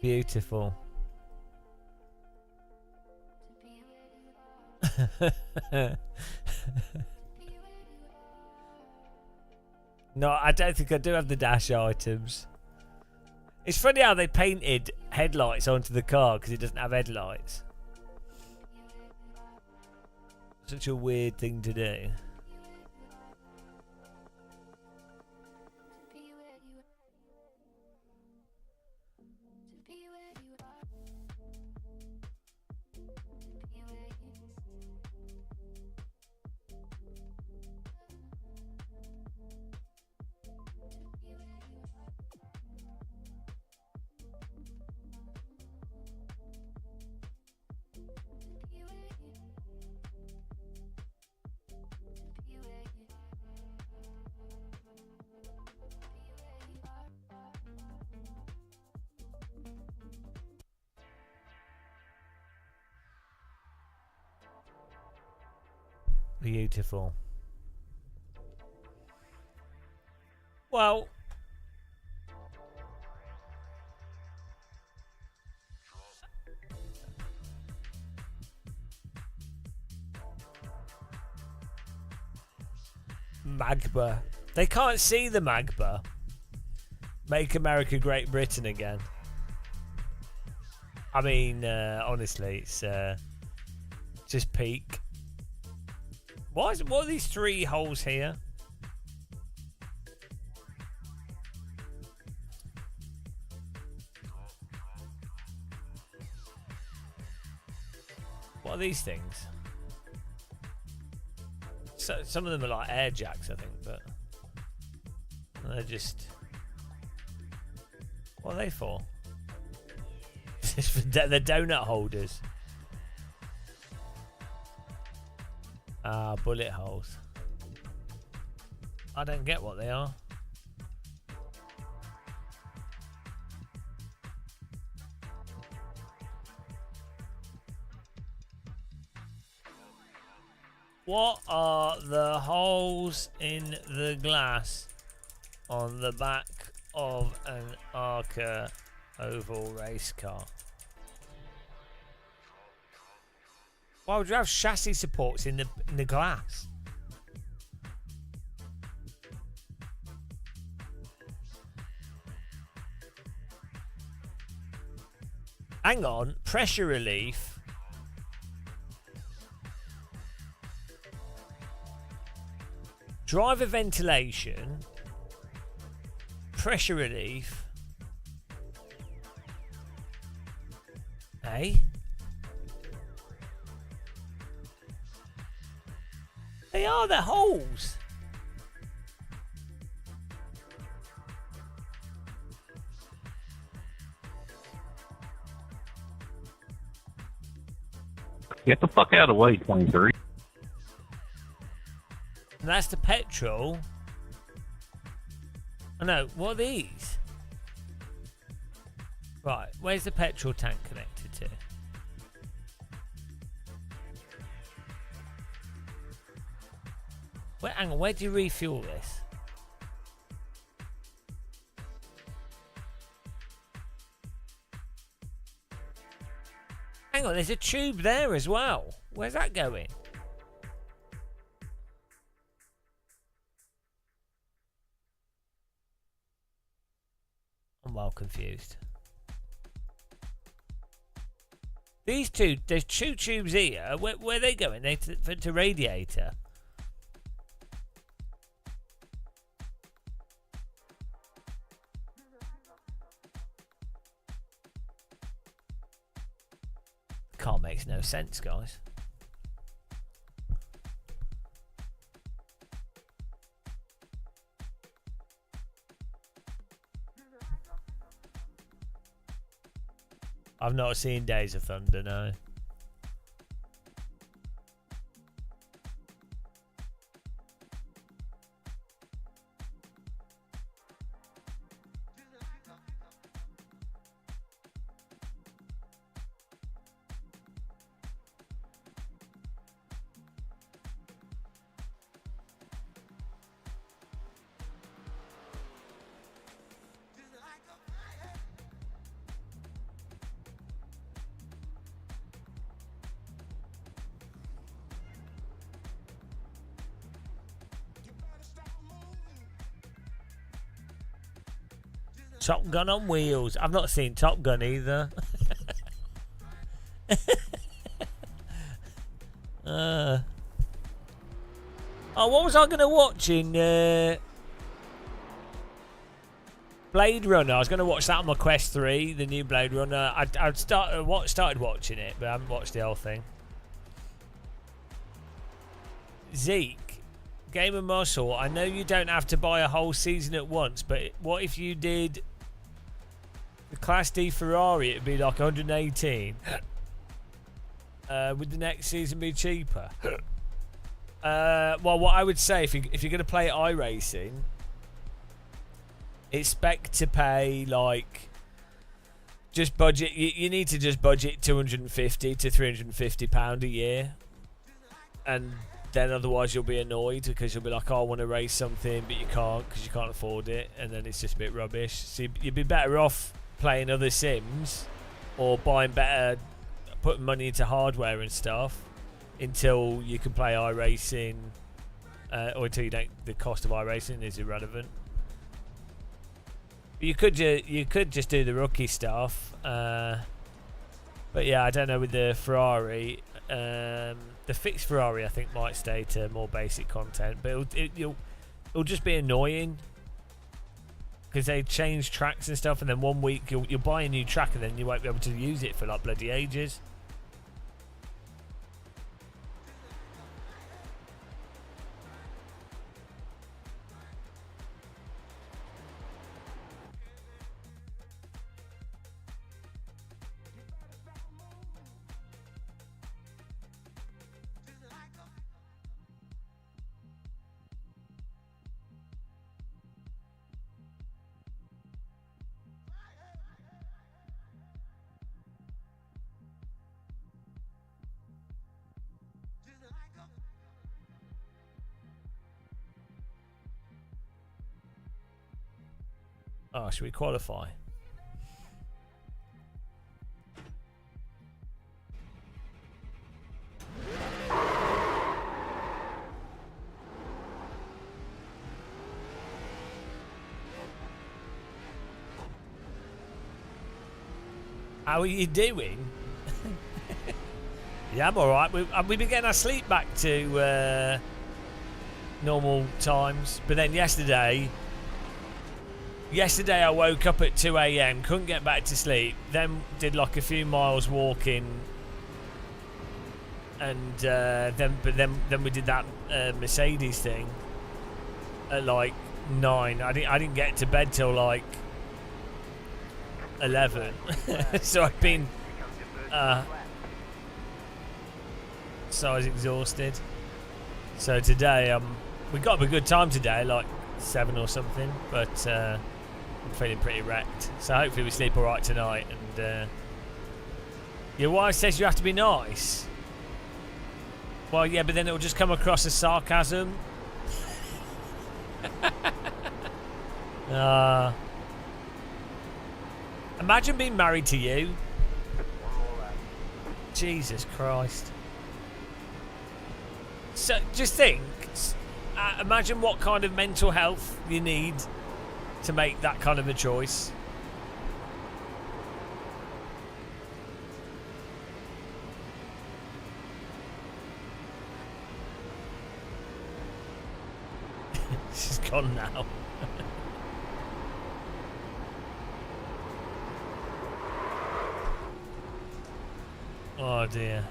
Beautiful. No, I don't think I do have the dash items. It's funny how they painted headlights onto the car because it doesn't have headlights. Such a weird thing to do. Beautiful. Well, Magba. They can't see the Magba. Make America Great Britain again. I mean, honestly, it's just peak. What are these 3 holes here? What are these things? So, some of them are like air jacks, I think, but they're just... What are they for? It's for the donut holders. Ah, bullet holes. I don't get what they are. What are the holes in the glass on the back of an Arca oval race car? Why would you have chassis supports in the glass? Hang on, pressure relief. Driver ventilation, pressure relief, eh? They are the holes. Get the fuck out of the way, 23. And that's the petrol. Oh no, what are these? Right, where's the petrol tank connected to? Hang on, where do you refuel this? Hang on, there's a tube there as well. Where's that going? I'm well confused. These two, there's 2 tubes here. Where are they going? They to radiator. Car makes no sense, guys. I've not seen Days of Thunder, no. Top Gun on wheels. I've not seen Top Gun either. Oh, what was I going to watch in Blade Runner? I was going to watch that on my Quest 3, the new Blade Runner. I'd started watching it, but I haven't watched the whole thing. Zeke, Game of Muscle. I know you don't have to buy a whole season at once, but what if you did the Class D Ferrari? It'd be like 118. Would the next season be cheaper? Well, what I would say, if you're going to play iRacing, expect to pay like just budget. You need to just budget £250 to £350 a year, and then otherwise you'll be annoyed because you'll be like, oh, I want to race something, but you can't because you can't afford it, and then it's just a bit rubbish. So you'd be better off playing other sims or buying better, putting money into hardware and stuff until you can play iRacing, or until the cost of iRacing is irrelevant. You could just do the rookie stuff. But yeah, I don't know with the Ferrari. The fixed Ferrari, I think, might stay to more basic content, but it'll just be annoying because they change tracks and stuff, and then one week you'll buy a new track, and then you won't be able to use it for like bloody ages. Oh, should we qualify? How are you doing? Yeah, I'm alright. We've been getting our sleep back to normal times, but then yesterday I woke up at 2 a.m, couldn't get back to sleep, then did like a few miles walking, and then we did that Mercedes thing at like 9. I didn't get to bed till like 11. So I've been so I was exhausted. So today we got up a good time today, like 7 or something, but I'm feeling pretty wrecked, so hopefully we sleep alright tonight. And your wife says you have to be nice. Well, yeah, but then it'll just come across as sarcasm. Imagine being married to you. Jesus Christ. So just think, imagine what kind of mental health you need to make that kind of a choice. She's gone now. Oh dear.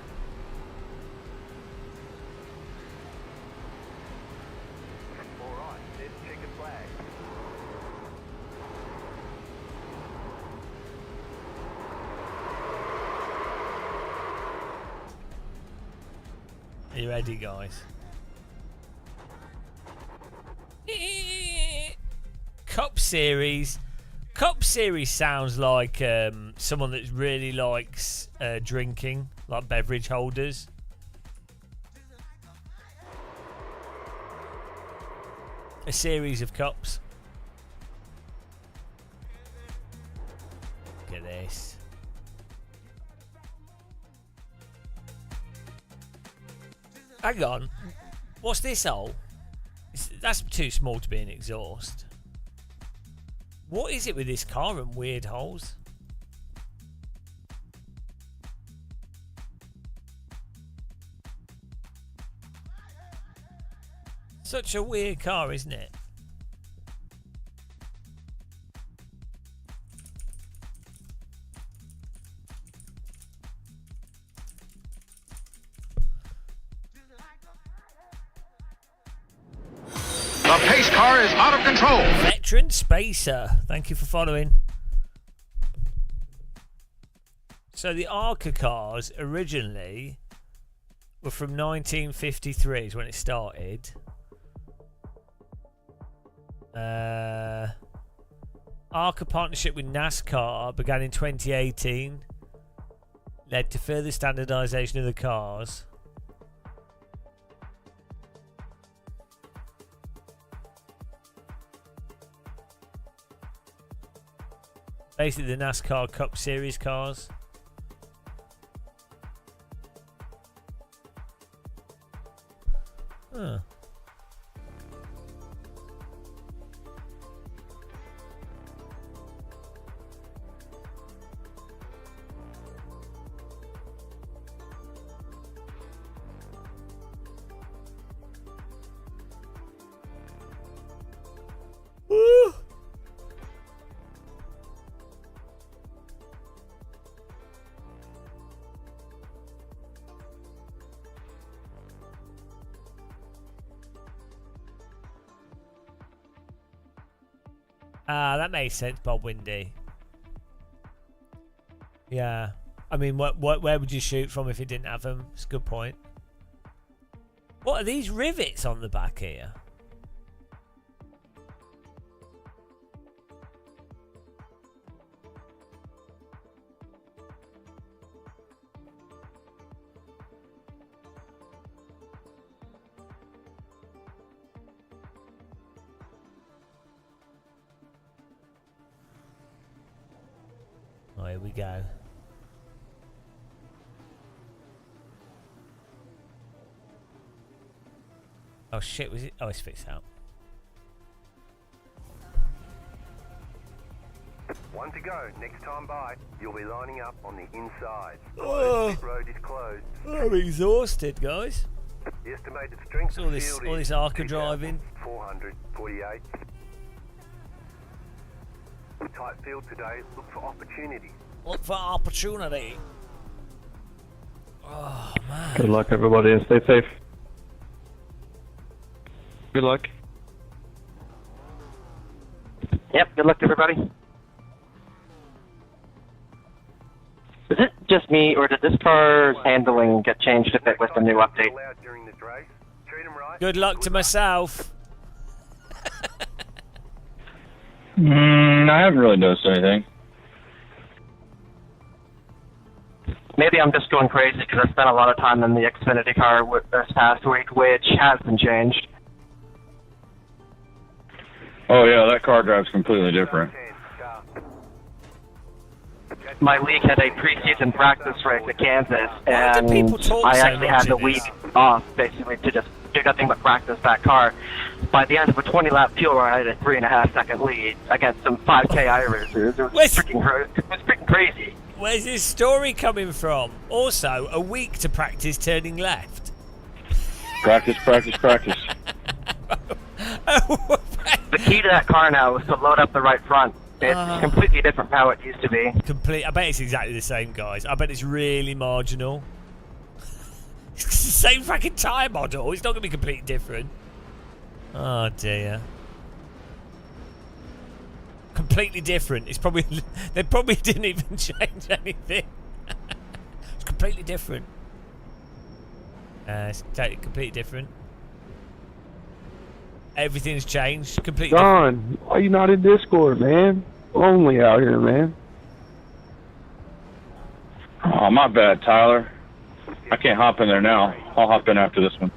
Alright, there's checkered flag. Are you ready, guys? Cup Series. Cup Series sounds like someone that really likes drinking, like beverage holders. A series of cups. Look at this. Hang on. What's this hole? That's too small to be an exhaust. What is it with this car and weird holes? Such a weird car, isn't it? The pace car is out of control. Veteran Spacer, thank you for following. So the ARCA cars originally were from 1953 is when it started. ARCA partnership with NASCAR began in 2018, led to further standardization of the cars. Basically the NASCAR Cup Series cars. Huh. Ah, that makes sense, Bob Windy. Yeah. I mean, where would you shoot from if you didn't have them? It's a good point. What are these rivets on the back here? Oh, here we go. Oh shit, was it? Oh, it's fixed out. One to go. Next time by, you'll be lining up on the inside. Oh. Pit road is closed. I'm exhausted, guys. The estimated strength All of this, field all is this Arca driving. 448. Tight field today. Look for opportunity. Look for opportunity. Oh man. Good luck, everybody, and stay safe. Good luck. Yep, good luck to everybody. Is it just me, or did this car's handling get changed a bit with the new update? Allowed during this race. Treat 'em right. Good luck to myself. I haven't really noticed anything. Maybe I'm just going crazy because I spent a lot of time in the Xfinity car this past week, which has been changed. Oh yeah, that car drives completely different. My league had a preseason practice race at Kansas, Why do people and talk I so actually much had the in week this? off, basically, to just do nothing but practice that car. By the end of a 20-lap fuel ride, I had a 3.5-second lead against some 5K iRacers. It was freaking crazy. Where's this story coming from? Also, a week to practice turning left. Practice, practice, practice. The key to that car now is to load up the right front. It's completely different from how it used to be. I bet it's exactly the same, guys. I bet it's really marginal. It's the same fucking tyre model. It's not going to be completely different. Oh dear. Completely different. It's probably they probably didn't even change anything. It's completely different. It's totally completely different. Everything's changed. Completely. Don, why you not in Discord, man? Lonely out here, man. Oh, my bad, Tyler. I can't hop in there now. I'll hop in after this one.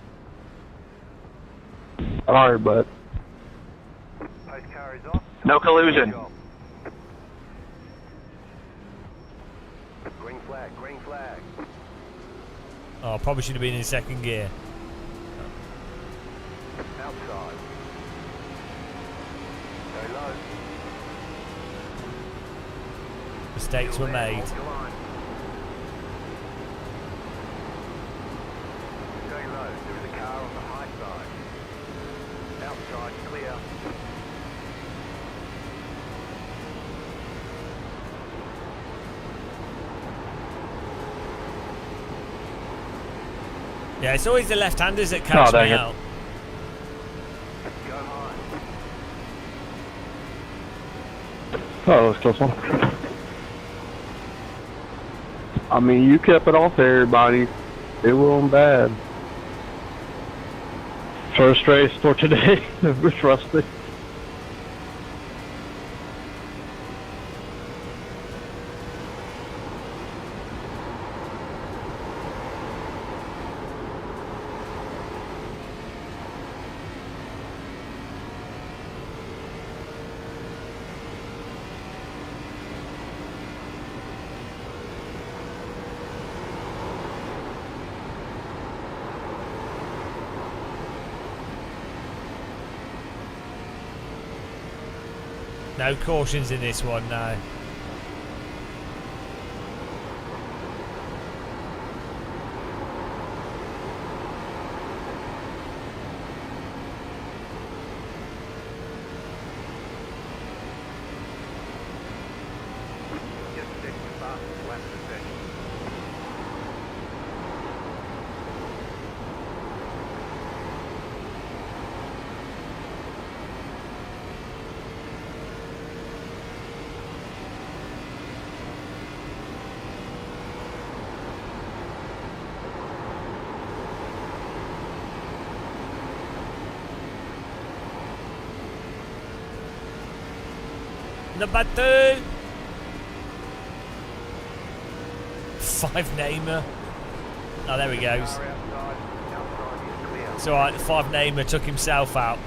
Alright, bud. Post car is off. No collusion. Green flag, green flag. Oh, probably should have been in second gear. Outside. Go low. Mistakes were made. Hold your line. Go low. There is a car on the high side. Outside, clear. Yeah, it's always the left-handers that catch me out. Go high. Oh, that was a close one. I mean, you kept it off everybody. It wasn't bad. First race for today. We're trusted. No cautions in this one, no. Just stick to fastest lap of the session. Number 2. 5 namer. Oh, there he goes. Car outside. Outside is clear. It's alright, the 5 namer took himself out.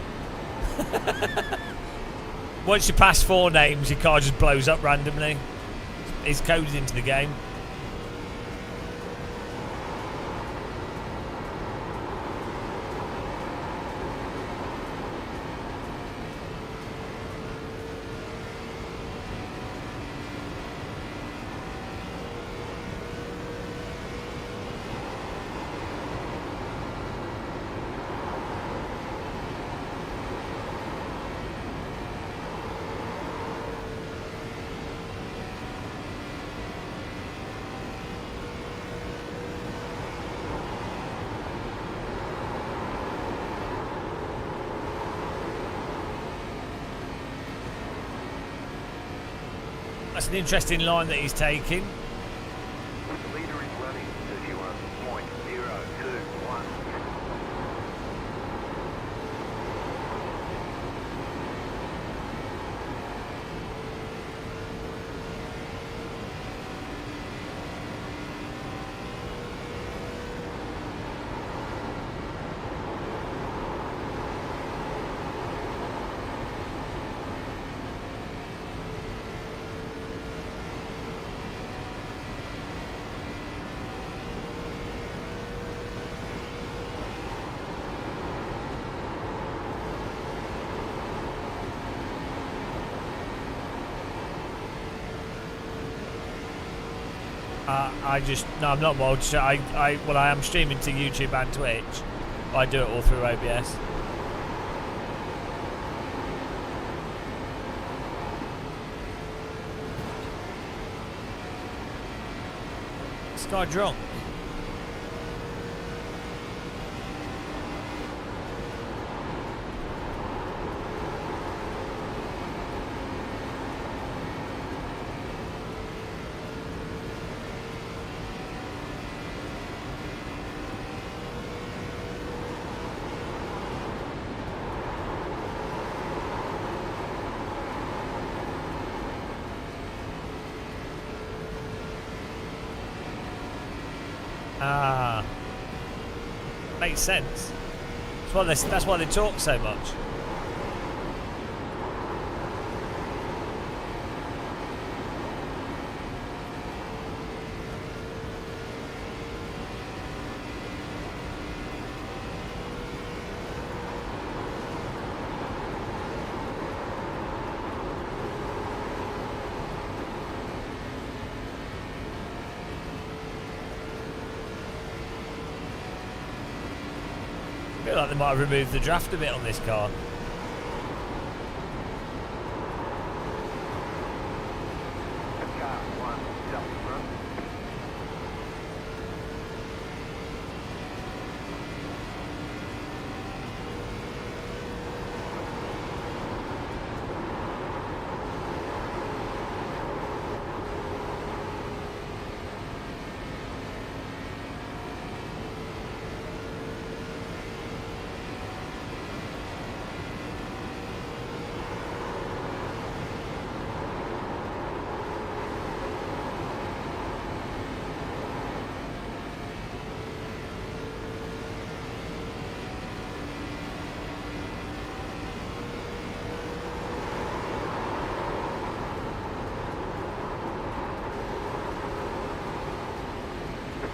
Once you pass 4 names, your car just blows up randomly. It's coded into the game. That's an interesting line that he's taking. The leader is running 31.021. I'm not mod. I am streaming to YouTube and Twitch. I do it all through OBS. This guy drunk. Ah, makes sense. That's why they talk so much. I feel like they might have removed the draft a bit on this car. Car 1 is up front.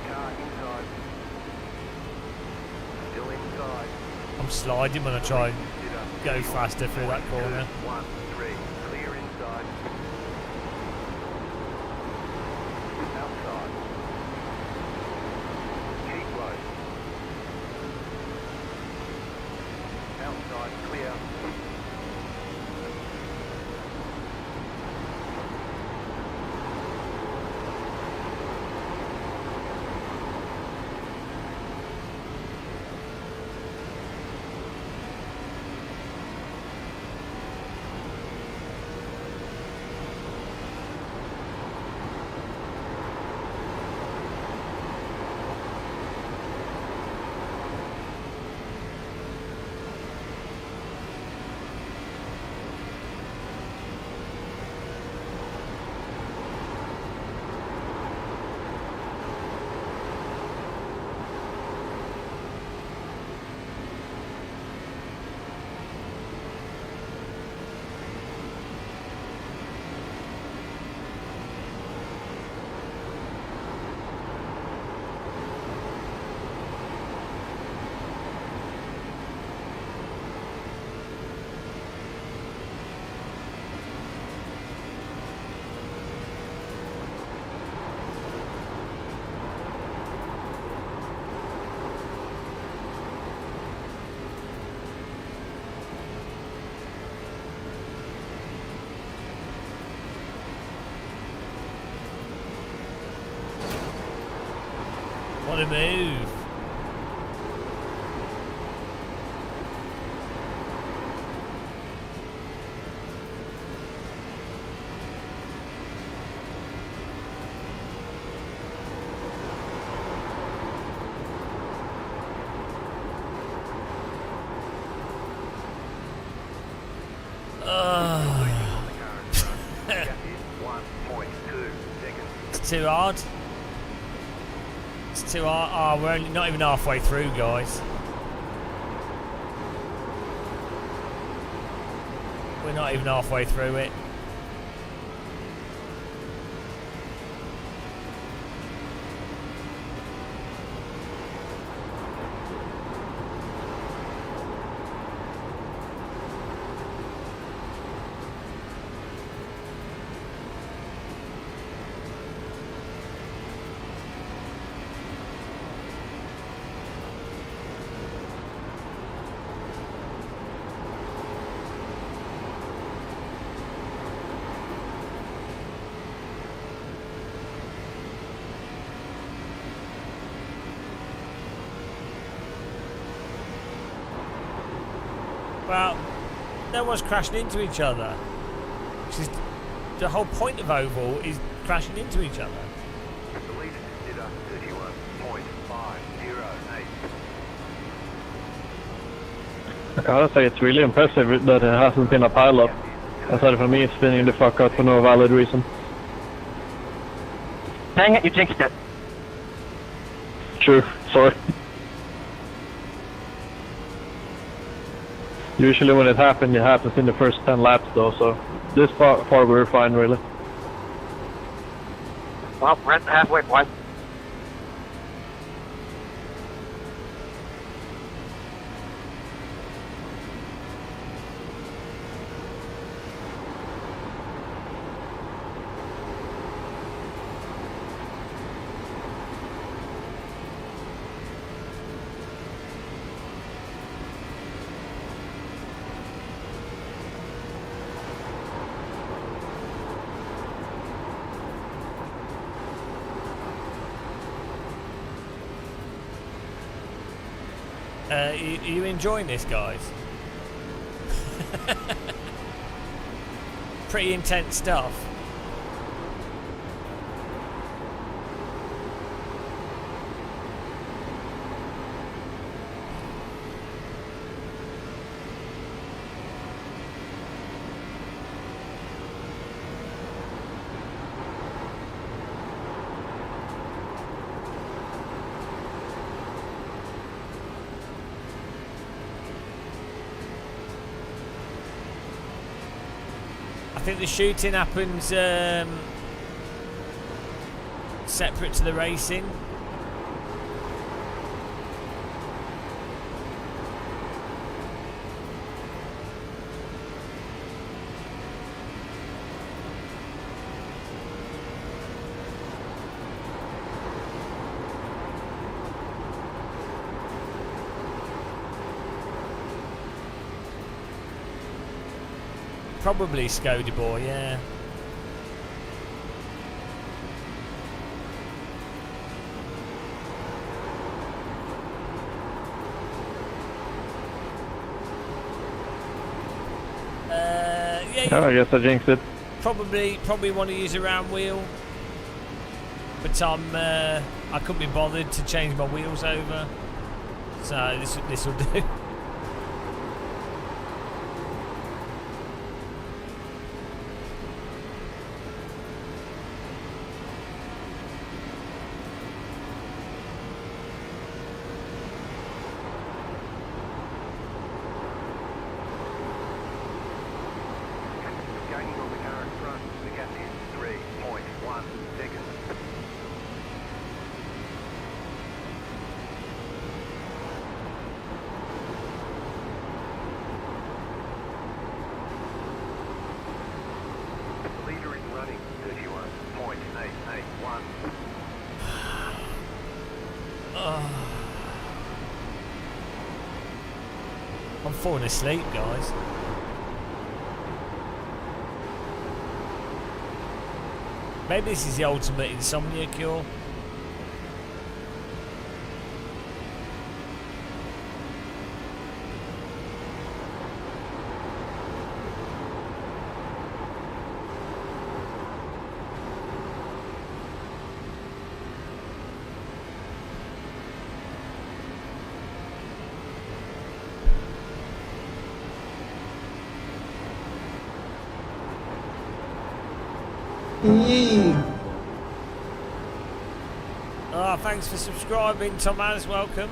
Car inside. Still inside. I'm sliding when I try and go faster through that corner. 1, 3, clear inside. Outside. Keep low. Outside, clear. What a move. It's too hard. It's too hard. Oh, we're only not even halfway through, guys. We're not even halfway through it. Well, no one's crashing into each other. Which is the whole point of Oval is crashing into each other. The leader consider 31.508. I gotta say it's really impressive that it hasn't been a pile-up. Aside from me spinning the fuck out for no valid reason. Dang it, you jinxed it. True, sorry. Usually when it happens in the first 10 laps though, so this far we're fine really. Well, we're at the halfway point. Are you enjoying this, guys? Pretty intense stuff. I think the shooting happens separate to the racing. Probably Scody Boy, yeah. Yeah, I guess I jinxed it. Probably want to use a round wheel, but I couldn't be bothered to change my wheels over, so this will do. Gaining on the car in front. The gap is 3.1 seconds. The leader is running 31.881. I'm falling asleep, guys. Maybe this is the ultimate insomnia cure. Oh, thanks for subscribing, Thomas. Welcome.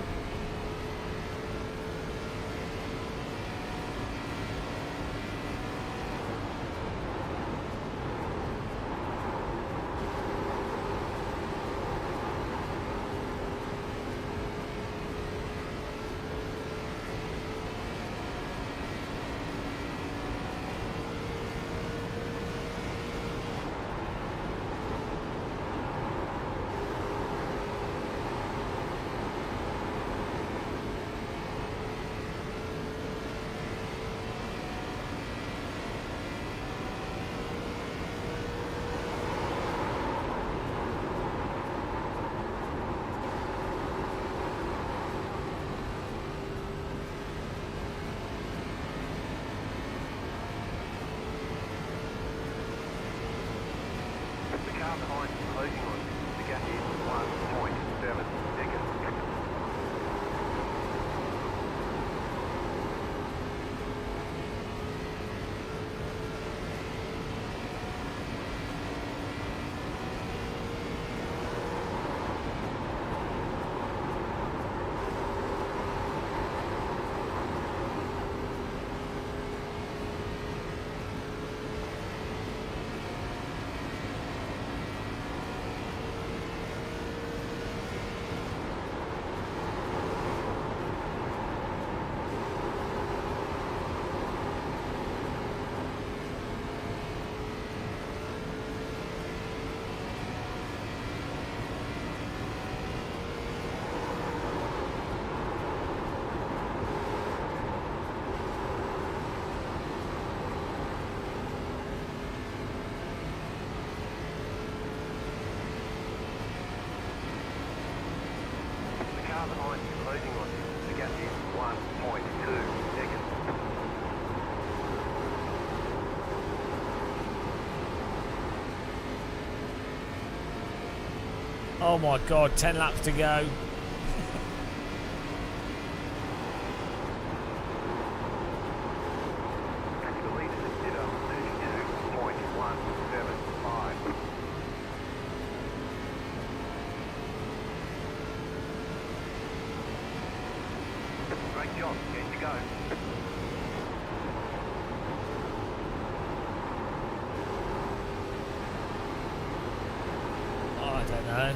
Oh my god, 10 laps to go. Great job, here you go. Oh, I don't know.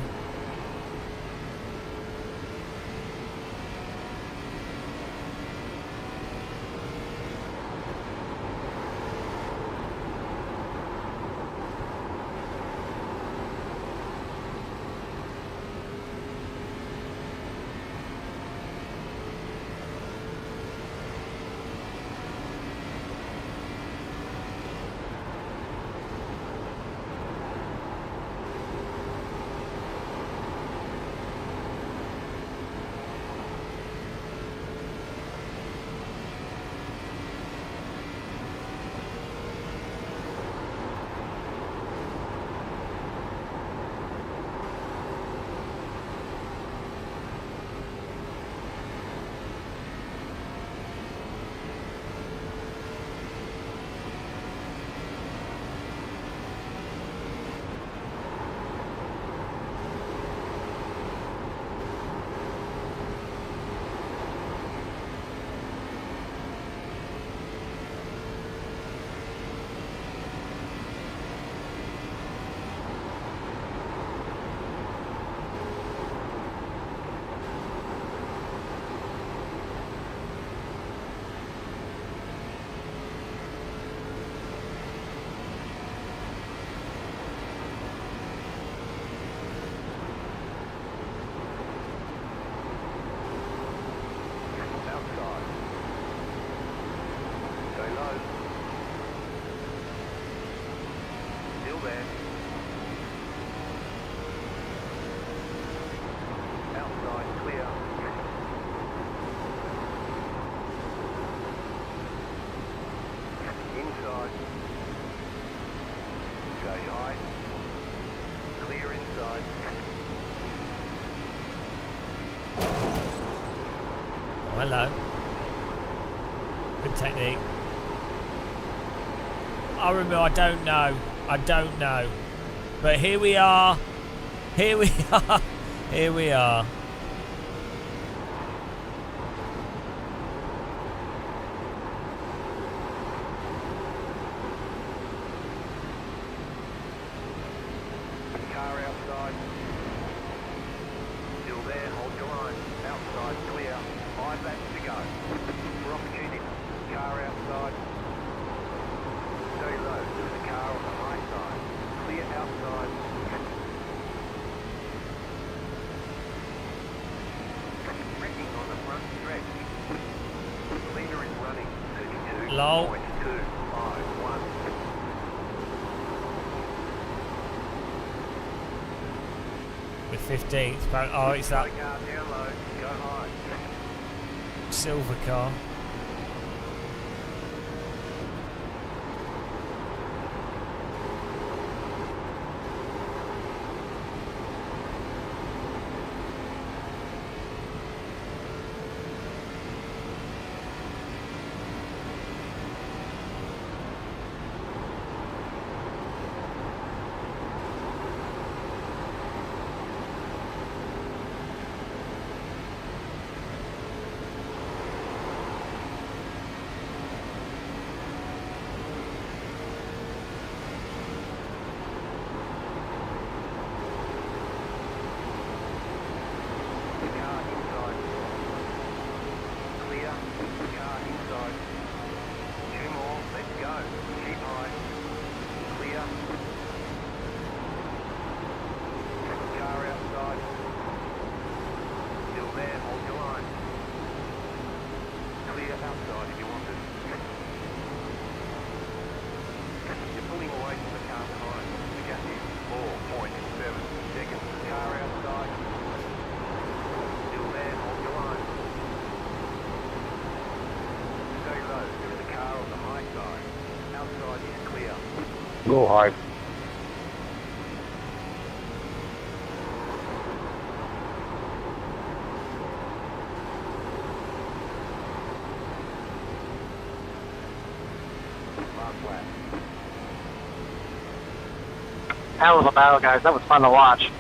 Hello. Good technique. I remember, I don't know. But here we are. Here we are. Here we are. Car outside. Still there, hold your line. Outside, clear. 5 laps to go. For opportunity. Car outside. Stay low. There's a car on the high side. Clear outside. Wrecking on the front stretch. Leader is running 32.251. Low. With 15th. Oh, it's that Car down low. Go high. silver car. Car inside. Clear. Car inside. 2 more. Let's go. Keep high. Clear. Car outside. Still there. Hold your line. Clear outside if you want it. You're pulling away from the car behind. The gap is 4.7 seconds. Car outside. Still there, hold your line. Stay low, there is a car on the high side. Outside is clear. Go hard. Last lap. Hell of a battle, guys. That was fun to watch.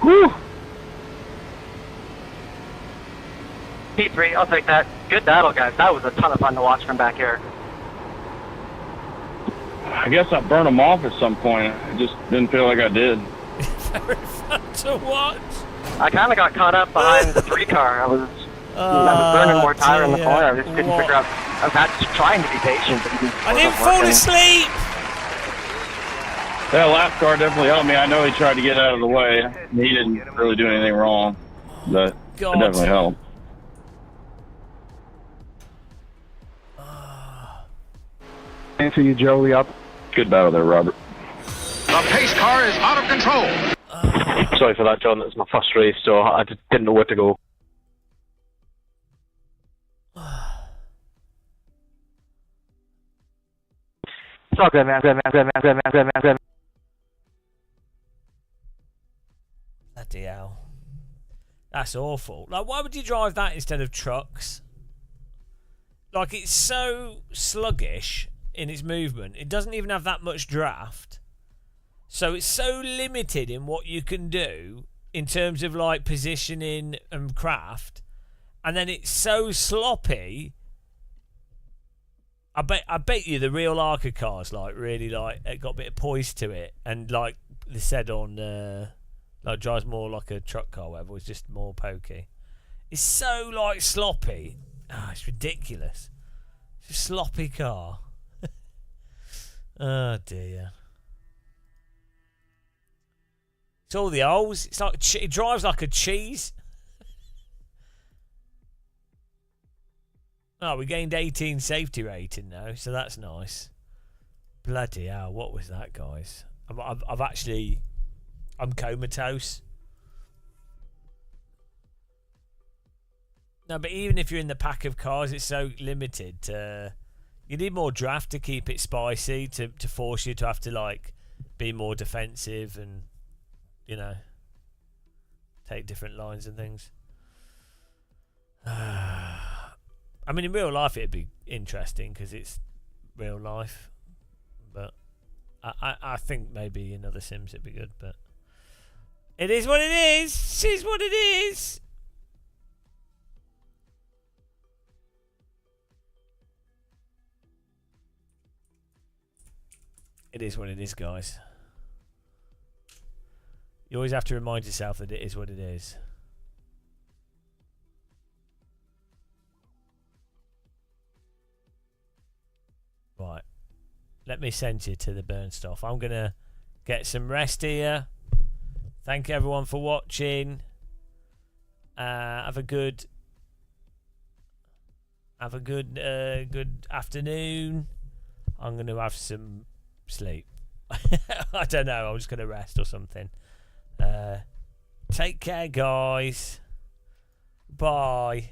Whew. P3, I'll take that. Good battle, guys. That was a ton of fun to watch from back here. I guess I burned them off at some point. I just didn't feel like I did. Very fun to watch. I kind of got caught up behind the 3 car. I was burning more tire in the corner. I just couldn't figure out. I was trying to be patient, but it just I didn't wasn't fall working. asleep. That last car definitely helped me. I know he tried to get out of the way. He didn't really do anything wrong, but it God. definitely helped. Answer you, Joey, up. Good battle there, Robert. The pace car is out of control. Sorry for that, John. It was my first race, so I just didn't know where to go. It's all good, man. Good. Bloody hell. That's awful. Like, why would you drive that instead of trucks? Like, it's so sluggish in its movement. It doesn't even have that much draft. So it's so limited in what you can do in terms of, like, positioning and craft. And then it's so sloppy. I bet you the real Arca cars, like, really, like, it got a bit of poise to it. And, like they said on, like, drives more like a truck car, whatever, it's just more pokey. It's so, like, sloppy. Ah, it's ridiculous. It's a sloppy car. Oh, dear. It's all the holes. It's like it drives like a cheese. Oh, we gained 18 safety rating now, so that's nice. Bloody hell, what was that, guys? I'm comatose. No, but even if you're in the pack of cars, it's so limited. You need more draft to keep it spicy, to force you to have to, like, be more defensive and, you know, take different lines and things. I mean, in real life it'd be interesting because it's real life, but I think maybe in other Sims it'd be good, but it is what it is. It is what it is. It is what it is, guys. You always have to remind yourself that it is what it is. Right. Let me send you to the burn stuff. I'm going to get some rest here. Thank everyone for watching. Have a good good afternoon. I'm going to have some sleep. I don't know. I'm just going to rest or something. Take care, guys. Bye.